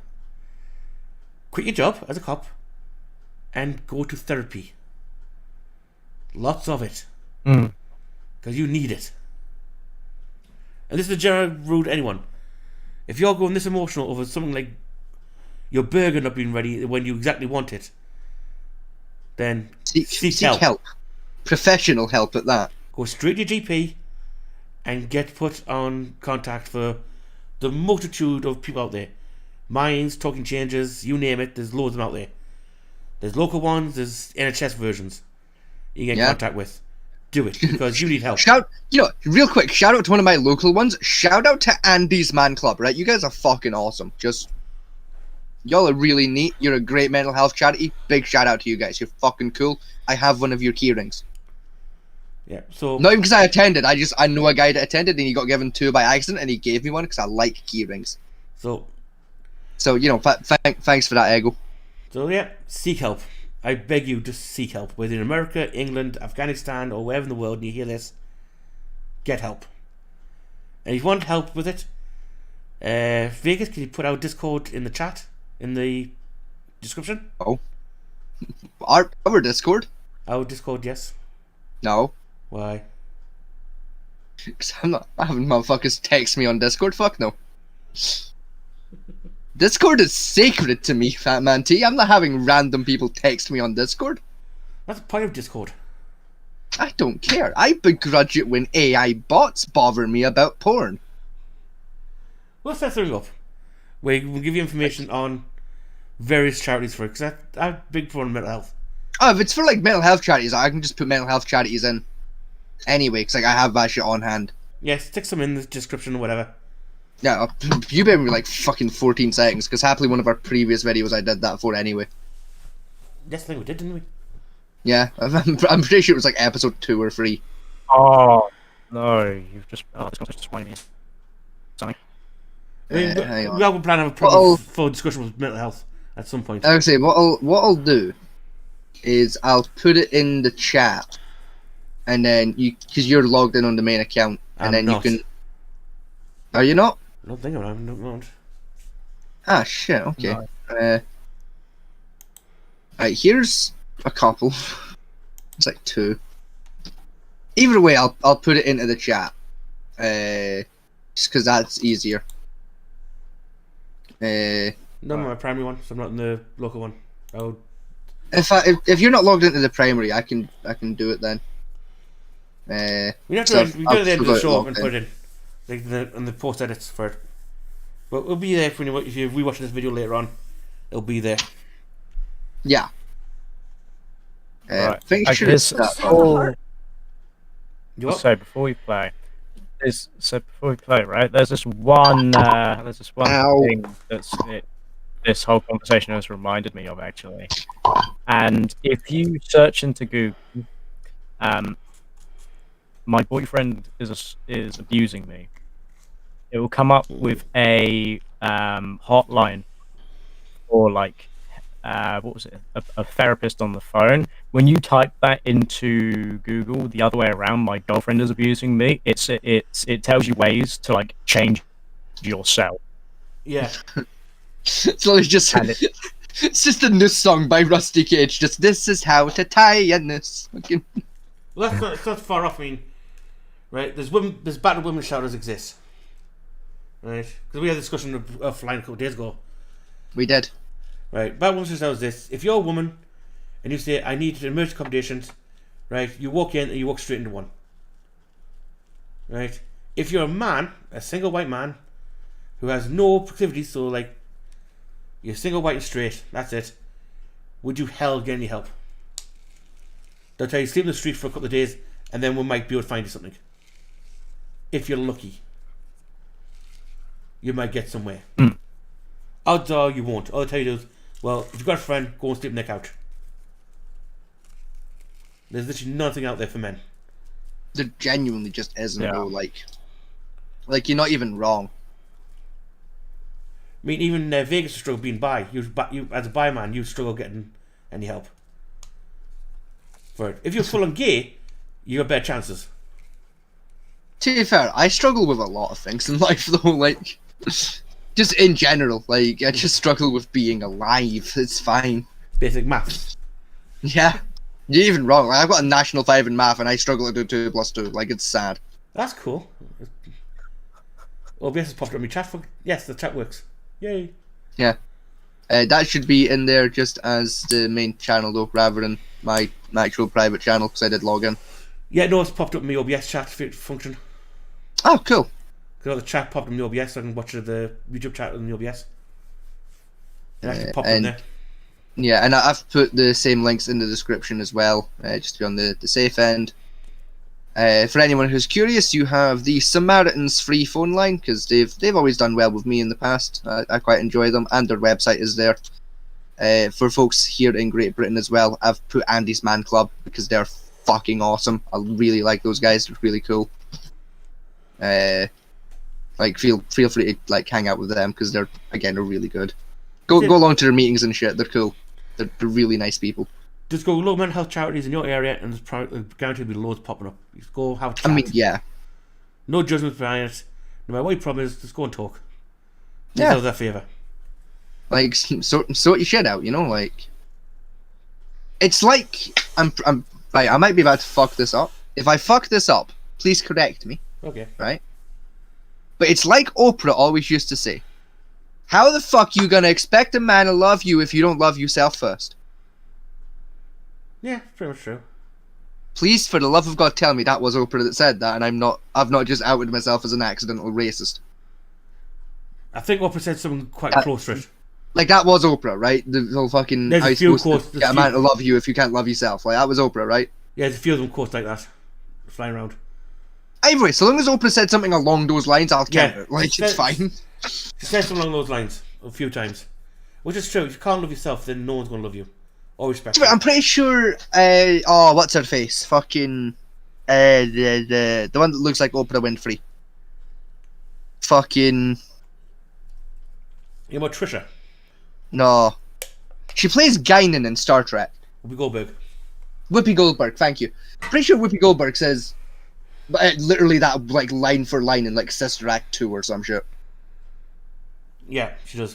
quit your job as a cop and go to therapy. Lots of it. Because you need it. And this is a general rule to anyone. If you're going this emotional over something like your burger not being ready when you exactly want it, then seek help. Professional help at that. Go straight to your GP and get put on contact for the multitude of people out there. Minds, Talking Changes, you name it, there's loads of them out there. There's local ones, there's NHS versions you can get in contact with. Do it, because you need help. Real quick, shout out to one of my local ones. Shout out to Andy's Man Club, right? You guys are fucking awesome. Y'all are really neat. You're a great mental health charity. Big shout out to you guys. You're fucking cool. I have one of your key rings. Yeah, so... Not even because I attended. I know a guy that attended and he got given 2 by accident and he gave me one because I like key rings. So, thanks for that, Ego. So, yeah, seek help. I beg you to seek help. Whether in America, England, Afghanistan, or wherever in the world and you hear this, get help. And if you want help with it, Vegas, can you put our Discord in the chat? In the description? Oh. Our Discord? Our Discord, yes. No. Why? Because I'm not having motherfuckers text me on Discord. Fuck no. Discord is sacred to me, Fat Man T. I'm not having random people text me on Discord. That's the point of Discord. I don't care. I begrudge it when AI bots bother me about porn. We'll set something up. We'll give you information on various charities for it, because I'm big for mental health. Oh, if it's for, like, mental health charities, I can just put mental health charities in. Anyway, because, like, I have that shit on hand. Yeah, stick some in the description or whatever. Yeah, you better be like fucking 14 seconds, because happily one of our previous videos I did that for anyway. Yes, I think we did, didn't we? Yeah, I'm pretty sure it was like episode 2 or 3. Oh, no, you've just... Oh, this guy's just whining me. Sorry. I mean, we have a plan to have a proper full discussion with mental health at some point. I would say, what I'll do is I'll put it in the chat, and then because you're logged in on the main account, and then you can... Are you not? I don't think I'm not. Ah, shit, okay. No. Right, here's a couple. It's like 2. Either way, I'll put it into the chat. Just because that's easier. No, I'm my primary one, so I'm not in the local one. If you're not logged into the primary, I can do it then. We have to do it at the end of the show and put it in. And the post edits for it. But it'll be there if you're rewatching this video later on. It'll be there. Yeah. Right. I think you should There's- have before- You what? So before we play, right? There's this one thing this whole conversation has reminded me of actually. And if you search into Google, my boyfriend is abusing me, it will come up with a hotline or like what was it? A therapist on the phone. When you type that into Google, the other way around, my girlfriend is abusing me. It tells you ways to like change yourself. Yeah. So it's just it's just a new song by Rusty Cage. Just this is how to tie a noose. Fucking- Well, it's not far off. I mean, right? There's battered women's showers exist, right? Because we had a discussion offline a couple of days ago. We did. Right, battered women's showers this. If you're a woman and you say I need emergency accommodations, right? You walk in and you walk straight into one. Right. If you're a man, a single white man, who has no proclivity, so like you're single, white, and straight. That's it. Would you hell get any help? They'll tell you sleep in the street for a couple of days, and then we might be able to find you something. If you're lucky, you might get somewhere. Odds are you won't. All I'll tell you is, well, if you've got a friend, go and sleep on their couch. There's literally nothing out there for men. There genuinely just isn't. Yeah. Though, like you're not even wrong. I mean, even Vegas struggle being bi. You as a bi man, you struggle getting any help for it. If you're full on gay, you have better chances. To be fair, I struggle with a lot of things in life, though. Like, just in general, like I just struggle with being alive. It's fine. Basic maths. Yeah, you're even wrong. Like, I've got a national 5 in math, and I struggle to do 2 plus 2. Like, it's sad. That's cool. OBS has popped up in my chat. Yes, the chat works. Yay. Yeah. That should be in there just as the main channel, though, rather than my actual private channel, because I did log in. Yeah, no, it's popped up in my OBS chat function. Oh, cool. Because the chat popped in the OBS, so I can watch the YouTube chat in the OBS. It actually popped in and, there. Yeah, and I've put the same links in the description as well, just to be on the safe end. For anyone who's curious, you have the Samaritans free phone line, because they've always done well with me in the past. I quite enjoy them, and their website is there. For folks here in Great Britain as well, I've put Andy's Man Club, because they're fucking awesome. I really like those guys. They're really cool. Like feel free to like hang out with them, because they're really good. Go along to their meetings and shit. They're cool. They're really nice people. Just go look mental health charities in your area, and there's guaranteed to be loads popping up. Just go have a chat. I mean, yeah. No judgment behind it. No matter what your problem is, just go and talk. Yeah. Do that favour. Like sort your shit out, you know. Like, it's like I'm right. I might be about to fuck this up. If I fuck this up, please correct me. Okay. Right. But it's like Oprah always used to say, how the fuck you gonna expect a man to love you if you don't love yourself first? Yeah, pretty much true. Please, for the love of God, tell me that was Oprah that said that, and I've not just outed myself as an accidental racist. I think Oprah said something quite close to it. Like, that was Oprah, right? The whole fucking, There's how a you few supposed quotes. to get a man to love you if you can't love yourself. Like, that was Oprah, right? Yeah, there's a few of them quotes like that flying around. Anyway, so long as Oprah said something along those lines, I'll count it. Like, it's fine. She said something along those lines a few times. Which is true. If you can't love yourself, then no one's going to love you. Or respect you. I'm pretty sure, what's her face? Fucking, the one that looks like Oprah Winfrey. Fucking... You about Trisha? No. She plays Guinan in Star Trek. Whoopi Goldberg. Whoopi Goldberg, thank you. Pretty sure Whoopi Goldberg says literally that, like, line for line in, like, Sister Act 2 or some shit. Yeah, she does.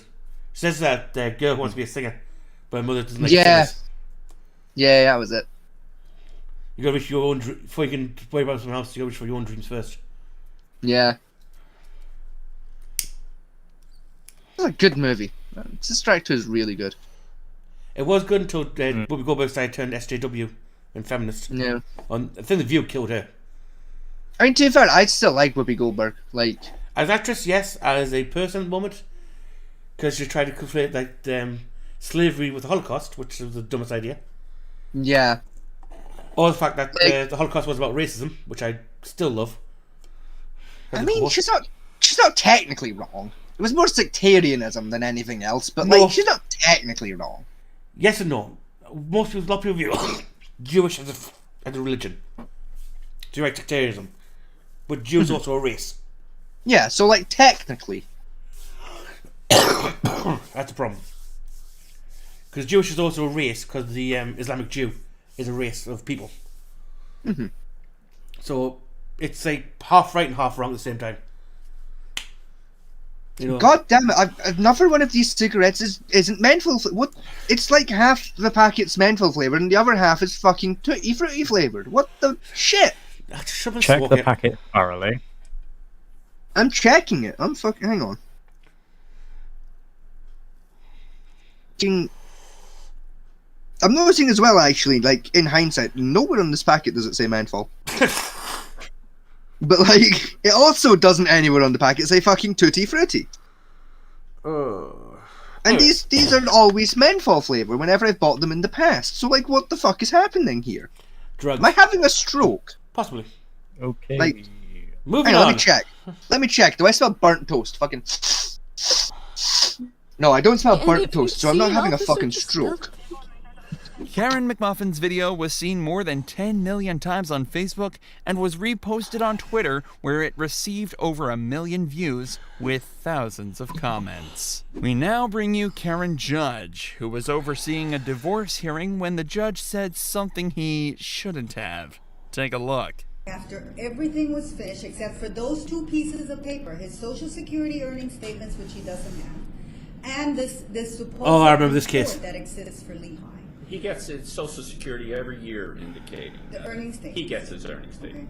She says that the girl wants to be a singer, but her mother doesn't like Yeah. singers. Yeah, that was it. You gotta wish your own before you can worry about someone else. You gotta wish for your own dreams first. Yeah. It's a good movie. Sister Act 2 is really good. It was good until Whoopi Goldberg started turning SJW and feminist. Yeah. I think The View killed her. I mean, to be fair, I still like Whoopi Goldberg. Like, as actress, yes. As a person at the moment, because she tried to conflate like slavery with the Holocaust, which was the dumbest idea. Yeah. Or the fact that the Holocaust was about racism, which I still love. I mean, she's not technically wrong. It was more sectarianism than anything else, but like, she's not technically wrong. Yes and no. A lot of people view Jewish as a religion. So you're right, sectarianism. But Jews also a race. Yeah, so like technically. That's the problem. Because Jewish is also a race, because the Islamic Jew is a race of people. Mm-hmm. So it's like half right and half wrong at the same time. You know? God damn it! Another one of these cigarettes isn't menthol. What? It's like half the packet's menthol flavored, and the other half is fucking tutti frutti flavored. What the shit? Check the packet thoroughly. I'm checking it. Hang on. I'm noticing as well, actually, like in hindsight, nowhere on this packet does it say menthol. But like, it also doesn't anywhere on the packet say fucking tutti frutti. And these are always menthol flavor whenever I've bought them in the past. So like, what the fuck is happening here? Drugs. Am I having a stroke? Possibly. Okay. Like, moving on. Let me check. Do I smell burnt toast? Fucking. No, I don't smell burnt toast, so I'm not having a fucking stroke. Karen McMuffin's video was seen more than 10 million times on Facebook and was reposted on Twitter, where it received over 1 million views with thousands of comments. We now bring you Karen Judge, who was overseeing a divorce hearing when the judge said something he shouldn't have. Take a look. After everything was finished, except for those 2 pieces of paper, his Social Security earnings statements, which he doesn't have, and this supposed I remember this case. that exists for Lehigh. He gets his Social Security every year indicating The earnings statement. He gets his earnings statement.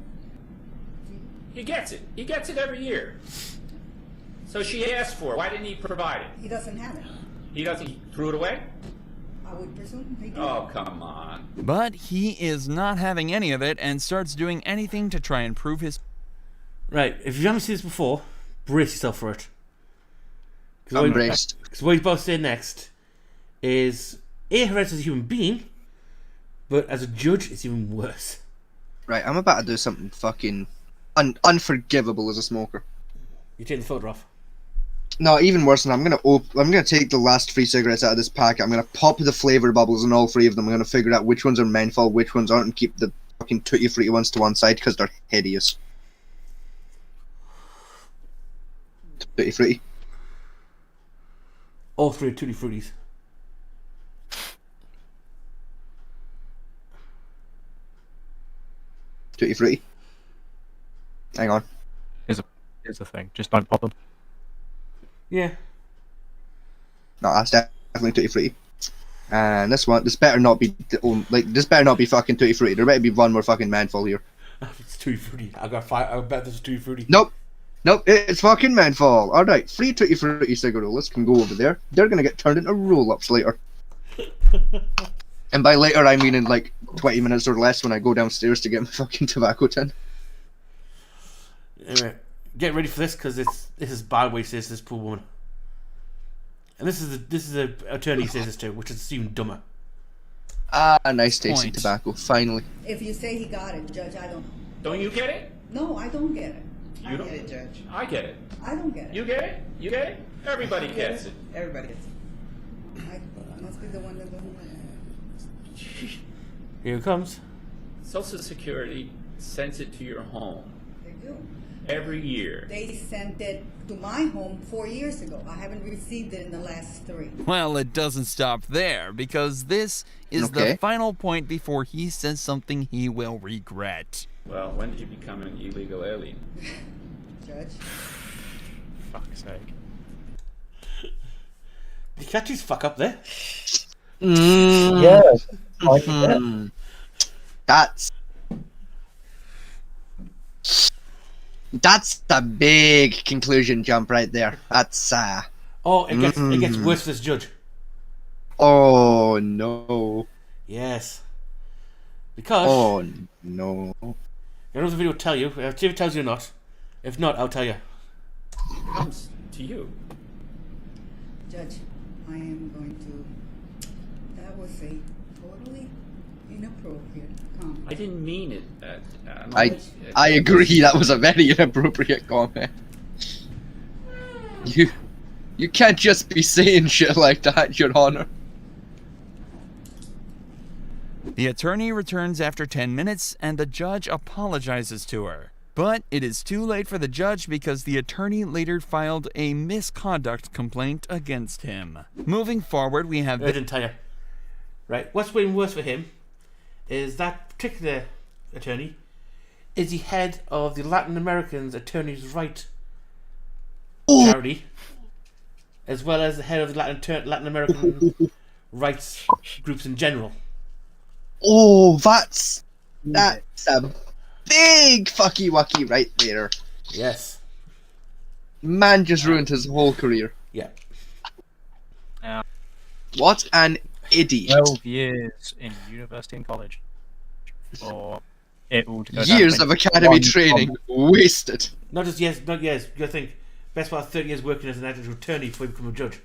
He gets it. He gets it every year. So she asked for it. Why didn't he provide it? He doesn't have it. He doesn't. He threw it away? I would presume he did. Oh, come on. But he is not having any of it and starts doing anything to try and prove his... Right, if you haven't seen this before, brace yourself for it. I'm braced. Because what he's about to say next is... horrendous as a human being, but as a judge, it's even worse. Right, I'm about to do something fucking unforgivable as a smoker. You take the filter off. No, even worse than I'm gonna take the last 3 cigarettes out of this packet. I'm gonna pop the flavor bubbles in all 3 of them. I'm gonna figure out which ones are menthol, which ones aren't, and keep the fucking tutti frutti ones to one side because they're hideous. Tutti frutti. All 3 are tutti fruttis. Tutti frutti. Hang on. Here's the thing. Just don't pop them. Yeah. No, that's definitely tutti frutti. And this better not be this better not be fucking tutti frutti. There better be one more fucking menthol here. It's tutti frutti. I bet this is tutti frutti. Nope, it's fucking menthol. All right, 3 tutti frutti cigarillos can go over there. They're gonna get turned into roll-ups later. And by later, I mean in like 20 minutes or less when I go downstairs to get my fucking tobacco tin. Anyway, get ready for this because this is bad way he says this poor woman. And this is the attorney says this too, which is even dumber. Nice tasting tobacco, finally. If you say he got it, Judge, I don't know. Don't you get it? No, I don't get it. You don't get it, Judge. I get it. I don't get it. You get it? You get it? Everybody gets it. Everybody gets it. I must be the one that doesn't get it. Here it comes. Social Security sends it to your home. They do. Every year. They sent it to my home 4 years ago. I haven't received it in the last 3. Well, it doesn't stop there, because this is the final point before he says something he will regret. Well, when did you become an illegal alien? Judge? Fuck's sake. Did you catch his fuck up there? Yes. That's the big conclusion jump right there. That's Oh, it gets worse for this judge. Oh no. Yes. Because oh no. I don't know if the video will tell you. See if it tells you or not. If not, I'll tell you. It comes to you. Judge, I am going to... That was a totally Inappropriate comment. I didn't mean it. I agree. That was a very inappropriate comment. You can't just be saying shit like that, Your Honor. The attorney returns after 10 minutes and the judge apologizes to her. But it is too late for the judge because the attorney later filed a misconduct complaint against him. Moving forward, we have... I didn't tell you. Right, what's been worse for him is that particular attorney is the head of the Latin Americans Attorneys' Right charity, as well as the head of the Latin American rights groups in general. Oh, that's a big fucky wucky right there. Yes. Man just ruined his whole career. Yeah. What an idiot. 12 years in university and college. For it all to go down Years to of academy training wasted. Not years. You gotta think, best part of 30 years working as an attorney before you become a judge.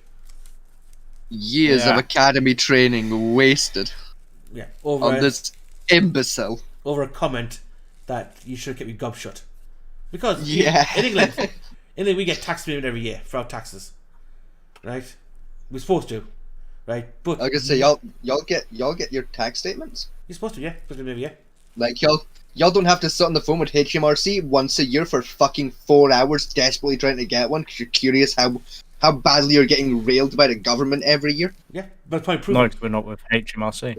Years of academy training wasted. Yeah. On this imbecile. Over a comment that you should keep your gob shut. Because yeah. in England, we get tax payment every year for our taxes. Right? We're supposed to. Right? But like I say, y'all get your tax statements? You're supposed to, yeah. Supposed to every year. Like y'all don't have to sit on the phone with HMRC once a year for fucking 4 hours desperately trying to get one because you're curious how badly you're getting railed by the government every year. Yeah, but probably prove no, because we're not with HMRC.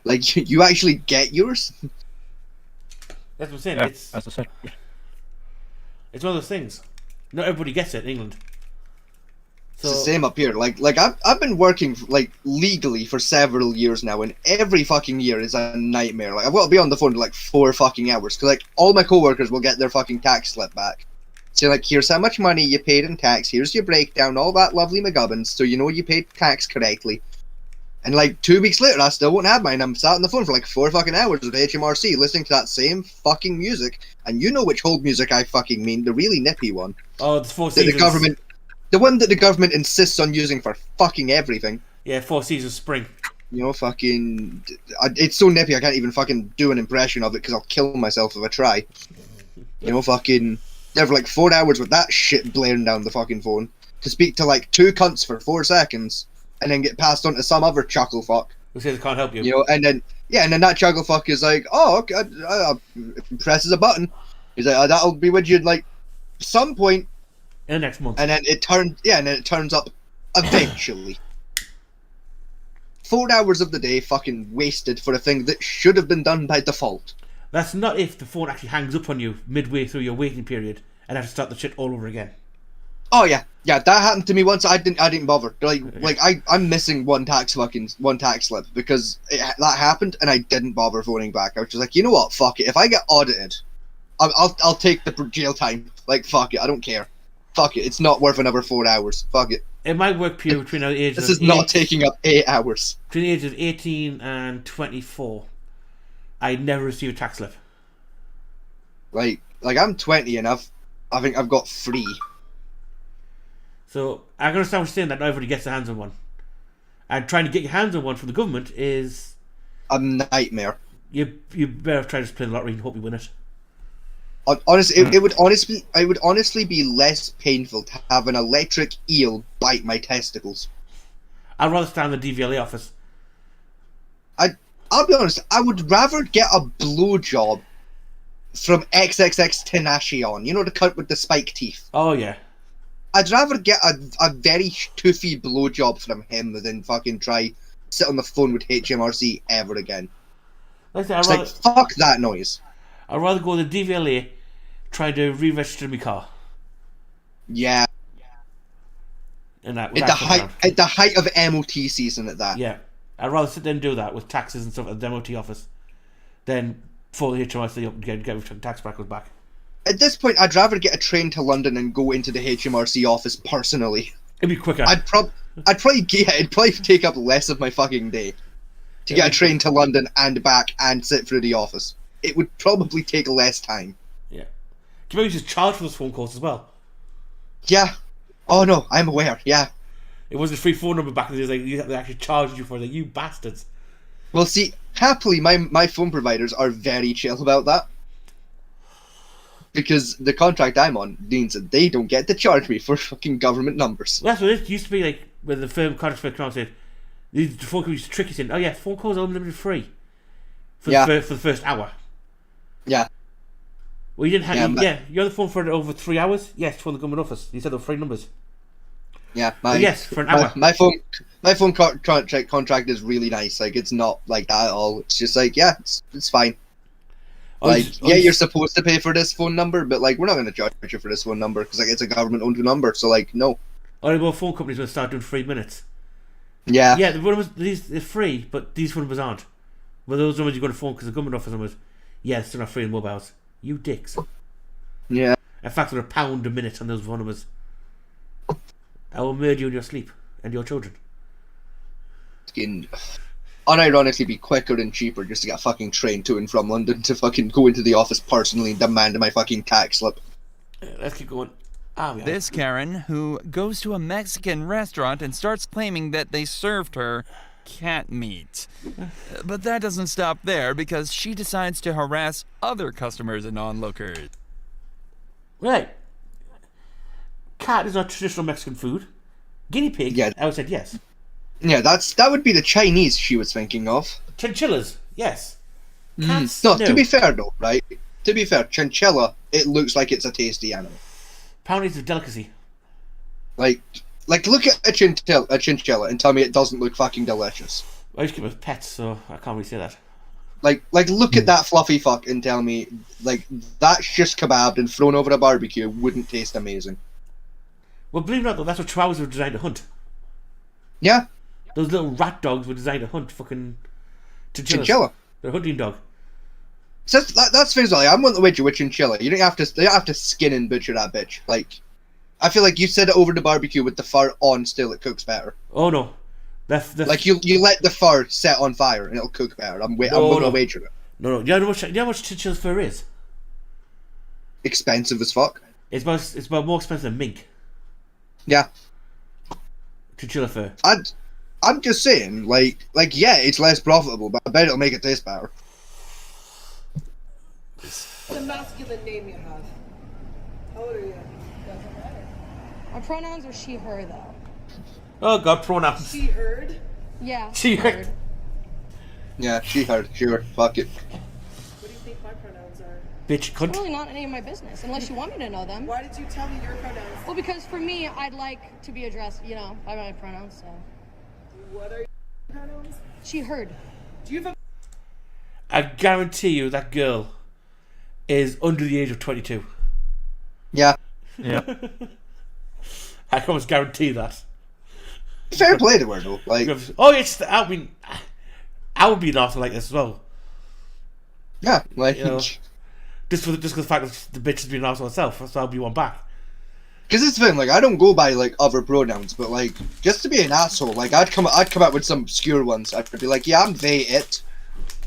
Like you actually get yours. That's what I'm saying. Yeah, it's as I said. It's one of those things. Not everybody gets it in England. So, it's the same up here. Like I've been working like legally for several years now, and every fucking year is a nightmare. Like I've got to be on the phone for like 4 fucking hours because like all my coworkers will get their fucking tax slip back. So like, here's how much money you paid in tax. Here's your breakdown, all that lovely McGubbins, so you know you paid tax correctly. And like 2 weeks later, I still won't have mine. I'm sat on the phone for like 4 fucking hours with HMRC listening to that same fucking music. And you know which hold music I fucking mean, the really nippy one. Oh, the Four Seasons. The one that the government insists on using for fucking everything. Yeah, Four Seasons Spring. You know, fucking... It's so nippy I can't even fucking do an impression of it because I'll kill myself if I try. You know, fucking... There for like 4 hours with that shit blaring down the fucking phone to speak to like 2 cunts for 4 seconds and then get passed on to some other chuckle fuck. Who says it can't help you? You know, and then that chuckle fuck is like, oh, okay, presses a button. He's like, that'll be with you like some point in the next month. And then it turns up eventually. 4 hours of the day fucking wasted for a thing that should have been done by default. That's not if the phone actually hangs up on you midway through your waiting period and have to start the shit all over again. Oh yeah, that happened to me once. I didn't bother. I'm missing one tax slip because that happened and I didn't bother phoning back. I was just like, you know what, fuck it. If I get audited, I'll take the jail time. Like fuck it, I don't care. Fuck it, it's not worth another 4 hours. Fuck it. In my work period between the ages this is not taking up 8 hours. Between the ages of 18 and 24, I never received a tax slip. Like I'm 20 and I think I've got 3. So I can understand what you're saying that not everybody gets their hands on one, and trying to get your hands on one from the government is a nightmare. You better try to play the lottery and hope you win it. Honestly, it would honestly be less painful to have an electric eel bite my testicles. I'd rather stand in the DVLA office. I'll be honest, I would rather get a blowjob from XXX Tenacion. You know, the cunt with the spike teeth. Oh yeah. I'd rather get a very toothy blowjob from him than fucking try sit on the phone with HMRC ever again. Like, fuck that noise. I'd rather go to the DVLA trying to re-register my car. Yeah. And that at the height of MOT season at that. Yeah. I'd rather sit there and do that with taxes and stuff at the MOT office than for the HMRC up and get tax brackets back. At this point, I'd rather get a train to London and go into the HMRC office personally. It'd be quicker. It'd probably take up less of my fucking day to get a train to London and back and sit through the office. It would probably take less time. Yeah. Can you just charge for those phone calls as well? Yeah. Oh no, I'm aware. Yeah. It wasn't a free phone number back in the days. They actually charged you for it. You bastards. Well, see, happily, my phone providers are very chill about that. Because the contract I'm on means that they don't get to charge me for fucking government numbers. Well, that's what it used to be like when the firm contract for the said, the phone company used to trick you saying, oh yeah, phone calls are unlimited free for, for the first hour. Yeah. Well, you didn't have, you're on the phone for over 3 hours? Yes, from the government office. You said there were 3 numbers. Yeah, yes, for an hour. My phone contract is really nice. Like, it's not like that at all. It's just like, yeah, it's fine. Like, you're supposed to pay for this phone number, but like, we're not going to charge you for this phone number because like it's a government-owned number. So like, no. Well, phone companies will start doing 3 minutes. Yeah. Yeah, the numbers, they're free, but these phone numbers aren't. Well, those numbers you got to phone because the government office numbers, yeah, they're not free in mobiles. You dicks. Yeah. In fact, they're £1 a minute on those phone numbers. I will murder you in your sleep and your children. Unironically be quicker and cheaper just to get a fucking train to and from London to fucking go into the office personally and demand my fucking tax slip. Let's keep going. This Karen, who goes to a Mexican restaurant and starts claiming that they served her cat meat. But that doesn't stop there because she decides to harass other customers and onlookers. Right. Cat is not traditional Mexican food. Guinea pig, yeah. I would say yes. Yeah, that would be the Chinese she was thinking of. Chinchillas, yes. Cats, no, to be fair though, right? To be fair, chinchilla, it looks like it's a tasty animal. Apparently it's a delicacy. Like look at a chinchilla and tell me it doesn't look fucking delicious. I used to keep with pets, so I can't really say that. Like look at that fluffy fuck and tell me, like, that shish kebabbed and thrown over a barbecue wouldn't taste amazing. Well, believe it or not, though, that's what chihuahuas were designed to hunt. Yeah. Those little rat dogs were designed to hunt fucking chinchilla. They're a hunting dog. So that's things like I'm willing to wager with chinchilla. You don't have to skin and butcher that bitch. Like, I feel like you set it over the barbecue with the fur on still, it cooks better. Oh no, like you let the fur set on fire and it'll cook better. I'm willing to wager it. No. You know how much chinchilla's fur is? Expensive as fuck. It's about more expensive than mink. Yeah. Chinchilla fur. I'm just saying, like yeah, it's less profitable, but I bet it'll make it taste better. It's a masculine name you have. How old are you? Doesn't matter. My pronouns are she, her, though. Oh god, pronouns. She heard? Yeah. She heard. Yeah, she heard. Sure, fuck it. What do you think my pronouns are? Bitch, cunt. It's really not any of my business, unless you want me to know them. Why did you tell me your pronouns? Well, because for me, I'd like to be addressed, by my pronouns, so. What are your pronouns? She heard. Do you have a... I guarantee you that girl is under the age of 22. Yeah. Yeah. I can almost guarantee that. Fair play to her though. Like, oh, it's. I mean, I would be an author like this as well. Yeah, like, just for the fact that the bitch has been an asshole herself, so I'll be one back. Because it's the thing, like, I don't go by like other pronouns, but like, just to be an asshole, like, I'd come up with some obscure ones. I'd be like, yeah, I'm they it.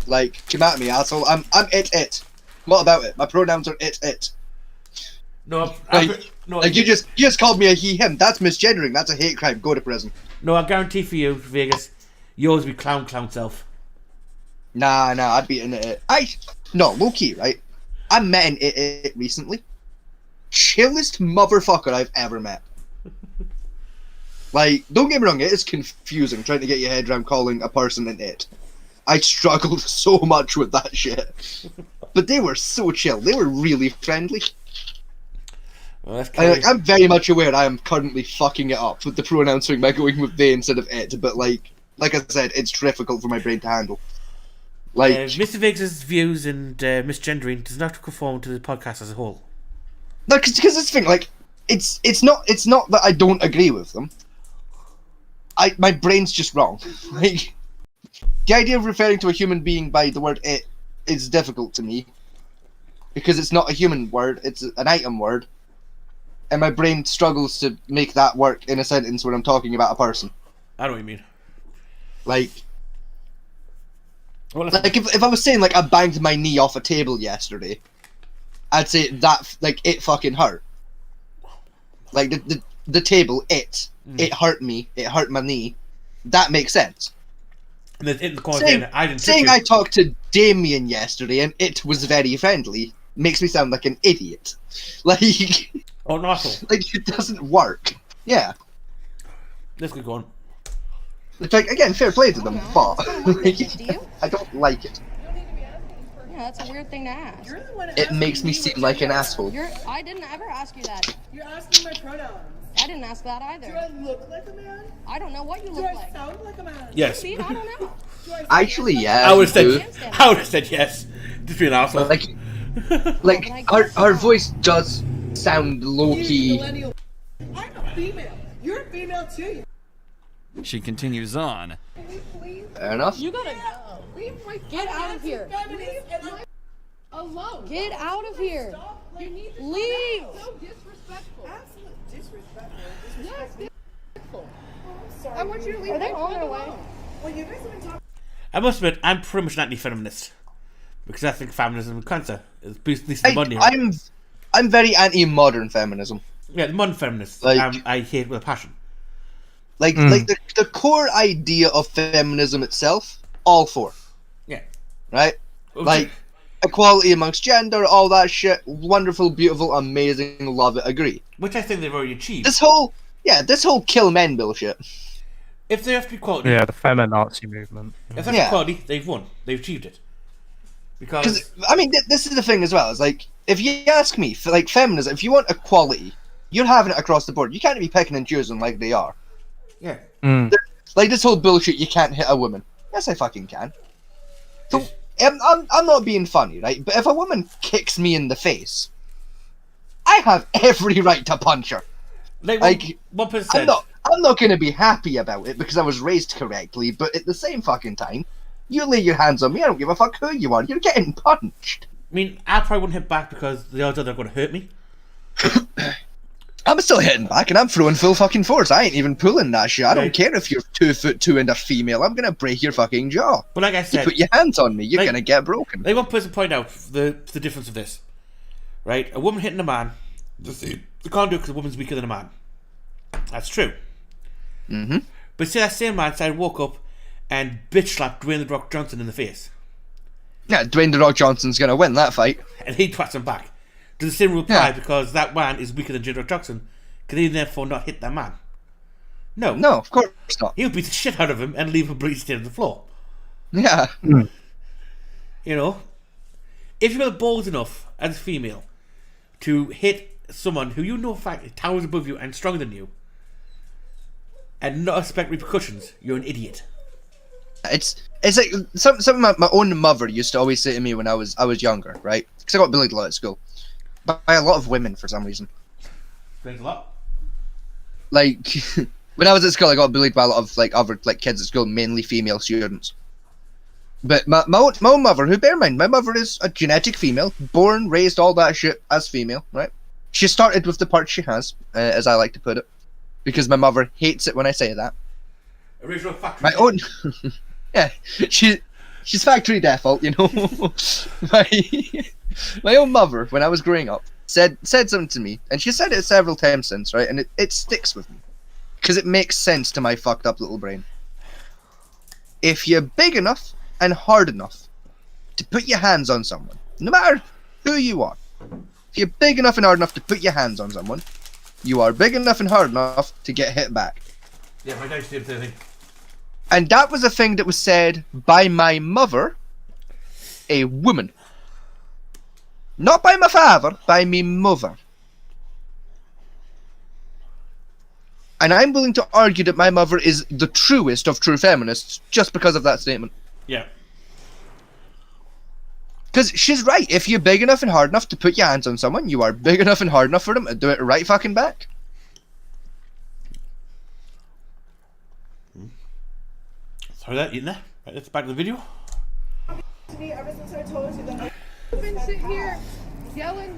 Like, come at me, asshole. I'm it. What about it? My pronouns are it. No, like you just called me a he him. That's misgendering. That's a hate crime. Go to prison. No, I guarantee for you, Vegas, yours would be clown self. Nah, I'd be in it. No, low key, right? I met an it recently. Chillest motherfucker I've ever met. Like, don't get me wrong, it is confusing trying to get your head around calling a person an it. I struggled so much with that shit. But they were so chill. They were really friendly. Well, I'm very much aware I am currently fucking it up with the pronouncing by going with they instead of it, but like I said, it's difficult for my brain to handle. Like, Mr. Viggs's views and misgendering does not conform to the podcast as a whole. No, because this thing, like, it's not that I don't agree with them. My brain's just wrong. Like, the idea of referring to a human being by the word it is difficult to me because it's not a human word; it's an item word. And my brain struggles to make that work in a sentence when I'm talking about a person. I know what you mean. Like if I was saying, like, I banged my knee off a table yesterday, I'd say that, like, it fucking hurt. Like, the table, it hurt me, it hurt my knee. That makes sense. And then in the corner saying, I didn't saying I talked to Damien yesterday and it was very friendly makes me sound like an idiot. Like, oh, not like it doesn't work. Yeah. Let's get going. It's like, again, fair play to them, but I don't like it. Yeah, that's a weird thing to ask. It makes me seem like an asshole. I didn't ever ask you that. You're asking my pronouns. I didn't ask that either. Do I look like a man? I don't know what you look like. Do I sound like a man? Yes. See, I don't know. Actually, yeah. I would have said yes. Just be an asshole. Like her voice does sound low key. I'm a female. You're a female too. She continues on. Fair enough. You gotta go. Get out of here. Alone. Get out of here. Leave. So disrespectful. Absolute disrespectful. Disrespectful. Sorry. I want you to leave. Are they on their way? Well, you guys have been talking. I must admit, I'm pretty much an anti-feminist because I think feminism is cancer. At least the money. I'm very anti-modern feminism. Yeah, the modern feminists. Like, I hate with a passion. Like the core idea of feminism itself, all for. Yeah. Right? Okay. Like equality amongst gender, all that shit, wonderful, beautiful, amazing, love it, agree. Which I think they've already achieved. This whole kill men bullshit. If they have to be equality, Yeah, the feminazi movement. if that's equality, they've won. They've achieved it. Because I mean, this is the thing as well. It's like, if you ask me, for like feminism, if you want equality, you're having it across the board. You can't be picking and choosing like they are. Yeah. Like this whole bullshit, you can't hit a woman. Yes, I fucking can. So I'm not being funny, right? But if a woman kicks me in the face, I have every right to punch her. Like 1%. I'm not gonna be happy about it because I was raised correctly. But at the same fucking time, you lay your hands on me, I don't give a fuck who you are. You're getting punched. I mean, I probably wouldn't hit back because the odds are they're going to hurt me. I'm still hitting back and I'm throwing full fucking force. I ain't even pulling that shit. I don't care if you're 2'2" and a female. I'm gonna break your fucking jaw. But like I said, you put your hands on me, you're gonna get broken. Like one person point out the difference of this, right? A woman hitting a man, they can't do it because a woman's weaker than a man. That's true. Mm-hmm. But see, that same man said woke up and bitch slapped Dwayne The Rock Johnson in the face. Yeah, Dwayne The Rock Johnson's gonna win that fight. And he twats him back. Does the same rule apply because that man is weaker than Dwayne The Rock Johnson? Can he therefore not hit that man? No. No, of course not. He'll beat the shit out of him and leave him bleeding still on the floor. Yeah. You know? If you're bold enough as a female to hit someone who you know for fact towers above you and stronger than you and not expect repercussions, you're an idiot. It's like something my own mother used to always say to me when I was younger, right? Because I got bullied a lot at school by a lot of women for some reason. Thanks a lot. Like when I was at school, I got bullied by a lot of like other like kids at school, mainly female students. But my own mother, who bear in mind, my mother is a genetic female, born, raised, all that shit as female, right? She started with the part she has, as I like to put it, because my mother hates it when I say that. Original factory. My own. Yeah, she's factory default, you know. my own mother, when I was growing up, said something to me, and she said it several times since, right? And it sticks with me because it makes sense to my fucked up little brain. If you're big enough and hard enough to put your hands on someone, no matter who you are, if you're big enough and hard enough to put your hands on someone, you are big enough and hard enough to get hit back. Yeah, my dad said the same thing. And that was a thing that was said by my mother, a woman. Not by my father, by me mother. And I'm willing to argue that my mother is the truest of true feminists just because of that statement. Yeah. Because she's right. If you're big enough and hard enough to put your hands on someone, you are big enough and hard enough for them to do it right fucking back. Sorry that, eating there. Right, let's back to the video. Ever since I told you that You've been sitting here yelling,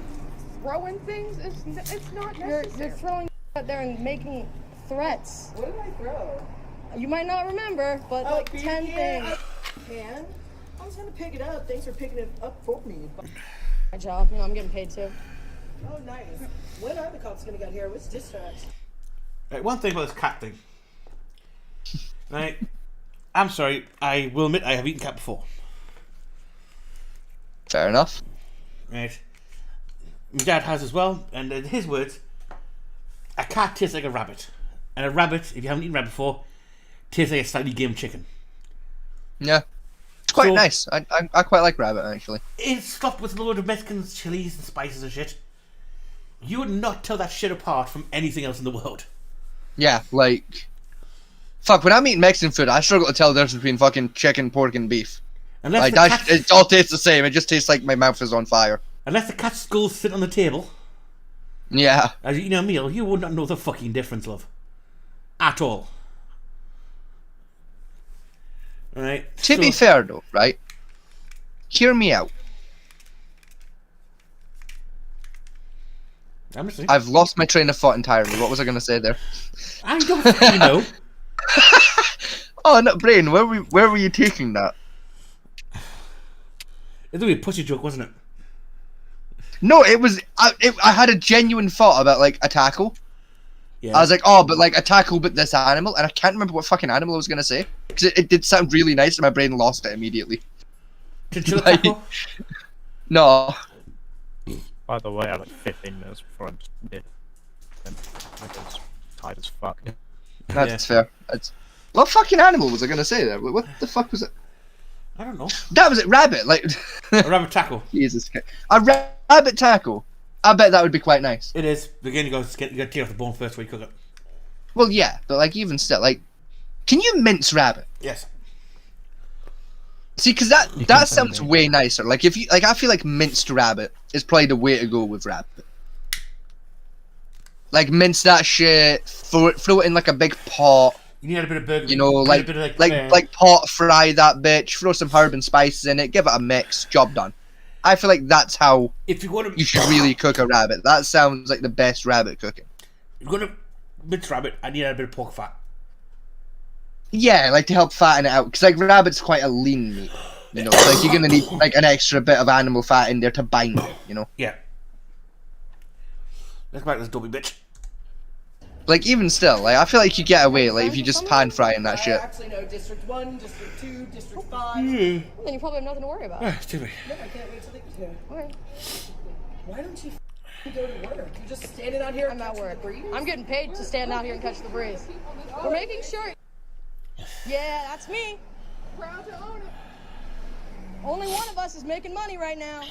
throwing things. It's not necessary. You're throwing out there and making threats. What did I throw? You might not remember, but like 10 things. Man, I was gonna pick it up. Thanks for picking it up for me. My job, you know, I'm getting paid too. Oh, nice. When are the cops gonna get here? What's dispatch? Right, one thing about this cat thing. Right, I'm sorry, I will admit I have eaten cat before. Fair enough. Right. My dad has as well, and in his words, a cat tastes like a rabbit. And a rabbit, if you haven't eaten rabbit before, tastes like a slightly game chicken. Yeah. It's quite nice. I quite like rabbit, actually. It's stuffed with a load of Mexican chilies and spices and shit. You would not tell that shit apart from anything else in the world. Yeah, like... Fuck, when I'm eating Mexican food, I struggle to tell the difference between fucking chicken, pork, and beef. Unless like, it all tastes the same. It just tastes like my mouth is on fire. Unless the cat's skull sit on the table. Yeah. As you eat a meal, you would not know the fucking difference, love. At all. Right. To be fair, though, right? Hear me out. I've lost my train of thought entirely. What was I going to say there? I don't think know. Oh, no, Brain, where were you taking that? It was a pussy joke, wasn't it? No, it was... I had a genuine thought about, like, a tackle. Yeah. I was like, oh, but, like, a tackle but this animal, and I can't remember what fucking animal I was going to say. Because it did sound really nice, and my brain lost it immediately. Chinchilla tackle? No. By the way, I had like 15 minutes before I'm dead. I was tired as fuck. That's fair. What fucking animal was I going to say there? What the fuck was it? I don't know. That was it, rabbit. Like a rabbit tackle. Jesus Christ. A rabbit tackle. I bet that would be quite nice. It is. Again, you got to tear off the bone first before you cook it. Well, yeah, but like even still, like, can you mince rabbit? Yes. See, because that sounds way nicer. Like if you like, I feel like minced rabbit is probably the way to go with rabbit. Like mince that shit, throw it in like a big pot. You need a bit of burger. You know, like pot fry that bitch, throw some herb and spices in it, give it a mix, job done. I feel like that's how you should really cook a rabbit. That sounds like the best rabbit cooking. If you're gonna mince rabbit, I need a bit of pork fat. Yeah, like to help fatten it out, because like rabbit's quite a lean meat. You know, so, like you're gonna need like an extra bit of animal fat in there to bind it. You know. Yeah. Let's back this dopey bitch. Like even still, like I feel like you get away like if you just pan frying that shit. Actually, no. District 1, District 2, District 5. Then you probably have nothing to worry about. Excuse me. No, I can't wait till they get here. Okay. Why don't you go to work? You just standing out here. I'm at work. I'm getting paid to stand out here and catch the breeze. We're making sure. Yeah, that's me. Proud to own it. Only one of us is making money right now.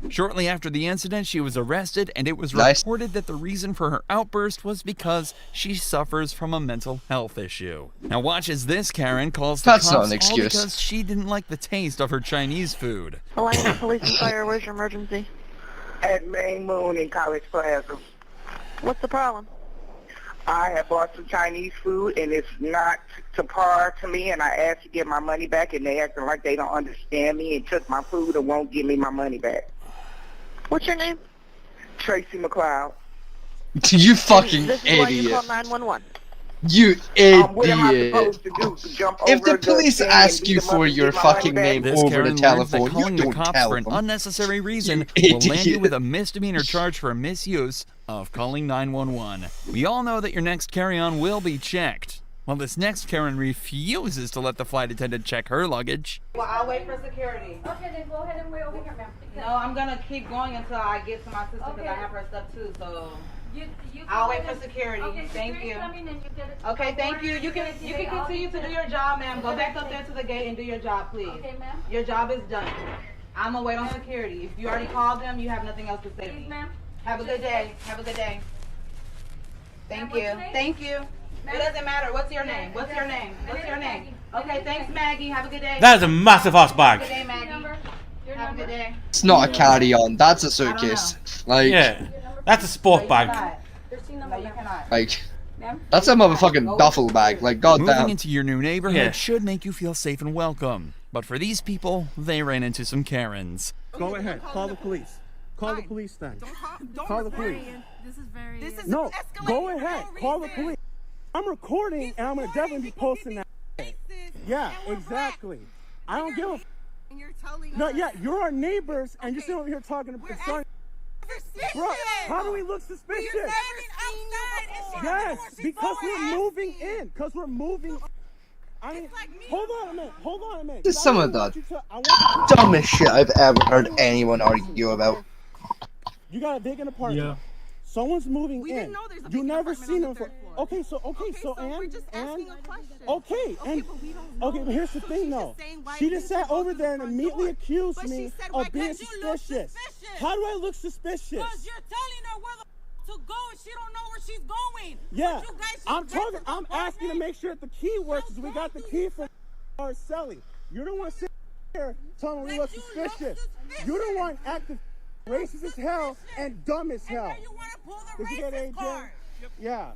Shortly after the incident, she was arrested, and it was reported that the reason for her outburst was because she suffers from a mental health issue. Now watch as this Karen calls the cops not an excuse. all because she didn't like the taste of her Chinese food. Atlanta Police and Fire, where's your emergency? At Main Moon in College Plaza. What's the problem? I have bought some Chinese food and it's not to par to me, and I asked to get my money back and they acting like they don't understand me and took my food and won't give me my money back. What's your name? Tracy McLeod. You fucking This is idiot. why you call 911. You idiot. What am I supposed to do? Jump If over the police thing ask and you beat them up for and your get my money fucking back? name This over Karen the learns telephone, that calling you the don't cops tell for an them. unnecessary reason You will land you idiot. with a misdemeanor charge for misuse of calling 911. We all know that your next carry-on will be checked. Well, this next Karen refuses to let the flight attendant check her luggage. Well, I'll wait for security. Okay, then go ahead and wait over here, ma'am. No, I'm gonna keep going until I get to my sister because I have her stuff too. So I'll wait for security. Okay, Thank security's you. coming and you get it. Okay, thank you. You can continue to do your job, ma'am. Go back up there to the gate and do your job, please. Okay, ma'am. Your job is done. I'm gonna wait on security. If you already called them, you have nothing else to say to me. Ma'am. Have a good day. Have a good day. Thank What's you. your name? Thank you. It doesn't matter. What's your name? What's your name? What's your name? Okay, thanks, Maggie. Have a good day. That is a massive ass bag. Have a good day, Maggie. Have a good day. It's not a carry-on, that's a suitcase. Like, Yeah, that's a sport bag. No, you cannot. like, that's a motherfucking duffel bag. Like, Moving goddamn. into your new neighborhood Yeah. should make you feel safe and welcome. But for these people, they ran into some Karens. Go ahead. Call the police. Call the police then. Call the police. This is very. This is No, go ahead. Call the police. I'm recording and I'm gonna definitely be posting that. Yeah, exactly. I don't give a. You're telling No, us. yeah, you're our neighbors and you're sitting over here talking about son. Bro, how do we look suspicious? Outside and Yes, because we're moving in. Because we're moving. I mean, hold on a minute. This is some of the dumbest shit I've ever heard anyone argue about. You got a vacant apartment. Yeah. Someone's moving in. You never seen them for. Okay, so and but here's the thing though. She just sat over there and immediately accused me of being suspicious. How do I look suspicious? Because you're telling her where to go and she don't know where she's going. Yeah, I'm asking to make sure that the key works because we got the key for our selling. You don't want to sit here telling me we look suspicious. You don't want active racist as hell and dumb as hell. Did you get AJ? Yeah.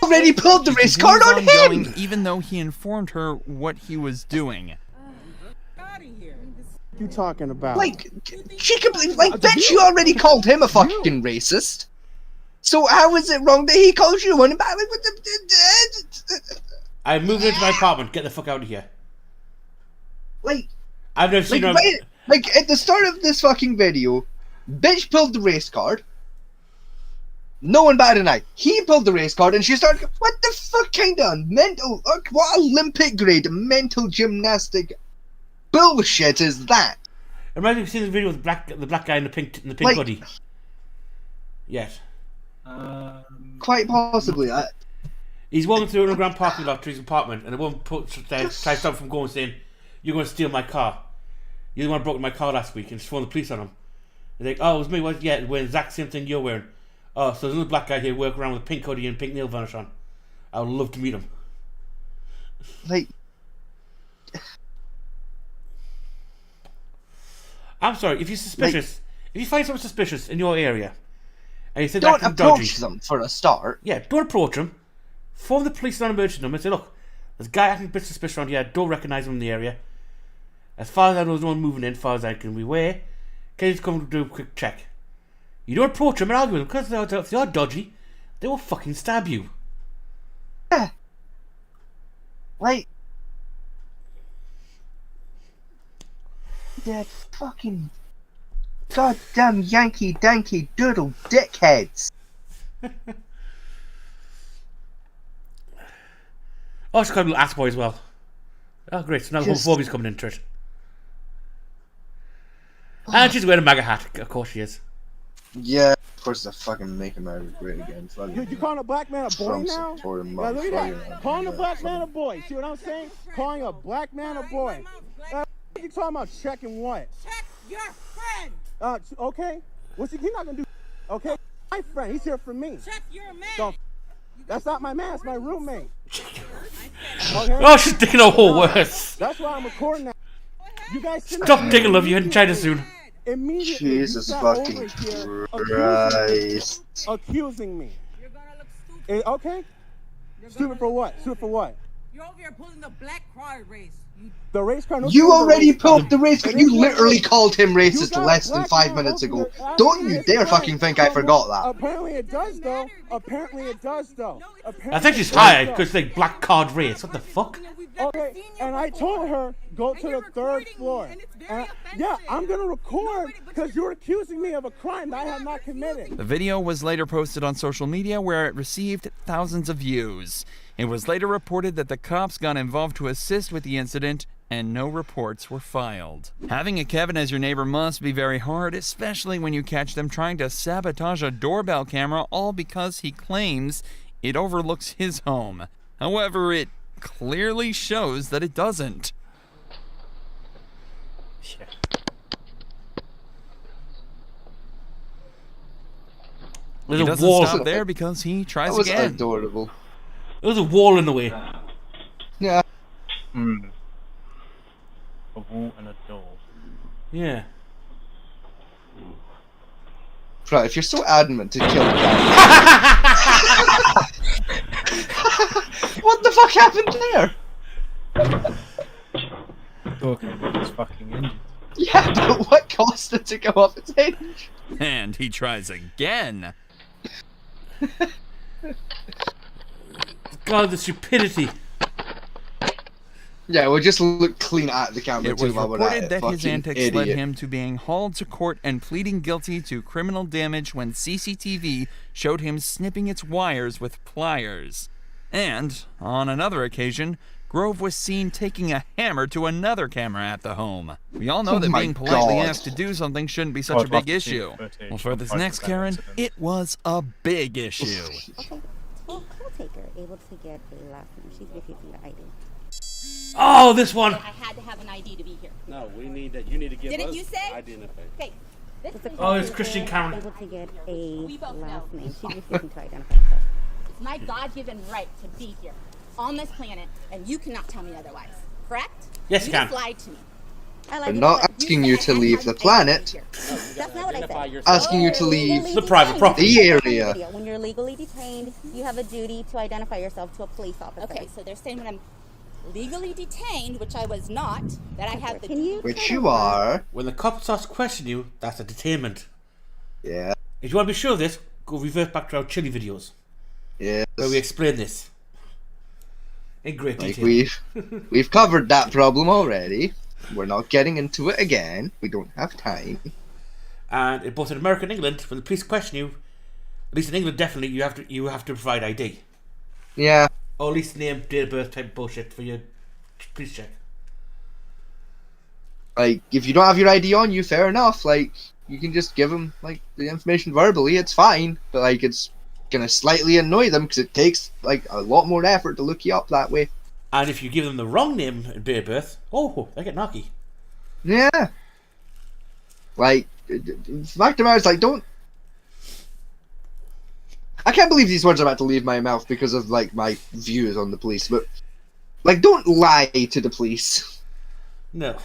Already pulled the race card on him! Even though he informed her what he was doing. You talking about? Like, she completely, bet you already called him a fucking racist. So how is it wrong that he calls you one? I'm moving into my apartment. Get the fuck out of here. Like, I've never seen like at the start of this fucking video, bitch pulled the race card. No one batted an eye. He pulled the race card and she started, what the fuck kind of mental, what Olympic grade mental gymnastic bullshit is that? Imagine you've seen the video with the black guy in the pink hoodie. Yes. Quite possibly. He's walking through an underground parking lot to his apartment, and the woman tries to stop him from going, saying, "You're going to steal my car. You're the one who broke my car last week," and she's phoned the police on him. They're like, "Oh, it was me. What? Yeah, wearing the exact same thing you're wearing. Oh, so there's another black guy here working around with a pink hoodie and pink nail varnish on. I would love to meet him." Like, I'm sorry, if you're suspicious, if you find someone suspicious in your area, and you say don't approach them for a start. Yeah, don't approach them. Phone the police on emergency number and say, "Look, there's a guy acting a bit suspicious around here. Don't recognise him in the area. As far as I know, there's no one moving in. As far as I can be aware. Can you just come do a quick check?" You don't approach them and argue with them because if they are dodgy, they will fucking stab you. Yeah. Like, that fucking goddamn Yankee Danky Doodle dickheads. Oh, she's got a little ass boy as well. Oh, great. So now the homophobia's coming into it. And she's wearing a MAGA hat. Of course she is. Yeah, of course they're fucking making America great again. You calling a black man a boy now? Yeah, look at that. Calling a black man a boy. See what I'm saying? Calling a black man a boy. What are you talking about? Checking what? Check your friend. Okay. What's he not gonna do? Okay, my friend. He's here for me. Check your man. So, that's not my man. It's my roommate. Okay? Oh, she's digging a hole worse. That's why I'm recording that. You guys stop digging, love. You're in China soon. Jesus fucking Christ. Accusing me. You're gonna look stupid. Okay? Stupid for what? Stupid for what? You're over here pulling the black card race. The race car. You already pulled the race card. You literally called him racist less than 5 minutes ago. Don't you dare fucking think I forgot that. Apparently it does though. Apparently it does though. I think she's hired because it's like black card race. What the fuck? Okay, and I told her go to the 3rd floor. Yeah, I'm gonna record because you're accusing me of a crime that I have not committed. The video was later posted on social media where it received thousands of views. It was later reported that the cops got involved to assist with the incident and no reports were filed. Having a Kevin as your neighbor must be very hard, especially when you catch them trying to sabotage a doorbell camera all because he claims it overlooks his home. However, it clearly shows that it doesn't. Yeah. He doesn't stop there because he tries again. That was adorable. There's a wall in the way. Yeah. A wall and a door. Yeah. Right, if you're so adamant to kill the guy. What the fuck happened there? Okay, it's fucking ended. Yeah, but what caused it to go off its hinge? And he tries again. God, the stupidity. Yeah, we'll just look clean at the camera. It was reported that his Fucking antics idiot. led him to being hauled to court and pleading guilty to criminal damage when CCTV showed him snipping its wires with pliers. And, on another occasion, Grove was seen taking a hammer to another camera at the home. We all know Oh that my being politely God. asked to do something shouldn't be such a big issue. Well, for this next Karen, it was a big issue. Well, caretaker able to get a last name. She's refusing the ID. Oh, this one. I had to have an ID to be here. No, we need that. You need to give Didn't us you say? identification. Okay. Oh, it's Christian Karen. Able to get a last name. She's refusing to identify herself. It's my God-given right to be here on this planet, and you cannot tell me otherwise. Correct? Yes, you can. just lied to me. I'm not asking you to leave the planet. That's not what I said. Asking you to leave the private property. The area. When you're legally detained, you have a duty to identify yourself to a police officer. Okay, so they're saying when I'm legally detained, which I was not, that I have the Which you are. When the cop starts questioning you, that's a detainment. Yeah. If you want to be sure of this, go revert back to our chili videos. Yes. Where we explain this in great detail. We've covered that problem already. We're not getting into it again. We don't have time. And in both in America and England, when the police question you, at least in England, definitely you have to provide ID. Yeah. Or at least name, date of birth type bullshit for your police check. Like, if you don't have your ID on you, fair enough. Like, you can just give them like the information verbally. It's fine, but like it's gonna slightly annoy them because it takes like a lot more effort to look you up that way. And if you give them the wrong name and date of birth, oh, they get knocky. Yeah. Like, the fact of the matter is, like, don't. I can't believe these words are about to leave my mouth because of like my views on the police, but like, don't lie to the police. No.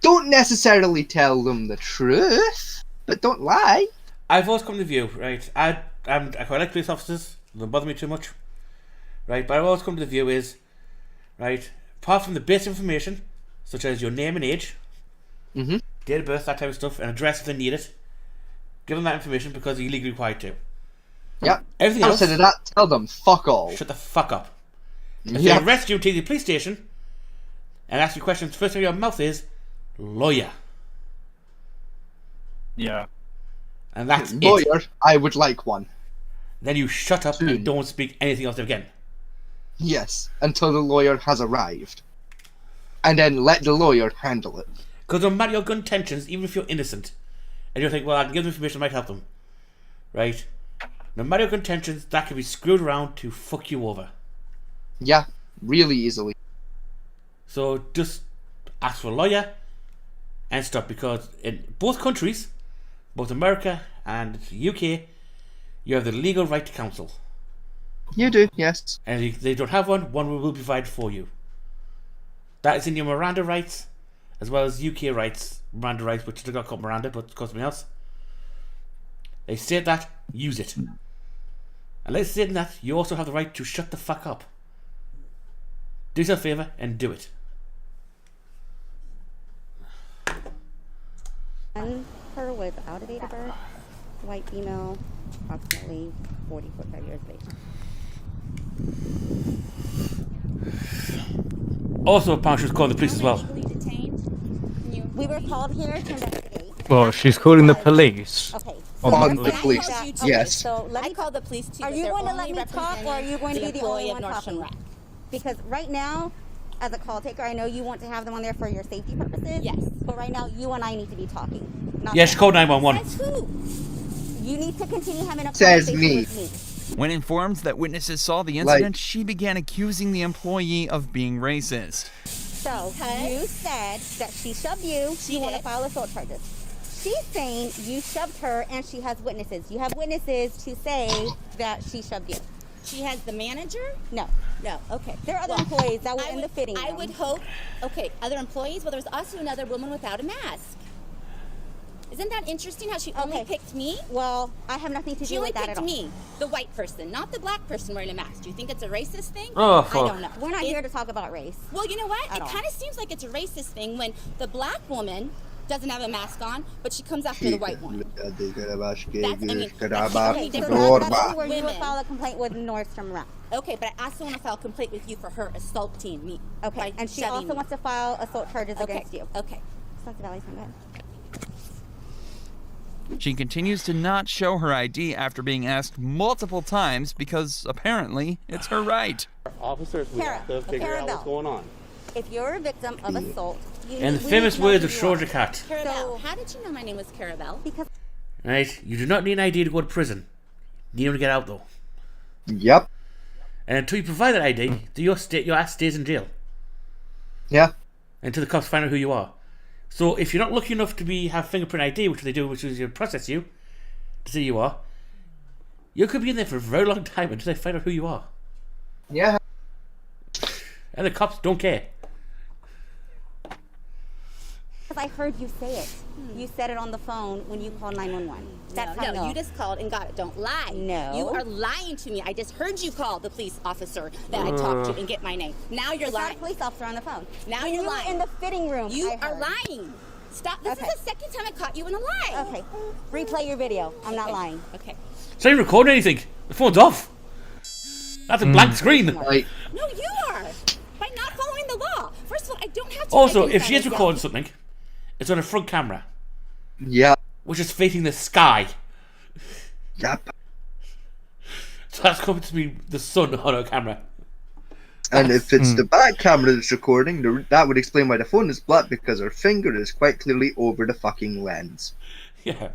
Don't necessarily tell them the truth, but don't lie. I've always come to the view, right? I quite like police officers. They don't bother me too much, right? But I've always come to the view is, right, apart from the basic information, such as your name and age, date of birth, that type of stuff, and address if they need it, give them that information because you're legally required to. Yeah. Everything else, outside of that, tell them fuck all. Shut the fuck up. If Yeah. they arrest you, take you to the police station, and ask you questions, first thing out of your mouth is lawyer. Yeah. And that's Lawyer, it. I would like one. Then you shut up and don't speak anything else again. Yes, until the lawyer has arrived. And then let the lawyer handle it. Because no matter your good intentions, even if you're innocent, and you think, well, I can give them information that might help them, right? No matter your good intentions, that can be screwed around to fuck you over. Yeah, really easily. So just ask for a lawyer and stop, because in both countries, both America and the UK, you have the legal right to counsel. You do, yes. And if they don't have one will be provided for you. That is in your Miranda rights, as well as UK rights, Miranda rights, which they got called Miranda, but it's called something else. They state that, use it. And let's say that, you also have the right to shut the fuck up. Do yourself a favour and do it. And her was out of date of birth, white female, approximately 45 years of age. Also, apparently she was calling the police as well. We were called here to investigate. Well, she's calling the police. Okay. On the police, yes. So let me I called the police too. Are but you they're going to let only me talk, or are you going to be the only one talking? Rack. Because right now, as a call taker, I know you want to have them on there for your safety purposes. Yes. But right now, you and I need to be talking. Not Yeah, she called 911. Says who? You need to continue having a Says conversation me. with me. When informed that witnesses saw the incident, she began accusing the employee of being racist. So, you said that she shoved you. You want to file assault charges. She's saying you shoved her and she has witnesses. You have witnesses to say that she shoved you. She has the manager? No. No, okay. There are other employees that were in the fitting room. I would hope, okay, other employees? Well, there's also another woman without a mask. Isn't that interesting how she only picked me? Well, I have nothing to do with that at all. She only picked me, the white person, not the black person wearing a mask. Do you think it's a racist thing? Oh, I fuck. don't know. We're not here to talk about race. Well, you know what? At It all. kind of seems like it's a racist thing when the black woman doesn't have a mask on, but she comes after the white one. Okay, so that's where you would file a complaint with Nordstrom Rack. Okay, but I also want to file a complaint with you for her assaulting me. Okay, and she shoving also me. wants to file assault charges Okay, against you. Okay. Sounds Valley, sound good? She continues to not show her ID after being asked multiple times because apparently it's her right. Officers, we have to figure out what's going on. If you're a victim of assault, And the famous words of Shorter Cat. Carabelle, how did you know my name was Carabelle? Because Right? You do not need an ID to go to prison. You need them to get out, though. Yep. And until you provide that ID, your ass stays in jail. Yeah. Until the cops find out who you are. So if you're not lucky enough to have fingerprint ID, which they do, which is to process you, to say you are, you could be in there for a very long time until they find out who you are. Yeah. And the cops don't care. I heard you say it. You said it on the phone when you called 911. That's how I know. You just called and got it. Don't lie. No. You are lying to me. I just heard you call the police officer that I talked to and get my name. Now you're lying. Not a police officer on the phone. Now When you're you were lying. in the fitting room. You I are heard. lying. Stop. This is the second time I caught you in a lie. Okay. Replay your video. I'm not lying. Okay. It's not even recording anything. The phone's off. That's a blank screen. No, you are. By not following the law. First of all, I don't have to. Also, if she is recording something, it's on a front camera. Yeah. Which is facing the sky. Yep. So that's going to be the sun on her camera. And if it's the back camera that's recording, that would explain why the phone is black, because her finger is quite clearly over the fucking lens. Yeah.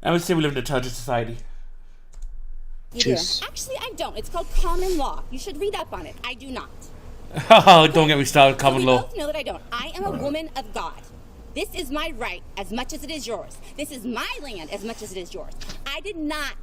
I would say we live in a totalitarian society. You do. Actually, I don't. It's called common law. You should read up on it. I do not. Oh, don't get me started, common we law. both know that I don't. I am a woman of God. This is my right as much as it is yours. This is my land as much as it is yours. I did not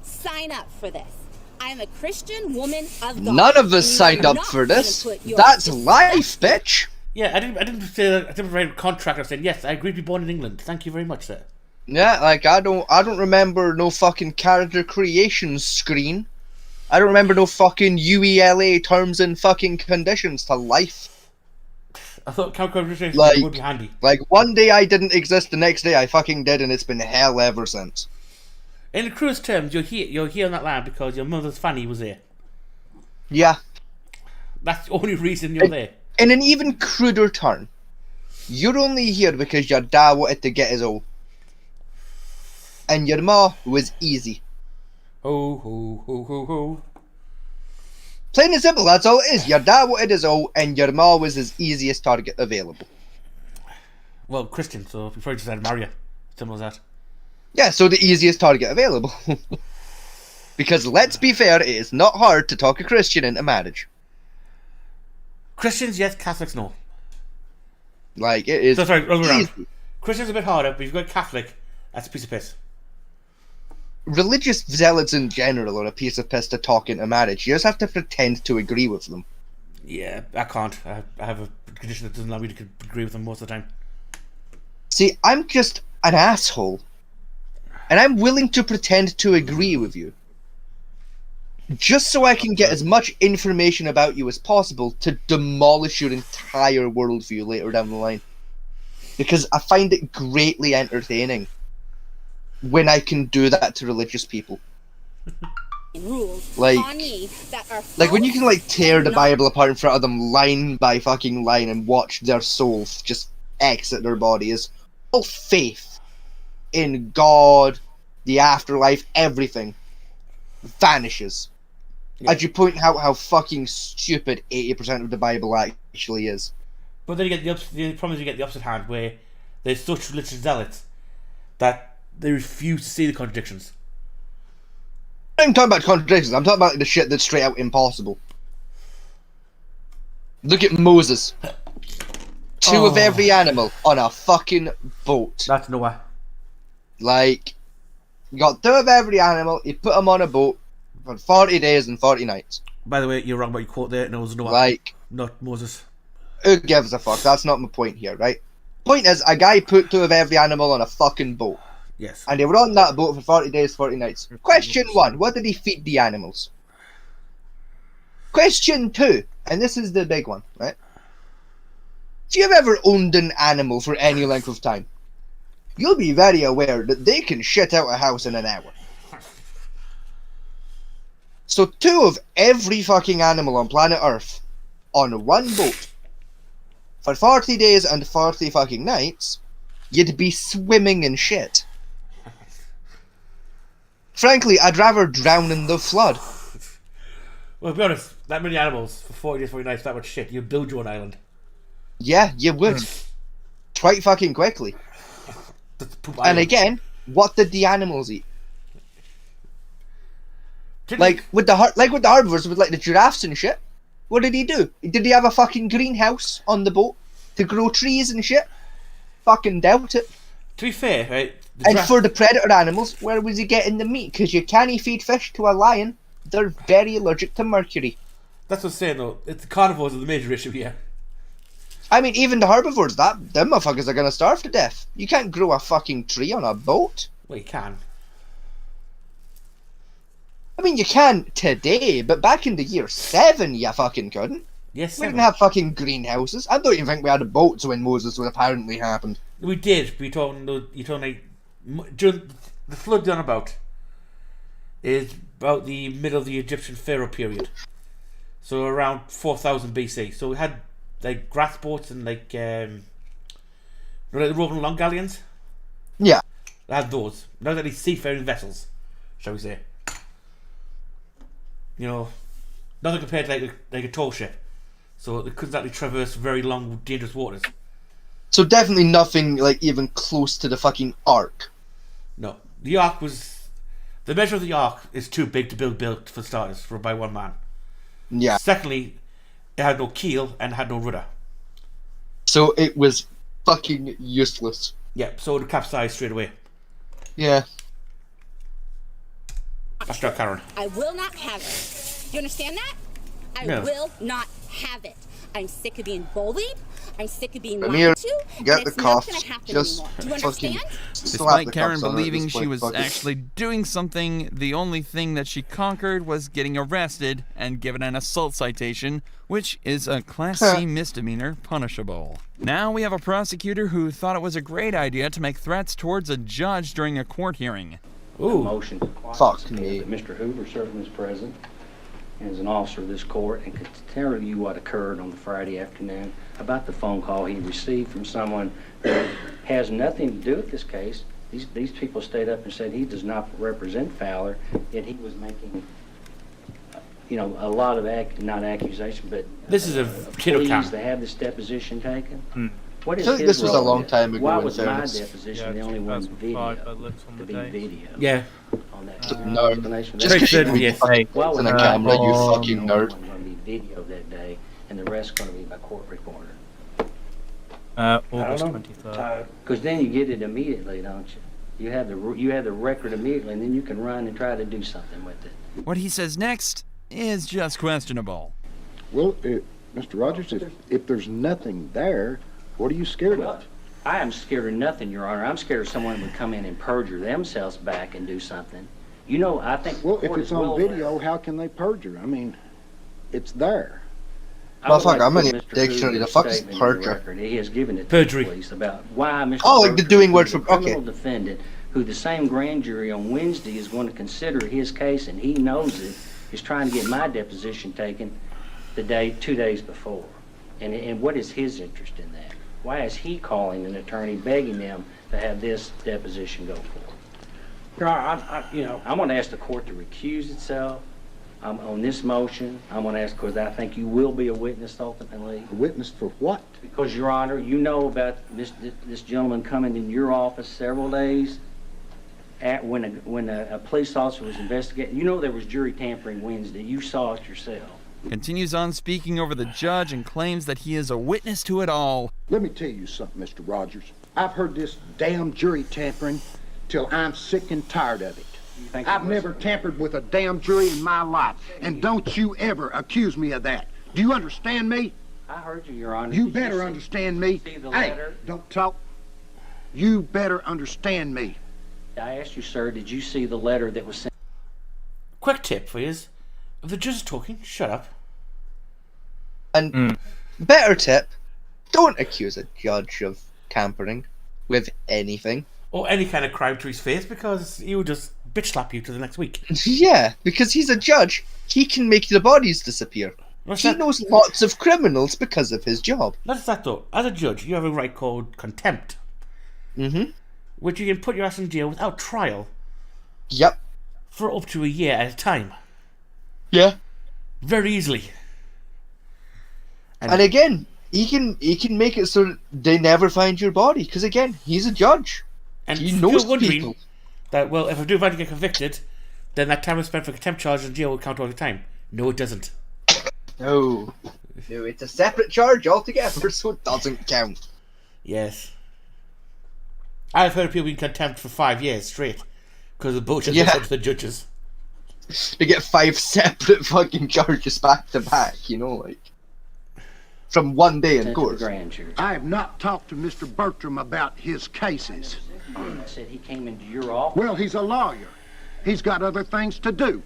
sign up for this. I am a Christian woman of God. None of us signed up for this. That's life, bitch. Yeah, I didn't write a contract. I said yes, I agree to be born in England. Thank you very much, sir. Yeah, like I don't remember no fucking character creation screen. I don't remember no fucking UELA terms and fucking conditions to life. I thought character creation would be handy. Like one day I didn't exist, the next day I fucking did, and it's been hell ever since. In the crudest terms, you're here on that land because your mother's Fanny was there. Yeah. That's the only reason you're there. In an even cruder turn, you're only here because your dad wanted to get his own. And your ma was easy. Ho ho ho ho ho. Plain and simple, that's all it is. Your dad wanted his own, and your ma was his easiest target available. Well, Christian, so before you decided to marry her. Simple as that. Yeah, so the easiest target available. Because let's be fair, it is not hard to talk a Christian into marriage. Christians, yes. Catholics, no. Like, it is. So sorry, wrong way around. easy. Christians are a bit harder, but if you've got Catholic, that's a piece of piss. Religious zealots in general are a piece of piss to talk into marriage. You just have to pretend to agree with them. Yeah, I can't. I have a condition that doesn't allow me to agree with them most of the time. See, I'm just an asshole. And I'm willing to pretend to agree with you. Just so I can get as much information about you as possible to demolish your entire worldview later down the line. Because I find it greatly entertaining when I can do that to religious people. Rules Like- on me that are Like when you can like tear the not- Bible apart in front of them line by fucking line and watch their souls just exit their bodies. All faith in God, the afterlife, everything vanishes. Yeah. As you point out how fucking stupid 80% of the Bible actually is. But then you get the problem is you get the opposite hand, where there's such religious zealots that they refuse to see the contradictions. I'm not even talking about contradictions, I'm talking about the shit that's straight out impossible. Look at Moses. Two of every animal on a fucking boat. That's Noah. Like, you got two of every animal, you put them on a boat for 40 days and 40 nights. By the way, you're wrong about your quote there. No, it was Noah. Like, not Moses. who gives a fuck? That's not my point here, right? Point is, a guy put two of every animal on a fucking boat. Yes. And they were on that boat for 40 days, 40 nights. Question 1, what did he feed the animals? Question 2, and this is the big one, right? If you've ever owned an animal for any length of time, you'll be very aware that they can shit out a house in an hour. So two of every fucking animal on planet Earth on one boat for 40 days and 40 fucking nights, you'd be swimming in shit. Frankly, I'd rather drown in the flood. Well, to be honest, that many animals for 40 days, 40 nights, that much shit, you build your own island. Yeah, you would. Quite fucking quickly. And again, what did the animals eat? Like with the herbivores, with like the giraffes and shit. What did he do? Did he have a fucking greenhouse on the boat to grow trees and shit? Fucking doubt it. To be fair, right? And for the predator animals, where was he getting the meat? Because you can't feed fish to a lion. They're very allergic to mercury. That's what I'm saying though. It's the carnivores are the major issue here. I mean, even the herbivores, them motherfuckers are gonna starve to death. You can't grow a fucking tree on a boat. Well, you can. I mean, you can today, but back in the year 7, you fucking couldn't. Yes, we didn't have fucking greenhouses. I don't even think we had boats when Moses was apparently happened. We did. You're talking like during the flood done about is about the middle of the Egyptian Pharaoh period. So around 4000 BC. So we had like grass boats and like the roving long galleons. Yeah. They had those. Not any seafaring vessels, shall we say. You know, nothing compared to like a tall ship. So they couldn't actually traverse very long, dangerous waters. So definitely nothing like even close to the fucking Ark. No. The Ark was... The measure of the Ark is too big to built for starters, by one man. Yeah. Secondly, it had no keel and had no rudder. So it was fucking useless. Yeah, so it capsized straight away. Yeah. That's not Karen. I will not have it. You understand that? I will not have it. I'm sick of being bullied. I'm sick of being lied to. Get the cuffs. Just do you understand? Despite Karen believing she was actually doing something, the only thing that she conquered was getting arrested and given an assault citation, which is a Class C misdemeanor punishable. Now we have a prosecutor who thought it was a great idea to make threats towards a judge during a court hearing. Ooh. Motion to fuck me. Mr. Hoover certainly was present and is an officer of this court and could tell you what occurred on the Friday afternoon about the phone call he received from someone who has nothing to do with this case. These people stayed up and said he does not represent Fowler, yet he was making, a lot of not accusation, but this is a pleas to have this deposition taken. What is I think this was a long time ago. Why was my deposition the only one video to be video? Yeah. On that nerd. Just because you fucking on a camera, you fucking nerd. Going to be video that day, and the rest going to be by court recorder. August 23rd. Because then you get it immediately, don't you? You have the record immediately, and then you can run and try to do something with it. What he says next is just questionable. Well, Mr. Rogers, if there's nothing there, what are you scared of? I am scared of nothing, Your Honor. I'm scared of someone would come in and perjure themselves back and do something. I think... Well, if it's on video, how can they perjure? I mean, it's there. Motherfucker, I'm in the dictionary. The fuck is perjure? He has given it to Perjury. the police about why Mr. Oh, like the doing words from... Okay. criminal defendant, who the same grand jury on Wednesday is going to consider his case, and he knows it, is trying to get my deposition taken 2 days before. And what is his interest in that? Why is he calling an attorney, begging them to have this deposition go forward? Your Honor, I'm going to ask the court to recuse itself on this motion. I'm going to ask because I think you will be a witness ultimately. A witness for what? Because, Your Honor, you know about this gentleman coming in your office several days when a police officer was investigating. You know there was jury tampering Wednesday. You saw it yourself. Continues on speaking over the judge and claims that he is a witness to it all. Let me tell you something, Mr. Rogers. I've heard this damn jury tampering till I'm sick and tired of it. I've never tampered with a damn jury in my life, and don't you ever accuse me of that. Do you understand me? I heard you, Your Honor. You better understand me. Hey, don't talk. You better understand me. I asked you, sir, did you see the letter that was sent? Quick tip for you is, if the judge is talking, shut up. And better tip, don't accuse a judge of tampering with anything. Or any kind of crime to his face, because he will just bitch slap you to the next week. Yeah, because he's a judge. He can make the bodies disappear. He knows lots of criminals because of his job. Not just that though. As a judge, you have a right called contempt. Mm-hmm. Which you can put your ass in jail without trial. Yep. For up to a year at a time. Yeah. Very easily. And again, he can make it so that they never find your body. Because again, he's a judge. And he if knows you're wondering people. That, well, if I do eventually get convicted, then that time I spent for contempt charges in jail will count all the time. No, it doesn't. No. No, it's a separate charge altogether, so it doesn't count. Yes. I've heard of people being contempt for 5 years straight because of the bullshit they Yeah. said to the judges. They get 5 separate fucking charges back to back, you know, like. From one day in court. I have not talked to Mr. Bertram about his cases. I said he came into your office. Well, he's a lawyer. He's got other things to do.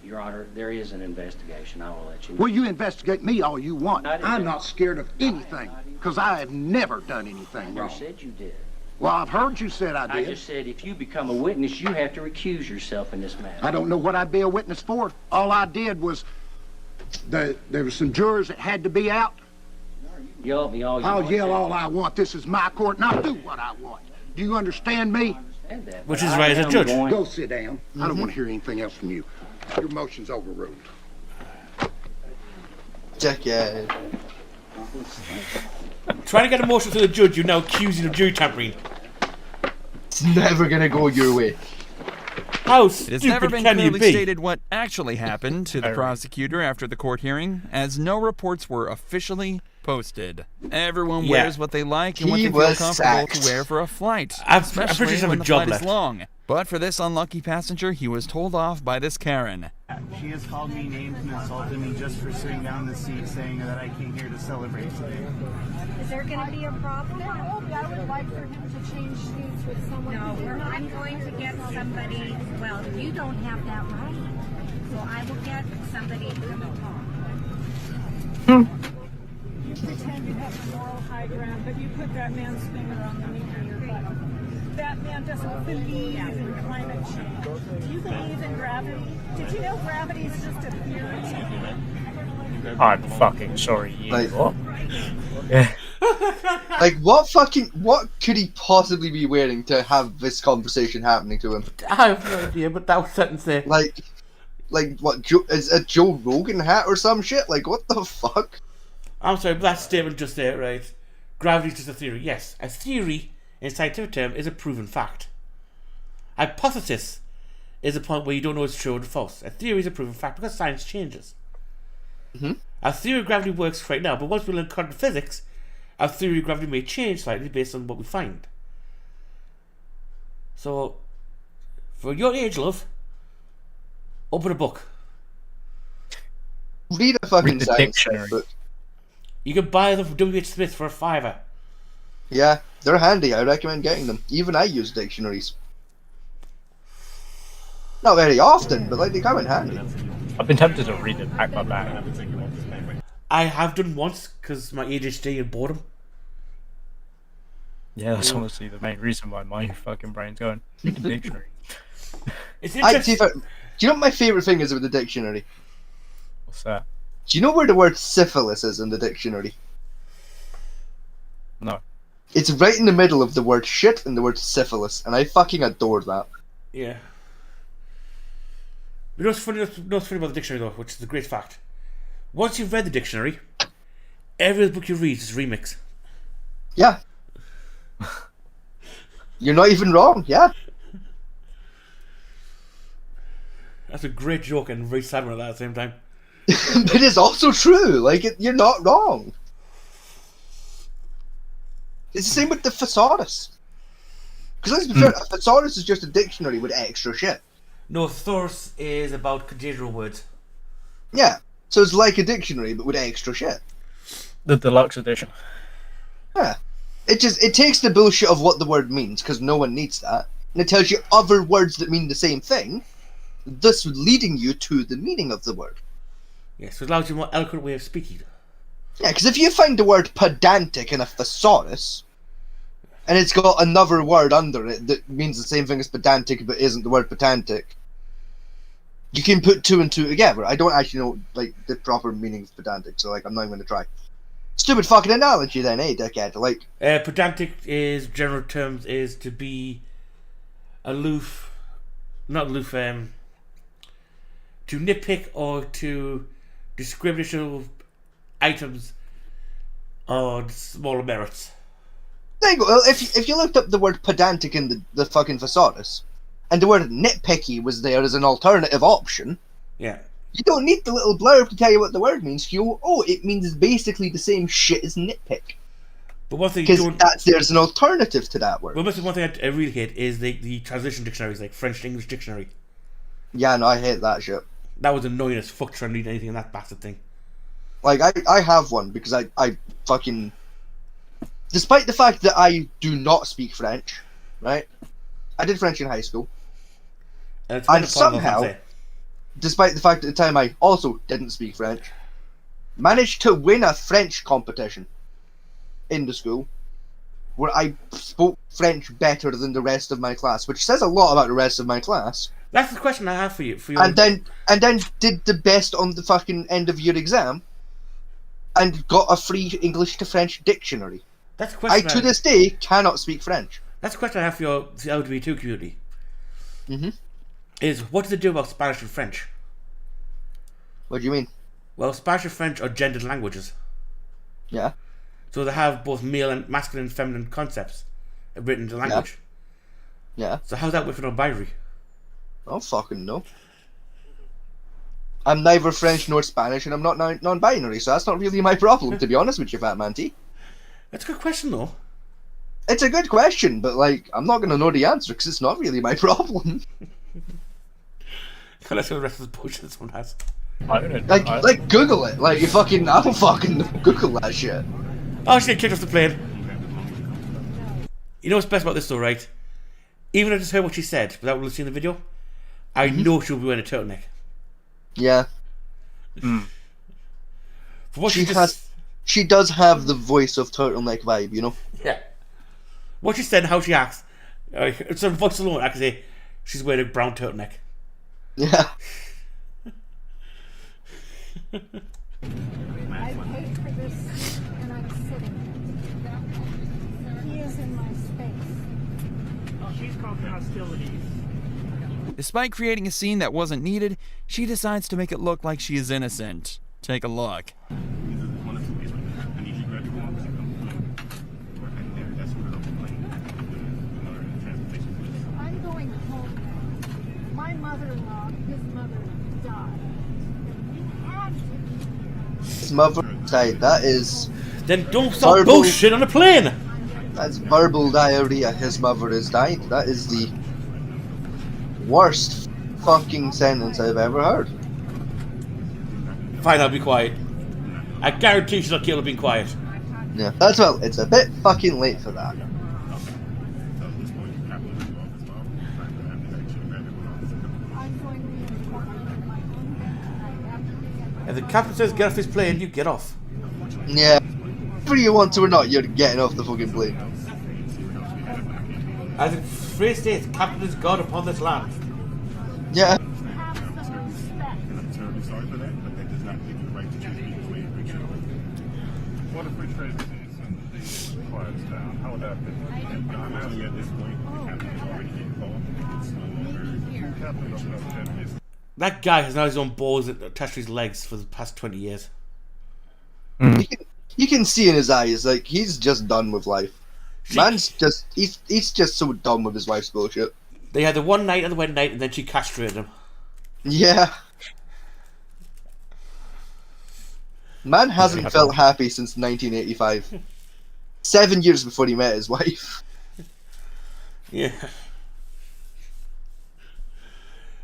Your Honor, there is an investigation. I will let you know. Well, you investigate me all you want. I'm not scared of anything, because I have never done anything You wrong. said you did. Well, I've heard you said I I did. just said if you become a witness, you have to recuse yourself in this matter. I don't know what I'd be a witness for. All I did was, there were some jurors that had to be out. Yell at me all you I'll want. yell all I want. This is my court, and I'll do what I want. Do you understand me? Which is right as a judge. Go sit down. I don't want to hear anything else from you. Your motion's overruled. Dickhead. Trying to get a motion to the judge you're now accusing of jury tampering. It's never gonna go your way. How It has stupid never been can you clearly be? stated what actually happened to the prosecutor after the court hearing, as no reports were officially posted. Everyone Yeah. wears what they like and what He they feel was comfortable sacked. to wear for a flight, I'm pretty especially sure some when a the job flight left. is long. But for this unlucky passenger, he was told off by this Karen. She has called me names and insulted me just for sitting down in the seat saying that I came here to celebrate today. Is there going to be a problem? I would like for him to change seats with someone. No, I'm going to get somebody. Well, you don't have that right. So I will get somebody to come along. You pretend you have the moral high ground, but you put that man's finger on the nape of your butt. That man doesn't believe in climate change. Do you believe in gravity? Did you know gravity is just a theory? I'm fucking sorry, you. Like- What? Yeah. Like, what could he possibly be wearing to have this conversation happening to him? I have no idea, but that sentence there. Like what, is a Joe Rogan hat or some shit? Like, what the fuck? I'm sorry, but that statement just there, right? Gravity's just a theory. Yes, a theory in scientific term is a proven fact. Hypothesis is a point where you don't know it's true or false. A theory is a proven fact because science changes. Mm-hmm. Our theory of gravity works right now, but once we learn quantum physics, our theory of gravity may change slightly based on what we find. So, for your age, love, open a book. Read a fucking Read the science dictionary. book. You can buy them from W.H. Smith for $5. Yeah, they're handy. I recommend getting them. Even I use dictionaries. Not very often, but like they come in handy. I've been tempted to read it, pack my bag. I have done once because my ADHD and boredom. Yeah, that's honestly the main reason why my fucking brain's going. Read the dictionary. It's Do interesting. you know what my favourite thing is with the dictionary? What's that? Do you know where the word syphilis is in the dictionary? No. It's right in the middle of the word shit and the word syphilis, and I fucking adore that. Yeah. You know what's funny about the dictionary though, which is a great fact. Once you've read the dictionary, every book you read is a remix. Yeah. You're not even wrong, yeah. That's a great joke and very sad one at the same time. But it's also true, like, you're not wrong. It's the same with the thesaurus. Because let's be fair, a thesaurus is just a dictionary with extra shit. No, thesaurus is about conjugal words. Yeah, so it's like a dictionary, but with extra shit. The deluxe edition. Yeah. It takes the bullshit of what the word means, because no one needs that, and it tells you other words that mean the same thing, thus leading you to the meaning of the word. Yeah, so it allows you a more eloquent way of speaking. Yeah, because if you find the word pedantic in a thesaurus, and it's got another word under it that means the same thing as pedantic but isn't the word pedantic, You can put two and two together. I don't actually know like the proper meaning of pedantic, so like I'm not even gonna try. Stupid fucking analogy then, eh, dickhead? Like pedantic is general terms is to be aloof, not aloof. To nitpick or to discriminatory items or smaller merits. There you go. Well, if you looked up the word pedantic in the fucking thesaurus, and the word nitpicky was there as an alternative option, yeah, you don't need the little blurb to tell you what the word means. You go, oh, it means basically the same shit as nitpick. But one thing, because there's an alternative to that word. Well, one thing I really hate is the translation dictionaries, like French to English dictionary. Yeah, no, I hate that shit. That was annoying as fuck trying to read anything in that bastard thing. Like, I have one because I fucking... Despite the fact that I do not speak French, right? I did French in high school. And somehow, despite the fact at the time I also didn't speak French, managed to win a French competition in the school where I spoke French better than the rest of my class, which says a lot about the rest of my class. That's the question I have for you. And then did the best on the fucking end of year exam and got a free English to French dictionary. That's the question. To this day, cannot speak French. That's the question I have for your LGBTQ community. Mm-hmm. Is what do they do about Spanish and French? What do you mean? Well, Spanish and French are gendered languages. Yeah. So they have both male and masculine and feminine concepts written into language. Yeah. So how's that with non-binary? I don't fucking know. I'm neither French nor Spanish, and I'm not non-binary, so that's not really my problem, to be honest with you, Fat Manty. That's a good question, though. It's a good question, but, like, I'm not going to know the answer, because it's not really my problem. Let's go the rest of the bullshit this one has. Like, Google it. Like, you fucking... I don't fucking Google that shit. Oh, she kicked off the plane. You know what's best about this, though, right? Even if I just heard what she said, without really seeing the video, I know she'll be wearing a turtleneck. Yeah. For what she does have the voice of turtleneck vibe, you know? Yeah. What she said and how she acts, it's her voice alone, I can say she's wearing a brown turtleneck. Yeah. I paid for this and I'm sitting. He is in my space. Oh, she's causing hostilities. Despite creating a scene that wasn't needed, she decides to make it look like she is innocent. Take a look. I'm going home now. My mother-in-law, his mother, died. His mother died. That is... Then don't stop bullshit on a plane! That's verbal diarrhea. His mother has died. That is the worst fucking sentence I've ever heard. Fine, I'll be quiet. I guarantee she's not capable of being quiet. Yeah, that's well, it's a bit fucking late for that. If the captain says get off this plane, you get off. Yeah. Whether you want to or not, you're getting off the fucking plane. As the phrase states, captain is God upon this land. Yeah. What if we trade these and quiets down? How would that be? Finally, at this point, the captain is already involved. It's no longer captain of the head. That guy has now his own balls attached to his legs for the past 20 years. You can see in his eyes, like, he's just done with life. Man's just, he's just so done with his wife's bullshit. They had the one night and the wedding night, and then she castrated him. Yeah. Man hasn't felt happy since 1985. 7 years before he met his wife. Yeah.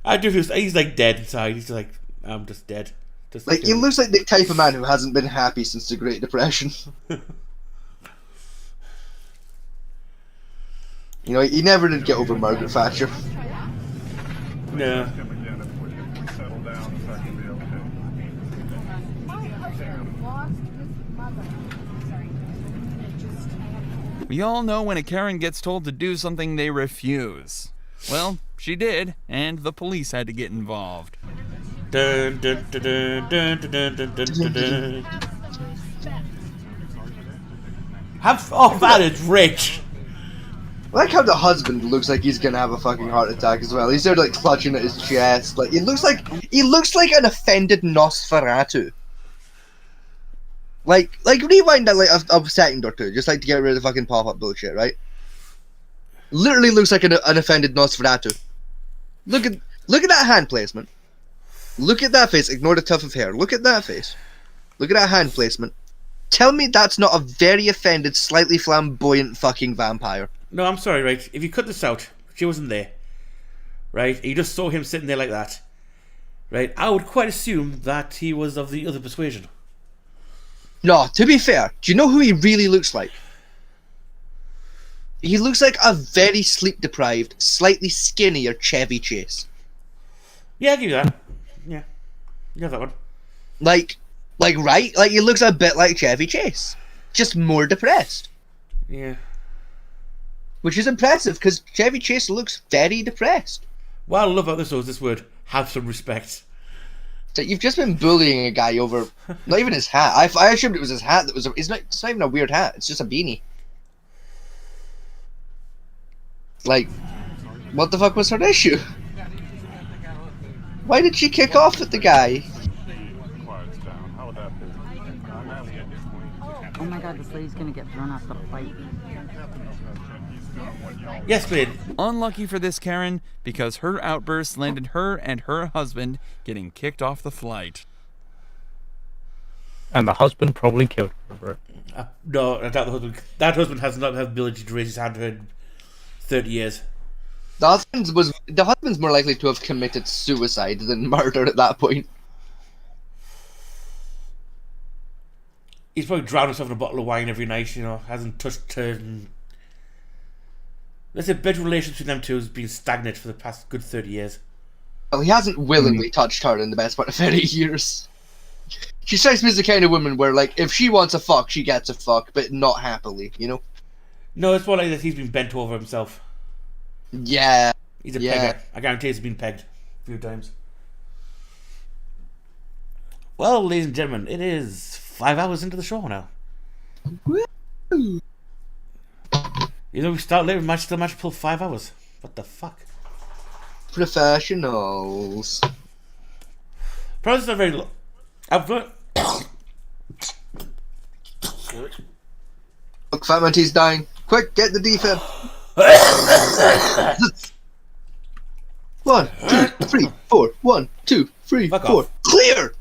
I do feel he's like dead inside. He's like, I'm just dead. Just like, he looks like the type of man who hasn't been happy since the Great Depression. You know, he never did get over Margaret Thatcher. No. We all know when a Karen gets told to do something, they refuse. Well, she did, and the police had to get involved. Dun, dun, dun, dun, dun, dun, dun, dun, dun, dun. That is rich. I like how the husband looks like he's gonna have a fucking heart attack as well. He's there like clutching at his chest. Like he looks like an offended Nosferatu. Like rewind that like a second or two, just like to get rid of the fucking pop-up bullshit, right? Literally looks like an offended Nosferatu. Look at that hand placement. Look at that face. Ignore the tuft of hair. Look at that face. Look at that hand placement. Tell me that's not a very offended, slightly flamboyant fucking vampire. No, I'm sorry, right? If you cut this out, she wasn't there, right? You just saw him sitting there like that, right? I would quite assume that he was of the other persuasion. No, to be fair, do you know who he really looks like? He looks like a very sleep-deprived, slightly skinnier Chevy Chase. Yeah, I'll give you that. Yeah, you have that one. Right? Like he looks a bit like Chevy Chase, just more depressed. Yeah. Which is impressive, because Chevy Chase looks very depressed. What I love about this though is this word, have some respect. So you've just been bullying a guy over, not even his hat. I assumed it was his hat that was, it's not even a weird hat, it's just a beanie. Like, what the fuck was her issue? Why did she kick off at the guy? Oh my god, this lady's gonna get thrown off the flight. Yes, babe. Unlucky for this Karen, because her outburst landed her and her husband getting kicked off the flight. And the husband probably killed her for it. No, I doubt the husband. That husband has not had the ability to raise his hand in 30 years. The husband's more likely to have committed suicide than murder at that point. He's probably drowned himself in a bottle of wine every night, you know, hasn't touched her. Let's say better relations between them two has been stagnant for the past good 30 years. Well, he hasn't willingly touched her in the best part of 30 years. She strikes me as the kind of woman where, like, if she wants a fuck, she gets a fuck, but not happily, you know? No, it's more like that he's been bent over himself. Yeah. He's a pegger. I guarantee he's been pegged a few times. Well, ladies and gentlemen, it is 5 hours into the show now. Woo! You know, we start late, we might still manage to pull 5 hours. What the fuck? Professionals. Probably not very long. I've got. Look, Fat Man T's dying. Quick, get the defib. 1, 2, 3, 4. 1, 2, 3, 4. Clear!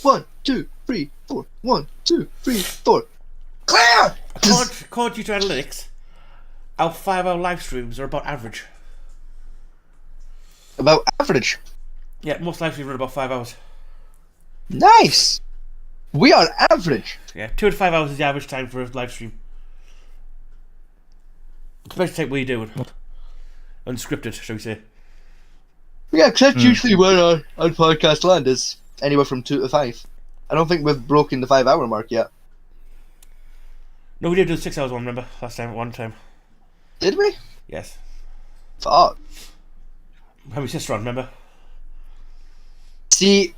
1, 2, 3, 4. 1, 2, 3, 4. Clear! According to analytics, our 5 hour live streams are about average. About average? Yeah, most live streams run about 5 hours. Nice! We are average. Yeah, 2 to 5 hours is the average time for a live stream. Especially take what you do. Unscripted, shall we say. Yeah, because that's usually where our podcast land is. Anywhere from 2 to 5. I don't think we've broken the 5 hour mark yet. No, we did do the 6 hours one, remember? Last time, one time. Did we? Yes. Fuck. Had my sister on, remember? See,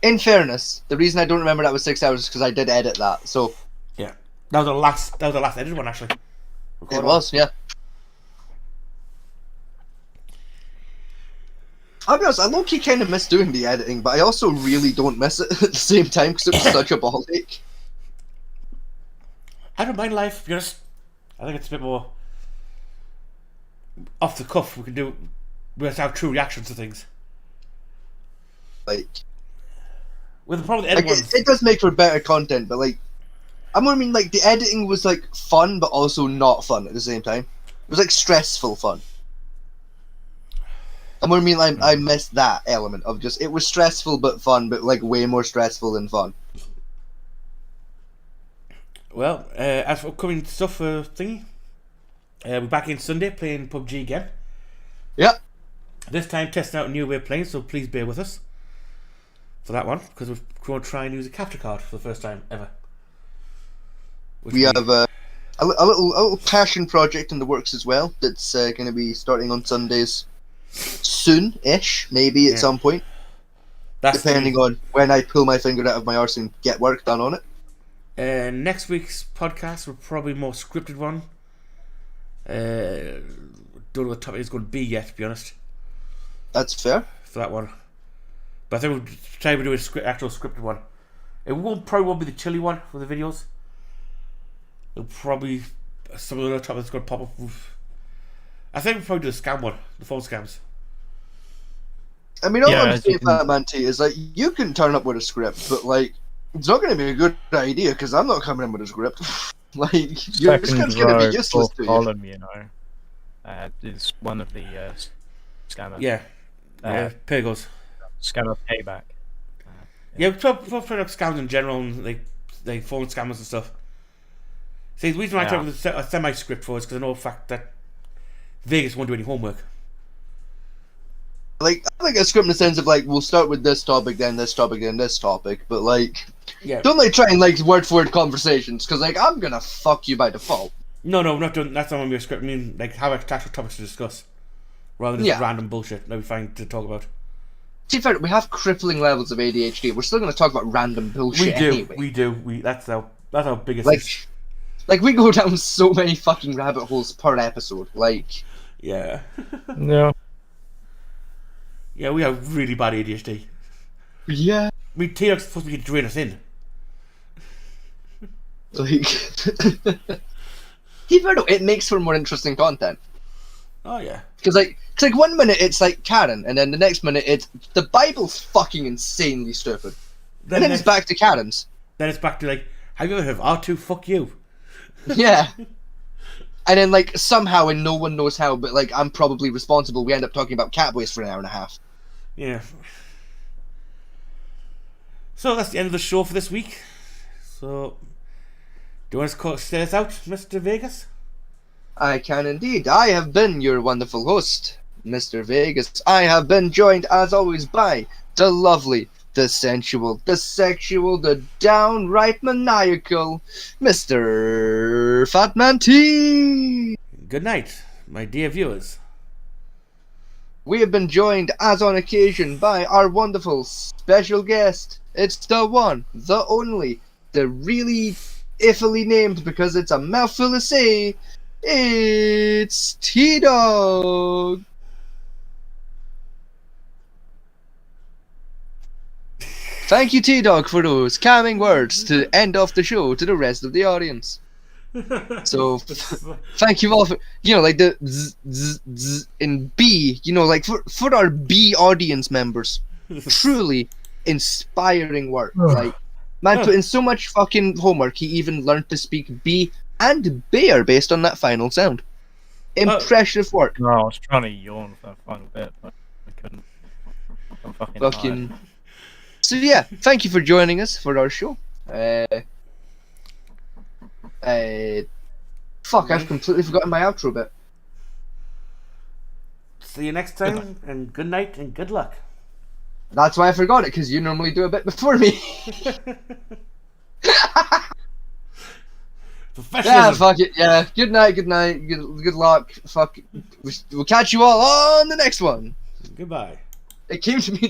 in fairness, the reason I don't remember that was 6 hours is because I did edit that, so... Yeah. That was the last edited one, actually. It was, yeah. I'll be honest, I low-key kind of miss doing the editing, but I also really don't miss it at the same time because it was such a ball ache. I don't mind live, to be honest. I think it's a bit more off the cuff. We have to have true reactions to things. Like, with the problem with editing it does make for better content, but like, I mean, like the editing was like fun, but also not fun at the same time. It was like stressful fun. I mean, I missed that element of just, it was stressful but fun, but like way more stressful than fun. Well, as for upcoming stuff for thingy, we're back in Sunday playing PUBG again. Yep. This time testing out a new way of playing, so please bear with us for that one, because we're going to try and use a capture card for the first time ever. We have a little passion project in the works as well that's going to be starting on Sundays soon-ish, maybe at some point. depending on when I pull my finger out of my arse and get work done on it. Next week's podcast will probably be a more scripted one. Don't know what topic it's going to be yet, to be honest. That's fair. For that one. But I think we'll try to do an actual scripted one. It probably won't be the chilly one for the videos. It'll probably... some of the other topics going to pop up. I think we'll probably do the scam one. The phone scams. I mean, all I'm saying, Fat Man T, is like, you can turn up with a script, but like, it's not going to be a good idea because I'm not coming in with a script. Like, your script's going to be useless to you. Column, you know, is one of the scammer. Yeah. Pagos. Scammer payback. Yeah, we'll put up scams in general, and like phone scammers and stuff. See, the reason why I talk about a semi-script for is because I know the fact that Vegas won't do any homework. Like, I think a script in the sense of like, we'll start with this topic, then this topic, then this topic, but like, don't like try and like word-for-word conversations, because like, I'm gonna fuck you by default. No, not doing. That's not gonna be a script. I mean, like, have actual topics to discuss, rather than just random bullshit that we find to talk about. See, fair, we have crippling levels of ADHD. We're still gonna talk about random bullshit anyway. We do. That's our biggest. Like we go down so many fucking rabbit holes per episode. Like, yeah. No. Yeah, we have really bad ADHD. Yeah. I mean, T-Rex is supposed to be drain us in. Like, even though it makes for more interesting content. Oh yeah. Because like 1 minute it's like Karen, and then the next minute it's the Bible's fucking insanely stupid. And then it's back to Karen's. Then it's back to like, have you ever heard of R2? Fuck you. Yeah. And then like somehow, and no one knows how, but like I'm probably responsible, we end up talking about cat waste for an hour and a half. Yeah. So that's the end of the show for this week. So, do you want to stay us out, Mr. Vegas? I can indeed. I have been your wonderful host, Mr. Vegas. I have been joined, as always, by the lovely, the sensual, the sexual, the downright maniacal, Mr. Fatman T. Good night, my dear viewers. We have been joined, as on occasion, by our wonderful special guest. It's the one, the only, the really iffily named because it's a mouthful to say. It's T-Dog. Thank you, T-Dog, for those calming words to end off the show to the rest of the audience. So, thank you all for, you know, like the z in B, you know, like for our B audience members. Truly inspiring work. Like, man put in so much fucking homework, he even learned to speak B and bear based on that final sound. Impressive work. No, I was trying to yawn for that final bit, but I couldn't. I'm fucking tired. So yeah, thank you for joining us for our show. Fuck, I've completely forgotten my outro bit. See you next time, and good night and good luck. That's why I forgot it, because you normally do a bit before me. Yeah, fuck it. Yeah, good night, good luck. Fuck. We'll catch you all on the next one. Goodbye. It came to me